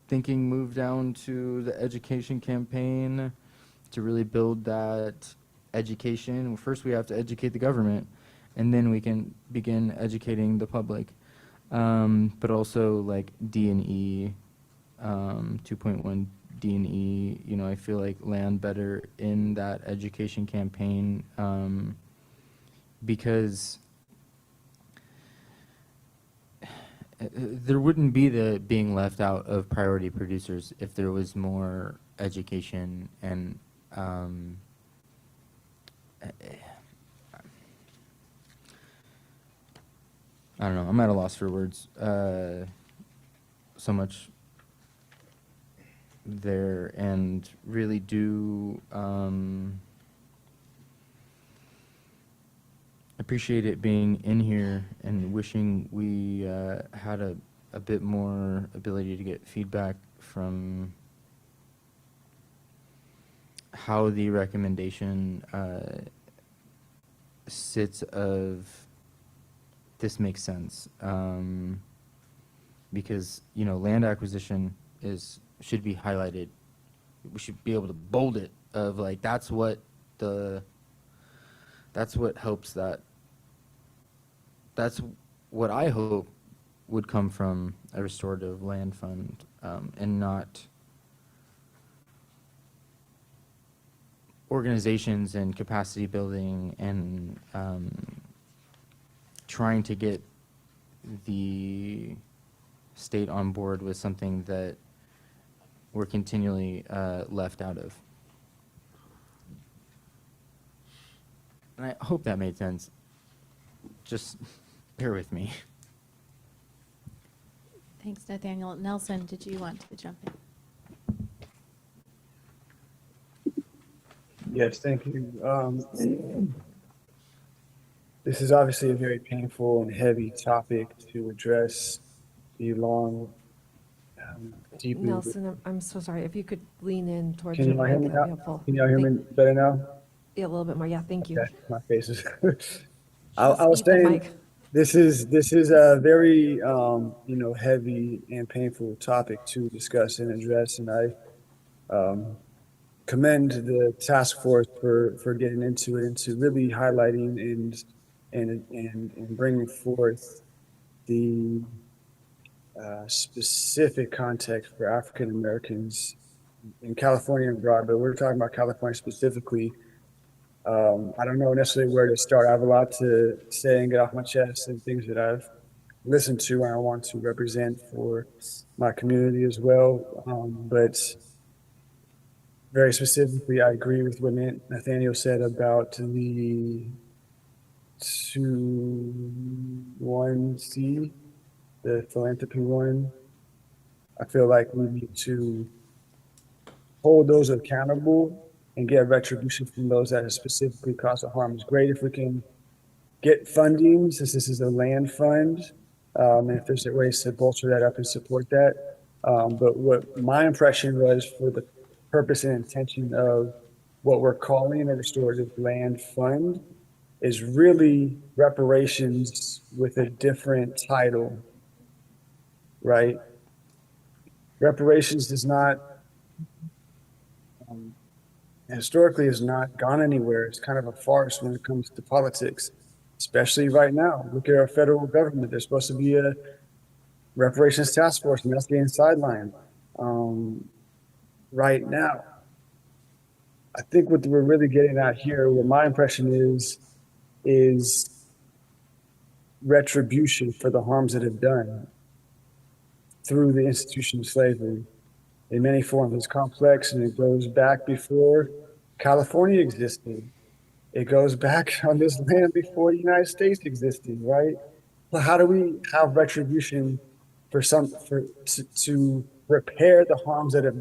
thinking move down to the education campaign to really build that education. First, we have to educate the government, and then we can begin educating the public. But also like D and E, 2.1 D and E, you know, I feel like land better in that education campaign, because there wouldn't be the being left out of priority producers if there was more education and I don't know, I'm at a loss for words. So much there, and really do appreciate it being in here, and wishing we had a bit more ability to get feedback from how the recommendation sits of this makes sense, because, you know, land acquisition should be highlighted. We should be able to bold it of like, that's what helps that. That's what I hope would come from a restorative land fund, and not organizations and capacity building and trying to get the state on board with something that we're continually left out of. And I hope that made sense. Just bear with me. Thanks, Nathaniel. Nelson, did you want to jump in? Yes, thank you. This is obviously a very painful and heavy topic to address. The long, deeply. Nelson, I'm so sorry. If you could lean in towards Can your you all hear mic, me that'd be now? helpful. Can you all hear me better now? Yeah, a little bit more. Yeah, thank you. Okay, my face is. I Just was eat the saying, mic. this is a very heavy and painful topic to discuss and address, and I commend the task force for getting into it and to really highlighting and bringing forth the specific context for African Americans in California and abroad, but we're talking about California specifically, I don't know necessarily where to start. I have a lot to say and get off my chest and things that I've listened to and I want to represent for my community as well. But very specifically, I agree with what Nathaniel said about the 2-1C, the philanthropy one. I feel like we need to hold those accountable and get retribution from those that have specifically caused the harm. It's great if we can get funding, since this is a land fund, and if there's ways to bolster that up and support that. But what my impression was for the purpose and intention of what we're calling a restorative land fund is really reparations with a different title, right? Reparations does not, historically has not gone anywhere. It's kind of a farce when it comes to politics, especially right now. Look at our federal government. There's supposed to be a reparations task force, and that's getting sidelined right now. I think what we're really getting at here, what my impression is retribution for the harms that have done through the institution of slavery in many forms. It's complex and it goes back before California existed. It goes back on this land before the United States existed, right? Well, how do we have retribution to repair the harms that have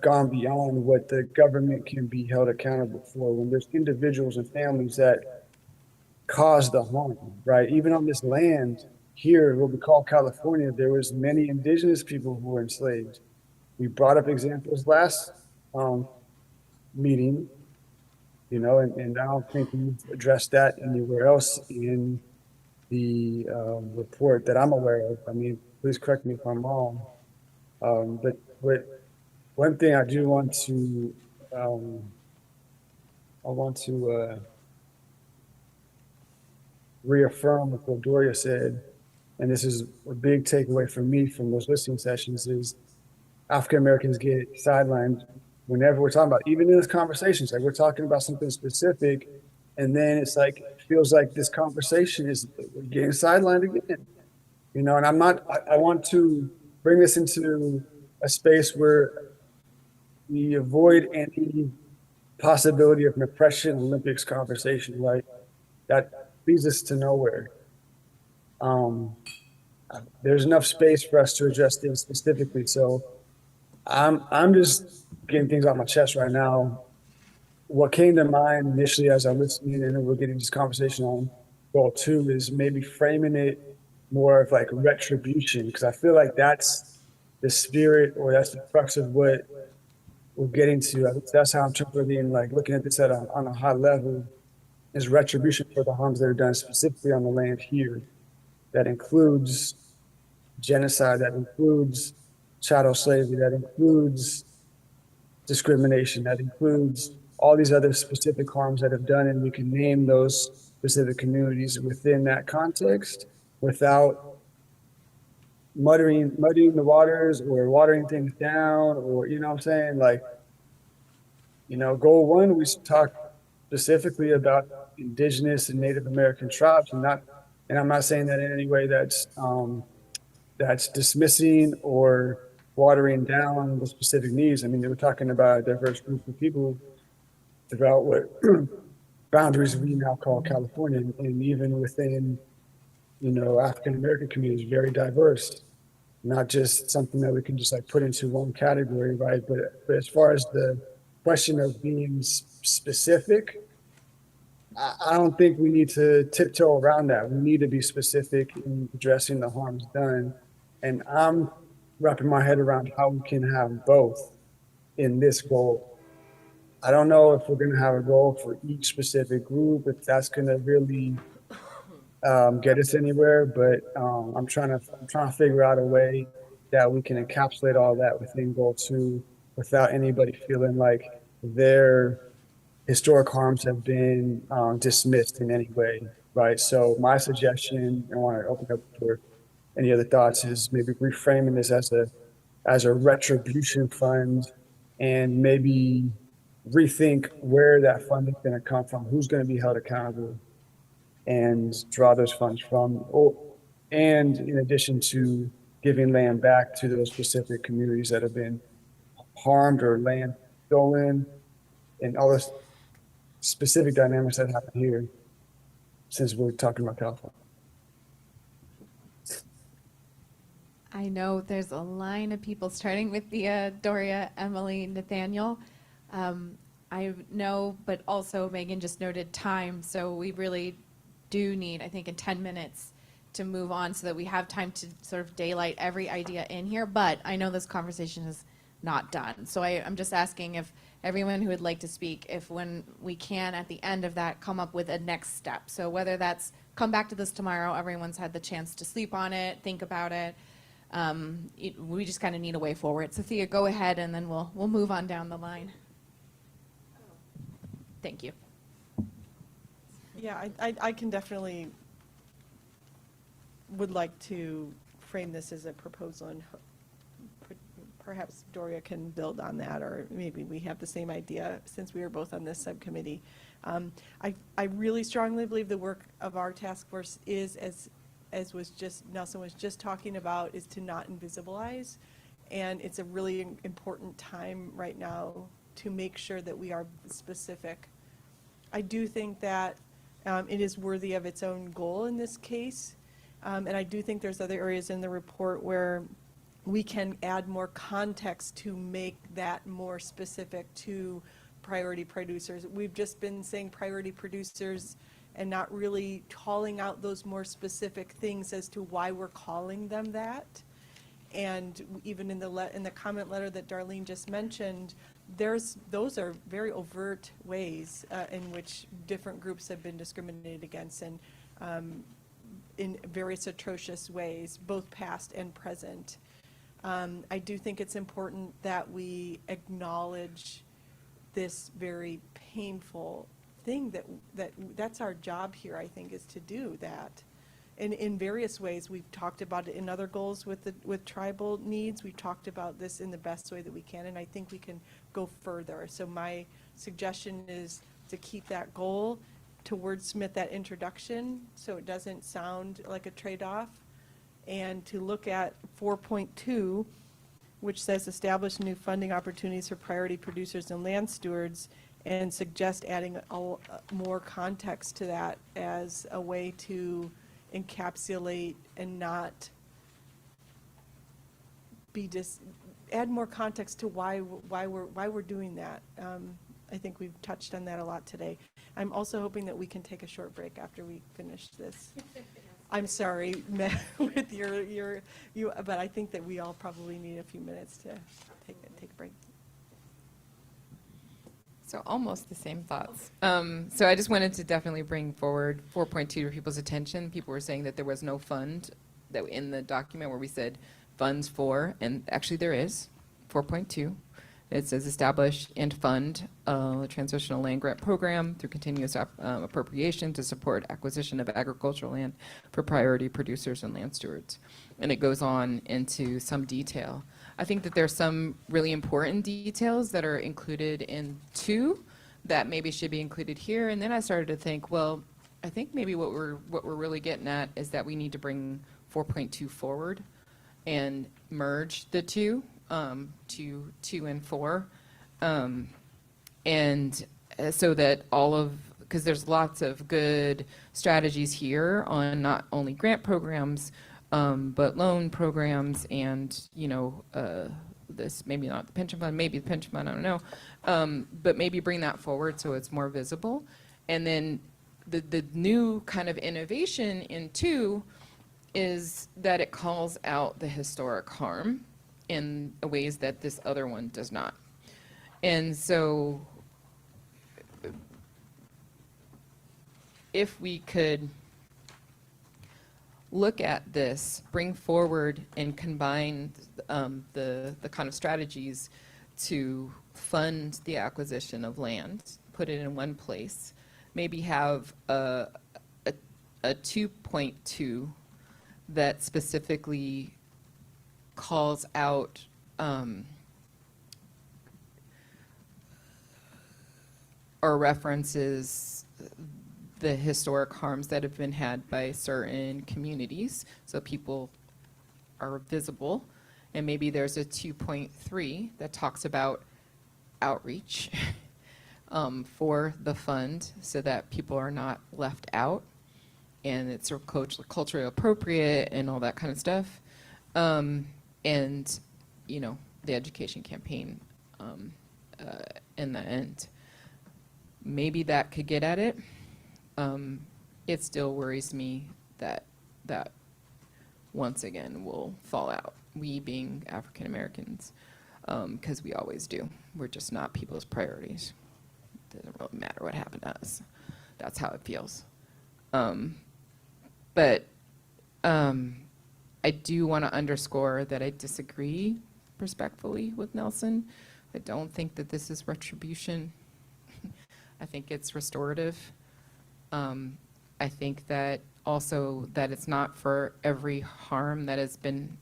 gone beyond what the government can be held accountable for when there's individuals and families that cause the harm, right? Even on this land here, what we call California, there was many indigenous people who were enslaved. We brought up examples last meeting, and I don't think we've addressed that anywhere else in the report that I'm aware of. I mean, please correct me if I'm wrong. But one thing I do want to, reaffirm what Doria said, and this is a big takeaway for me from those listening sessions, is African Americans get sidelined whenever we're talking about, even in this conversation, it's like we're talking about something specific, and then it's like, it feels like this conversation is getting sidelined again. And I want to bring this into a space where we avoid any possibility of an oppression Olympics conversation, right? That leads us to nowhere. There's enough space for us to address things specifically. So I'm just getting things off my chest right now. What came to mind initially as I'm listening and we're getting this conversation on goal 2 is maybe framing it more of like retribution, because I feel like that's the spirit, or that's the crux of what we're getting to. That's how I'm interpreting, like looking at this on a high level, is retribution for the harms that are done specifically on the land here. That includes genocide, that includes chattel slavery, that includes discrimination, that includes all these other specific harms that have done, and we can name those specific communities within that context without muddying the waters or watering things down, or, you know what I'm saying? Like, goal 1, we talk specifically about indigenous and Native American tribes, and I'm not saying that in any way that's dismissing or watering down the specific needs. I mean, they were talking about a diverse group of people throughout what boundaries we now call California, and even within, African American communities, very diverse, not just something that we can just like put into one category, right? But as far as the question of being specific, I don't think we need to tiptoe around that. We need to be specific in addressing the harms done. And I'm wrapping my head around how we can have both in this goal. I don't know if we're going to have a goal for each specific group, if that's going to really get us anywhere. But I'm trying to figure out a way that we can encapsulate all that within goal 2 without anybody feeling like their historic harms have been dismissed in any way, right? So my suggestion, I want to open up for any other thoughts, is maybe reframing this as a retribution fund, and maybe rethink where that funding is going to come from, who's going to be held accountable, and draw those funds from. And in addition to giving land back to those specific communities that have been harmed or land stolen, and all those specific dynamics that happen here, since we're talking about California. I know there's a line of people starting with the Doria, Emily, Nathaniel. I know, but also Megan just noted time, so we really do need, I think, in 10 minutes to move on so that we have time to sort of daylight every idea in here, but I know this conversation is not done. So I'm just asking if everyone who would like to speak, if when we can at the end of that come up with a next step. So whether that's come back to this tomorrow, everyone's had the chance to sleep on it, think about it. We just kind of need a way forward. Sophia, go ahead, and then we'll move on down the line. Thank you. Yeah, I can definitely would like to frame this as a proposal, and perhaps Doria can build on that, or maybe we have the same idea since we are both on this subcommittee. I really strongly believe the work of our task force is, as was just, Nelson was just talking about, is to not invisibilize. And it's a really important time right now to make sure that we are specific. I do think that it is worthy of its own goal in this case. And I do think there's other areas in the report where we can add more context to make that more specific to priority producers. We've just been saying priority producers and not really calling out those more specific things as to why we're calling them that. And even in the comment letter that Darlene just mentioned, those are very overt ways in which different groups have been discriminated against, and in various atrocious ways, both past and present. I do think it's important that we acknowledge this very painful thing that's our job here, I think, is to do that. And in various ways, we've talked about it in other goals with tribal needs. We've talked about this in the best way that we can, and I think we can go further. So my suggestion is to keep that goal, to wordsmith that introduction so it doesn't sound like a trade-off, and to look at 4.2, which says establish new funding opportunities for priority producers and land stewards, and suggest adding more context to that as a way to encapsulate and not be add more context to why we're doing that. I think we've touched on that a lot today. I'm also hoping that we can take a short break after we finish this. I'm sorry, with you, but I think that we all probably need a few minutes to take a break. So almost the same thoughts. So I just wanted to definitely bring forward 4.2 to people's attention. People were saying that there was no fund that in the document where we said funds for, and actually there is 4.2. It says establish and fund a transitional land grant program through continuous appropriation to support acquisition of agricultural land for priority producers and land stewards. And it goes on into some detail. I think that there's some really important details that are included in 2 that maybe should be included here. And then I started to think, well, I think maybe what we're really getting at is that we need to bring 4.2 forward and merge the 2 to 2 and 4, and so that because there's lots of good strategies here on not only grant programs, but loan programs, and this maybe not the pension fund, maybe the pension fund, I don't know, but maybe bring that forward so it's more visible. And then the new kind of innovation in 2 is that it calls out the historic harm in ways that this other one does not. And so if we could look at this, bring forward and combine the kind of strategies to fund the acquisition of land, put it in one place, maybe have a 2.2 that specifically calls out or references the historic harms that have been had by certain communities, so people are visible. And maybe there's a 2.3 that talks about outreach for the fund so that people are not left out and it's sort of culturally appropriate and all that kind of stuff. And, you know, the education campaign in the end. Maybe that could get at it. It still worries me that once again will fall out. We being African Americans, because we always do. We're just not people's priorities. Doesn't really matter what happened to us. That's how it feels. But I do want to underscore that I disagree respectfully with Nelson. I don't think that this is retribution. I think it's restorative. I think that also that it's not for every harm that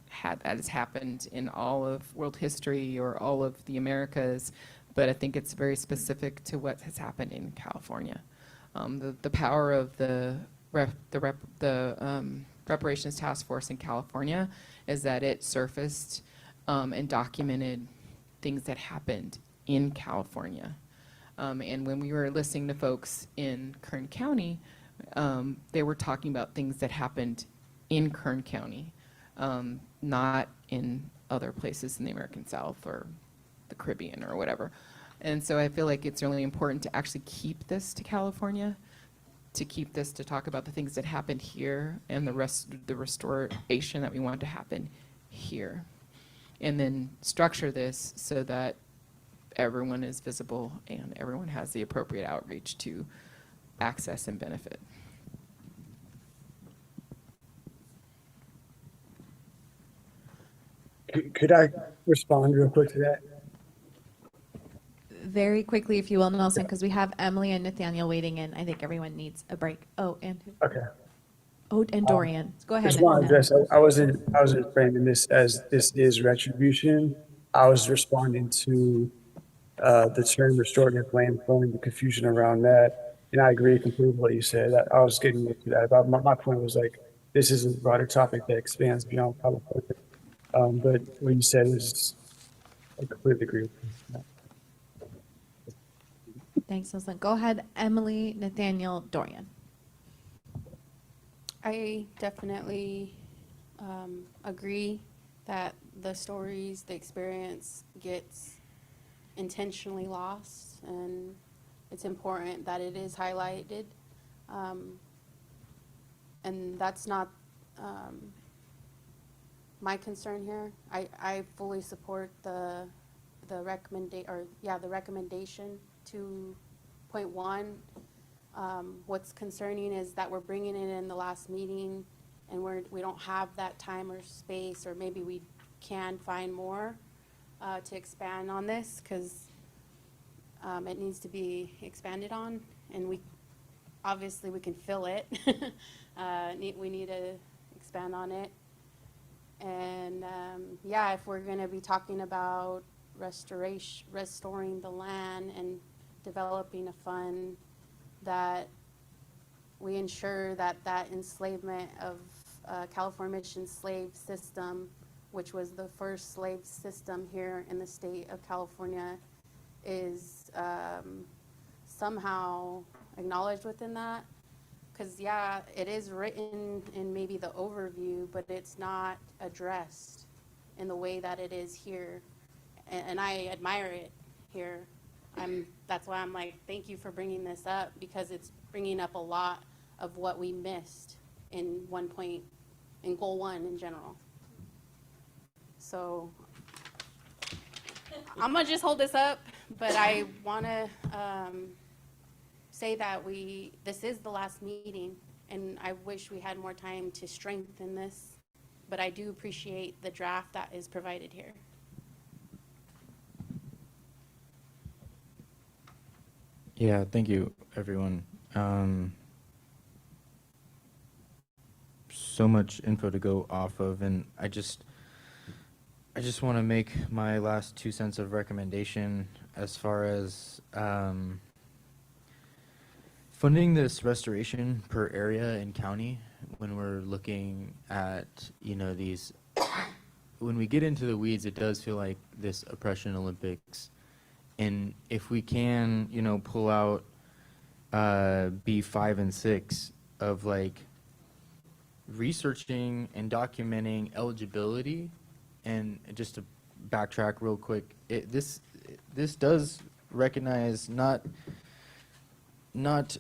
has happened in all of world history or all of the Americas, but I think it's very specific to what has happened in California. The power of the Reparations Task Force in California is that it surfaced and documented things that happened in California. And when we were listening to folks in Kern County, they were talking about things that happened in Kern County, not in other places in the American South or the Caribbean or whatever. And so I feel like it's really important to actually keep this to California, to keep this to talk about the things that happened here and the restoration that we want to happen here. And then structure this so that everyone is visible and everyone has the appropriate outreach to access and benefit. Could I respond real quick to that? Very quickly, if you will, Nelson, because we have Emily and Nathaniel waiting in. I think everyone needs a break. Oh, and who? Okay. Oh, and Dorian. Go ahead. Just want to Nathaniel. address, I wasn't framing this as this is retribution. I was responding to the term restorative land flowing, the confusion around that. And I agree completely with what you said. I was getting into that. But my point was like, this is a broader topic that expands beyond California. But what you said is, I completely agree with that. Thanks, Nelson. Go ahead, Emily, Nathaniel, Dorian. I definitely agree that the stories, the experience gets intentionally lost, and it's important that it is highlighted. And that's not my concern here. I fully support the recommendation 2.1. What's concerning is that we're bringing it in the last meeting and we don't have that time or space, or maybe we can find more to expand on this, because it needs to be expanded on, and we can fill it. We need to expand on it. And if we're going to be talking about restoring the land and developing a fund, that we ensure that enslavement of California Mission slave system, which was the first slave system here in the state of California, is somehow acknowledged within that. Because, it is written in maybe the overview, but it's not addressed in the way that it is here. And I admire it here. That's why I'm like, thank you for bringing this up, because it's bringing up a lot of what we missed in goal 1 in general. So I'm gonna just hold this up, but I wanna say that this is the last meeting, and I wish we had more time to strengthen this, but I do appreciate the draft that is provided here. Yeah, thank you, everyone. So much info to go off of, and I just want to make my last 2 cents of recommendation as far as funding this restoration per area and county, when we're looking at, these, when we get into the weeds, it does feel like this oppression Olympics. And if we can, pull out B5 and 6 of like researching and documenting eligibility, and just to backtrack real quick, this does recognize not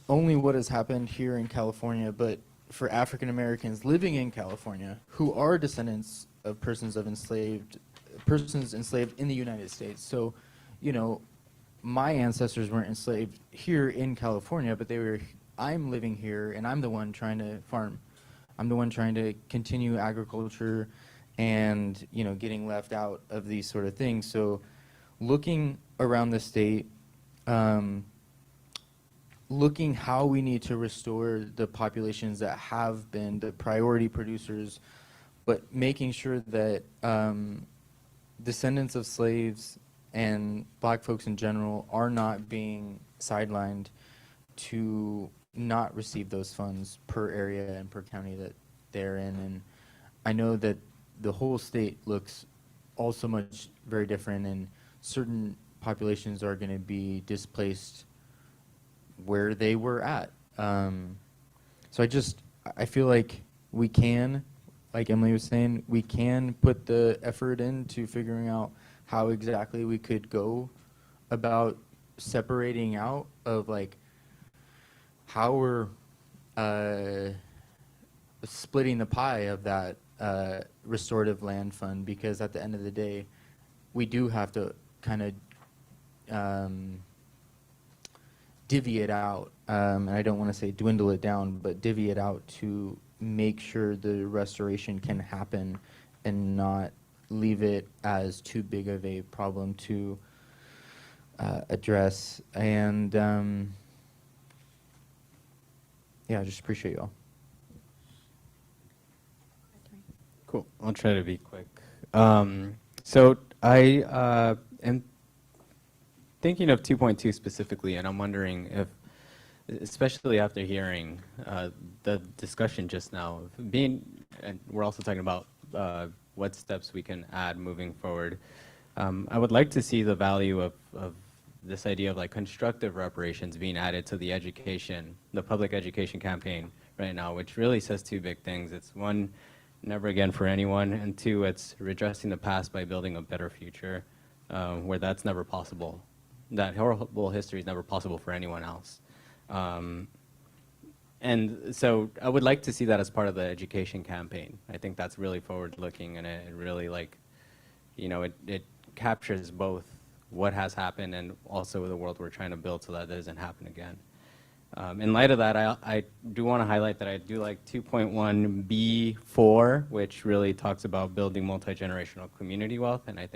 only what has happened here in California, but for African Americans living in California who are descendants of persons enslaved in the United States. So, my ancestors weren't enslaved here in California, but I'm living here, and I'm the one trying to farm. I'm the one trying to continue agriculture and, getting left out of these sort of things. So looking around the state, looking how we need to restore the populations that have been the priority producers, but making sure that descendants of slaves and black folks in general are not being sidelined to not receive those funds per area and per county that they're in. And I know that the whole state looks also much very different, and certain populations are going to be displaced where they were at. So I feel like we can, like Emily was saying, we can put the effort into figuring out how exactly we could go about separating out of like how we're splitting the pie of that restorative land fund, because at the end of the day, we do have to kind of divvy it out, and I don't want to say dwindle it down, but divvy it out to make sure the restoration can happen and not leave it as too big of a problem to address. And yeah, I just appreciate you all. Cool. I'll try to be quick. So I am thinking of 2.2 specifically, and I'm wondering if, especially after hearing the discussion just now, and we're also talking about what steps we can add moving forward. I would like to see the value of this idea of like constructive reparations being added to the public education campaign right now, which really says two big things. It's one, never again for anyone, and two, it's redressing the past by building a better future, where that's never possible. That horrible history is never possible for anyone else. And so I would like to see that as part of the education campaign. I think that's really forward-looking, and it really it captures both what has happened and also the world we're trying to build so that doesn't happen again. In light of that, I do want to highlight that I do like 2.1B4, which really talks about building multi-generational community wealth, and I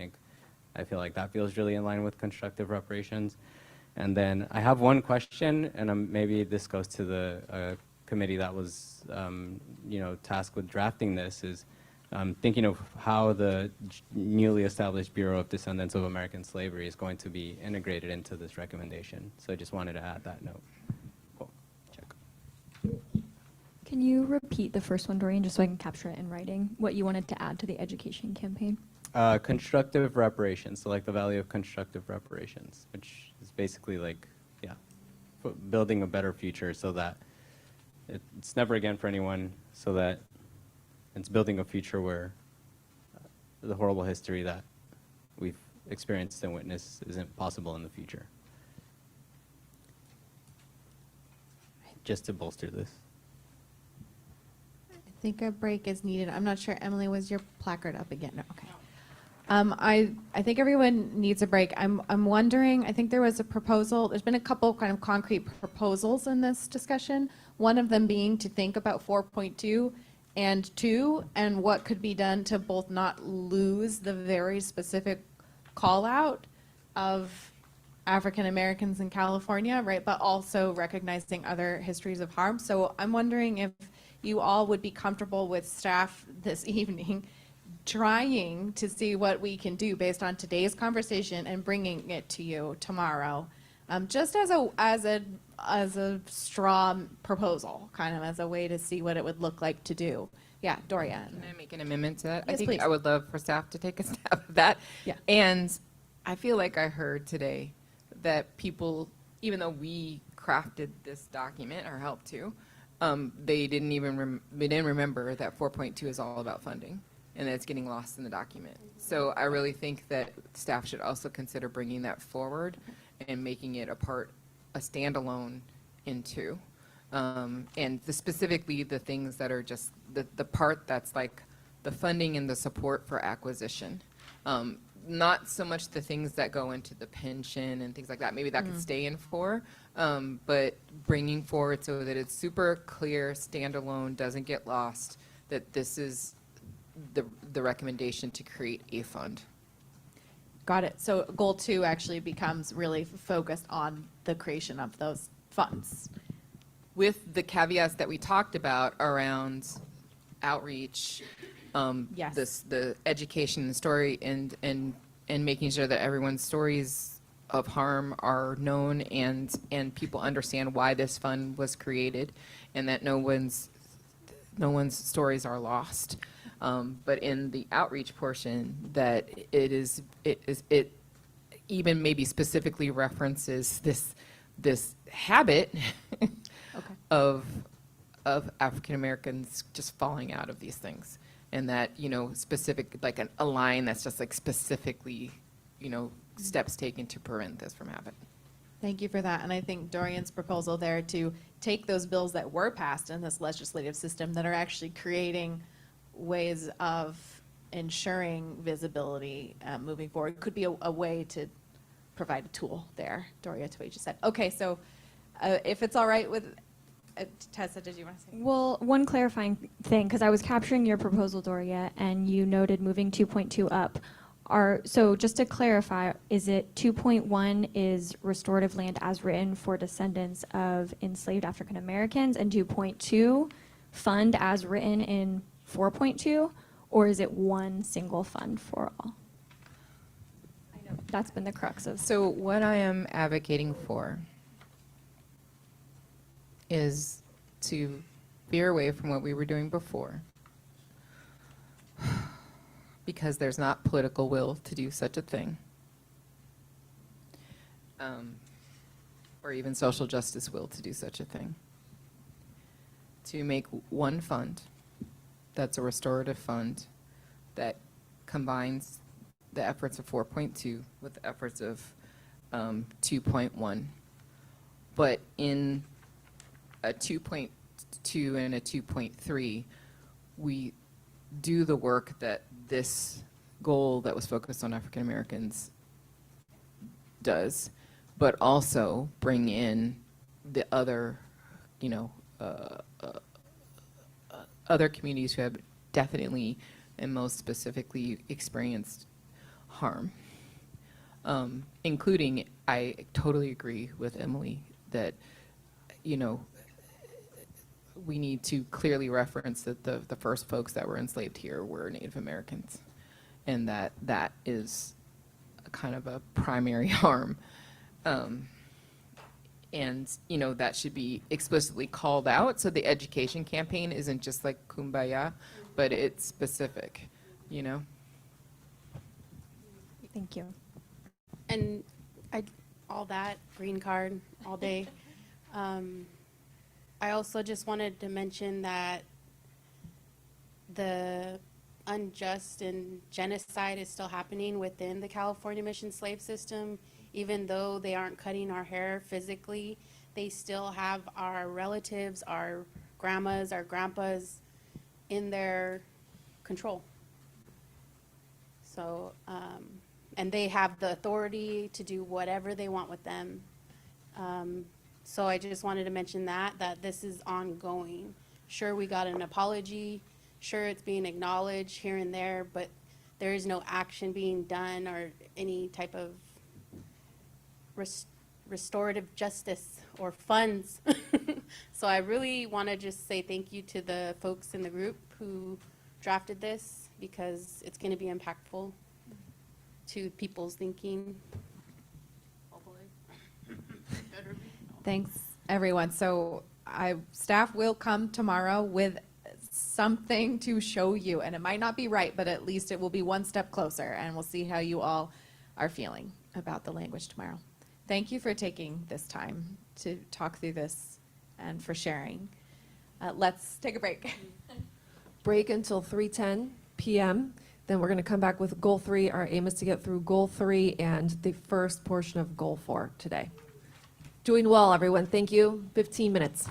feel like that feels really in line with constructive reparations. And then I have one question, and maybe this goes to the committee that was tasked with drafting this, is thinking of how the newly established Bureau of Descendants of American Slavery is going to be integrated into this recommendation. So I just wanted to add that note. Cool. Check. Can you repeat the first one, Doreen, just so I can capture it in writing, what you wanted to add to the education campaign? Constructive reparations, so like the value of constructive reparations, which is basically like, building a better future so that it's never again for anyone, so that it's building a future where the horrible history that we've experienced and witnessed isn't possible in the future. Just to bolster this. I think a break is needed. I'm not sure, Emily, was your placard up again? No, okay. I think everyone needs a break. I'm wondering, I think there was a proposal, there's been a couple kind of concrete proposals in this discussion, one of them being to think about 4.2 and 2 and what could be done to both not lose the very specific call out of African Americans in California, right, but also recognizing other histories of harm. So I'm wondering if you all would be comfortable with staff this evening trying to see what we can do based on today's conversation and bringing it to you tomorrow just as a straw proposal, kind of as a way to see what it would look like to do. Yeah, Doria. Can I make an amendment to that? I Yes, think please. I would love for staff to take a stab at that. Yeah. And I feel like I heard today that people, even though we crafted this document or helped to, they didn't even they didn't remember that 4.2 is all about funding and that it's getting lost in the document. So I really think that staff should also consider bringing that forward and making it a standalone into. And specifically the things that are just the part that's like the funding and the support for acquisition. Not so much the things that go into the pension and things like that. Maybe that could stay in 4, but bringing forward so that it's super clear, standalone, doesn't get lost, that this is the recommendation to create a fund. Got it. So goal 2 actually becomes really focused on the creation of those funds. With the caveats that we talked about around outreach, Yes. the education and story and making sure that everyone's stories of harm are known and people understand why this fund was created and that no one's stories are lost. But in the outreach portion, that it even maybe specifically references this habit of African Americans just falling out of these things, and that specific like a line that's just like specifically steps taken to prevent this from happening. Thank you for that. And I think Dorian's proposal there to take those bills that were passed in this legislative system that are actually creating ways of ensuring visibility moving forward could be a way to provide a tool there, Doria, to what you just said. Okay, so if it's all right with, Tessa, did you want to say? Well, one clarifying thing, because I was capturing your proposal, Doria, and you noted moving 2.2 up. So just to clarify, is it 2.1 is restorative land as written for descendants of enslaved African Americans, and 2.2 fund as written in 4.2, or is it one single fund for all? I know that's been the crux of. So what I am advocating for is to veer away from what we were doing before, because there's not political will to do such a thing, or even social justice will to do such a thing, to make one fund that's a restorative fund that combines the efforts of 4.2 with the efforts of 2.1. But in a 2.2 and a 2.3, we do the work that this goal that was focused on African Americans does, but also bring in the other, other communities who have definitely and most specifically experienced harm. Including, I totally agree with Emily that, we need to clearly reference that the first folks that were enslaved here were Native Americans, and that is kind of a primary harm. And, that should be explicitly called out, so the education campaign isn't just like kumbaya, but it's specific, Thank you. And all that, green card, all day. I also just wanted to mention that the unjust and genocide is still happening within the California mission slave system. Even though they aren't cutting our hair physically, they still have our relatives, our grandmas, our grandpas in their control. So, and they have the authority to do whatever they want with them. So I just wanted to mention that this is ongoing. Sure, we got an apology. Sure, it's being acknowledged here and there, but there is no action being done or any type of restorative justice or funds. So I really want to just say thank you to the folks in the group who drafted this, because it's going to be impactful to people's thinking. Hopefully. Thanks, everyone. So staff will come tomorrow with something to show you, and it might not be right, but at least it will be one step closer, and we'll see how you all are feeling about the language tomorrow. Thank you for taking this time to talk through this and for sharing. Let's take a break. Break until 3:10 p.m. Then we're going to come back with Goal 3. Our aim is to get through Goal 3 and the first portion of Goal 4 today. Doing well, everyone. Thank you. 15 minutes.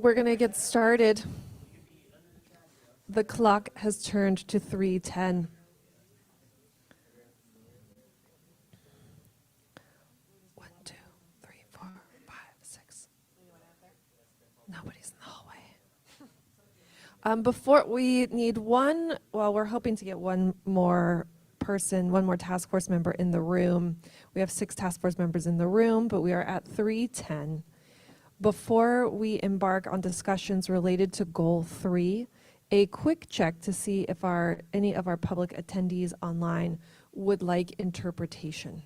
we're going to get started. The clock has turned to 3:10. One, two, three, four, five, six. Nobody's in the hallway. Before we need one, well, we're hoping to get one more person, one more task force member in the room. We have 6 task force members in the room, but we are at 3:10. Before we embark on discussions related to Goal 3, a quick check to see if any of our public attendees online would like interpretation.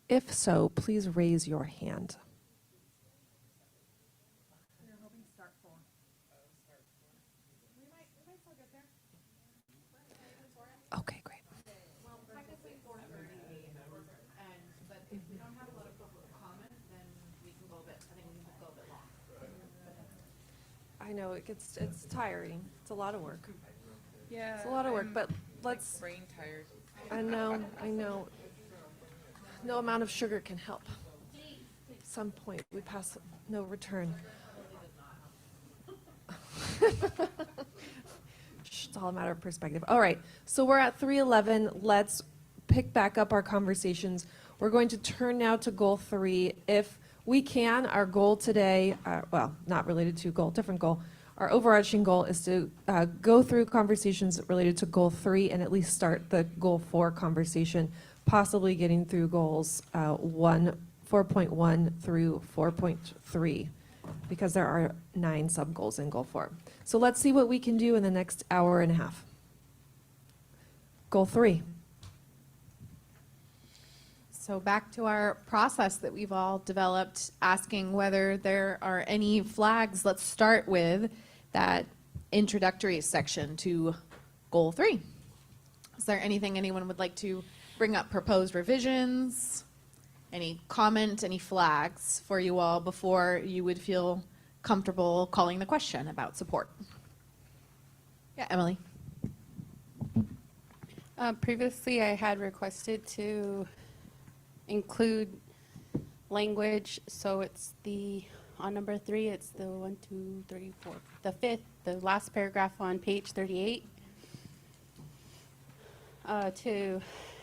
If so, please raise your hand. Okay, great. I know it's tiring. It's a lot of work. Yeah. It's a lot of work, but let's. Brain tired. I know. No amount of sugar can help. At some point, we pass no return. It's all a matter of perspective. All right, so we're at 3:11. Let's pick back up our conversations. We're going to turn now to Goal 3. If we can, our goal today, well, not related to goal, different goal. Our overarching goal is to go through conversations related to Goal 3 and at least start the Goal 4 conversation, possibly getting through goals 4.1 through 4.3, because there are 9 sub-goals in Goal 4. So let's see what we can do in the next hour and a half. Goal 3. So back to our process that we've all developed, asking whether there are any flags. Let's start with that introductory section to Goal 3. Is there anything anyone would like to bring up? Proposed revisions? Any comment, any flags for you all before you would feel comfortable calling the question about support? Yeah, Emily. Previously, I had requested to include language, so it's on number 3, it's the 1, 2, 3, 4, the 5th, the last paragraph on page 38, to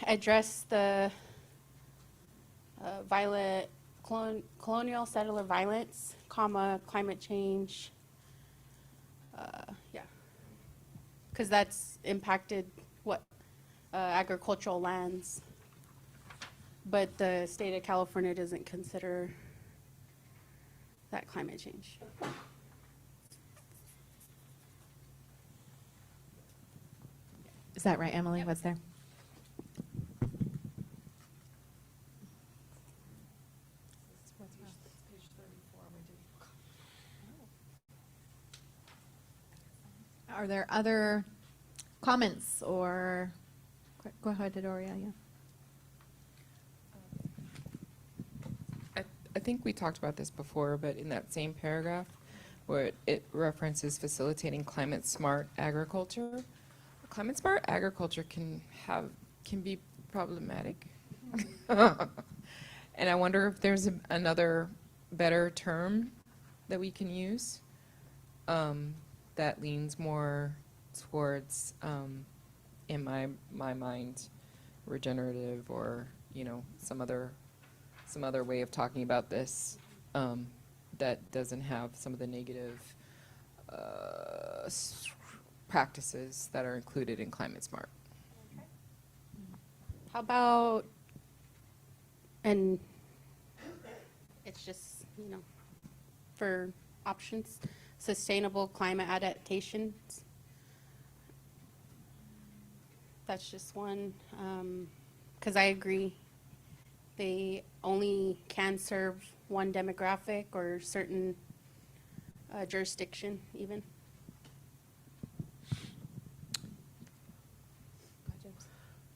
address the violent colonial settler violence, climate change, because that's impacted agricultural lands. But the state of California doesn't consider that climate change. Is that right, Emily? What's there? Are there other comments or, go ahead, Doria, yeah. I think we talked about this before, but in that same paragraph where it references facilitating climate smart agriculture, climate smart agriculture can be problematic. And I wonder if there's another better term that we can use that leans more towards, in my mind, regenerative, or some other way of talking about this that doesn't have some of the negative practices that are included in Climate Smart. How about, and it's just, for options, sustainable climate adaptations. That's just one, because I agree. They only can serve one demographic or certain jurisdiction even.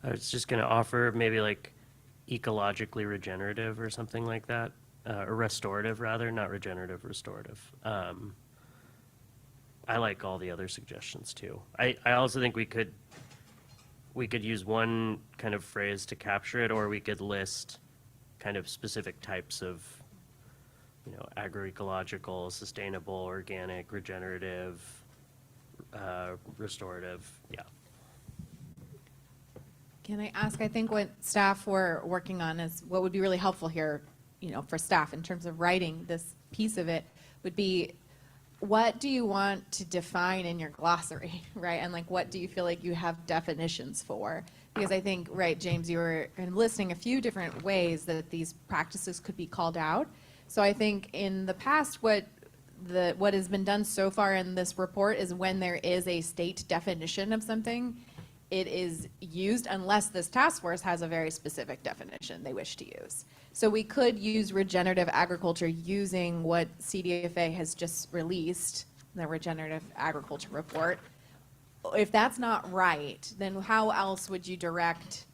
I was just going to offer maybe like ecologically regenerative or something like that, or restorative rather, not regenerative, restorative. I like all the other suggestions too. I also think we could use one kind of phrase to capture it, or we could list kind of specific types of agroecological, sustainable, organic, regenerative, restorative, yeah. Can I ask, I think what staff were working on is what would be really helpful here, for staff in terms of writing this piece of it would be, what do you want to define in your glossary, right? And like, what do you feel like you have definitions for? Because I think, right, James, you were kind of listing a few different ways that these practices could be called out. So I think in the past, what has been done so far in this report is when there is a state definition of something, it is used unless this task force has a very specific definition they wish to use. So we could use regenerative agriculture using what CDFA has just released, the regenerative agriculture report. If that's not right, then how else would you direct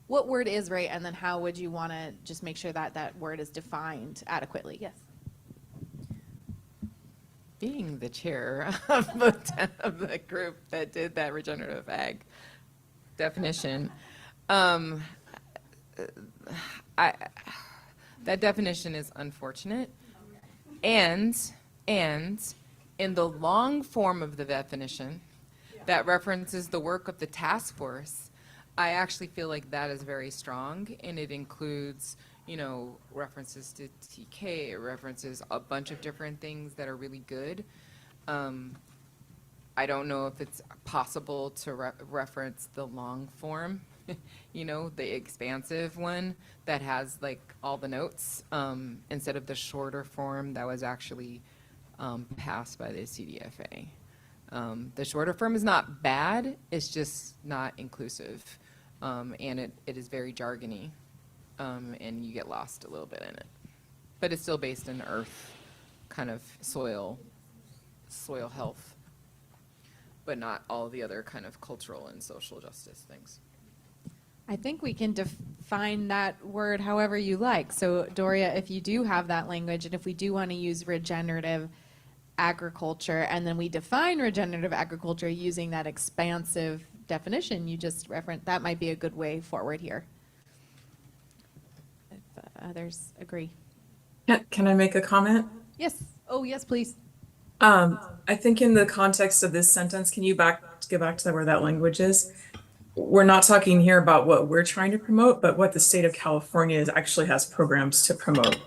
what word is right, and then how would you want to just make sure that that word is defined adequately? Yes. Being the chair of the group that did that regenerative ag definition, that definition is unfortunate, and in the long form of the definition that references the work of the task force, I actually feel like that is very strong, and it includes, references to TK, it references a bunch of different things that are really good. I don't know if it's possible to reference the long form, the expansive one that has like all the notes, instead of the shorter form that was actually passed by the CDFA. The shorter form is not bad, it's just not inclusive, and it is very jargony, and you get lost a little bit in it. But it's still based in earth, kind of soil health, but not all the other kind of cultural and social justice things. I think we can define that word however you like. So Doria, if you do have that language, and if we do want to use regenerative agriculture, and then we define regenerative agriculture using that expansive definition you just referenced, that might be a good way forward here. If others agree. Can I make a comment? Yes. Oh, yes, please. I think in the context of this sentence, can you go back to where that language is? We're not talking here about what we're trying to promote, but what the state of California actually has programs to promote.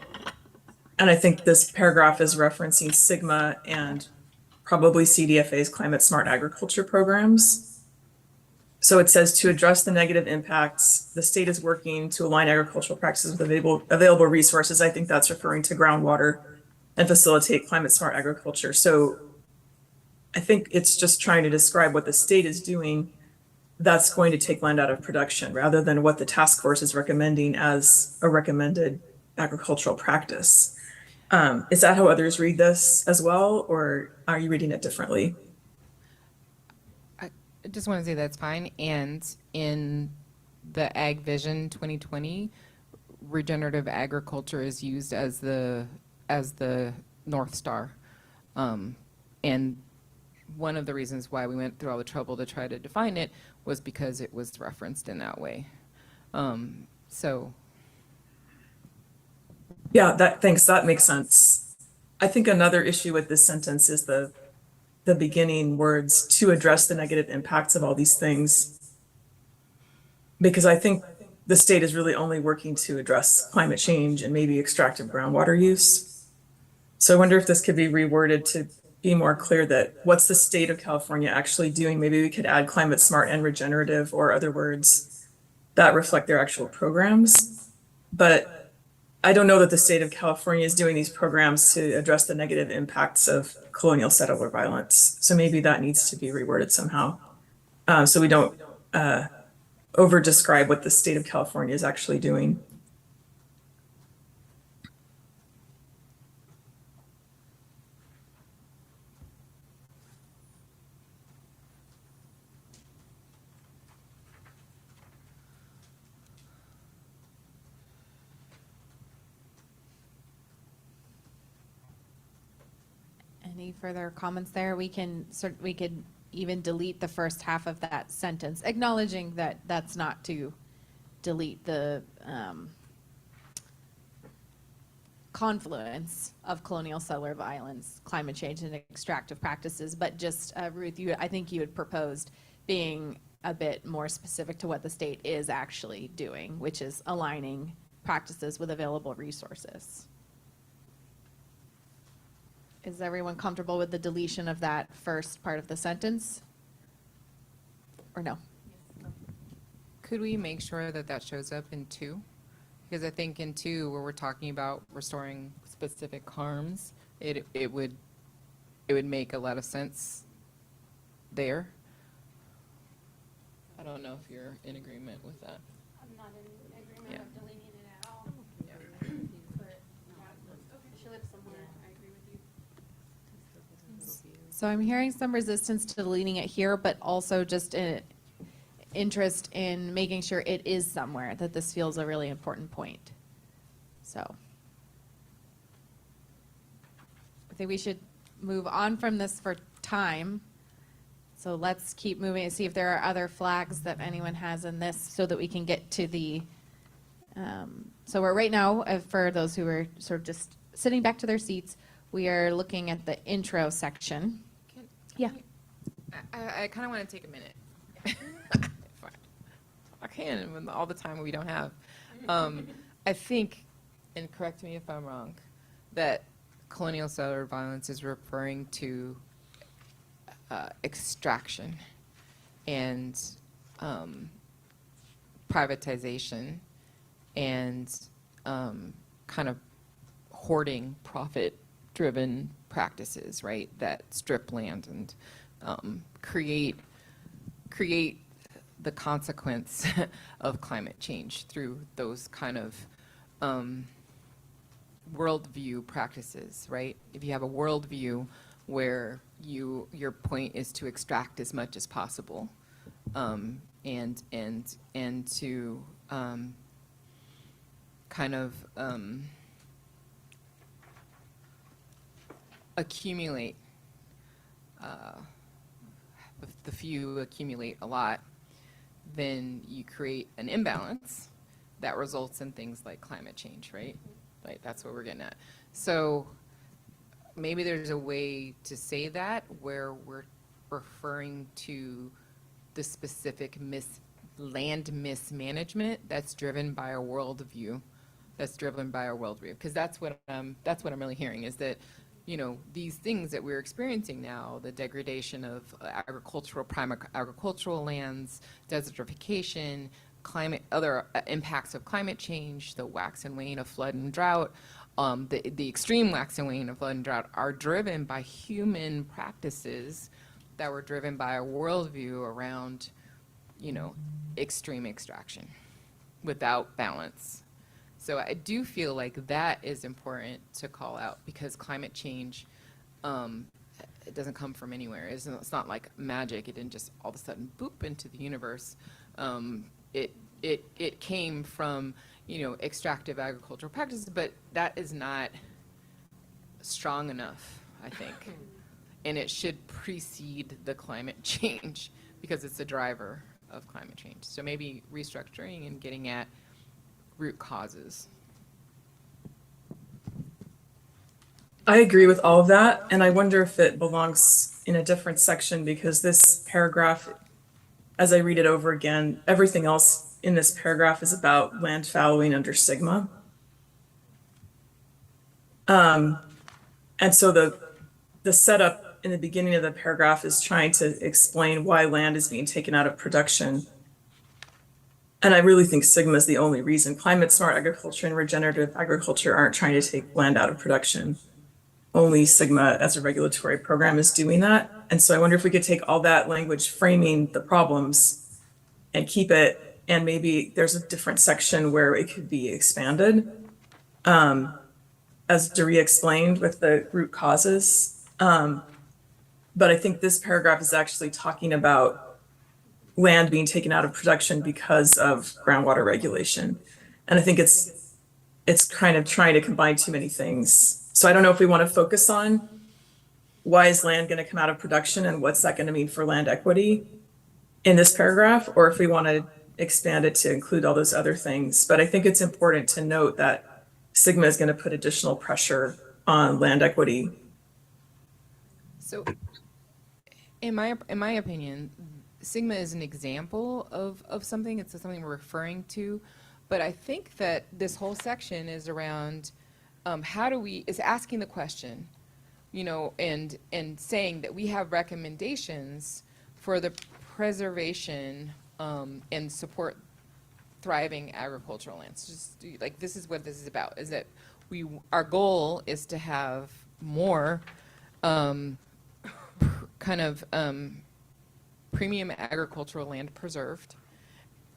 And I think this paragraph is referencing SIGMA and probably CDFA's climate smart agriculture programs. So it says to address the negative impacts, the state is working to align agricultural practices with available resources. I think that's referring to groundwater and facilitate climate smart agriculture. So I think it's just trying to describe what the state is doing that's going to take land out of production rather than what the task force is recommending as a recommended agricultural practice. Is that how others read this as well, or are you reading it differently? I just want to say that's fine. And in the Ag Vision 2020, regenerative agriculture is used as the North Star. And one of the reasons why we went through all the trouble to try to define it was because it was referenced in that way. Yeah, thanks, that makes sense. I think another issue with this sentence is the beginning words, to address the negative impacts of all these things. Because I think the state is really only working to address climate change and maybe extractive groundwater use. So I wonder if this could be reworded to be more clear that what's the state of California actually doing? Maybe we could add climate smart and regenerative or other words that reflect their actual programs. But I don't know that the state of California is doing these programs to address the negative impacts of colonial settler violence. So maybe that needs to be reworded somehow. So we don't over describe what the state of California is actually doing. Any further comments there? We could even delete the first half of that sentence, acknowledging that that's not to delete the confluence of colonial settler violence, climate change, and extractive practices. But just, Ruth, I think you had proposed being a bit more specific to what the state is actually doing, which is aligning practices with available resources. Is everyone comfortable with the deletion of that first part of the sentence? Or no? Could we make sure that that shows up in 2? Because I think in 2, where we're talking about restoring specific harms, it would make a lot of sense there. I don't know if you're in agreement with that. I'm not in agreement Yeah. with deleting it at all. But it should live somewhere. I agree with you. So I'm hearing some resistance to deleting it here, but also just an interest in making sure it is somewhere, that this feels a really important point. So I think we should move on from this for time. So let's keep moving and see if there are other flags that anyone has in this so that we can get to the, so we're right now, for those who are sort of just sitting back to their seats, we are looking at the intro section. Yeah. I kind of want to take a minute. I can, with all the time we don't have. I think, and correct me if I'm wrong, that colonial settler violence is referring to extraction and privatization and kind of hoarding, profit-driven practices, right, that strip land and create the consequence of climate change through those kind of worldview practices, right? If you have a worldview where your point is to extract as much as possible, and to kind of accumulate, the few accumulate a lot, then you create an imbalance that results in things like climate change, right? Like, that's what we're getting at. So maybe there's a way to say that where we're referring to the specific land mismanagement that's driven by a worldview, because that's what I'm really hearing, is that, you know, these things that we're experiencing now, the degradation of prime agricultural lands, desertification, other impacts of climate change, the wax and wane of flood and drought, the extreme wax and wane of flood and drought are driven by human practices that were driven by a worldview around, you know, extreme extraction without balance. So I do feel like that is important to call out, because climate change, it doesn't come from anywhere. It's not like magic. It didn't just all of a sudden boop into the universe. It came from, you know, extractive agricultural practices, but that is not strong enough, I think. And it should precede the climate change, because it's a driver of climate change. So maybe restructuring and getting at root causes. I agree with all of that, and I wonder if it belongs in a different section, because this paragraph, as I read it over again, everything else in this paragraph is about land fallowing under Sigma. And so the setup in the beginning of the paragraph is trying to explain why land is being taken out of production. And I really think Sigma is the only reason. Climate smart agriculture and regenerative agriculture aren't trying to take land out of production. Only Sigma as a regulatory program is doing that. And so I wonder if we could take all that language framing the problems and keep it, and maybe there's a different section where it could be expanded. As Doria explained with the root causes. But I think this paragraph is actually talking about land being taken out of production because of groundwater regulation. And I think it's kind of trying to combine too many things. So I don't know if we want to focus on why is land going to come out of production and what's that going to mean for land equity in this paragraph, or if we want to expand it to include all those other things. But I think it's important to note that Sigma is going to put additional pressure on land equity. So, in my opinion, Sigma is an example of something. It's something we're referring to, but I think that this whole section is around is asking the question, and saying that we have recommendations for the preservation and support thriving agricultural lands. Just like this is what this is about. Is that our goal is to have more premium agricultural land preserved,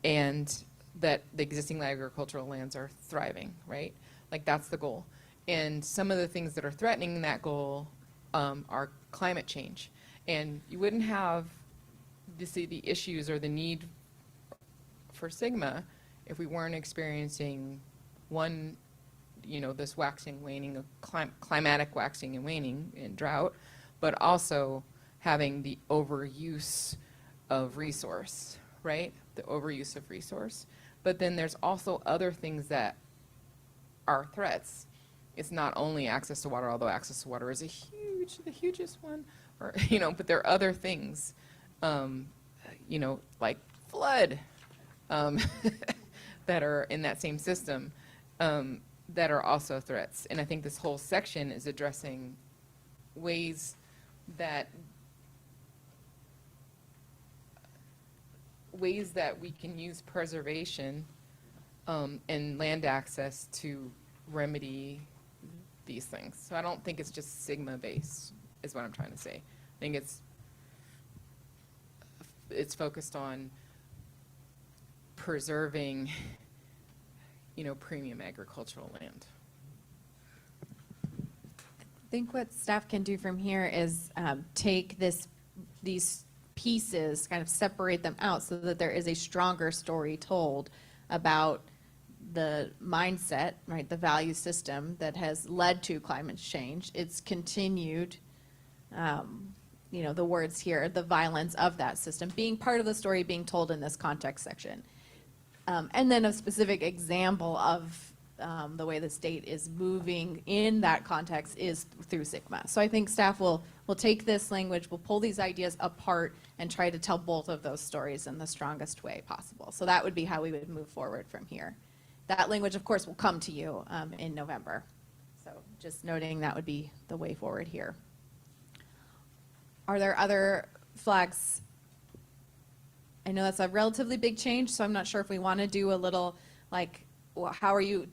and that the existing agricultural lands are thriving, right? Like that's the goal. And some of the things that are threatening that goal are climate change. And you wouldn't have the issues or the need for Sigma if we weren't experiencing this waxing, waning, of climatic waxing and waning and drought, but also having the overuse of resource, right? The overuse of resource. But then there's also other things that are threats. It's not only access to water, although access to water is the hugest one, but there are other things, like flood, that are in that same system, that are also threats. And I think this whole section is addressing ways that we can use preservation and land access to remedy these things. So I don't think it's just Sigma based, is what I'm trying to say. I think it's focused on preserving, premium agricultural land. I think what staff can do from here is take these pieces, kind of separate them out so that there is a stronger story told about the mindset, right, the value system that has led to climate change. It's continued, the words here, the violence of that system being part of the story being told in this context section. And then a specific example of the way the state is moving in that context is through Sigma. So I think staff will take this language, will pull these ideas apart and try to tell both of those stories in the strongest way possible. So that would be how we would move forward from here. That language, of course, will come to you in November. So just noting that would be the way forward here. Are there other flags? I know that's a relatively big change, so I'm not sure if we want to do a little, do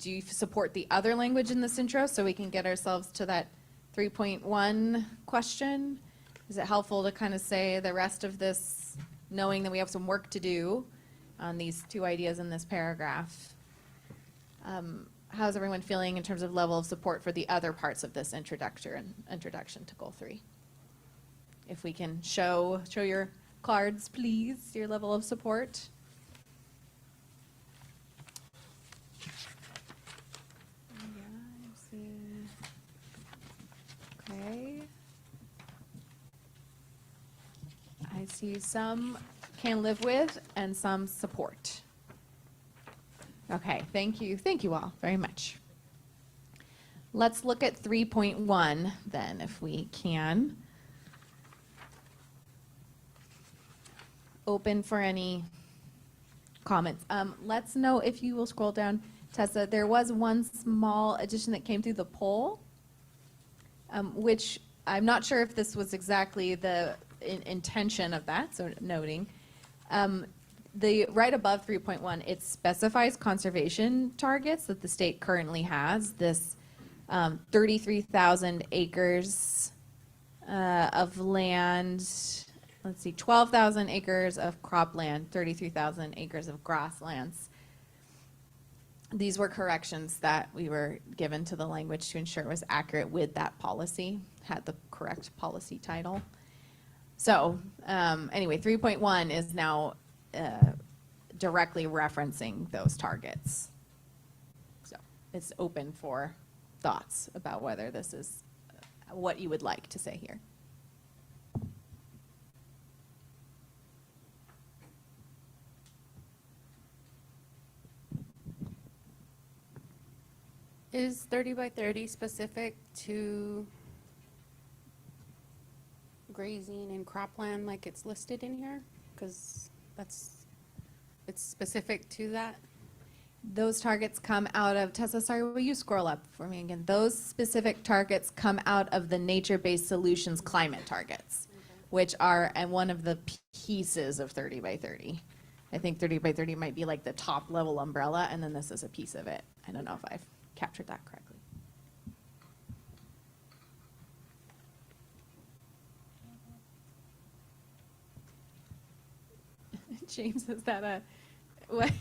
you support the other language in this intro so we can get ourselves to that 3.1 question? Is it helpful to kind of say the rest of this, knowing that we have some work to do on these two ideas in this paragraph? How's everyone feeling in terms of level of support for the other parts of this introduction to Goal 3? If we can show your cards, please, your level of support. Okay. I see some can live with and some support. Okay, thank you. Thank you all very much. Let's look at 3.1 then, if we can. Open for any comments. Let's know if you will scroll down, Tessa. There was one small addition that came through the poll, which I'm not sure if this was exactly the intention of that, so noting. The right above 3.1, it specifies conservation targets that the state currently has. This 33,000 acres of land, let's see, 12,000 acres of cropland, 33,000 acres of grasslands. These were corrections that we were given to the language to ensure it was accurate with that policy, had the correct policy title. So anyway, 3.1 is now directly referencing those targets. So it's open for thoughts about whether this is what you would like to say here. Is 30 by 30 specific to grazing and cropland like it's listed in here? Because it's specific to that? Those targets come out of, Tessa, sorry, will you scroll up for me again? Those specific targets come out of the nature-based solutions climate targets, which are one of the pieces of 30 by 30. I think 30 by 30 might be like the top level umbrella, and then this is a piece of it. I don't know if I've captured that correctly. James, is that a, what?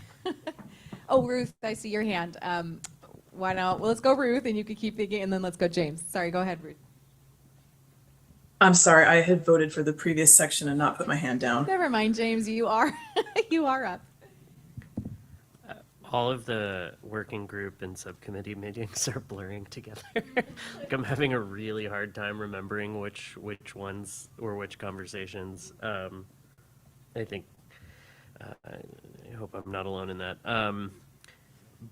Oh, Ruth, I see your hand. Why not? Well, let's go Ruth, and you can keep thinking, and then let's go James. Sorry, go ahead, Ruth. I'm sorry, I had voted for the previous section and not put my hand down. Never mind, James, you are, you are up. All of the working group and subcommittee meetings are blurring together. Like I'm having a really hard time remembering which ones or which conversations. I think I hope I'm not alone in that.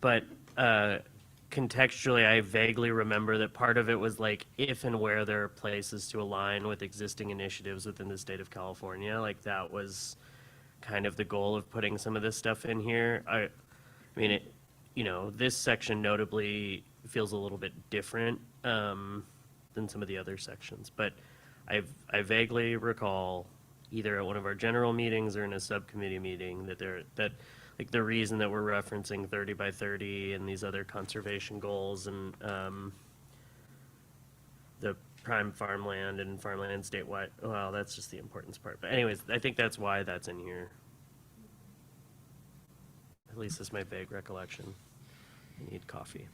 But contextually, I vaguely remember that part of it was like if and where there are places to align with existing initiatives within the state of California. Like that was kind of the goal of putting some of this stuff in here. I mean, this section notably feels a little bit different than some of the other sections, but I vaguely recall either at one of our general meetings or in a subcommittee meeting that like the reason that we're referencing 30 by 30 and these other conservation goals and the prime farmland and farmland statewide, well, that's just the importance part. But anyways, I think that's why that's in here. At least that's my vague recollection. I need coffee.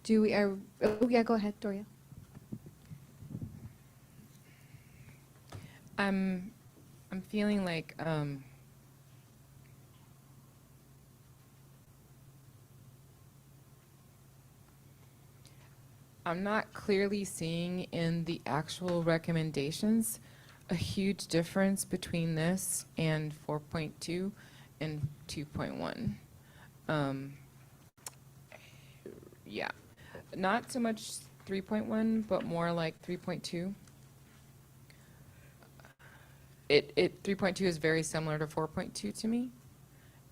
Oh yeah, go ahead, Doria. I'm feeling like I'm not clearly seeing in the actual recommendations a huge difference between this and 4.2 and 2.1. Yeah, not so much 3.1, but more like 3.2. 3.2 is very similar to 4.2 to me,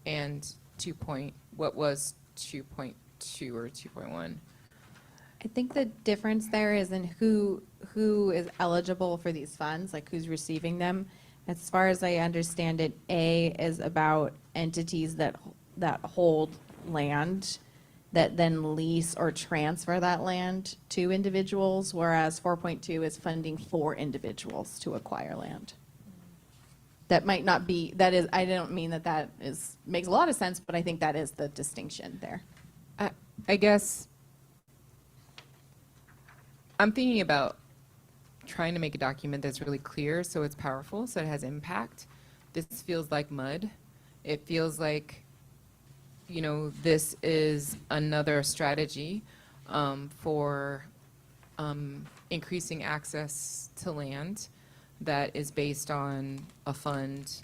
and what was 2.2 or 2.1. I think the difference there is in who is eligible for these funds, like who's receiving them. As far as I understand it, A is about entities that hold land that then lease or transfer that land to individuals, whereas 4.2 is funding for individuals to acquire land. That might not be, I don't mean that makes a lot of sense, but I think that is the distinction there. I guess I'm thinking about trying to make a document that's really clear so it's powerful, so it has impact. This feels like mud. It feels like, this is another strategy for increasing access to land that is based on a fund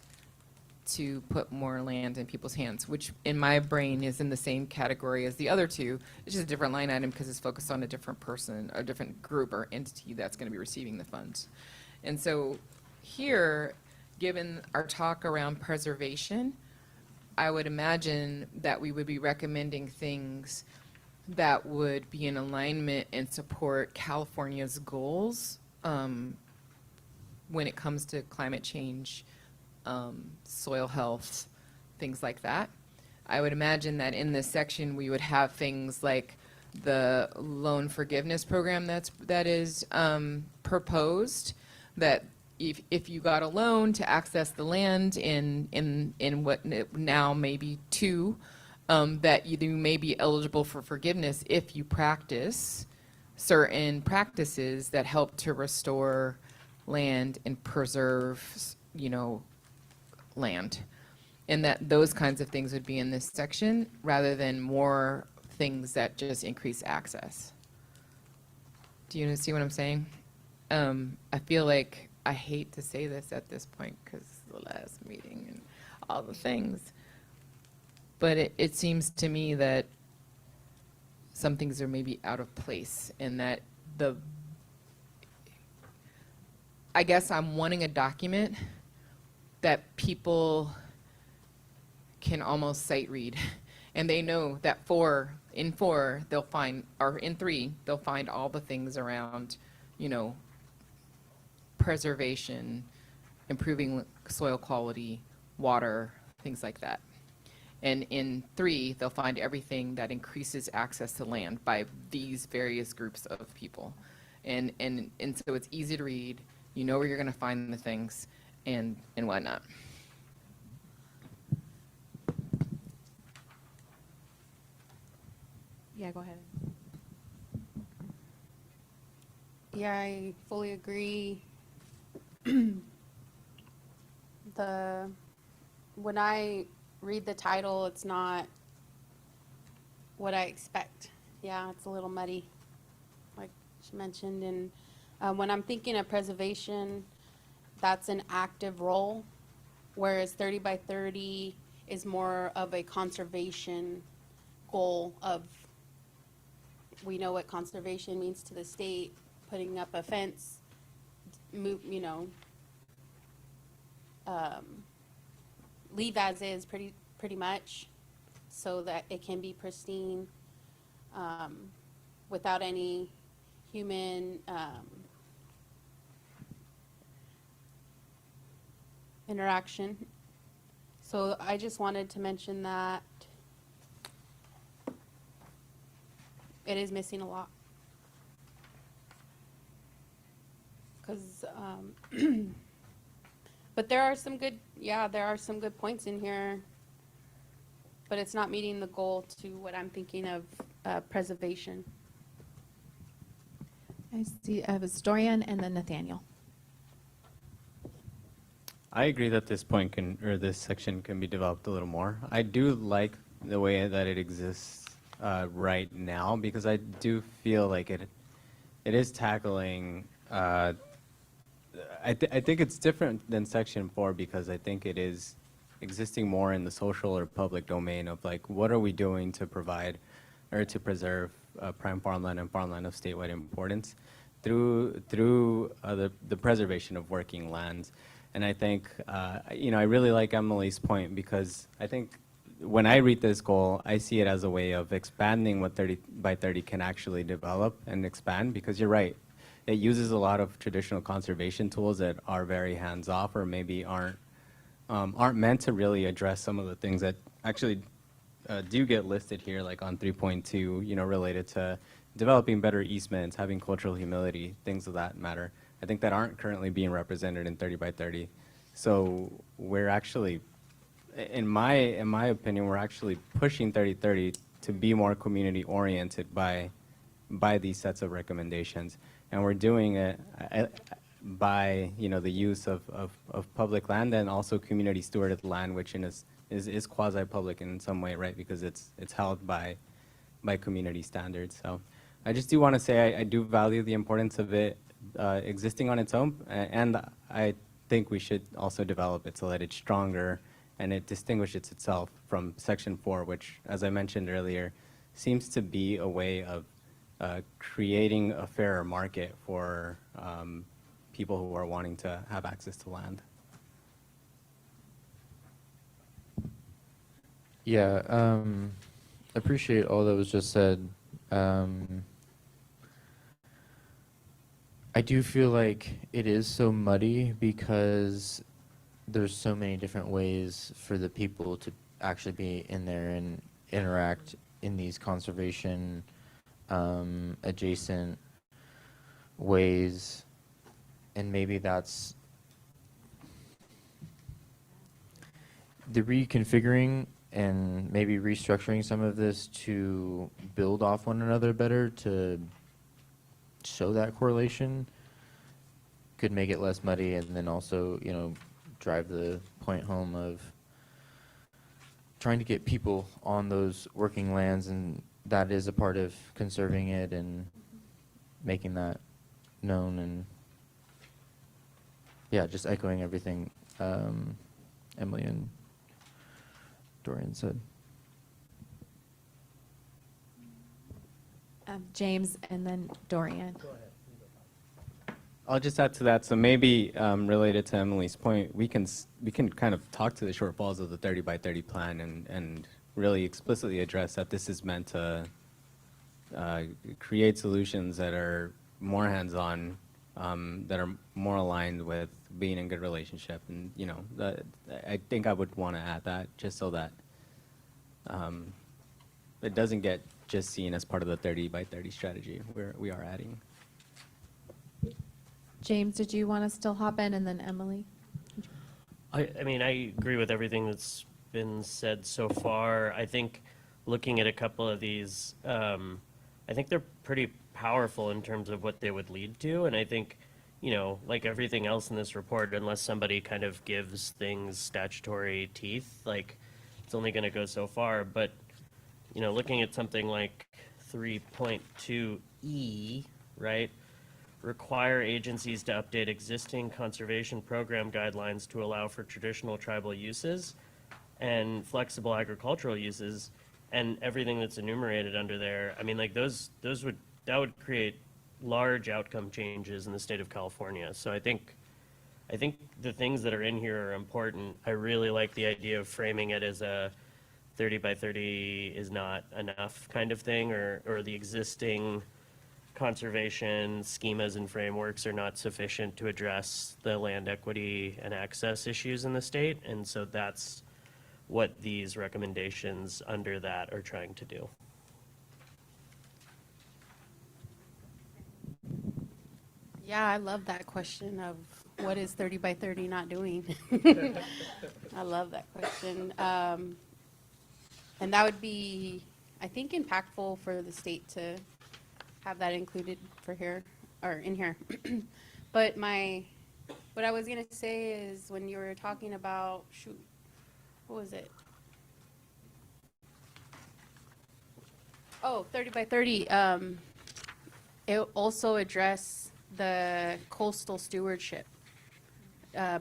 to put more land in people's hands, which in my brain is in the same category as the other two. It's just a different line item because it's focused on a different person, a different group or entity that's going to be receiving the funds. And so here, given our talk around preservation, I would imagine that we would be recommending things that would be in alignment and support California's goals when it comes to climate change, soil health, things like that. I would imagine that in this section we would have things like the loan forgiveness program that is proposed, that if you got a loan to access the land in what now may be 2, that you may be eligible for forgiveness if you practice certain practices that help to restore land and preserve, land. And that those kinds of things would be in this section rather than more things that just increase access. Do you see what I'm saying? I feel like I hate to say this at this point because the last meeting and all the things, But it seems to me that some things are maybe out of place, and that I guess I'm wanting a document that people can almost sight read, and they know that in 4 they'll find, or in 3 they'll find all the things around, you know, preservation, improving soil quality, water, things like that. And in 3 they'll find everything that increases access to land by these various groups of people, and so it's easy to read. You know where you're going to find the things, and whatnot. Yeah, go ahead. Yeah, I fully agree. When I read the title, it's not what I expect. Yeah, it's a little muddy, like she mentioned. And when I'm thinking of preservation, that's an active role, whereas 30 by 30 is more of a conservation goal of, we know what conservation means to the state, putting up a fence, leave as is pretty much, so that it can be pristine, without any human interaction. So I just wanted to mention that it is missing a lot. Because, but there are some good points in here, but it's not meeting the goal to what I'm thinking of preservation. I see. I have a Dorian and then Nathaniel. I agree that this this section can be developed a little more. I do like the way that it exists right now, because I do feel like it is tackling. I think it's different than Section 4, because I think it is existing more in the social or public domain of, like, what are we doing to provide or to preserve prime farmland and farmland of statewide importance through the preservation of working lands. And I think, I really like Emily's point, because I think when I read this goal, I see it as a way of expanding what 30 by 30 can actually develop and expand, because you're right. It uses a lot of traditional conservation tools that are very hands-off, or maybe aren't meant to really address some of the things that actually do get listed here, like on 3.2, related to developing better easements, having cultural humility, things of that matter. I think that aren't currently being represented in 30 by 30. So we're actually, in my opinion, we're actually pushing 3030 to be more community oriented by these sets of recommendations. And we're doing it by the use of public land, and also community stewarded land, which is quasi-public in some way, right? Because it's held by community standards. So I just do want to say I do value the importance of it existing on its own, and I think we should also develop it so that it's stronger and it distinguishes itself from Section 4, which, as I mentioned earlier, seems to be a way of creating a fairer market for people who are wanting to have access to land. Yeah, appreciate all that was just said. I do feel like it is so muddy because there's so many different ways for the people to actually be in there and interact in these conservation adjacent ways, and maybe that's the reconfiguring and maybe restructuring some of this to build off one another better, to show that correlation, could make it less muddy, and then also, drive the point home of trying to get people on those working lands, and that is a part of conserving it and making that known. And yeah, just echoing everything Emily and Dorian said. James, and then Dorian. I'll just add to that. So maybe related to Emily's point, we can kind of talk to the shortfalls of the 30 by 30 plan and really explicitly address that this is meant to create solutions that are more hands-on, that are more aligned with being in good relationship. And I think I would want to add that just so that it doesn't get just seen as part of the 30 by 30 strategy where we are adding. James, did you want to still hop in, and then Emily? I mean, I agree with everything that's been said so far. I think looking at a couple of these, I think they're pretty powerful in terms of what they would lead to. And I think, like everything else in this report, unless somebody kind of gives things statutory teeth, like it's only going to go so far. But, looking at something like 3.2E, right? Require agencies to update existing conservation program guidelines to allow for traditional tribal uses and flexible agricultural uses, and everything that's enumerated under there. I mean, like that would create large outcome changes in the state of California. So I think the things that are in here are important. I really like the idea of framing it as a 30 by 30 is not enough kind of thing, or the existing conservation schemas and frameworks are not sufficient to address the land equity and access issues in the state. And so that's what these recommendations under that are trying to do. Yeah, I love that question of what is 30 by 30 not doing? I love that question. And that would be, I think, impactful for the state to have that included for here, or in here. But what I was gonna say is when you were talking about, what was it? Oh, 30 by 30, it also address the coastal stewardship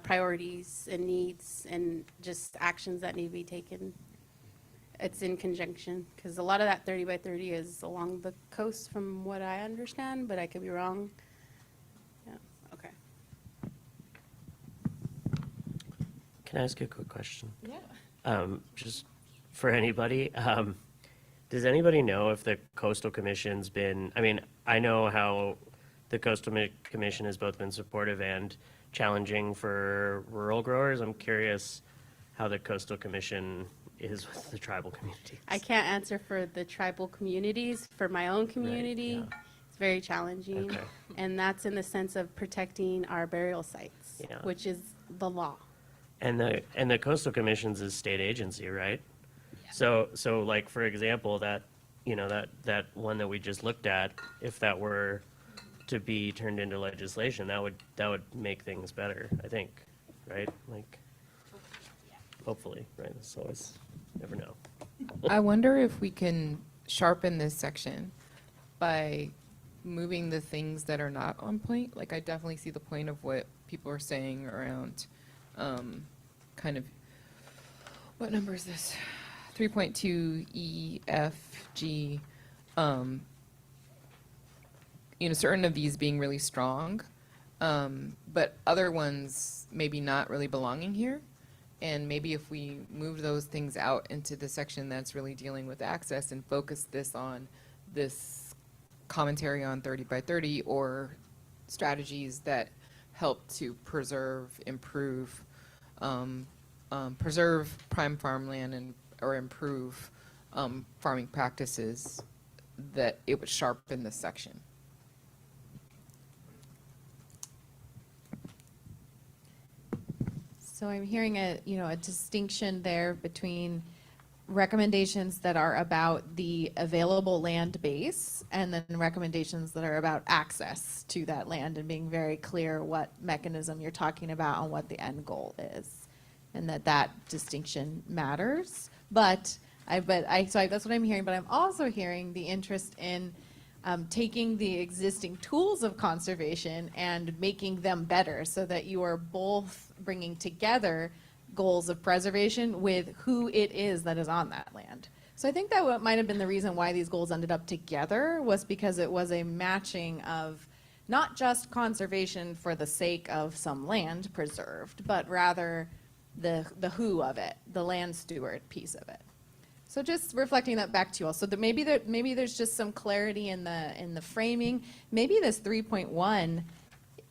priorities and needs and just actions that need to be taken. It's in conjunction, because a lot of that 30 by 30 is along the coast from what I understand, but I could be wrong. Yeah, okay. Can I ask you a quick question? Yeah. Just for anybody, does anybody know if the Coastal Commission's been, I mean, I know how the Coastal Commission has both been supportive and challenging for rural growers. I'm curious how the Coastal Commission is with the tribal communities. I can't answer for the tribal communities. For my own community, it's very challenging. Okay. And that's in the sense of protecting our burial sites, which is the law. And the Coastal Commission's a state agency, right? Yeah. So like, for example, that one that we just looked at, if that were to be turned into legislation, that would make things better, I think, right? Like, hopefully, right? So it's, never know. I wonder if we can sharpen this section by moving the things that are not on point. Like, I definitely see the point of what people are saying around kind of, what number is this? 3.2 E, F, G. Certain of these being really strong, but other ones maybe not really belonging here. And maybe if we move those things out into the section that's really dealing with access and focus this on this commentary on 30 by 30 or strategies that help to preserve, improve, preserve prime farmland or improve farming practices, that it would sharpen this section. So I'm hearing a distinction there between recommendations that are about the available land base and then recommendations that are about access to that land, and being very clear what mechanism you're talking about and what the end goal is, and that distinction matters. So that's what I'm hearing, but I'm also hearing the interest in taking the existing tools of conservation and making them better, so that you are both bringing together goals of preservation with who it is that is on that land. So I think that what might have been the reason why these goals ended up together was because it was a matching of not just conservation for the sake of some land preserved, but rather the who of it, the land steward piece of it. So just reflecting that back to you all. So maybe there's just some clarity in the framing. Maybe this 3.1,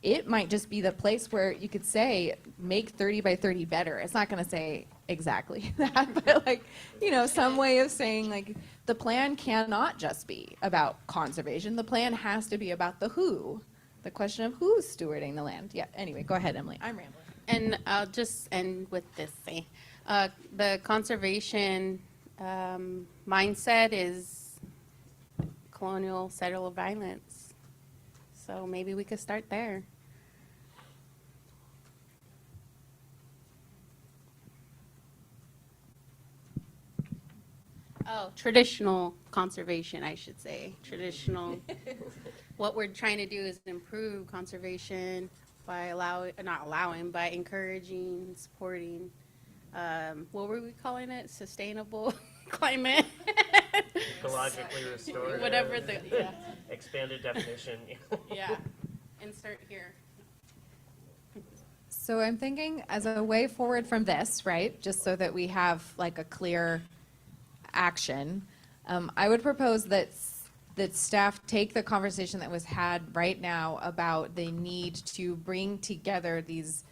it might just be the place where you could say make 30 by 30 better. It's not going to say exactly that, but like, you know, some way of saying like the plan cannot just be about conservation. The plan has to be about the who, the question of who's stewarding the land. Yeah. Anyway, go ahead, Emily. I'm rambling. And I'll just end with this. The conservation mindset is colonial settler violence. So maybe we could start there. Oh, traditional conservation, I should say. Traditional. What we're trying to do is improve conservation by by encouraging, supporting, what were we calling it? Sustainable climate? Ecologically restored. Whatever Expanded definition. Yeah, insert here. So I'm thinking as a way forward from this, right, just so that we have like a clear action, I would propose that staff take the conversation that was had right now about the need to bring together these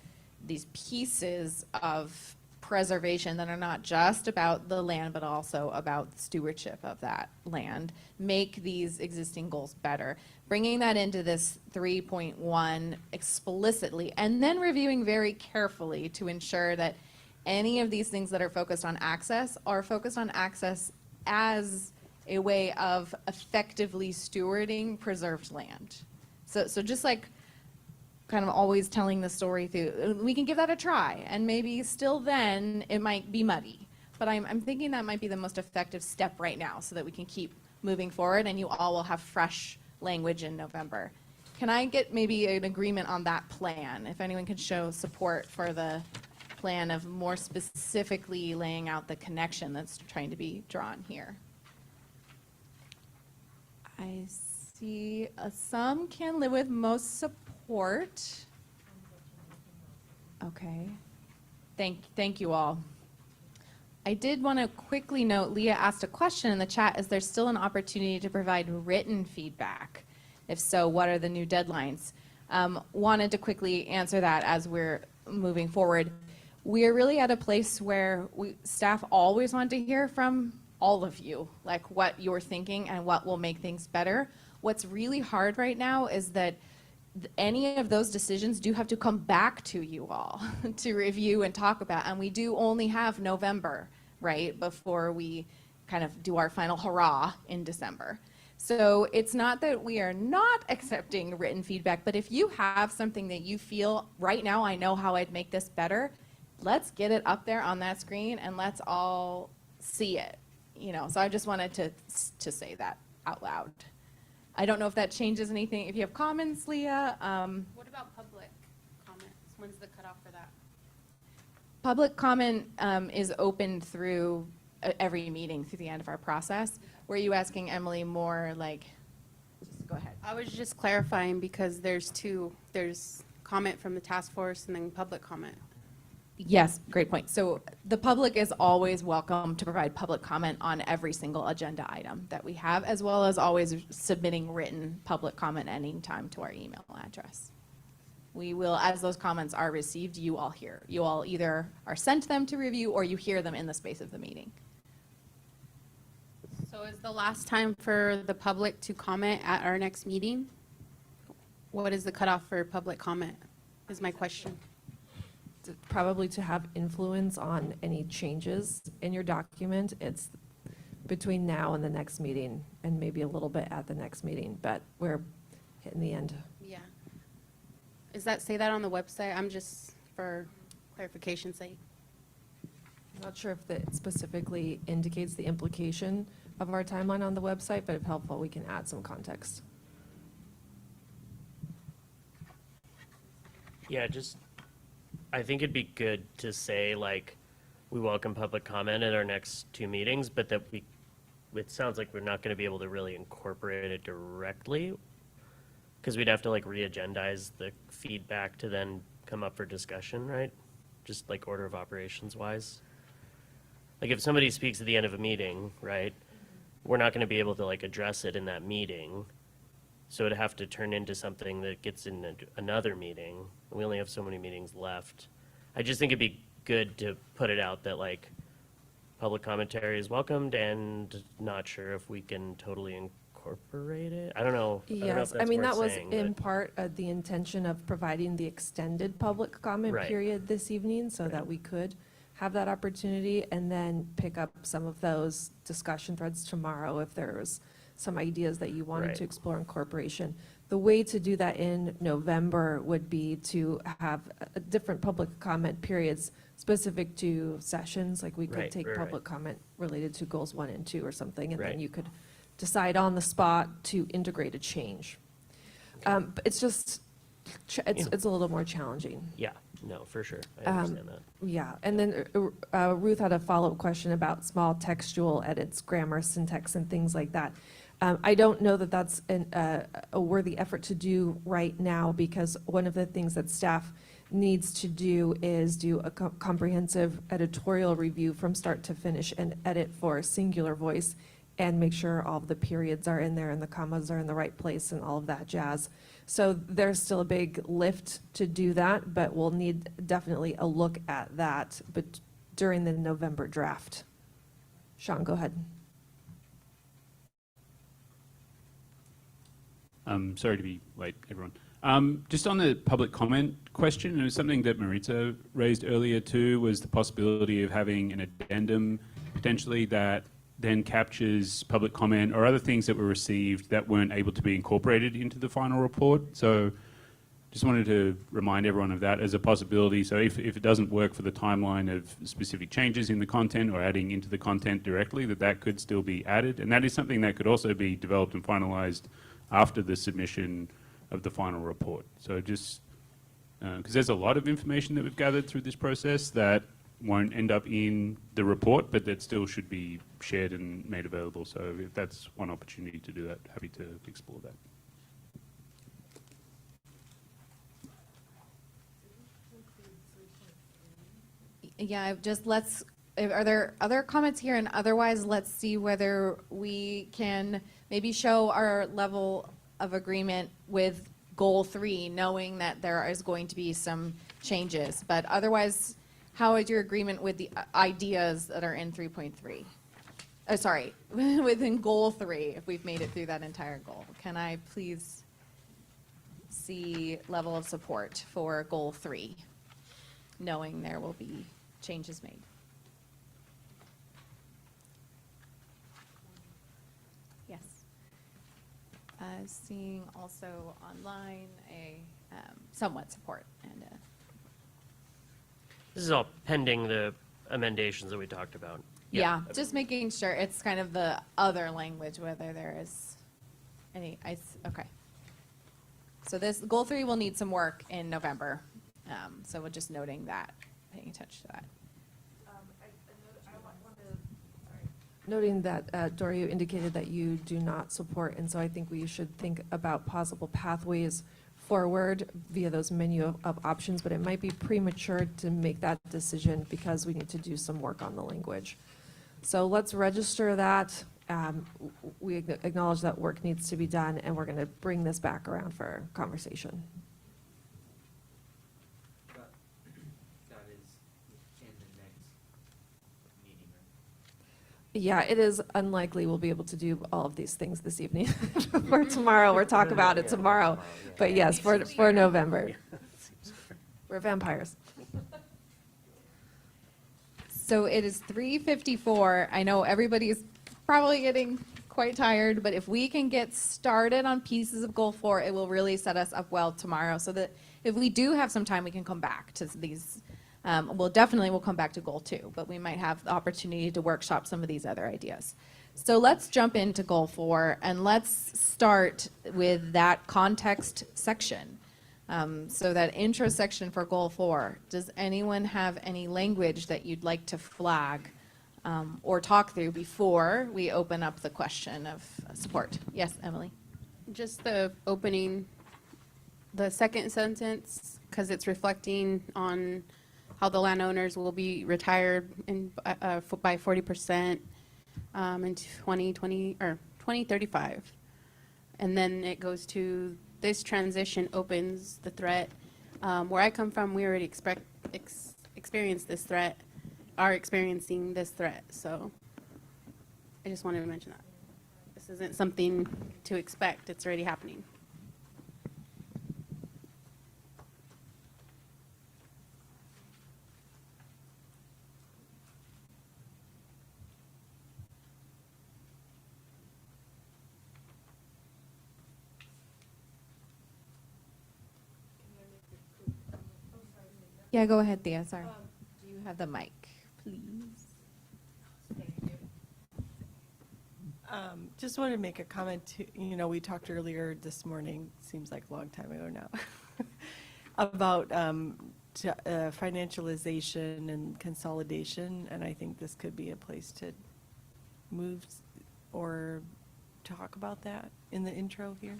pieces of preservation that are not just about the land, but also about stewardship of that land, make these existing goals better, bringing that into this 3.1 explicitly, and then reviewing very carefully to ensure that any of these things that are focused on access are focused on access as a way of effectively stewarding preserved land. So just like kind of always telling the story through, we can give that a try, and maybe still then it might be muddy. But I'm thinking that might be the most effective step right now so that we can keep moving forward and you all will have fresh language in November. Can I get maybe an agreement on that plan? If anyone can show support for the plan of more specifically laying out the connection that's trying to be drawn here. I see some can live with most support. Okay. Thank you all. I did want to quickly note, Leah asked a question in the chat, is there still an opportunity to provide written feedback? If so, what are the new deadlines? Wanted to quickly answer that as we're moving forward. We're really at a place where staff always want to hear from all of you, like what you're thinking and what will make things better. What's really hard right now is that any of those decisions do have to come back to you all to review and talk about, and we do only have November, right, before we kind of do our final hurrah in December. So it's not that we are not accepting written feedback, but if you have something that you feel, right now I know how I'd make this better, let's get it up there on that screen and let's all see it. You know, so I just wanted to say that out loud. I don't know if that changes anything. If you have comments, Leah. What about public comments? When's the cutoff for that? Public comment is open through every meeting through the end of our process. Were you asking Emily more like, just go ahead. I was just clarifying because there's comment from the task force and then public comment. Yes, great point. So the public is always welcome to provide public comment on every single agenda item that we have, as well as always submitting written public comment anytime to our email address. We will, as those comments are received, you all hear. You all either are sent them to review or you hear them in the space of the meeting. So is the last time for the public to comment at our next meeting? What is the cutoff for public comment is my question. Probably to have influence on any changes in your document. It's between now and the next meeting, and maybe a little bit at the next meeting, but we're hitting the end. Yeah. Say that on the website? I'm just for clarification's sake. I'm not sure if that specifically indicates the implication of our timeline on the website, but if helpful, we can add some context. Yeah, I think it'd be good to say, like, we welcome public comment at our next two meetings, but that we it sounds like we're not going to be able to really incorporate it directly, because we'd have to like re-agendize the feedback to then come up for discussion, right? Just like order of operations wise. Like if somebody speaks at the end of a meeting, right, we're not going to be able to like address it in that meeting. So it'd have to turn into something that gets in another meeting. We only have so many meetings left. I just think it'd be good to put it out that like public commentary is welcomed, and not sure if we can totally incorporate it. I don't know. I don't know if Yes, I that's mean, worth that was saying, in but- part the intention of providing the extended public comment Right. period this evening so that we could have that opportunity and then pick up some of those discussion threads tomorrow if there was some ideas that you wanted Right. to explore incorporation. The way to do that in November would be to have different public comment periods specific to sessions, like we could Right, take right, right. public comment related to goals 1 and 2 or something, and then Right. you could decide on the spot to integrate a change. But it's just, it's a little more challenging. Yeah, no, for sure. I understand that. Yeah, and then Ruth had a follow-up question about small textual edits, grammar, syntax, and things like that. I don't know that that's a worthy effort to do right now, because one of the things that staff needs to do is do a comprehensive editorial review from start to finish and edit for singular voice and make sure all of the periods are in there and the commas are in the right place and all of that jazz. So there's still a big lift to do that, but we'll need definitely a look at that but during the November draft. Sean, go ahead. Sorry to be late, everyone. Just on the public comment question, it was something that Maritza raised earlier too, was the possibility of having an addendum potentially that then captures public comment or other things that were received that weren't able to be incorporated into the final report. So just wanted to remind everyone of that as a possibility. So if it doesn't work for the timeline of specific changes in the content or adding into the content directly, that could still be added. And that is something that could also be developed and finalized after the submission of the final report. So just, because there's a lot of information that we've gathered through this process that won't end up in the report, but that still should be shared and made available. So if that's one opportunity to do that, happy to explore that. Yeah, are there other comments here? And otherwise, let's see whether we can maybe show our level of agreement with goal 3, knowing that there is going to be some changes. But otherwise, how is your agreement with the ideas that are in 3.3? Oh, sorry, within goal 3, if we've made it through that entire goal. Can I please see level of support for goal 3, knowing there will be changes made? Yes. Seeing also online a somewhat support and This is all pending the emendations that we talked about. yeah, just making sure it's kind of the other language, whether there is any, okay. So this, goal 3 will need some work in November. So we're just noting that, paying attention to that. Noting that, Dory, you indicated that you do not support, and so I think we should think about possible pathways forward via those menu of options, but it might be premature to make that decision because we need to do some work on the language. So let's register that. We acknowledge that work needs to be done, and we're going to bring this back around for conversation. That is in the next meeting, right? Yeah, it is unlikely we'll be able to do all of these things this evening for tomorrow. We'll talk about it tomorrow. But yes, for November. We're vampires. So it is 3:54. I know everybody's probably getting quite tired, but if we can get started on pieces of goal 4, it will really set us up well tomorrow, so that if we do have some time, we can come back to these. We'll come back to goal 2, but we might have the opportunity to workshop some of these other ideas. So let's jump into goal 4, and let's start with that context section. So that intro section for goal 4, does anyone have any language that you'd like to flag or talk through before we open up the question of support. Yes, Emily? Just the opening, the second sentence, because it's reflecting on how the landowners will be retired by 40% in 2020 or 2035. And then it goes to this transition opens the threat. Where I come from, we already experienced this threat, are experiencing this threat. So I just wanted to mention that. This isn't something to expect, it's already happening. Yeah, go ahead, Thea, sorry. Do you have the mic, please? Just wanted to make a comment to, we talked earlier this morning, seems like a long time ago now, about financialization and consolidation, and I think this could be a place to move or talk about that in the intro here.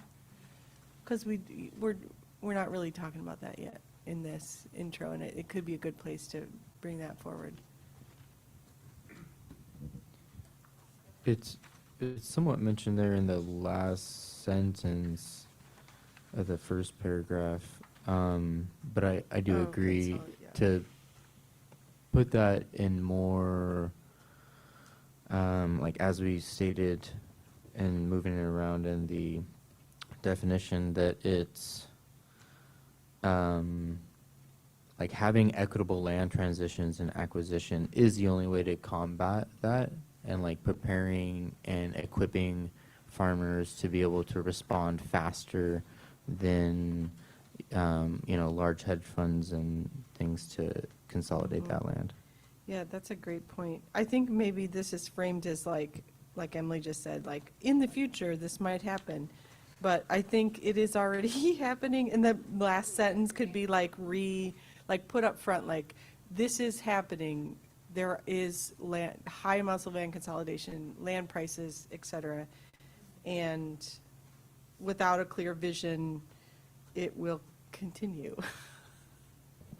Because we're not really talking about that yet in this intro, and it could be a good place to bring that forward. It's somewhat mentioned there in the last sentence of the first paragraph, but I do agree to put that in more, like as we stated and moving it around in the definition, that it's like having equitable land transitions and acquisition is the only way to combat that, and like preparing and equipping farmers to be able to respond faster than large hedge funds and things to consolidate that land. Yeah, that's a great point. I think maybe this is framed as like Emily just said, like in the future this might happen, but I think it is already happening. And the last sentence could be put up front, like this is happening. There is high amounts of land consolidation, land prices, et cetera. And without a clear vision, it will continue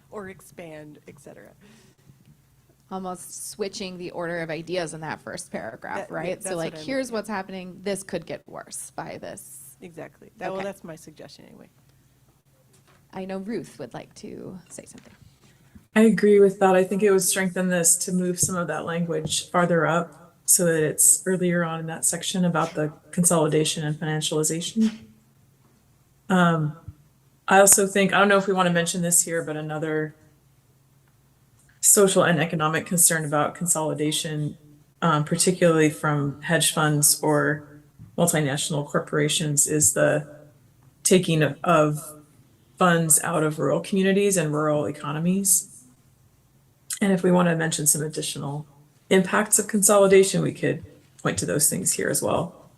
or expand, et cetera. Almost switching the order of ideas in that first paragraph, right? That's So like, what I here's meant, what's happening, this could get worse by this. Exactly. Okay. Well, that's my suggestion anyway. I know Ruth would like to say something. I agree with that. I think it would strengthen this to move some of that language farther up so that it's earlier on in that section about the consolidation and financialization. I also think, I don't know if we want to mention this here, but another social and economic concern about consolidation, particularly from hedge funds or multinational corporations, is the taking of funds out of rural communities and rural economies. And if we want to mention some additional impacts of consolidation, we could point to those things here as well.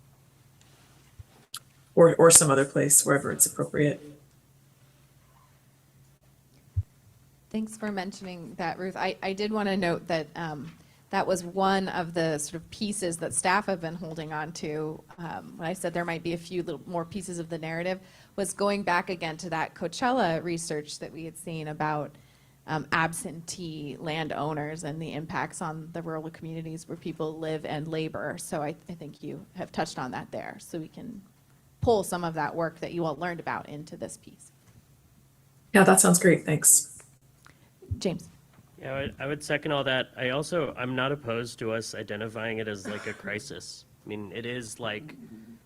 Or some other place, wherever it's appropriate. Thanks for mentioning that, Ruth. I did want to note that that was one of the sort of pieces that staff have been holding on to. When I said there might be a few little more pieces of the narrative, was going back again to that Coachella research that we had seen about absentee landowners and the impacts on the rural communities where people live and labor. So I think you have touched on that there. So we can pull some of that work that you all learned about into this piece. Yeah, that sounds great. Thanks. James. Yeah, I would second all that. I'm not opposed to us identifying it as like a crisis. I mean, it is like,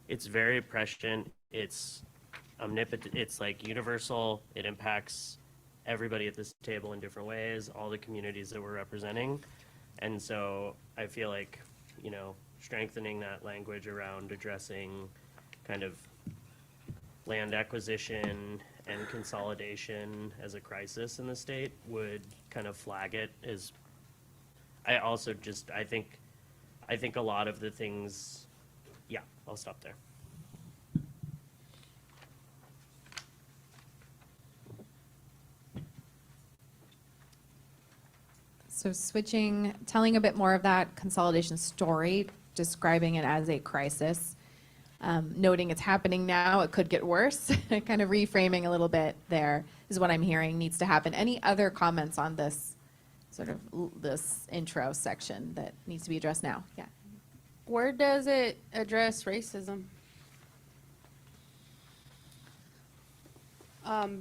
it's very prescient, it's omnipotent, it's like universal, it impacts everybody at this table in different ways, all the communities that we're representing. And so I feel like, strengthening that language around addressing kind of land acquisition and consolidation as a crisis in the state would kind of flag it as, I think a lot of the things, yeah, I'll stop there. So switching, telling a bit more of that consolidation story, describing it as a crisis, noting it's happening now, it could get worse, kind of reframing a little bit there is what I'm hearing needs to happen. Any other comments on this sort of this intro section that needs to be addressed now? Yeah. Where does it address racism?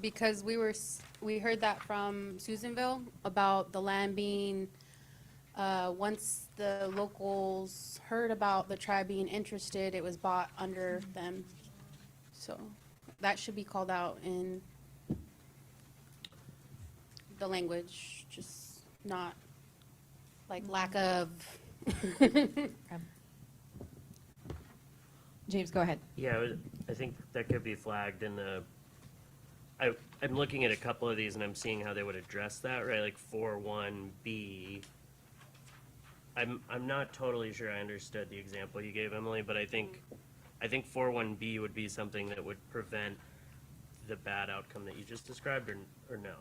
Because we heard that from Susanville about the land being, once the locals heard about the tribe being interested, it was bought under them. So that should be called out in the language, just not like lack of. James, go ahead. Yeah, I think that could be flagged in the, I'm looking at a couple of these and I'm seeing how they would address that, right? Like 4.1b. I'm not totally sure I understood the example you gave, Emily, but I think 4.1b would be something that would prevent the bad outcome that you just described, or no?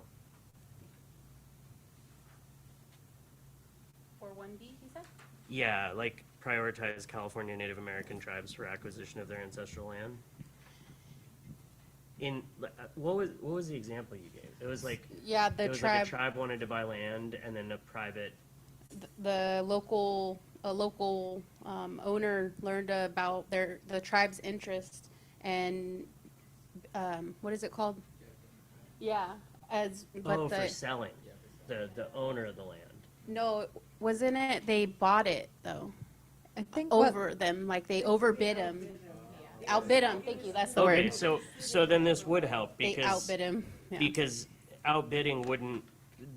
4.1b, he said? Yeah, like prioritize California Native American tribes for acquisition of their ancestral land. In what was the example you gave? It was like, Yeah, it was like a tribe wanted to buy land, and then a private. A local owner learned about the tribe's interest and what is it called? Yeah, For selling, the owner of the land. No, wasn't it? They bought it though. I think over them, like they overbid him, outbid him. Thank you. That's the Okay, word. so then this would help They because outbid him. Yeah. because outbidding wouldn't.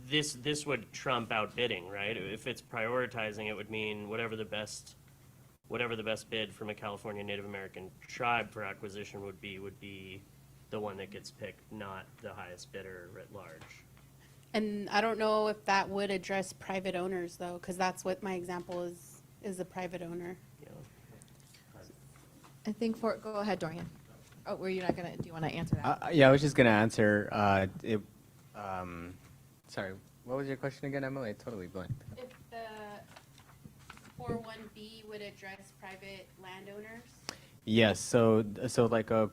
This would trump outbidding, right? If it's prioritizing, it would mean whatever the best bid from a California Native American tribe for acquisition would be the one that gets picked, not the highest bidder writ large. And I don't know if that would address private owners though, because that's what my example is a private owner. I think go ahead, Dorian. Oh, were you not gonna, do you want to answer that? Yeah, I was just gonna answer. Sorry, what was your question again, Emily? I totally blanked. If the 4.1b would address private landowners? Yes, so like a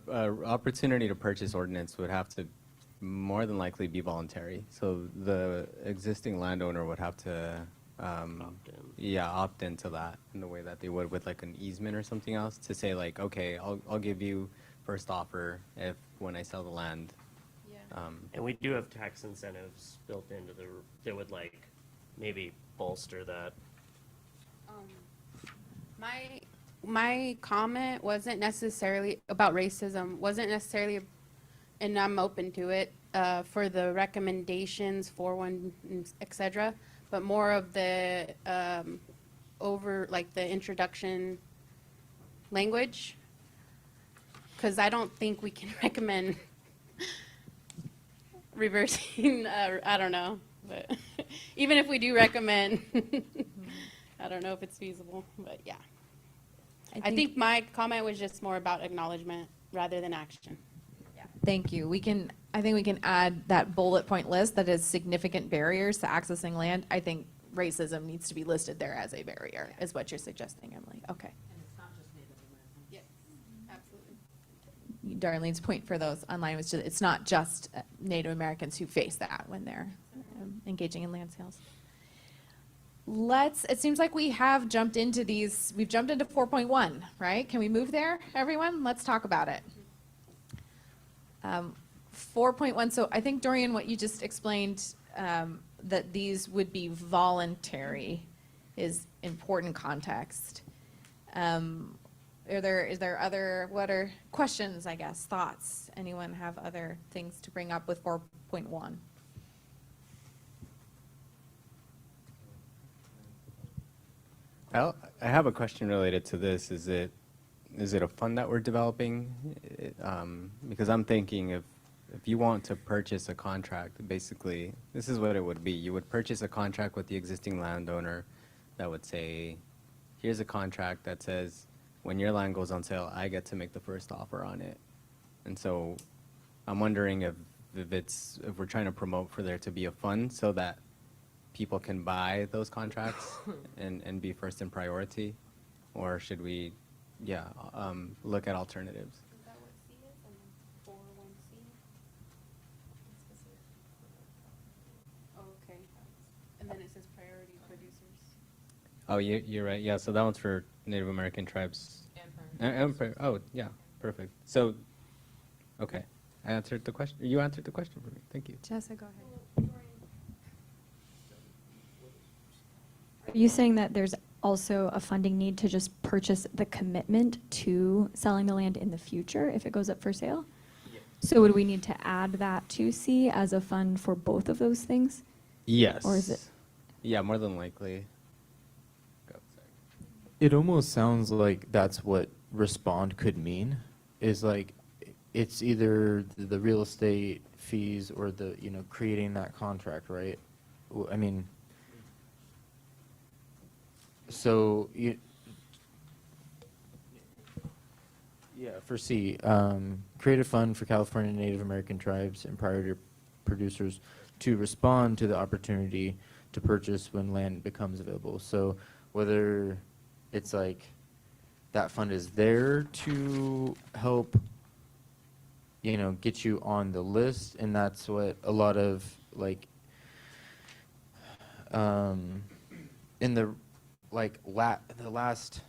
opportunity to purchase ordinance would have to more than likely be voluntary. So the existing landowner would have to opt into that in the way that they would with like an easement or something else to say like, okay, I'll give you first offer if when I sell the land. And we do have tax incentives built into that would like maybe bolster that. My comment wasn't necessarily about racism, and I'm open to it, for the recommendations for one, et cetera, but more of the, the introduction language. Cause I don't think we can recommend reversing, I don't know, but even if we do recommend, I don't know if it's feasible, but yeah. I think my comment was just more about acknowledgement rather than action. Thank you. I think we can add that bullet point list that is significant barriers to accessing land. I think racism needs to be listed there as a barrier, is what you're suggesting, Emily. Okay. And it's not just Native American. Yes, absolutely. Darlene's point for those online was it's not just Native Americans who face that when they're engaging in land sales. It seems like we have jumped into we've jumped into 4.1, right? Can we move there, everyone? Let's talk about it. 4.1, so I think, Dorian, what you just explained, that these would be voluntary is important context. Is there other questions, I guess, thoughts? Anyone have other things to bring up with 4.1? I have a question related to this. Is it a fund that we're developing? Because I'm thinking if you want to purchase a contract, basically, this is what it would be. You would purchase a contract with the existing landowner that would say, here's a contract that says, when your land goes on sale, I get to make the first offer on it. And so I'm wondering if we're trying to promote for there to be a fund so that people can buy those contracts and be first in priority? Or should we, look at alternatives? Is that what C is? And then 4.1C? Okay. And then it says priority producers. Oh, you're right. Yeah, so that one's for Native American tribes. Oh, yeah, perfect. So, okay, I answered the question. You answered the question for me. Thank you. Jessica, go ahead. Are you saying that there's also a funding need to just purchase the commitment to selling the land in the future if it goes up for sale? So would we need to add that to C as a fund for both of those things? Yes. Or is it? Yeah, more than likely. Go, sorry. It almost sounds like that's what respond could mean, is like it's either the real estate fees or the, creating that contract, right? I mean, so for C, create a fund for California Native American tribes and priority producers to respond to the opportunity to purchase when land becomes available. So whether it's like that fund is there to help, get you on the list, and that's what a lot of like in the the last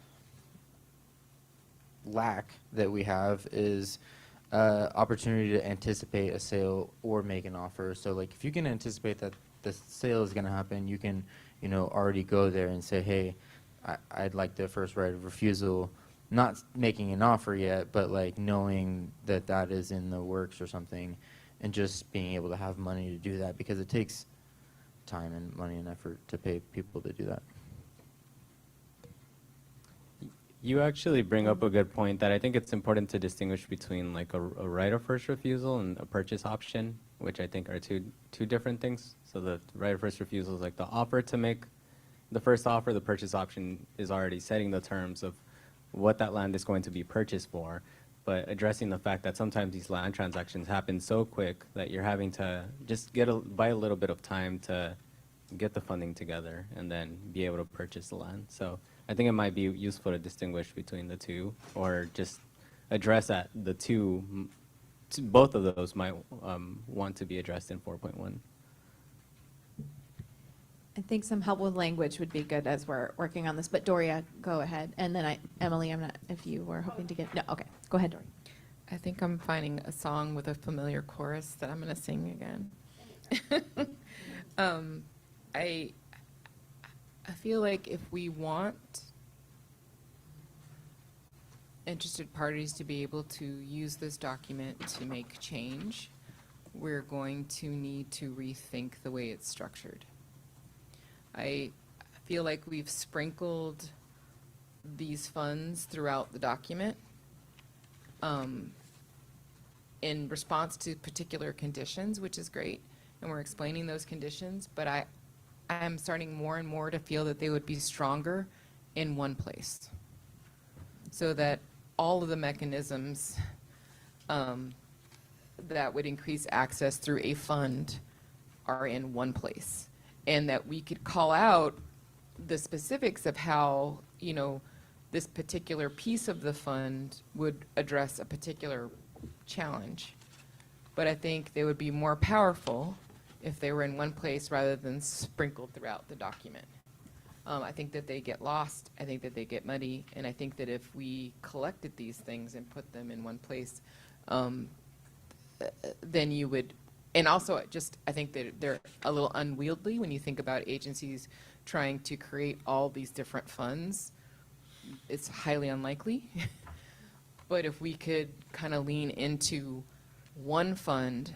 lack that we have is opportunity to anticipate a sale or make an offer. So like if you can anticipate that the sale is going to happen, you can already go there and say, hey, I'd like the first right of refusal, not making an offer yet, but like knowing that that is in the works or something, and just being able to have money to do that, because it takes time and money and effort to pay people to do that. You actually bring up a good point that I think it's important to distinguish between like a right of first refusal and a purchase option, which I think are two different things. So the right of first refusal is like the offer to make the first offer. The purchase option is already setting the terms of what that land is going to be purchased for, but addressing the fact that sometimes these land transactions happen so quick that you're having to just buy a little bit of time to get the funding together and then be able to purchase the land. So I think it might be useful to distinguish between the two, or just address that the two, both of those might want to be addressed in 4.1. I think some help with language would be good as we're working on this, but Doria, go ahead. And then Emily, I'm not, if you were hoping to get, no, okay, go ahead, Doria. I think I'm finding a song with a familiar chorus that I'm going to sing again. I feel like if we want interested parties to be able to use this document to make change, we're going to need to rethink the way it's structured. I feel like we've sprinkled these funds throughout the document in response to particular conditions, which is great, and we're explaining those conditions, but I'm starting more and more to feel that they would be stronger in one place, so that all of the mechanisms that would increase access through a fund are in one place, and that we could call out the specifics of how, this particular piece of the fund would address a particular challenge. But I think they would be more powerful if they were in one place rather than sprinkled throughout the document. I think that they get lost, I think that they get muddy, and I think that if we collected these things and put them in one place, then you would, and also I think that they're a little unwieldy when you think about agencies trying to create all these different funds. It's highly unlikely. But if we could kind of lean into one fund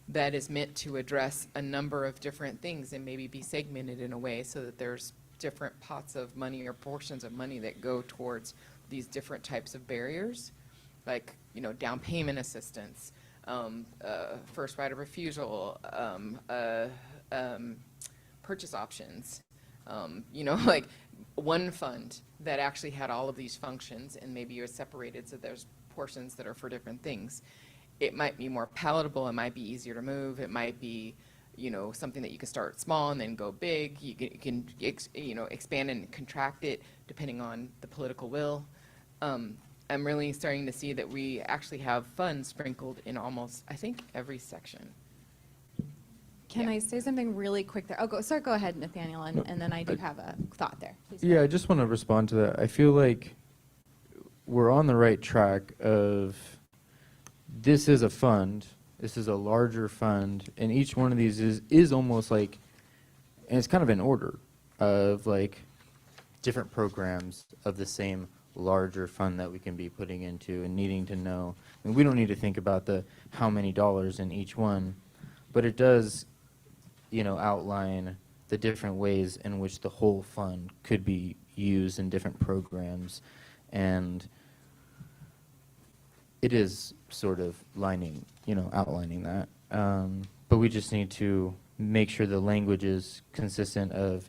that is meant to address a number of different things and maybe be segmented in a way so that there's different pots of money or portions of money that go towards these different types of barriers, like, down payment assistance, first right of refusal, purchase options, like one fund that actually had all of these functions, and maybe you're separated so there's portions that are for different things. It might be more palatable, it might be easier to move, it might be something that you can start small and then go big. You can expand and contract it depending on the political will. I'm really starting to see that we actually have funds sprinkled in almost, I think, every section. Can I say something really quick there? Oh, go ahead, Nathaniel, and then I do have a thought there. Please go Yeah, I ahead. just want to respond to that. I feel like we're on the right track of this is a fund, this is a larger fund, and each one of these is almost like, and it's kind of in order of like different programs of the same larger fund that we can be putting into and needing to know. I mean, we don't need to think about the how many dollars in each one, but it does, outline the different ways in which the whole fund could be used in different programs, and it is sort of outlining that. But we just need to make sure the language is consistent of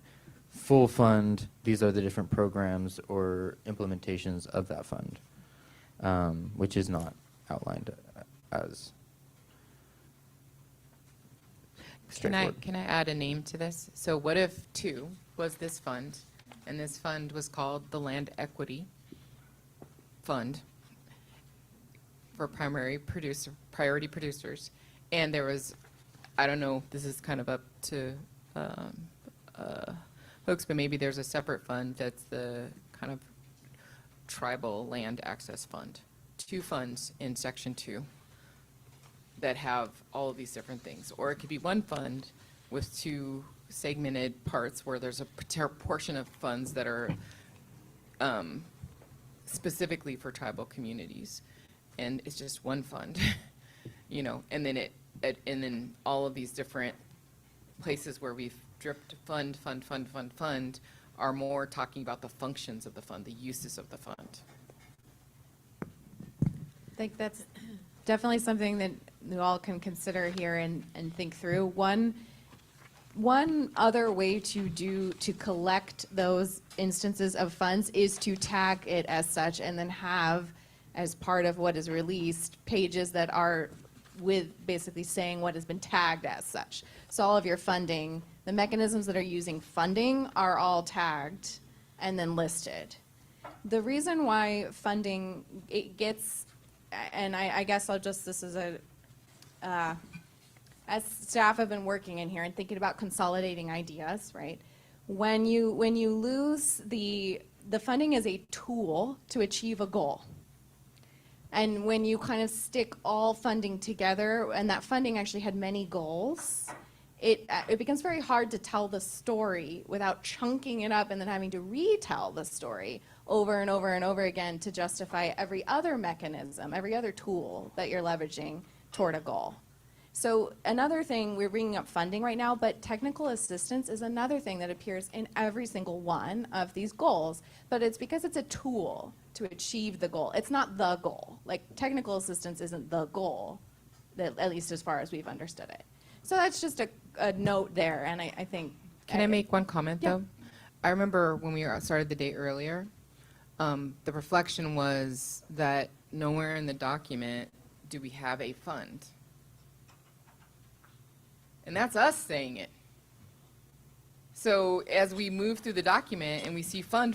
full fund, these are the different programs or implementations of that fund, which is not outlined as straightforward. Can I add a name to this? So what if 2 was this fund, and this fund was called the Land Equity Fund for priority producers, and there was, I don't know, this is kind of up to folks, but maybe there's a separate fund that's the kind of tribal land access fund. 2 funds in section 2 that have all of these different things. Or it could be one fund with 2 segmented parts where there's a portion of funds that are specifically for tribal communities. And it's just one fund, and then and then all of these different places where we've dripped fund are more talking about the functions of the fund, the uses of the fund. I think that's definitely something that we all can consider here and think through. One other way to collect those instances of funds is to tag it as such, and then have, as part of what is released, pages that are with basically saying what has been tagged as such. So all of your funding, the mechanisms that are using funding are all tagged and then listed. The reason why funding, it gets, and I guess I'll just, this is as staff have been working in here and thinking about consolidating ideas, right? When you lose the funding is a tool to achieve a goal. And when you kind of stick all funding together, and that funding actually had many goals, it becomes very hard to tell the story without chunking it up and then having to retell the story over and over and over again to justify every other mechanism, every other tool that you're leveraging toward a goal. So another thing, we're bringing up funding right now, but technical assistance is another thing that appears in every single one of these goals, but it's because it's a tool to achieve the goal. It's not the goal. Like, technical assistance isn't the goal, at least as far as we've understood it. So that's just a note there, and I think... Can I make one comment, though? I remember when we started the day earlier, the reflection was that nowhere in the document do we have a fund. And that's us saying it. So as we move through the document and we see fund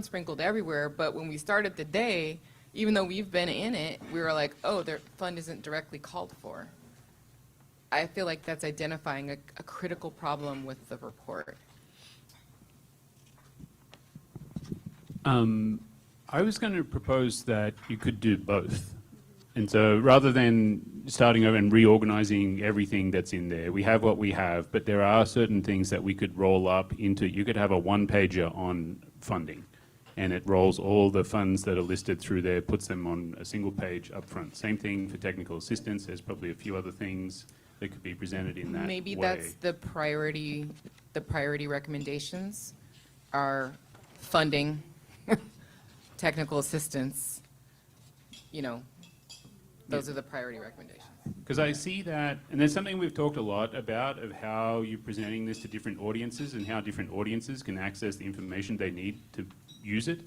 sprinkled everywhere, but when we started the day, even though we've been in it, we were like, oh, the fund isn't directly called for. I feel like that's identifying a critical problem with the report. I was going to propose that you could do both. And so rather than starting over and reorganizing everything that's in there, we have what we have, but there are certain things that we could roll up into. You could have a one-pager on funding, and it rolls all the funds that are listed through there, puts them on a single page up front. Same thing for technical assistance. There's probably a few other things that could be presented in that Maybe way. that's the priority recommendations are funding, technical assistance, those are the priority recommendations. Because I see that, and there's something we've talked a lot about of how you're presenting this to different audiences and how different audiences can access the information they need to use it.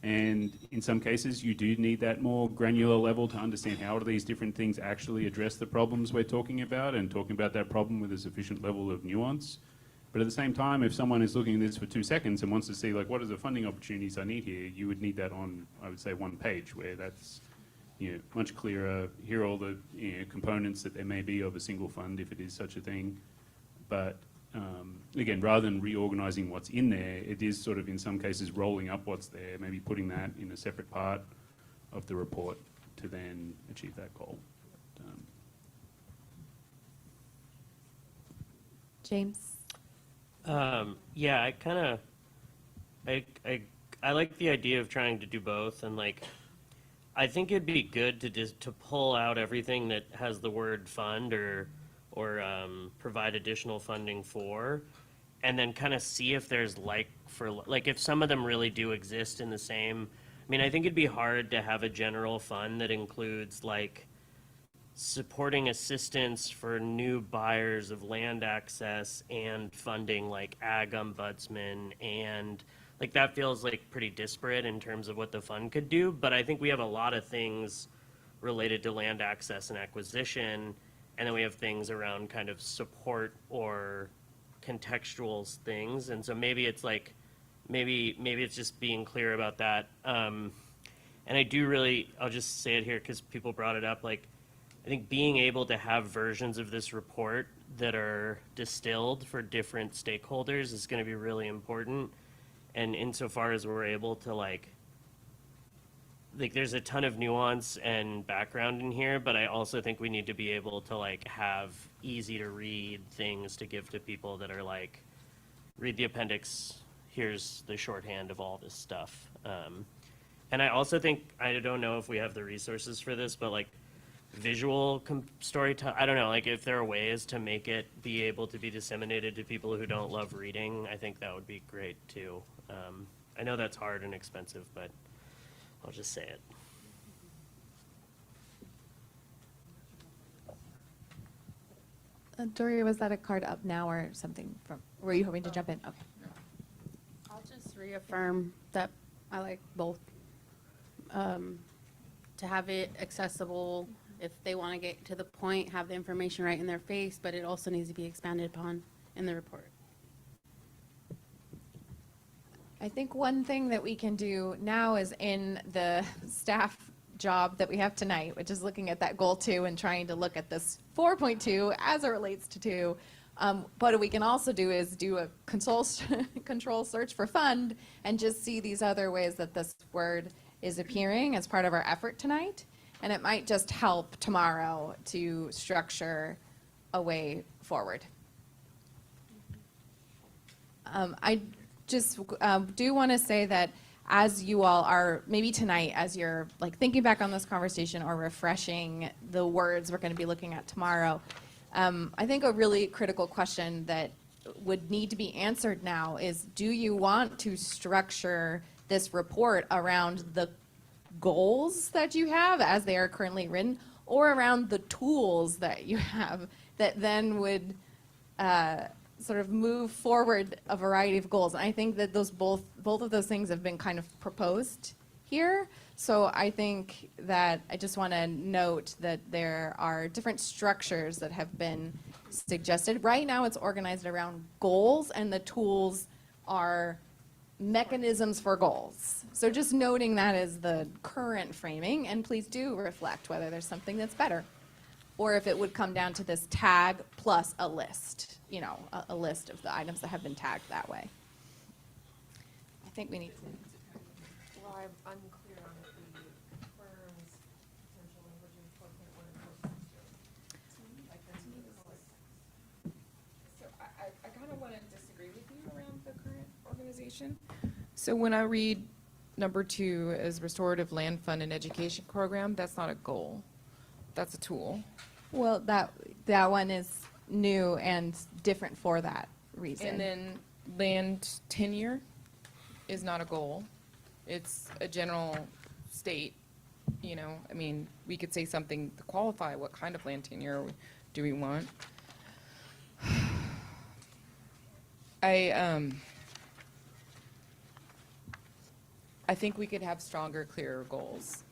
And in some cases, you do need that more granular level to understand how do these different things actually address the problems we're talking about, and talking about that problem with a sufficient level of nuance. But at the same time, if someone is looking at this for 2 seconds and wants to see, like, what are the funding opportunities I need here, you would need that on, I would say, one page, where that's, you know, much clearer. Here are all the, you know, components that there may be of a single fund, if it is such a thing. But again, rather than reorganizing what's in there, it is sort of in some cases rolling up what's there, maybe putting that in a separate part of the report to then achieve that goal. James? Yeah, I kind of, I like the idea of trying to do both, and like, I think it'd be good to just to pull out everything that has the word fund or provide additional funding for, and then kind of see if there's like if some of them really do exist in the same. I mean, I think it'd be hard to have a general fund that includes like supporting assistance for new buyers of land access and funding like ag ombudsman, and like that feels like pretty disparate in terms of what the fund could do. But I think we have a lot of things related to land access and acquisition, and then we have things around kind of support or contextual things. And so maybe it's like, maybe it's just being clear about that. And I do really, I'll just say it here because people brought it up, like, I think being able to have versions of this report that are distilled for different stakeholders is going to be really important. And insofar as we're able to like there's a ton of nuance and background in here, but I also think we need to be able to like have easy to read things to give to people that are like, read the appendix, here's the shorthand of all this stuff. And I also think, I don't know if we have the resources for this, but like visual storytelling, I don't know, like if there are ways to make it be able to be disseminated to people who don't love reading, I think that would be great too. I know that's hard and expensive, but I'll just say it. Doria, was that a card up now or something from, were you hoping to jump in? Okay. I'll just reaffirm that I like both. To have it accessible, if they want to get to the point, have the information right in their face, but it also needs to be expanded upon in the report. I think one thing that we can do now is in the staff job that we have tonight, which is looking at that goal 2 and trying to look at this 4.2 as it relates to 2. What we can also do is do a control search for fund and just see these other ways that this word is appearing as part of our effort tonight. And it might just help tomorrow to structure a way forward. I just do want to say that as you all are, maybe tonight, as you're like thinking back on this conversation or refreshing the words we're going to be looking at tomorrow, I think a really critical question that would need to be answered now is, do you want to structure this report around the goals that you have as they are currently written, or around the tools that you have that then would sort of move forward a variety of goals? And I think that those both of those things have been kind of proposed here. So I think that I just want to note that there are different structures that have been suggested. Right now it's organized around goals, and the tools are mechanisms for goals. So just noting that as the current framing, and please do reflect whether there's something that's better, or if it would come down to this tag plus a list, you know, a list of the items that have been tagged that way. I think we need to. Well, I'm unclear on if we confirms potential language in 4.1 and 4.2. So I kind of want to disagree with you around the current organization. So when I read number 2 as restorative land fund and education program, that's not a goal. That's a tool. Well, that one is new and different for that reason. And then land tenure is not a goal. It's a general state, you know, I mean, we could say something to qualify what kind of land tenure do we want. I think we could have stronger, clearer goals.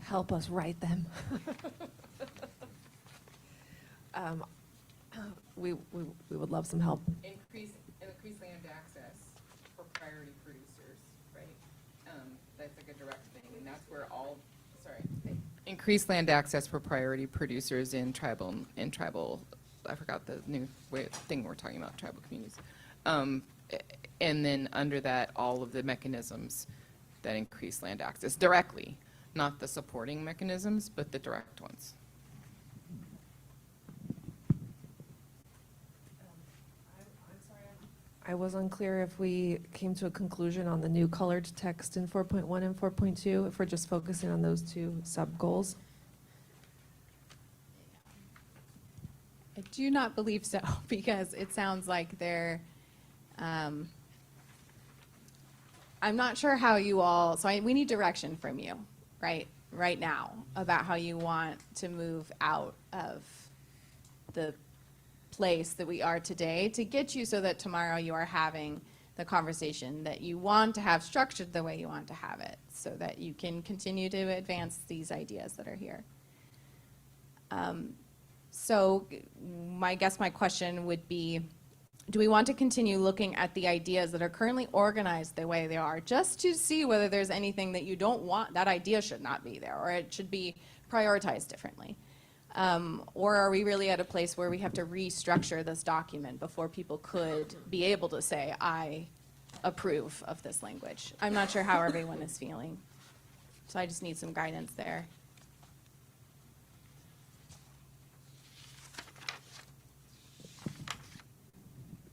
Help us write them. We would love some help. Increase land access for priority producers, right? That's like a direct thing, and that's where increase land access for priority producers in tribal, I forgot the new thing we're talking about, tribal communities. And then under that, all of the mechanisms that increase land access directly, not the supporting mechanisms, but the direct ones. I was unclear if we came to a conclusion on the new colored text in 4.1 and 4.2, if we're just focusing on those two sub-goals. I do not believe so, because it sounds like they're, I'm not sure how you all, we need direction from you, right now, about how you want to move out of the place that we are today to get you so that tomorrow you are having the conversation that you want to have structured the way you want to have it, so that you can continue to advance these ideas that are here. So my question would be, do we want to continue looking at the ideas that are currently organized the way they are, just to see whether there's anything that you don't want, that idea should not be there, or it should be prioritized differently? Or are we really at a place where we have to restructure this document before people could be able to say, I approve of this language? I'm not sure how everyone is feeling. So I just need some guidance there.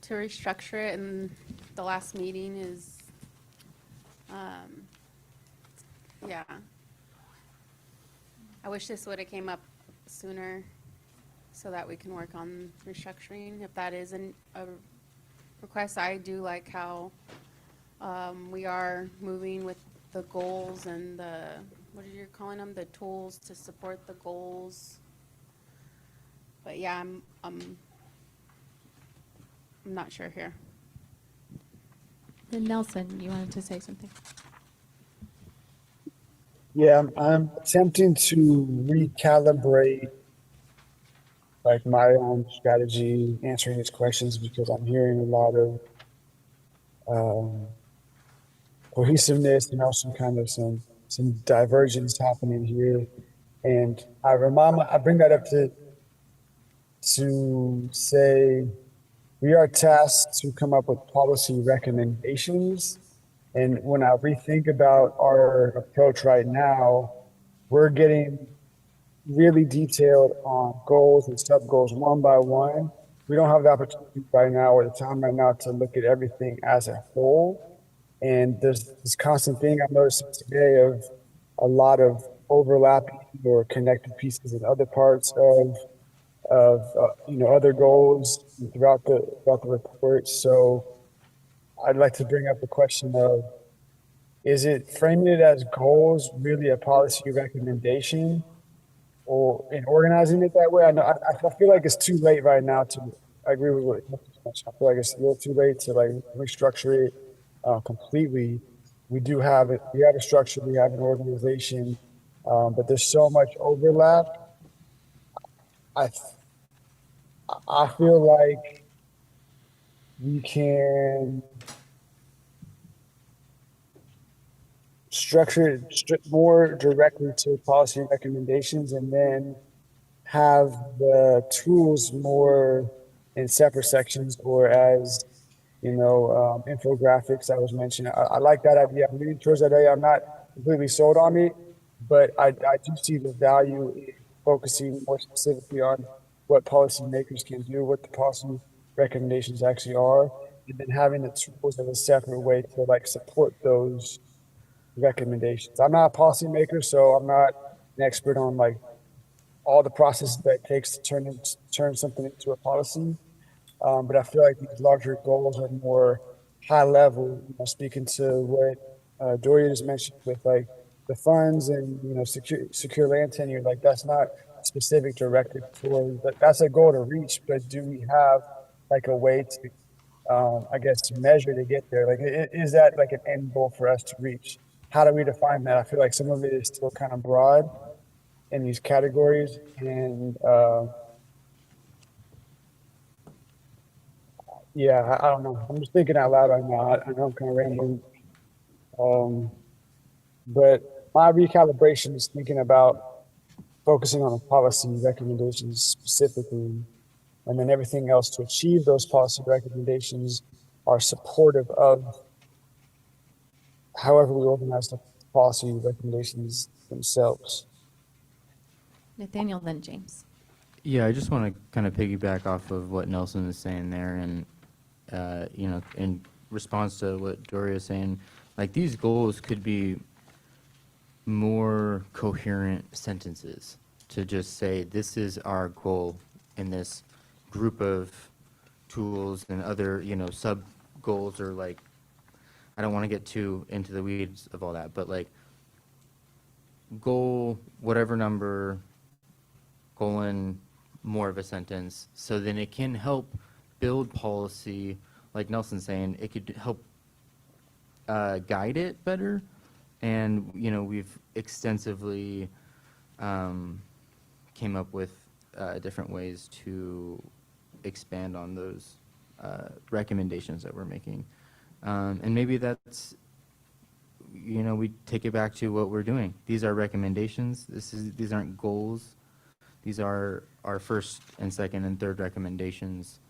To restructure it in the last meeting is, yeah. I wish this would have came up sooner so that we can work on restructuring. If that is a request, I do like how we are moving with the goals and the, what are you calling them? The tools to support the goals. But yeah, I'm not sure here. Then Nelson, you wanted to say something? Yeah, I'm attempting to recalibrate like my own strategy answering these questions, because I'm hearing a lot of cohesiveness and also kind of some divergence happening here. And I bring that up to say we are tasked to come up with policy recommendations. And when I rethink about our approach right now, we're getting really detailed on goals and sub-goals one by one. We don't have the opportunity right now or the time right now to look at everything as a whole. And there's this constant thing I'm noticing today of a lot of overlapping or connected pieces in other parts of other goals throughout the report. So I'd like to bring up the question of, is it framing it as goals really a policy recommendation, or in organizing it that way? I know I feel like it's too late right now to. I agree with what you mentioned. I feel like it's a little too late to like restructure it completely. We do have it. We have a structure. We have an organization, but there's so much overlap. I feel like we can structure it more directly to policy recommendations, and then have the tools more in separate sections, or as infographics I was mentioning. I like that idea. I'm leaning towards that idea. I'm not completely sold on it, but I do see the value in focusing more specifically on what policymakers can do, what the policy recommendations actually are, and then having the tools in a separate way to like support those recommendations. I'm not a policymaker, so I'm not an expert on like all the processes that it takes to turn something into a policy. But I feel like these larger goals are more high level. Speaking to what Doria just mentioned with like the funds and secure land tenure, like that's not specific directed toward. That's a goal to reach, but do we have like a way to I guess, measure to get there? Like, is that like an end goal for us to reach? How do we define that? I feel like some of it is still kind of broad in these categories, and yeah, I don't know. I'm just thinking out loud right now. I know I'm kind of rambling, but my recalibration is thinking about focusing on the policy recommendations specifically, and then everything else to achieve those policy recommendations are supportive of however we organize the policy recommendations themselves. Nathaniel, then James. Yeah, I just want to kind of piggyback off of what Nelson is saying there, and you know, in response to what Doria is saying, like these goals could be more coherent sentences to just say this is our goal in this group of tools and other, you know, sub goals, or like, I don't want to get too into the weeds of all that, but like goal whatever number colon more of a sentence, so then it can help build policy, like Nelson's saying, it could help guide it better. And, you know, we've extensively came up with different ways to expand on those recommendations that we're making. And maybe that's, you know, we take it back to what we're doing. These are recommendations. These aren't goals. These are our first and second and third recommendations.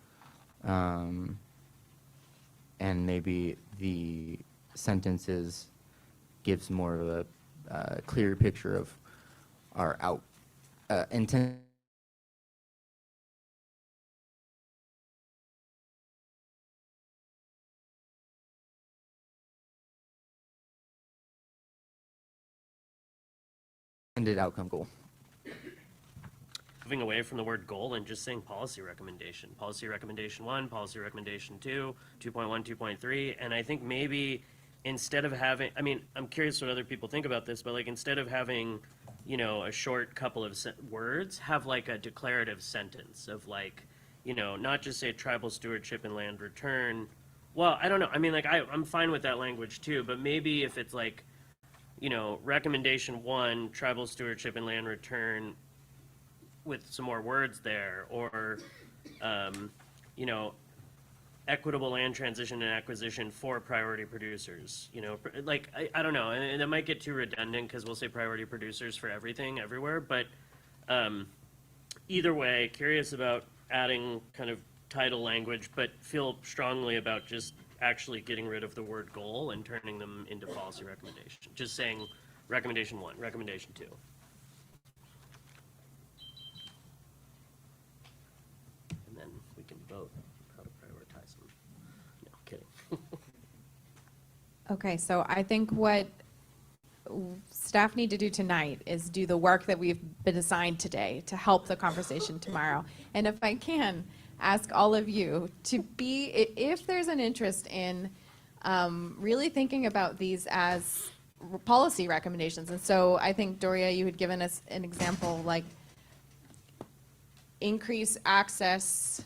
And maybe the sentences gives more of a clear picture of our intent. Intended outcome goal. Moving away from the word goal and just saying policy recommendation. Policy recommendation 1, policy recommendation 2, 2.1, 2.3, and I think maybe instead of having, I mean, I'm curious what other people think about this, but like instead of having, you know, a short couple of words, have like a declarative sentence of like, you know, not just say tribal stewardship and land return. Well, I don't know. I mean, like I'm fine with that language too, but maybe if it's like, you know, recommendation 1, tribal stewardship and land return, with some more words there, or, you know, equitable land transition and acquisition for priority producers, you know, like, I don't know, and it might get too redundant because we'll say priority producers for everything, everywhere, but either way, curious about adding kind of title language, but feel strongly about just actually getting rid of the word goal and turning them into policy recommendation. Just saying recommendation 1, recommendation 2. We can vote how to prioritize them. No, kidding. Okay, so I think what staff need to do tonight is do the work that we've been assigned today to help the conversation tomorrow. And if I can, ask all of you to be, if there's an interest in really thinking about these as policy recommendations. And so I think, Doria, you had given us an example, like increase access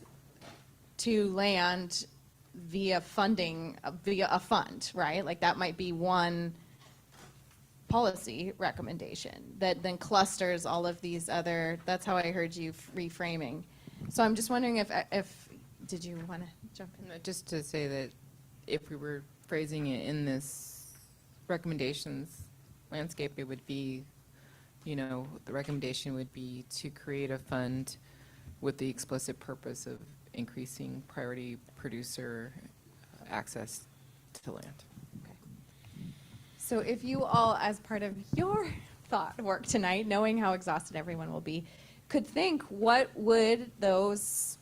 to land via funding, via a fund, right? Like that might be one policy recommendation that then clusters all of these other, that's how I heard you reframing. So I'm just wondering if did you want to jump in? Just to say that if we were phrasing it in this recommendations landscape, it would be, you know, the recommendation would be to create a fund with the explicit purpose of increasing priority producer access to land. So if you all, as part of your thought work tonight, knowing how exhausted everyone will be, could think, what would those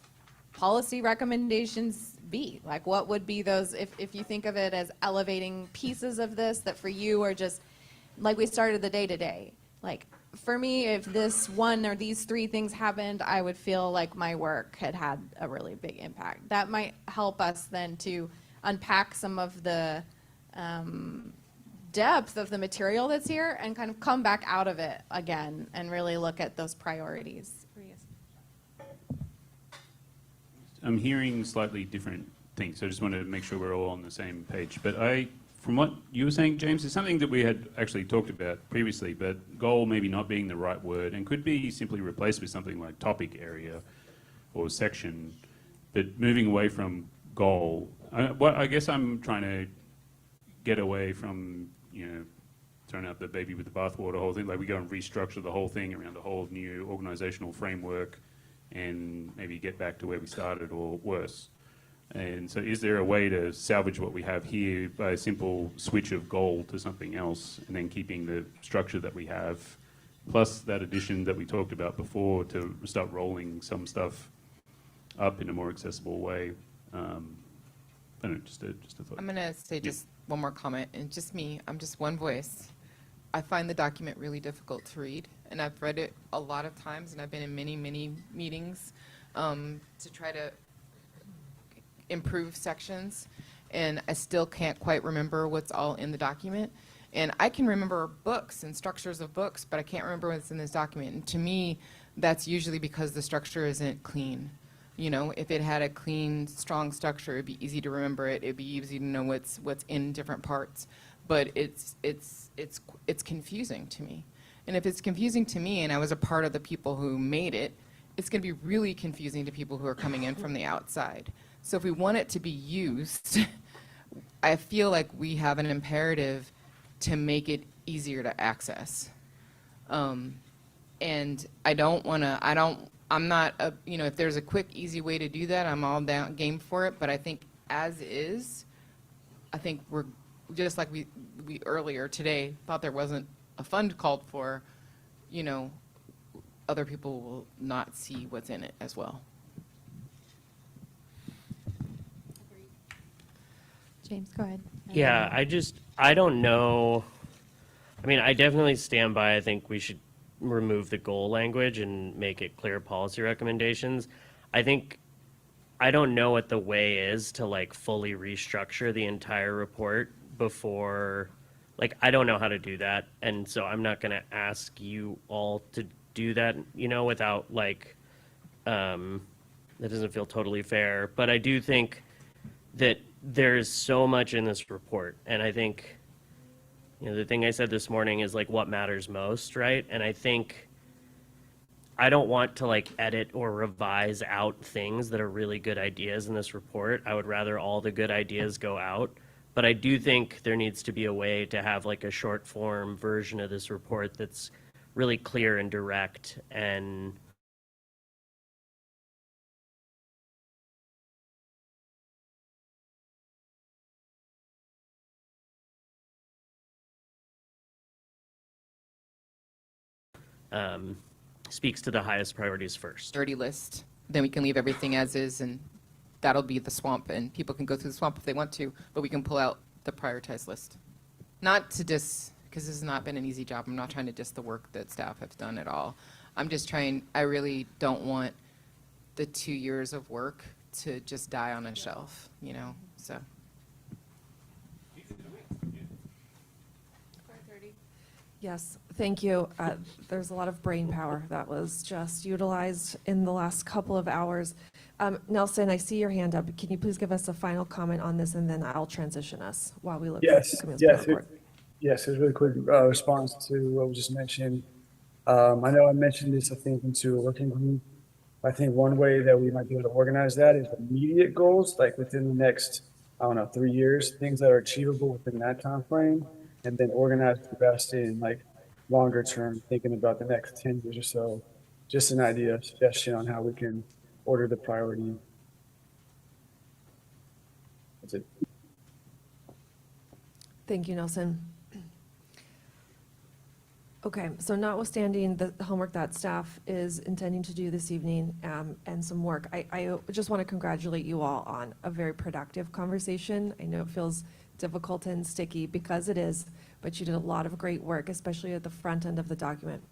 policy recommendations be? Like what would be those, if you think of it as elevating pieces of this that for you are just, like we started the day to day, like for me, if this one or these 3 things happened, I would feel like my work had had a really big impact. That might help us then to unpack some of the depth of the material that's here and kind of come back out of it again and really look at those priorities. I'm hearing slightly different thing. So I just wanted to make sure we're all on the same page. But from what you were saying, James, is something that we had actually talked about previously, but goal maybe not being the right word and could be simply replaced with something like topic area or section, but moving away from goal. I guess I'm trying to get away from, throwing out the baby with the bathwater whole thing, like we go and restructure the whole thing around a whole new organizational framework and maybe get back to where we started or worse. And so is there a way to salvage what we have here by a simple switch of goal to something else and then keeping the structure that we have, plus that addition that we talked about before to start rolling some stuff up in a more accessible way? I don't know, just a thought. I'm going to say just one more comment, and just me, I'm just one voice. I find the document really difficult to read, and I've read it a lot of times, and I've been in many, many meetings to try to improve sections, and I still can't quite remember what's all in the document. And I can remember books and structures of books, but I can't remember what's in this document. And to me, that's usually because the structure isn't clean. If it had a clean, strong structure, it'd be easy to remember it. It'd be easy to know what's in different parts. But it's confusing to me. And if it's confusing to me, and I was a part of the people who made it, it's going to be really confusing to people who are coming in from the outside. So if we want it to be used, I feel like we have an imperative to make it easier to access. And I don't want to, I'm not, if there's a quick, easy way to do that, I'm all down, game for it. But I think as is, I think we're, just like we earlier today thought there wasn't a fund called for, other people will not see what's in it as well. James, go ahead. Yeah, I don't know. I mean, I definitely stand by, I think we should remove the goal language and make it clear policy recommendations. I don't know what the way is to fully restructure the entire report before, I don't know how to do that. And so I'm not going to ask you all to do that, without that doesn't feel totally fair. But I do think that there's so much in this report. And I think, the thing I said this morning is what matters most, right? And I think I don't want to edit or revise out things that are really good ideas in this report. I would rather all the good ideas go out. But I do think there needs to be a way to have a short form version of this report that's really clear and direct and speaks to the highest priorities first. Dirty list, then we can leave everything as is, and that'll be the swamp, and people can go through the swamp if they want to, but we can pull out the prioritized list. Not to because this has not been an easy job. I'm not trying to diss the work that staff have done at all. I'm just trying, I really don't want the 2 years of work to just die on a shelf, so. Yes, thank you. There's a lot of brain power that was just utilized in the last couple of hours. Nelson, I see your hand up. Can you please give us a final comment on this, and then I'll transition us while we look at the committee's report. Yes, it was a really quick response to what was just mentioned. I know I mentioned this, I think, into a working group. I think one way that we might be able to organize that is immediate goals, within the next, 3 years, things that are achievable within that time frame. And then organize the rest in longer term, thinking about the next 10 years or so. Just an idea, suggestion on how we can order the priority. That's it. Thank you, Nelson. Okay, so notwithstanding the homework that staff is intending to do this evening and some work, I just want to congratulate you all on a very productive conversation. I know it feels difficult and sticky because it is, but you did a lot of great work, especially at the front end of the document.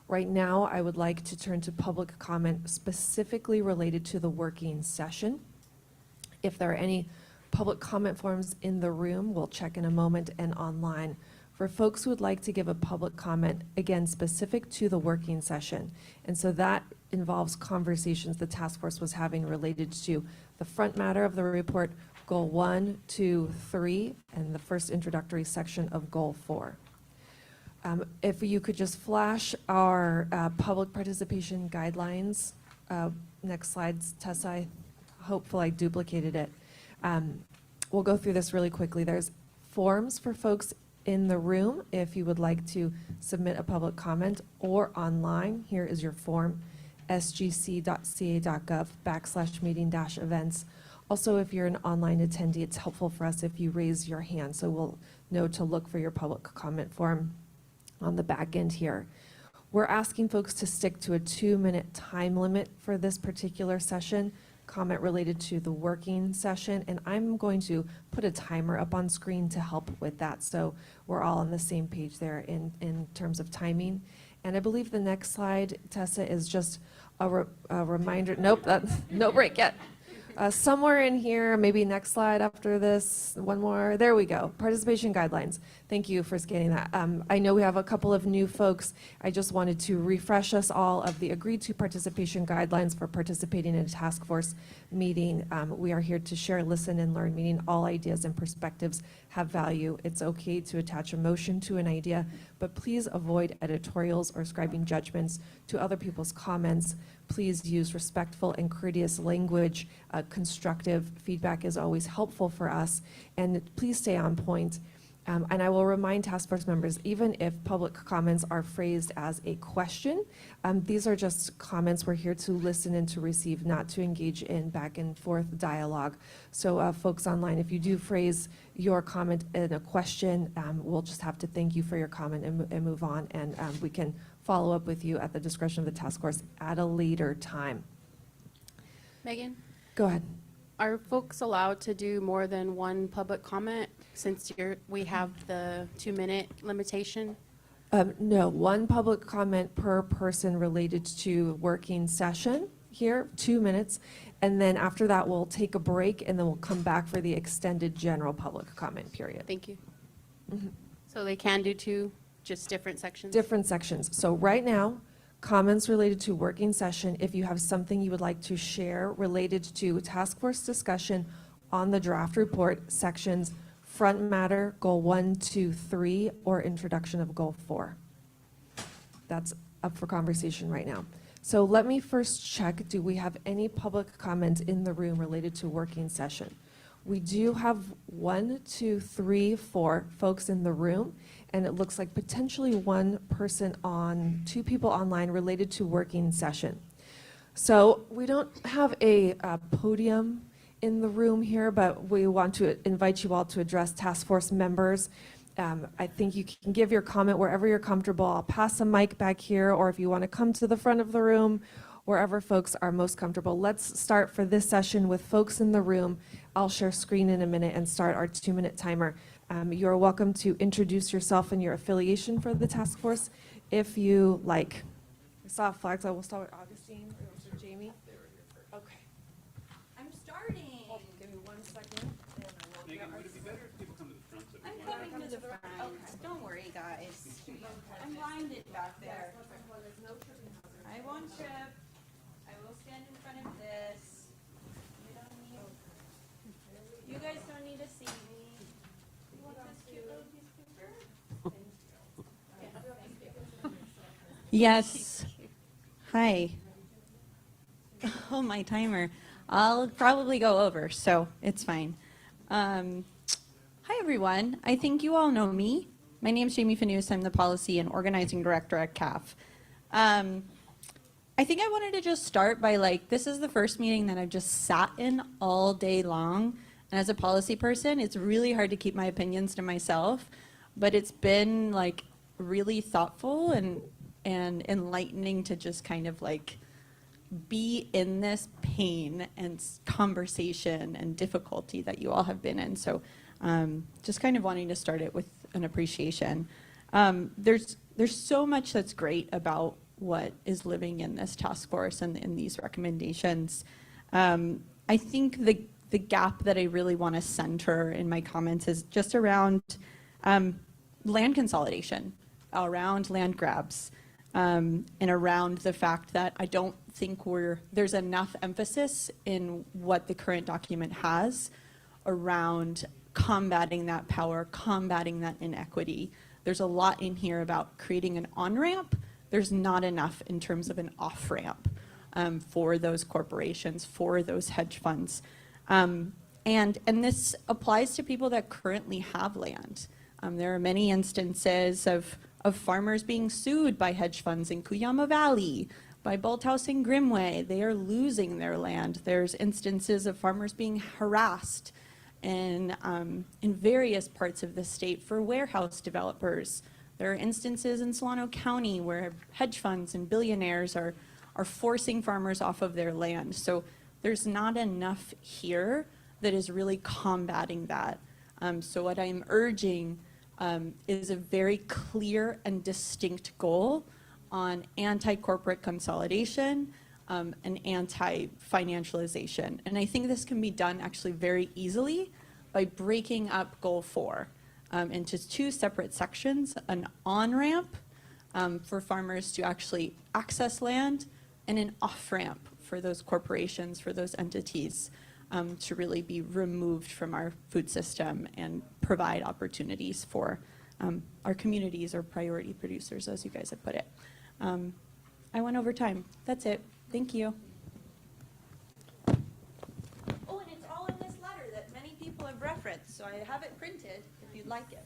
Right now, I would like to turn to public comment specifically related to the working session. If there are any public comment forms in the room, we'll check in a moment, and online. For folks who would like to give a public comment, again, specific to the working session. And so that involves conversations the task force was having related to the front matter of the report, Goal 1, 2, 3, and the first introductory section of Goal 4. If you could just flash our public participation guidelines. Next slide, Tessa. Hopefully I duplicated it. We'll go through this really quickly. There's forms for folks in the room if you would like to submit a public comment, or online. Here is your form, sgc.ca.gov/meeting-events. Also, if you're an online attendee, it's helpful for us if you raise your hand, so we'll know to look for your public comment form on the back end here. We're asking folks to stick to a 2-minute time limit for this particular session, comment related to the working session, and I'm going to put a timer up on screen to help with that, so we're all on the same page there in terms of timing. And I believe the next slide, Tessa, is just a reminder. Nope, no break yet. Somewhere in here, maybe next slide after this, one more. There we go. Participation guidelines. Thank you for scanning that. I know we have a couple of new folks. I just wanted to refresh us all of the agreed to participation guidelines for participating in a task force meeting. We are here to share, listen, and learn, meaning all ideas and perspectives have value. It's okay to attach emotion to an idea, but please avoid editorials or ascribing judgments to other people's comments. Please use respectful and courteous language. Constructive feedback is always helpful for us, and please stay on point. And I will remind task force members, even if public comments are phrased as a question, these are just comments. We're here to listen and to receive, not to engage in back and forth dialogue. So folks online, if you do phrase your comment in a question, we'll just have to thank you for your comment and move on, and we can follow up with you at the discretion of the task force at a later time. Megan? Go ahead. Are folks allowed to do more than one public comment since we have the 2-minute limitation? No, one public comment per person related to working session here, 2 minutes. And then after that, we'll take a break and then we'll come back for the extended general public comment period. Thank you. So they can do two, just different sections? Different sections. So right now, comments related to working session, if you have something you would like to share related to task force discussion on the draft report, sections front matter, goal 1, 2, 3, or introduction of goal 4. That's up for conversation right now. So let me first check, do we have any public comment in the room related to working session? We do have 1, 2, 3, 4 folks in the room, and it looks like potentially one person on, 2 people online related to working session. So we don't have a podium in the room here, but we want to invite you all to address task force members. I think you can give your comment wherever you're comfortable. I'll pass a mic back here, or if you want to come to the front of the room, wherever folks are most comfortable. Let's start for this session with folks in the room. I'll share screen in a minute and start our 2-minute timer. You're welcome to introduce yourself and your affiliation for the task force if you like. I saw flags. I will start with Augustine or Jamie. Okay. I'm starting. Give me 1 second. Would it be better if people come to the front? So I'm coming to the front. Don't worry, guys. I'm blinded back there. I won't trip. I will stand in front of this. You guys don't need to see me. You want this cute little piece of paper? Yes. Hi. Oh, my timer. I'll probably go over, so it's fine. Hi, everyone. I think you all know me. My name is Jamie Fanous. I'm the Policy and Organizing Director at CAF. I think I wanted to just start by this is the first meeting that I've just sat in all day long. And as a policy person, it's really hard to keep my opinions to myself, but it's been really thoughtful and enlightening to just kind of be in this pain and conversation and difficulty that you all have been in. So just kind of wanting to start it with an appreciation. There's so much that's great about what is living in this task force and in these recommendations. I think the gap that I really want to center in my comments is just around land consolidation, around land grabs, and around the fact that I don't think there's enough emphasis in what the current document has around combating that power, combating that inequity. There's a lot in here about creating an on-ramp. There's not enough in terms of an off-ramp for those corporations, for those hedge funds. And this applies to people that currently have land. There are many instances of farmers being sued by hedge funds in Cuyama Valley, by Bolthouse and Grimway. They are losing their land. There's instances of farmers being harassed in various parts of the state for warehouse developers. There are instances in Solano County where hedge funds and billionaires are forcing farmers off of their land. So there's not enough here that is really combating that. So what I'm urging is a very clear and distinct goal on anti-corporate consolidation and anti-financialization. And I think this can be done actually very easily by breaking up Goal 4 into 2 separate sections, an on-ramp for farmers to actually access land, and an off-ramp for those corporations, for those entities to really be removed from our food system and provide opportunities for our communities or priority producers, as you guys have put it. I went over time. That's it. Thank you. Oh, and it's all in this letter that many people have referenced, so I have it printed if you'd like it.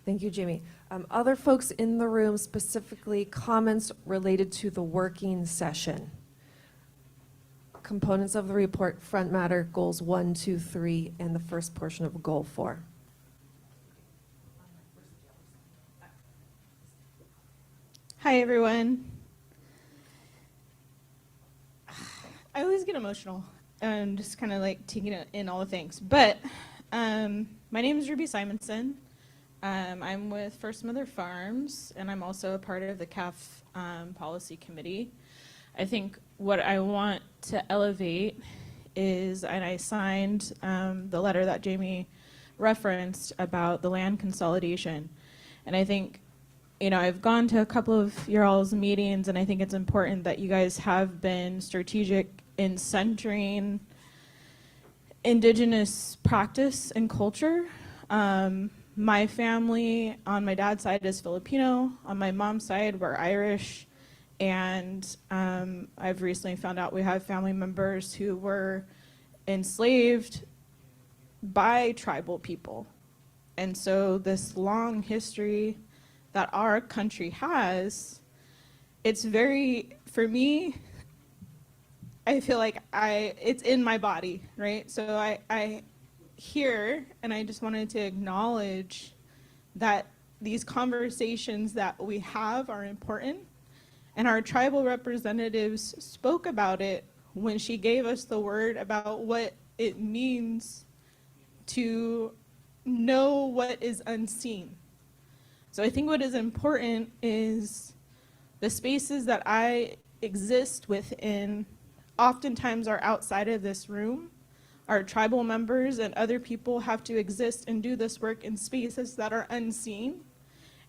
Thank you, Jamie. Other folks in the room, specifically comments related to the working session. Components of the report, front matter, goals 1, 2, 3, and the first portion of goal 4. Hi, everyone. I always get emotional and just kind of like taking in all the things. But my name is Ruby Simonson. I'm with First Mother Farms, and I'm also a part of the CAF Policy Committee. I think what I want to elevate is, and I signed the letter that Jamie referenced about the land consolidation. And I think, you know, I've gone to a couple of your all's meetings, and I think it's important that you guys have been strategic in centering Indigenous practice and culture. My family on my dad's side is Filipino. On my mom's side, we're Irish. And I've recently found out we have family members who were enslaved by tribal people. And so this long history that our country has, it's very, for me, I feel like it's in my body, right? So I hear, and I just wanted to acknowledge that these conversations that we have are important. And our tribal representatives spoke about it when she gave us the word about what it means to know what is unseen. So I think what is important is the spaces that I exist within oftentimes are outside of this room. Our tribal members and other people have to exist and do this work in spaces that are unseen,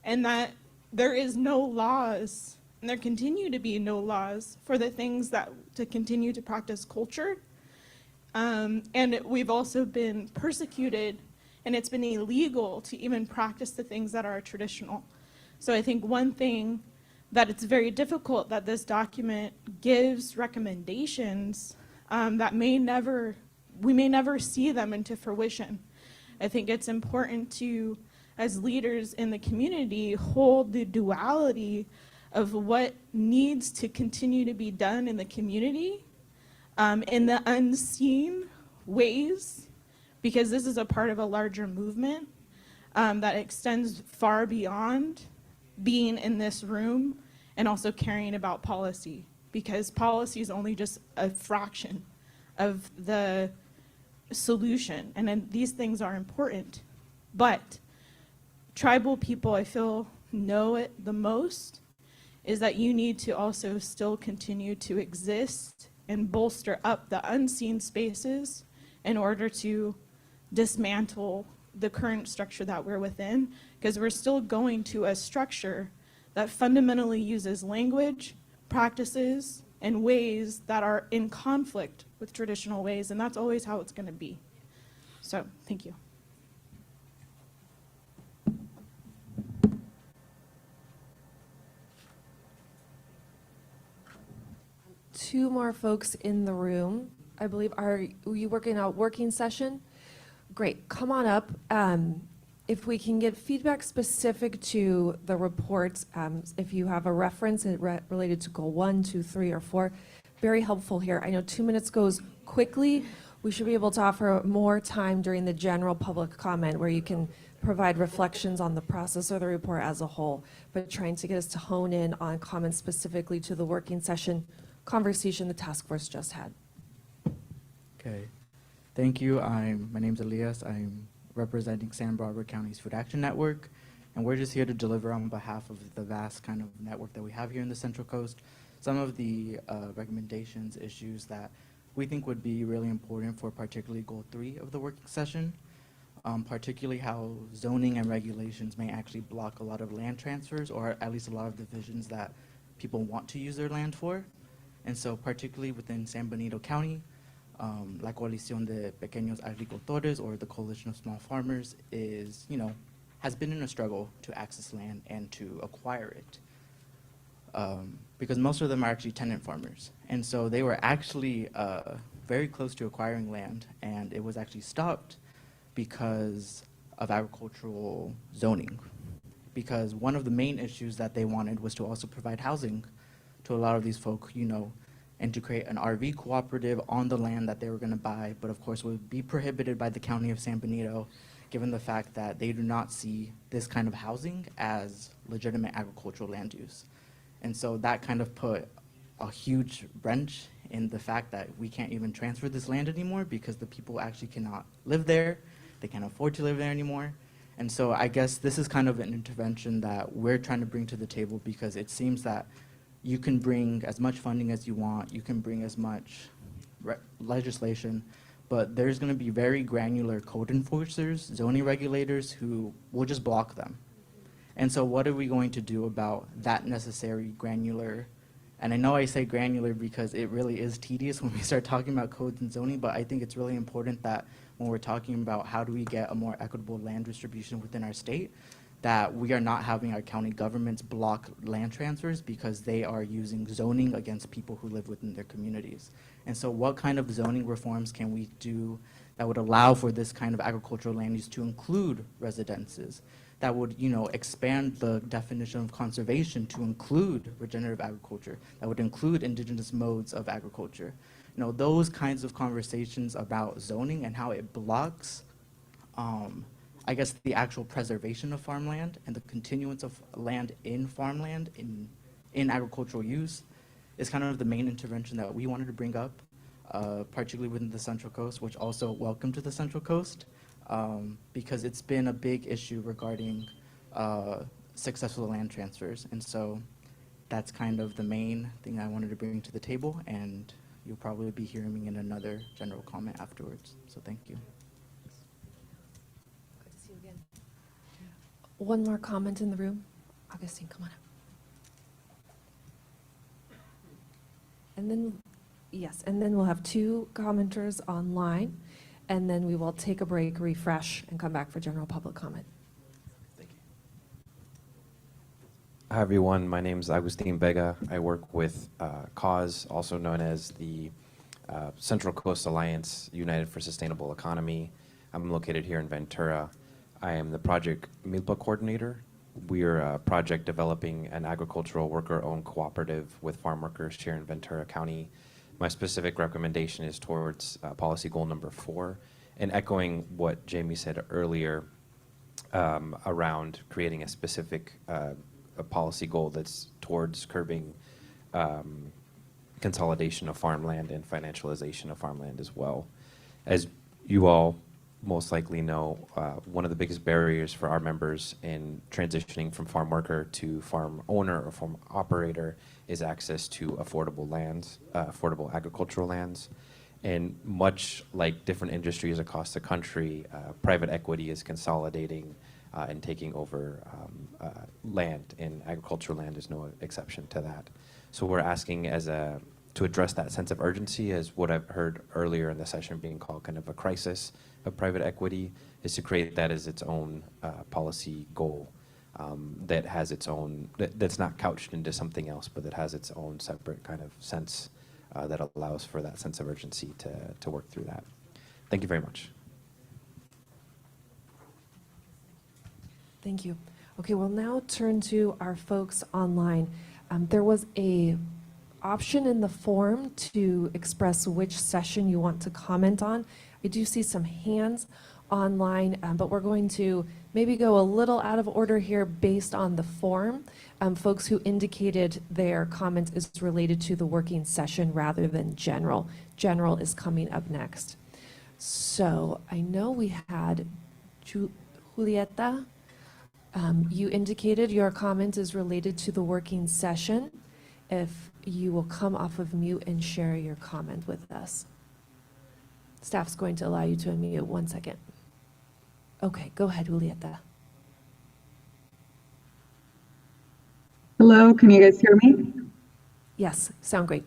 and that there is no laws, and there continue to be no laws for the things that to continue to practice culture. And we've also been persecuted, and it's been illegal to even practice the things that are traditional. So I think one thing that it's very difficult that this document gives recommendations that we may never see them into fruition. I think it's important to, as leaders in the community, hold the duality of what needs to continue to be done in the community in the unseen ways, because this is a part of a larger movement that extends far beyond being in this room and also caring about policy, because policy is only just a fraction of the solution, and then these things are important. But tribal people, I feel, know it the most, is that you need to also still continue to exist and bolster up the unseen spaces in order to dismantle the current structure that we're within, because we're still going to a structure that fundamentally uses language, practices, and ways that are in conflict with traditional ways, and that's always how it's going to be. So, thank you. Two more folks in the room, I believe. Are you working out working session? Great, come on up. If we can get feedback specific to the reports, if you have a reference related to goal 1, 2, 3, or 4, very helpful here. I know 2 minutes goes quickly. We should be able to offer more time during the general public comment where you can provide reflections on the process or the report as a whole, but trying to get us to hone in on comments specifically to the working session conversation the task force just had. Okay, thank you. My name's Elias. I'm representing Santa Barbara County's Food Action Network, and we're just here to deliver on behalf of the vast kind of network that we have here in the Central Coast some of the recommendations, issues that we think would be really important for particularly Goal 3 of the working session, particularly how zoning and regulations may actually block a lot of land transfers, or at least a lot of divisions that people want to use their land for. And so particularly within San Benito County, La Coalición de Pequeños Agricultores, or the Coalition of Small Farmers, is, has been in a struggle to access land and to acquire it. Because most of them are actually tenant farmers. And so they were actually very close to acquiring land, and it was actually stopped because of agricultural zoning. Because one of the main issues that they wanted was to also provide housing to a lot of these folk, and to create an RV cooperative on the land that they were going to buy, but of course would be prohibited by the County of San Benito, given the fact that they do not see this kind of housing as legitimate agricultural land use. And so that kind of put a huge wrench in the fact that we can't even transfer this land anymore because the people actually cannot live there. They can't afford to live there anymore. And so I guess this is kind of an intervention that we're trying to bring to the table, because it seems that you can bring as much funding as you want, you can bring as much legislation, but there's going to be very granular code enforcers, zoning regulators who will just block them. And so what are we going to do about that necessary granular? And I know I say granular because it really is tedious when we start talking about codes and zoning, but I think it's really important that when we're talking about how do we get a more equitable land distribution within our state, that we are not having our county governments block land transfers because they are using zoning against people who live within their communities. And so what kind of zoning reforms can we do that would allow for this kind of agricultural land use to include residences, that would, expand the definition of conservation to include regenerative agriculture, that would include indigenous modes of agriculture. Those kinds of conversations about zoning and how it blocks I guess the actual preservation of farmland and the continuance of land in farmland in agricultural use is kind of the main intervention that we wanted to bring up, particularly within the Central Coast, which also welcome to the Central Coast, because it's been a big issue regarding successful land transfers. And so that's kind of the main thing I wanted to bring to the table, and you'll probably be hearing me in another general comment afterwards. So thank you. One more comment in the room. Augustine, come on up. And then, yes, and then we'll have 2 commenters online, and then we will take a break, refresh, and come back for general public comment. Thank you. Hi, everyone. My name is Agustin Vega. I work with CAUSE, also known as the Central Coast Alliance United for Sustainable Economy. I'm located here in Ventura. I am the project MILPA coordinator. We are a project developing an agricultural worker-owned cooperative with farm workers here in Ventura County. My specific recommendation is towards policy goal number 4, and echoing what Jamie said earlier around creating a specific a policy goal that's towards curbing consolidation of farmland and financialization of farmland as well. As you all most likely know, one of the biggest barriers for our members in transitioning from farm worker to farm owner or farm operator is access to affordable lands, affordable agricultural lands. And much like different industries across the country, private equity is consolidating and taking over land, and agricultural land is no exception to that. So we're asking as a to address that sense of urgency, as what I've heard earlier in the session being called kind of a crisis of private equity, is to create that as its own policy goal that has its own, that's not couched into something else, but that has its own separate kind of sense that allows for that sense of urgency to work through that. Thank you very much. Thank you. Okay, we'll now turn to our folks online. There was a option in the form to express which session you want to comment on. I do see some hands online, but we're going to maybe go a little out of order here based on the form. Folks who indicated their comment is related to the working session rather than general. General is coming up next. So I know we had Julieta. You indicated your comment is related to the working session. If you will come off of mute and share your comment with us. Staff's going to allow you to unmute 1 second. Okay, go ahead, Julieta. Hello, can you guys hear me? Yes, sound great.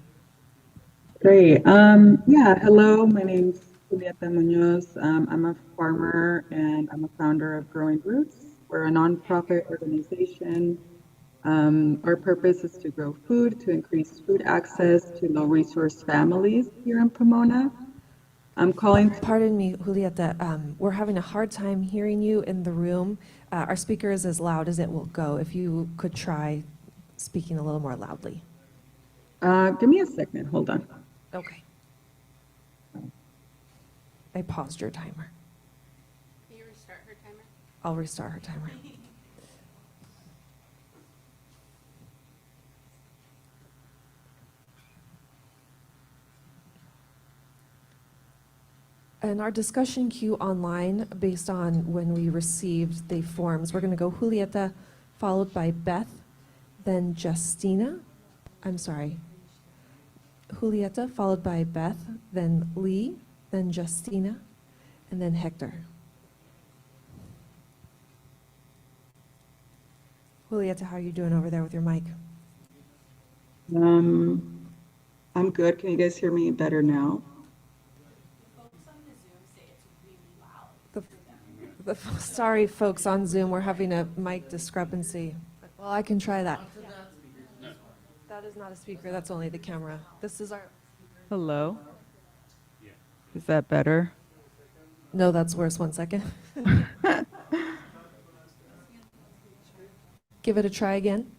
Great. Yeah, hello, my name's Julieta Munoz. I'm a farmer and I'm a founder of Growing Roots. We're a nonprofit organization. Our purpose is to grow food, to increase food access to low-resource families here in Pomona. I'm calling. Pardon me, Julieta. We're having a hard time hearing you in the room. Our speaker is as loud as it will go. If you could try speaking a little more loudly. Give me a second. Hold on. Okay. I paused your timer. Can you restart her timer? I'll restart her timer. In our discussion queue online, based on when we received the forms, we're going to go Julieta, followed by Beth, then Justina. I'm sorry. Julieta, followed by Beth, then Lee, then Justina, and then Hector. Julieta, how are you doing over there with your mic? I'm good. Can you guys hear me better now? Sorry, folks on Zoom, we're having a mic discrepancy. Well, I can try that. That is not a speaker, that's only the camera. This is our... Hello? Is that better? No, that's worse. 1 second. Give it a try again.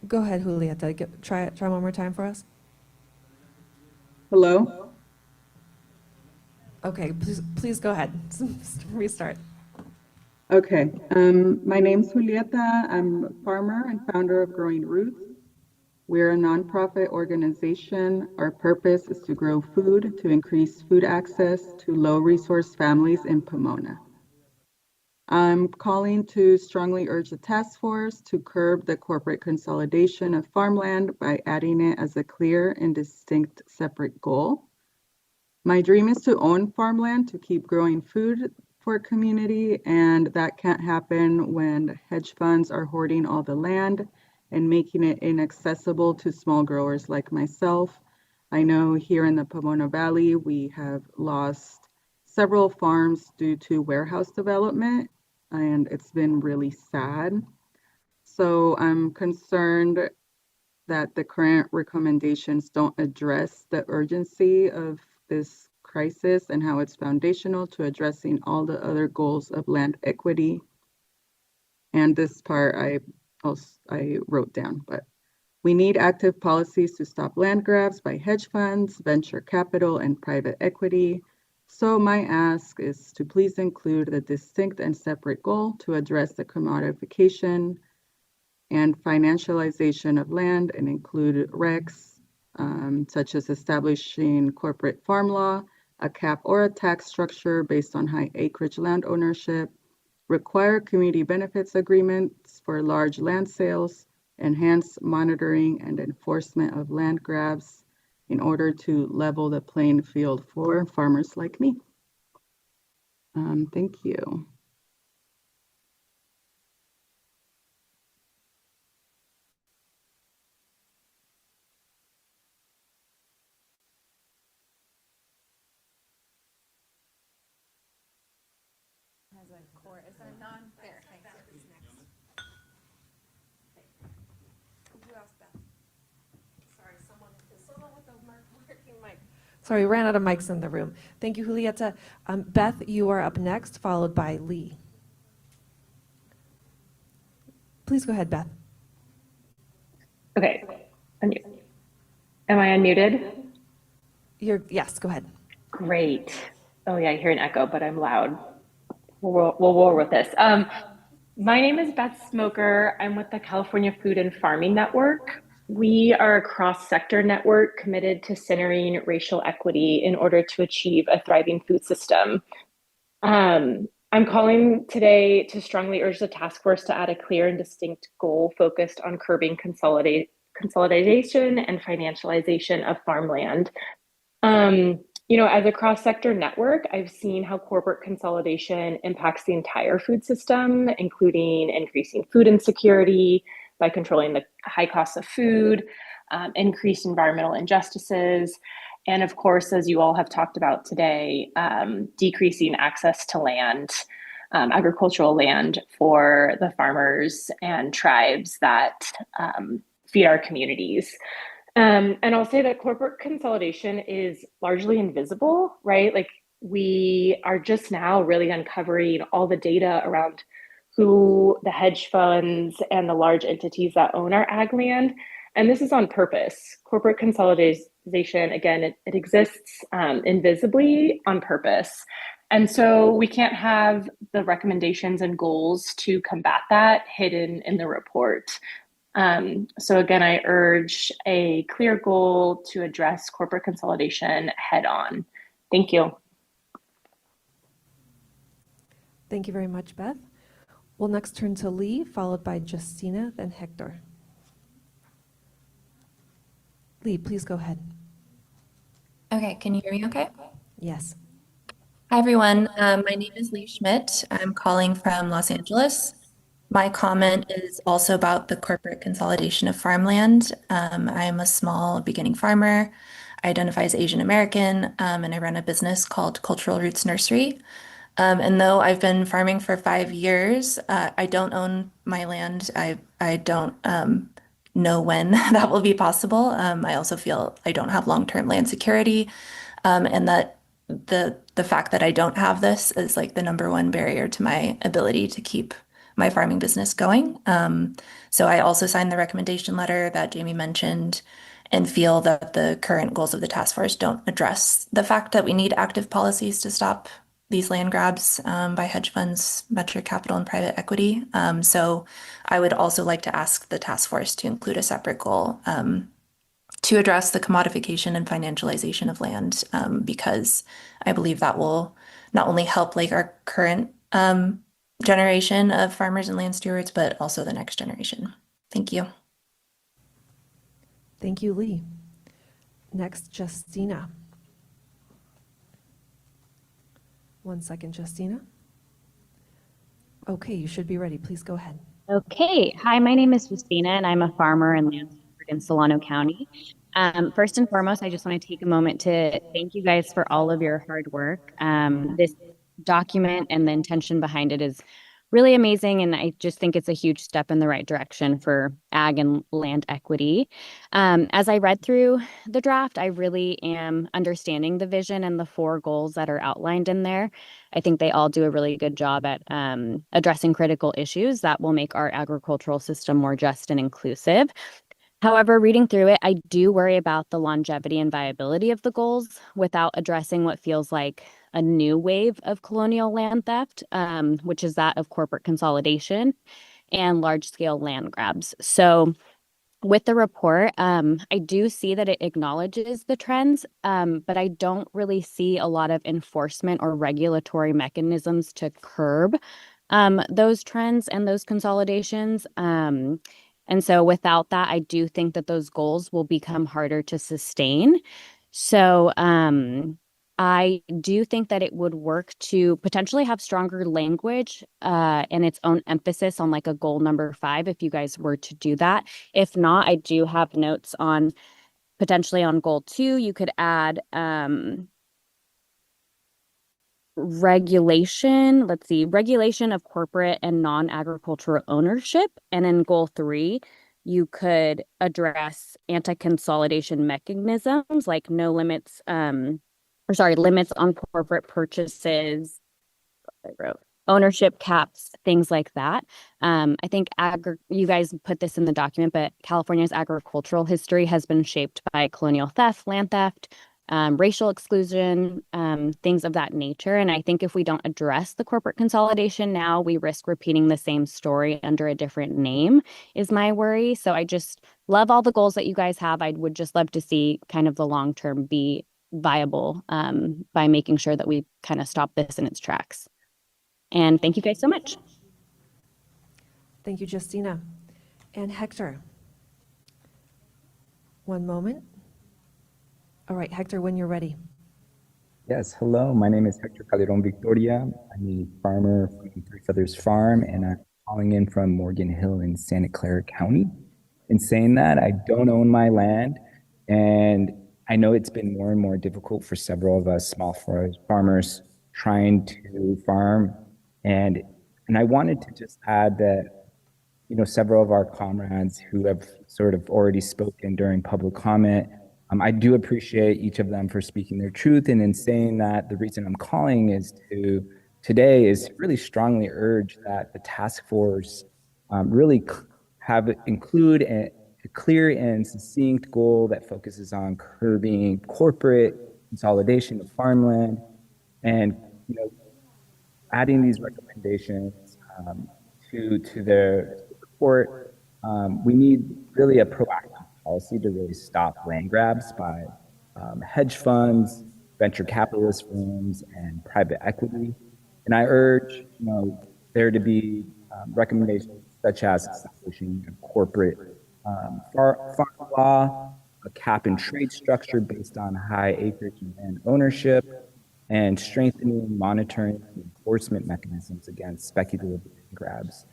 Go ahead, Julieta. Try one more time for us. Hello? Okay, please go ahead. Restart. Okay. My name's Julieta. I'm a farmer and founder of Growing Roots. We're a nonprofit organization. Our purpose is to grow food, to increase food access to low-resource families in Pomona. I'm calling to strongly urge the task force to curb the corporate consolidation of farmland by adding it as a clear and distinct separate goal. My dream is to own farmland to keep growing food for a community, and that can't happen when hedge funds are hoarding all the land and making it inaccessible to small growers like myself. I know here in the Pomona Valley, we have lost several farms due to warehouse development, and it's been really sad. So I'm concerned that the current recommendations don't address the urgency of this crisis and how it's foundational to addressing all the other goals of land equity. And this part I wrote down, but we need active policies to stop land grabs by hedge funds, venture capital, and private equity. So my ask is to please include the distinct and separate goal to address the commodification and financialization of land and include regs such as establishing corporate farm law, a cap or a tax structure based on high acreage land ownership, require community benefits agreements for large land sales, enhance monitoring and enforcement of land grabs in order to level the playing field for farmers like me. Thank you. a core, is there none? There, thanks. Who else, Beth? Sorry, someone with a working mic. Sorry, we ran out of mics in the room. Thank you, Julieta. Beth, you are up next, followed by Lee. Please go ahead, Beth. Okay. Am I unmuted? Yes, go ahead. Great. Oh yeah, I hear an echo, but I'm loud. We'll roll with this. My name is Beth Smoker. I'm with the California Food and Farming Network. We are a cross-sector network committed to centering racial equity in order to achieve a thriving food system. I'm calling today to strongly urge the task force to add a clear and distinct goal focused on curbing consolidation and financialization of farmland. As a cross-sector network, I've seen how corporate consolidation impacts the entire food system, including increasing food insecurity by controlling the high costs of food, increased environmental injustices, and of course, as you all have talked about today, decreasing access to land, agricultural land for the farmers and tribes that feed our communities. And I'll say that corporate consolidation is largely invisible, right? Like we are just now really uncovering all the data around who the hedge funds and the large entities that own our ag land. And this is on purpose. Corporate consolidation, again, it exists invisibly on purpose. And so we can't have the recommendations and goals to combat that hidden in the report. So again, I urge a clear goal to address corporate consolidation head on. Thank you. Thank you very much, Beth. We'll next turn to Lee, followed by Justina, then Hector. Lee, please go ahead. Okay, can you hear me okay? Yes. Hi, everyone. My name is Lee Schmidt. I'm calling from Los Angeles. My comment is also about the corporate consolidation of farmland. I'm a small beginning farmer. I identify as Asian American, and I run a business called Cultural Roots Nursery. And though I've been farming for 5 years, I don't own my land. I don't know when that will be possible. I also feel I don't have long-term land security, and that the fact that I don't have this is like the #1 barrier to my ability to keep my farming business going. So I also signed the recommendation letter that Jamie mentioned and feel that the current goals of the task force don't address the fact that we need active policies to stop these land grabs by hedge funds, venture capital, and private equity. So I would also like to ask the task force to include a separate goal to address the commodification and financialization of land, because I believe that will not only help like our current generation of farmers and land stewards, but also the next generation. Thank you. Thank you, Lee. Next, Justina. 1 second, Justina. Okay, you should be ready. Please go ahead. Okay. Hi, my name is Justina, and I'm a farmer and land steward in Solano County. First and foremost, I just want to take a moment to thank you guys for all of your hard work. This document and the intention behind it is really amazing, and I just think it's a huge step in the right direction for ag and land equity. As I read through the draft, I really am understanding the vision and the 4 goals that are outlined in there. I think they all do a really good job at addressing critical issues that will make our agricultural system more just and inclusive. However, reading through it, I do worry about the longevity and viability of the goals without addressing what feels like a new wave of colonial land theft, which is that of corporate consolidation and large-scale land grabs. So with the report, I do see that it acknowledges the trends, but I don't really see a lot of enforcement or regulatory mechanisms to curb those trends and those consolidations. And so without that, I do think that those goals will become harder to sustain. So I do think that it would work to potentially have stronger language and its own emphasis on like a goal #5 if you guys were to do that. If not, I do have notes on potentially on goal 2. You could add regulation, let's see, regulation of corporate and non-agricultural ownership. And in goal 3, you could address anti-consolidation mechanisms like no limits, limits on corporate purchases, I wrote ownership caps, things like that. I think you guys put this in the document, but California's agricultural history has been shaped by colonial theft, land theft, racial exclusion, things of that nature. And I think if we don't address the corporate consolidation now, we risk repeating the same story under a different name, is my worry. So I just love all the goals that you guys have. I would just love to see kind of the long term be viable by making sure that we kind of stop this in its tracks. And thank you guys so much. Thank you, Justina. And Hector. One moment. All right, Hector, when you're ready. Yes, hello. My name is Hector Calderon Victoria. I'm a farmer from Three Feathers Farm, and I'm calling in from Morgan Hill in Santa Clara County. In saying that, I don't own my land, and I know it's been more and more difficult for several of us small farmers trying to farm. And I wanted to just add that, you know, several of our comrades who have sort of already spoken during public comment, I do appreciate each of them for speaking their truth. And in saying that, the reason I'm calling today is really strongly urge that the task force really include a clear and succinct goal that focuses on curbing corporate consolidation of farmland, and, you know, adding these recommendations to their report. We need really a proactive policy to really stop land grabs by hedge funds, venture capitalist firms, and private equity. And I urge, you know, there to be recommendations such as establishing a corporate farm law, a cap and trade structure based on high acreage and land ownership, and strengthening monitoring and enforcement mechanisms against speculative grabs.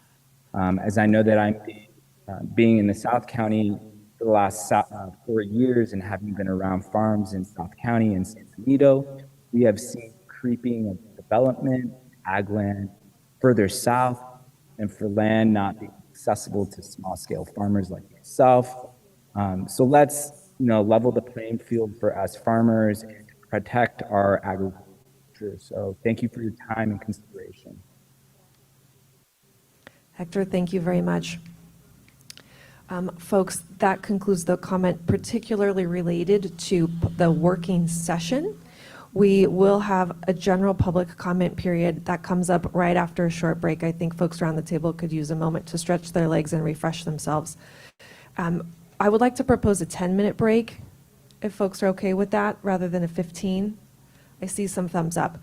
As I know that I'm being in the South County for the last 4 years and having been around farms in South County and San Benito, we have seen creeping of development, ag land further south, and for land not being accessible to small-scale farmers like myself. So let's, you know, level the playing field for us farmers and protect our agriculture. So thank you for your time and consideration. Hector, thank you very much. Folks, that concludes the comment particularly related to the working session. We will have a general public comment period that comes up right after a short break. I think folks around the table could use a moment to stretch their legs and refresh themselves. I would like to propose a 10-minute break, if folks are okay with that, rather than a 15. I see some thumbs up.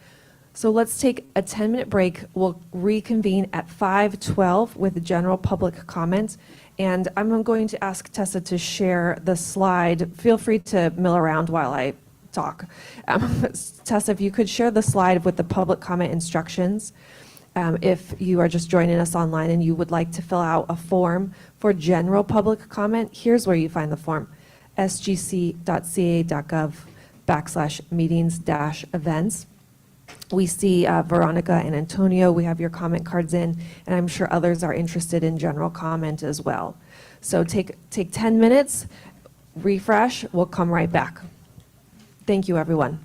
So let's take a 10-minute break. We'll reconvene at 5:12 with general public comment. And I'm going to ask Tessa to share the slide. Feel free to mill around while I talk. Tessa, if you could share the slide with the public comment instructions. If you are just joining us online and you would like to fill out a form for general public comment, here's where you find the form: sgc.ca.gov/meetings-events. We see Veronica and Antonio, we have your comment cards in, and I'm sure others are interested in general comment as well. So take 10 minutes, refresh, we'll come right back. Thank you, everyone.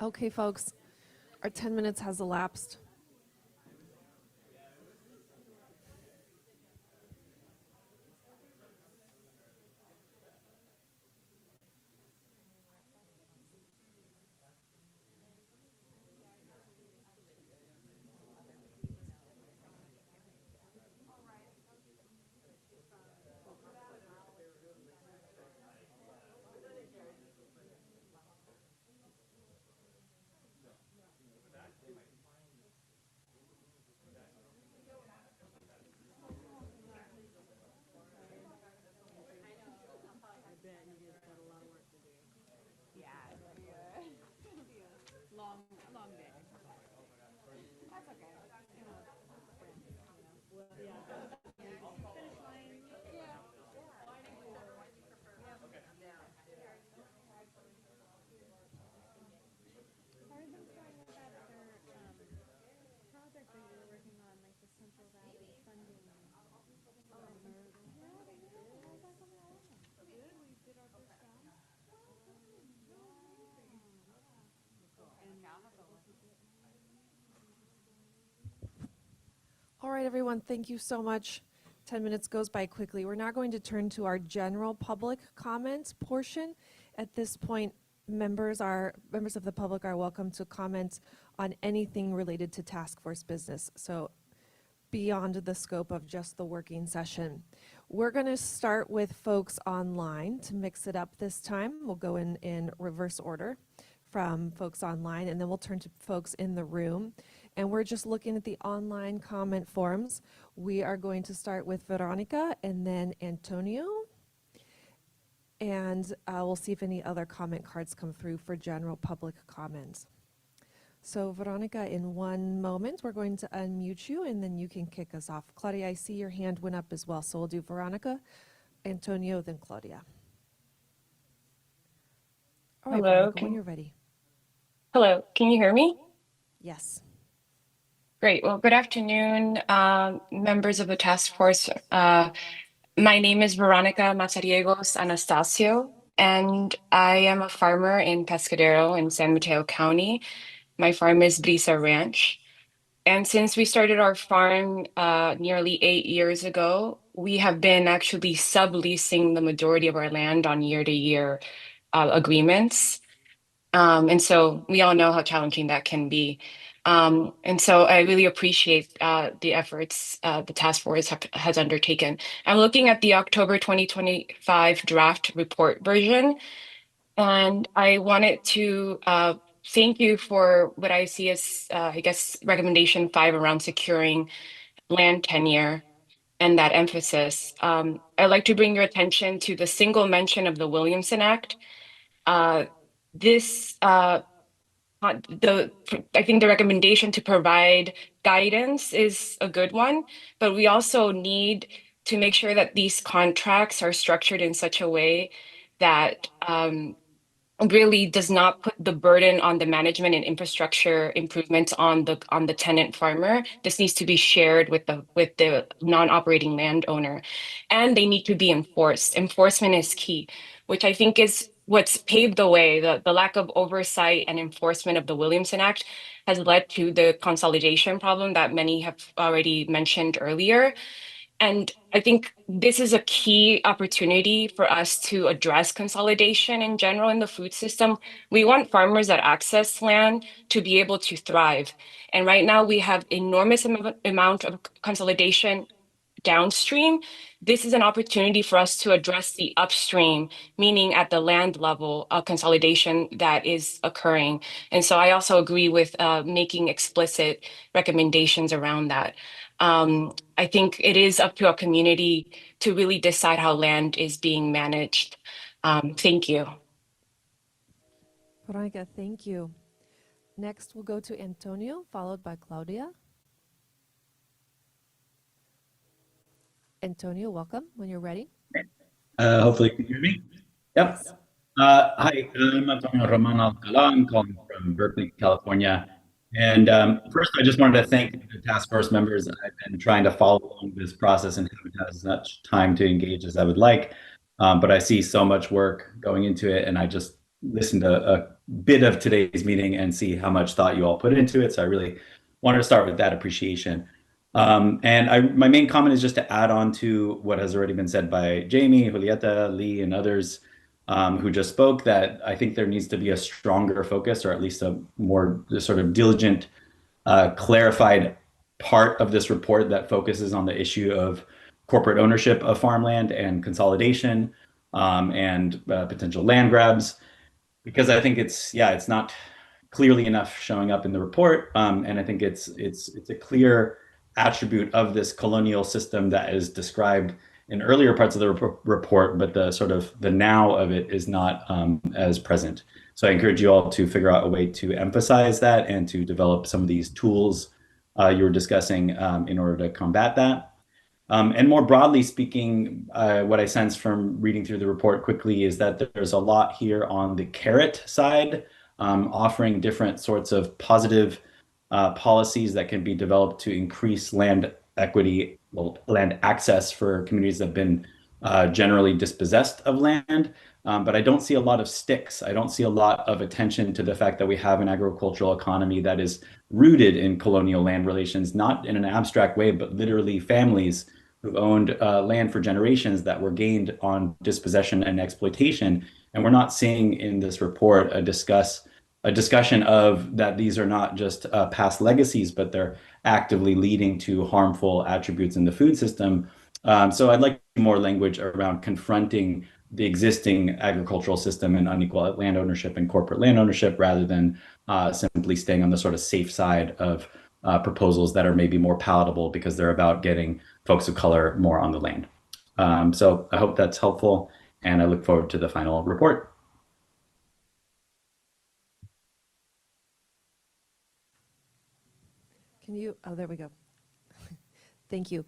Okay, folks, our 10 minutes has elapsed. All right, everyone, thank you so much. 10 minutes goes by quickly. We're now going to turn to our general public comment portion. At this point, members of the public are welcome to comment on anything related to task force business, so beyond the scope of just the working session. We're going to start with folks online to mix it up this time. We'll go in reverse order from folks online, and then we'll turn to folks in the room. And we're just looking at the online comment forms. We are going to start with Veronica and then Antonio. And we'll see if any other comment cards come through for general public comments. So Veronica, in one moment, we're going to unmute you and then you can kick us off. Claudia, I see your hand went up as well. So we'll do Veronica, Antonio, then Claudia. All right, Hello. Veronica, when you're ready. Hello, can you hear me? Yes. Great. Well, good afternoon, members of the task force. My name is Veronica Mazariegos Anastasio, and I am a farmer in Pescadero in San Mateo County. My farm is Brisa Ranch. And since we started our farm nearly 8 years ago, we have been actually subleasing the majority of our land on year-to-year agreements. And so we all know how challenging that can be. And so I really appreciate the efforts the task force has undertaken. I'm looking at the October 2025 draft report version, and I wanted to thank you for what I see as, I guess, recommendation 5 around securing land tenure and that emphasis. I'd like to bring your attention to the single mention of the Williamson Act. This I think the recommendation to provide guidance is a good one, but we also need to make sure that these contracts are structured in such a way that really does not put the burden on the management and infrastructure improvements on the tenant farmer. This needs to be shared with the non-operating landowner, and they need to be enforced. Enforcement is key, which I think is what's paved the way. The lack of oversight and enforcement of the Williamson Act has led to the consolidation problem that many have already mentioned earlier. And I think this is a key opportunity for us to address consolidation in general in the food system. We want farmers that access land to be able to thrive. And right now we have enormous amount of consolidation downstream. This is an opportunity for us to address the upstream, meaning at the land level of consolidation that is occurring. And so I also agree with making explicit recommendations around that. I think it is up to our community to really decide how land is being managed. Thank you. Veronica, thank you. Next, we'll go to Antonio, followed by Claudia. Antonio, welcome when you're ready. Hopefully you can hear me. Yep. Hi, I'm Antonio Roman Alcala. I'm calling from Berkeley, California. And first, I just wanted to thank the task force members. I've been trying to follow along this process and haven't had as much time to engage as I would like. But I see so much work going into it, and I just listened to bit of today's meeting and see how much thought you all put into it. So I really wanted to start with that appreciation. And my main comment is just to add on to what has already been said by Jamie, Julieta, Lee, and others who just spoke, that I think there needs to be a stronger focus, or at least a more sort of diligent, clarified part of this report that focuses on the issue of corporate ownership of farmland and consolidation and potential land grabs, because I think it's not clearly enough showing up in the report, and I think it's a clear attribute of this colonial system that is described in earlier parts of the report, but the sort of the now of it is not as present. So I encourage you all to figure out a way to emphasize that and to develop some of these tools you were discussing in order to combat that. And more broadly speaking, what I sense from reading through the report quickly is that there's a lot here on the carrot side, offering different sorts of positive policies that can be developed to increase land equity, land access for communities that have been generally dispossessed of land. But I don't see a lot of sticks. I don't see a lot of attention to the fact that we have an agricultural economy that is rooted in colonial land relations, not in an abstract way, but literally families who owned land for generations that were gained on dispossession and exploitation. And we're not seeing in this report a discussion of that these are not just past legacies, but they're actively leading to harmful attributes in the food system. So I'd like more language around confronting the existing agricultural system and unequal land ownership and corporate land ownership, rather than simply staying on the sort of safe side of proposals that are maybe more palatable because they're about getting folks of color more on the land. So I hope that's helpful, and I look forward to the final report. Can you, oh, there we go. Thank you.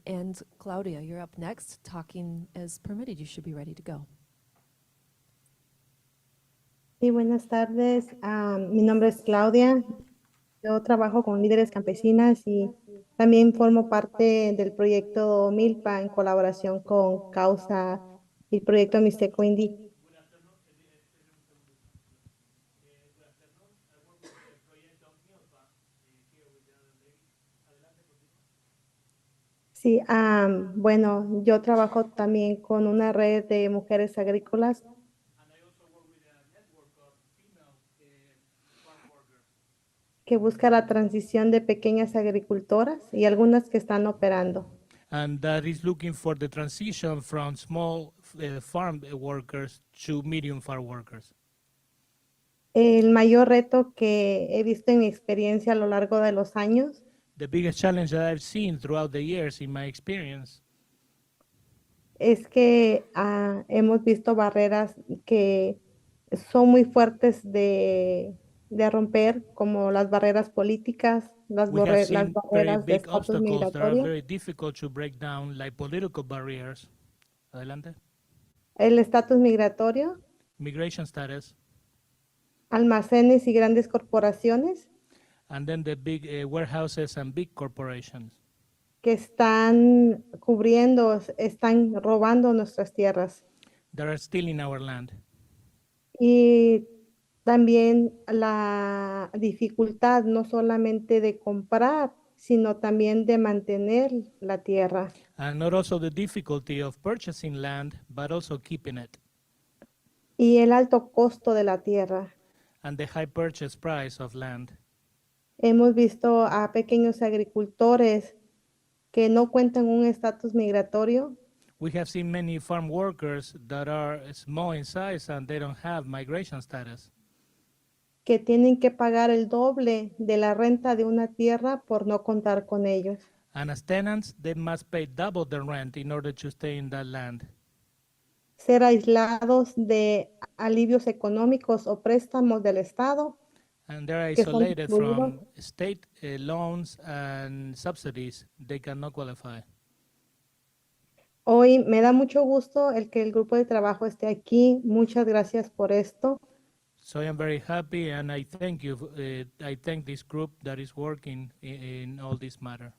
And Claudia, you're up next. Talking as permitted, you should be ready to go. Sí, buenas tardes. Mi nombre es Claudia. Yo trabajo con líderes campesinas y también formo parte del proyecto Milpa en colaboración con Causa y el proyecto Mixteco Indí. Sí, bueno, yo trabajo también con una red de mujeres agrícolas que busca la transición de pequeñas agricultoras y algunas que están operando. And that is looking for the transition from small farm workers to medium farm workers. El mayor reto que he visto en mi experiencia a lo largo de los años The biggest challenge that I've seen throughout the years in my experience es que hemos visto barreras que son muy fuertes de romper, como las barreras políticas, las we have las seen very barreras de big estatus obstacles that are migratorio, very difficult to break down, like political barriers. Adelante. el estatus migratorio, Migration status, almacenes y grandes corporaciones and then the big warehouses and big corporations que están cubriendo, están robando nuestras tierras. that are still in our land. Y también la dificultad no solamente de comprar, sino también de mantener la tierra. And not also the difficulty of purchasing land, but also keeping it. Y el alto costo de la tierra. And the high purchase price of land. Hemos visto a pequeños agricultores que no cuentan un estatus migratorio, We have seen many farm workers that are small in size and they don't have migration status. que tienen que pagar el doble de la renta de una tierra por no contar con ellos. And as tenants, they must pay double the rent in order to stay in that land. Ser aislados de alivios económicos o préstamos del Estado. And they're que son isolated excluidos. from state loans and subsidies. They cannot qualify. Hoy me da mucho gusto el que el grupo de trabajo esté aquí. Muchas gracias por esto. So I am very happy, and I thank you. I thank this group that is working in all this matter.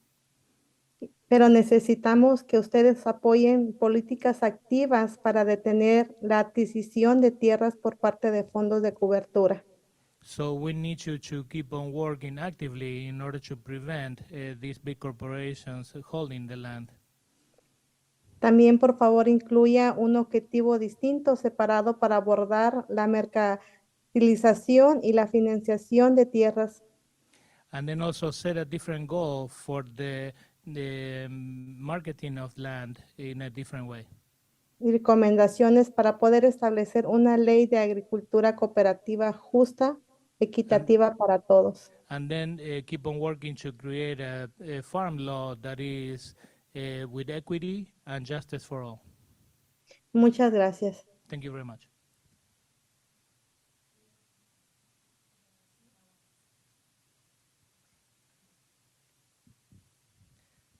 pero necesitamos que ustedes apoyen políticas activas para detener la adquisición de tierras por parte de fondos de cobertura. So we need you to keep on working actively in order to prevent these big corporations holding the land. También, por favor, incluya un objetivo distinto, separado, para abordar la mercantilización y la financiación de tierras. And then also set a different goal for the marketing of land in a different way. Y recomendaciones para poder establecer una ley de agricultura cooperativa justa, equitativa para todos. And then keep on working to create a farm law that is with equity and justice for all. Muchas gracias. Thank you very much.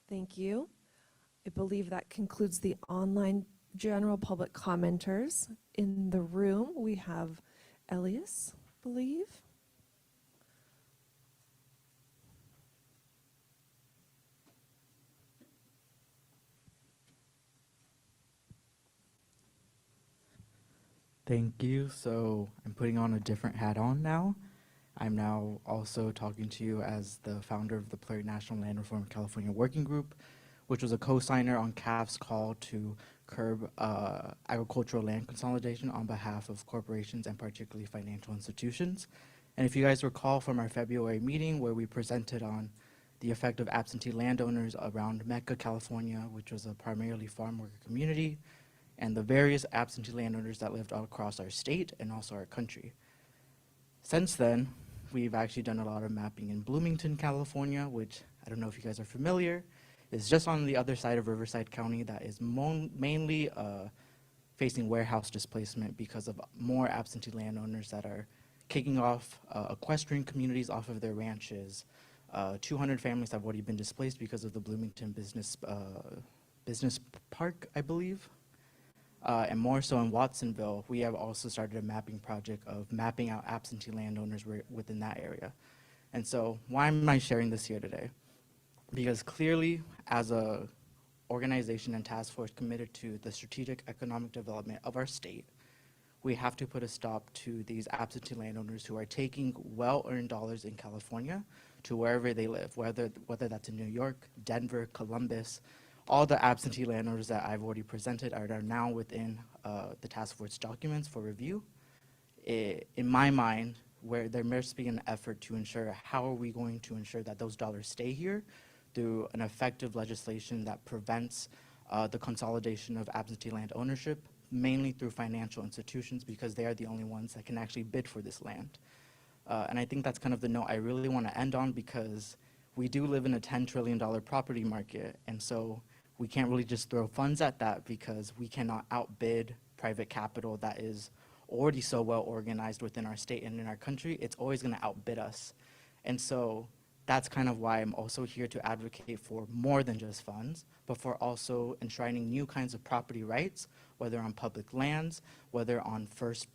Thank you. I believe that concludes the online general public commenters. In the room, we have Elias, I believe. Thank you. So I'm putting on a different hat on now. I'm now also talking to you as the founder of the Plurinational Land Reform California Working Group, which was a co-signer on CAF's call to curb agricultural land consolidation on behalf of corporations and particularly financial institutions. And if you guys recall from our February meeting where we presented on the effect of absentee landowners around Mecca, California, which was a primarily farm worker community, and the various absentee landowners that lived all across our state and also our country. Since then, we've actually done a lot of mapping in Bloomington, California, which I don't know if you guys are familiar, is just on the other side of Riverside County that is mainly facing warehouse displacement because of more absentee landowners that are kicking off equestrian communities off of their ranches. 200 families have already been displaced because of the Bloomington Business Park, I believe. And more so in Watsonville, we have also started a mapping project of mapping out absentee landowners within that area. And so why am I sharing this here today? Because clearly, as a organization and task force committed to the strategic economic development of our state, we have to put a stop to these absentee landowners who are taking well-earned dollars in California to wherever they live, whether that's in New York, Denver, Columbus. All the absentee landowners that I've already presented are now within the task force documents for review. In my mind, where there must be an effort to ensure how are we going to ensure that those dollars stay here through an effective legislation that prevents the consolidation of absentee land ownership, mainly through financial institutions, because they are the only ones that can actually bid for this land. And I think that's kind of the note I really want to end on, because we do live in a $10 trillion property market, and so we can't really just throw funds at that because we cannot outbid private capital that is already so well organized within our state and in our country. It's always going to outbid us. And so that's kind of why I'm also here to advocate for more than just funds, but for also enshrining new kinds of property rights, whether on public lands, whether on first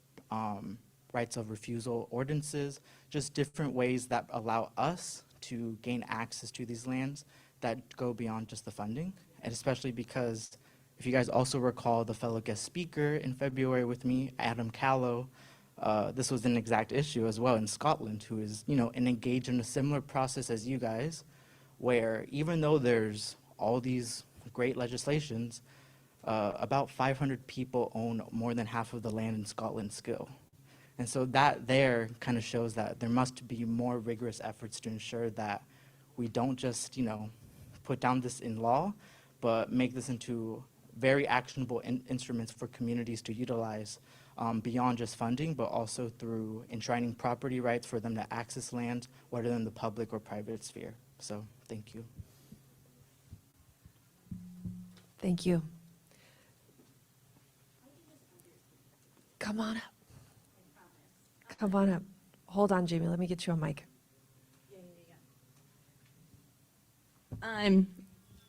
rights of refusal ordinances, just different ways that allow us to gain access to these lands that go beyond just the funding. And especially because, if you guys also recall the fellow guest speaker in February with me, Adam Callow, this was an exact issue as well in Scotland, who is, and engaged in a similar process as you guys, where even though there's all these great legislations, about 500 people own more than half of the land in Scotland still. And so that there kind of shows that there must be more rigorous efforts to ensure that we don't just, put down this in law, but make this into very actionable instruments for communities to utilize beyond just funding, but also through enshrining property rights for them to access land, whether in the public or private sphere. So thank you. Thank you. Come on up. Come on up. Hold on, Jamie. Let me get you a mic.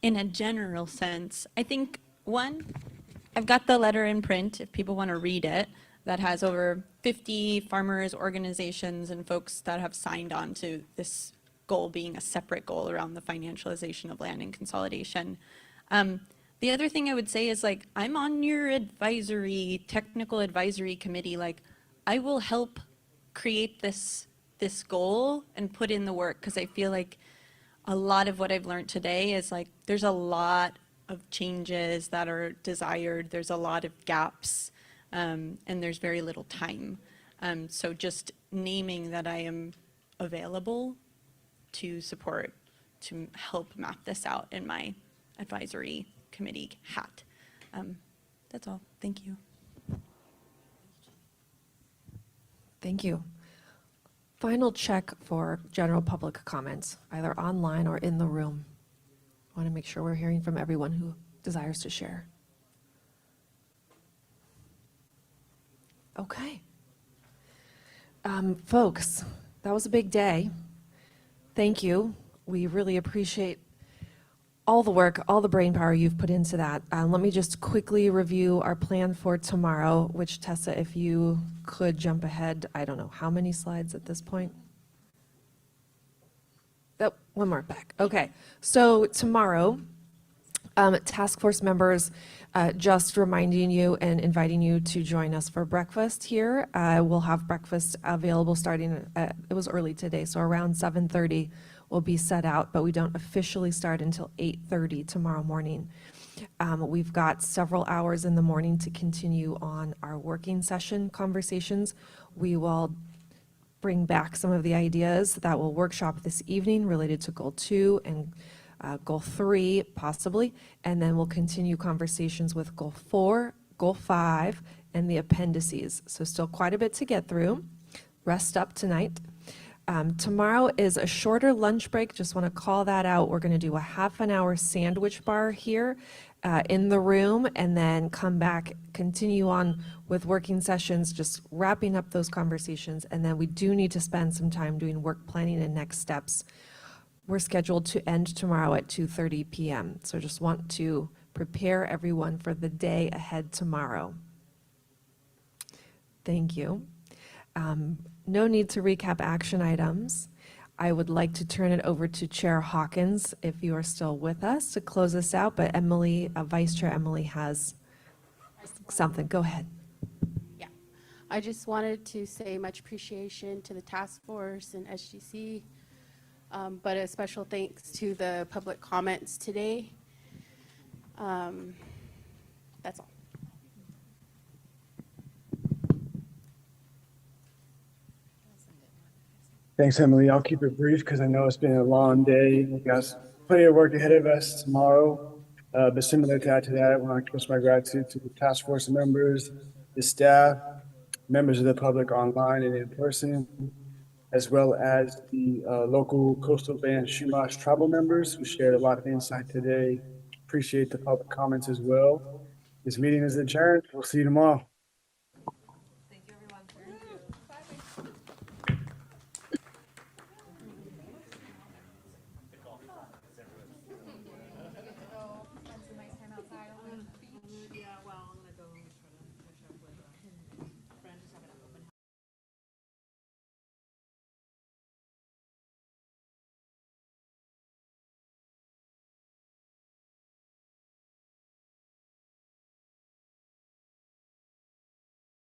In a general sense, I think, one, I've got the letter in print if people want to read it, that has over 50 farmers, organizations, and folks that have signed on to this goal being a separate goal around the financialization of land and consolidation. The other thing I would say is like, I'm on your technical advisory committee. Like, I will help create this goal and put in the work, because I feel like a lot of what I've learned today is like, there's a lot of changes that are desired. There's a lot of gaps, and there's very little time. So just naming that I am available to support, to help map this out in my advisory committee hat. That's all. Thank you. Thank you. Final check for general public comments, either online or in the room. I want to make sure we're hearing from everyone who desires to share. Okay. Folks, that was a big day. Thank you. We really appreciate all the work, all the brain power you've put into that. Let me just quickly review our plan for tomorrow, which Tessa, if you could jump ahead, I don't know, how many slides at this point? Oh, one more back. Okay, so tomorrow, task force members, just reminding you and inviting you to join us for breakfast here. We'll have breakfast available starting, it was early today, so around 7:30 will be set out, but we don't officially start until 8:30 tomorrow morning. We've got several hours in the morning to continue on our working session conversations. We will bring back some of the ideas that we'll workshop this evening related to Goal 2 and Goal 3, possibly, and then we'll continue conversations with Goal 4, Goal 5, and the appendices. So still quite a bit to get through. Rest up tonight. Tomorrow is a shorter lunch break. Just want to call that out. We're going to do a half an hour sandwich bar here in the room, and then come back, continue on with working sessions, just wrapping up those conversations. And then we do need to spend some time doing work planning and next steps. We're scheduled to end tomorrow at 2:30 p.m. So just want to prepare everyone for the day ahead tomorrow. Thank you. No need to recap action items. I would like to turn it over to Chair Hawkins, if you are still with us, to close us out, but Emily, Vice Chair Emily has something. Go ahead. Yeah, I just wanted to say much appreciation to the task force and SGC, but a special thanks to the public comments today. That's all. Thanks, Emily. I'll keep it brief because I know it's been a long day. We've got plenty of work ahead of us tomorrow. But similar to that, I want to express my gratitude to the task force members, the staff, members of the public online and in person, as well as the local coastal band Shumash tribal members who shared a lot of insight today. Appreciate the public comments as well. This meeting is adjourned. We'll see you tomorrow.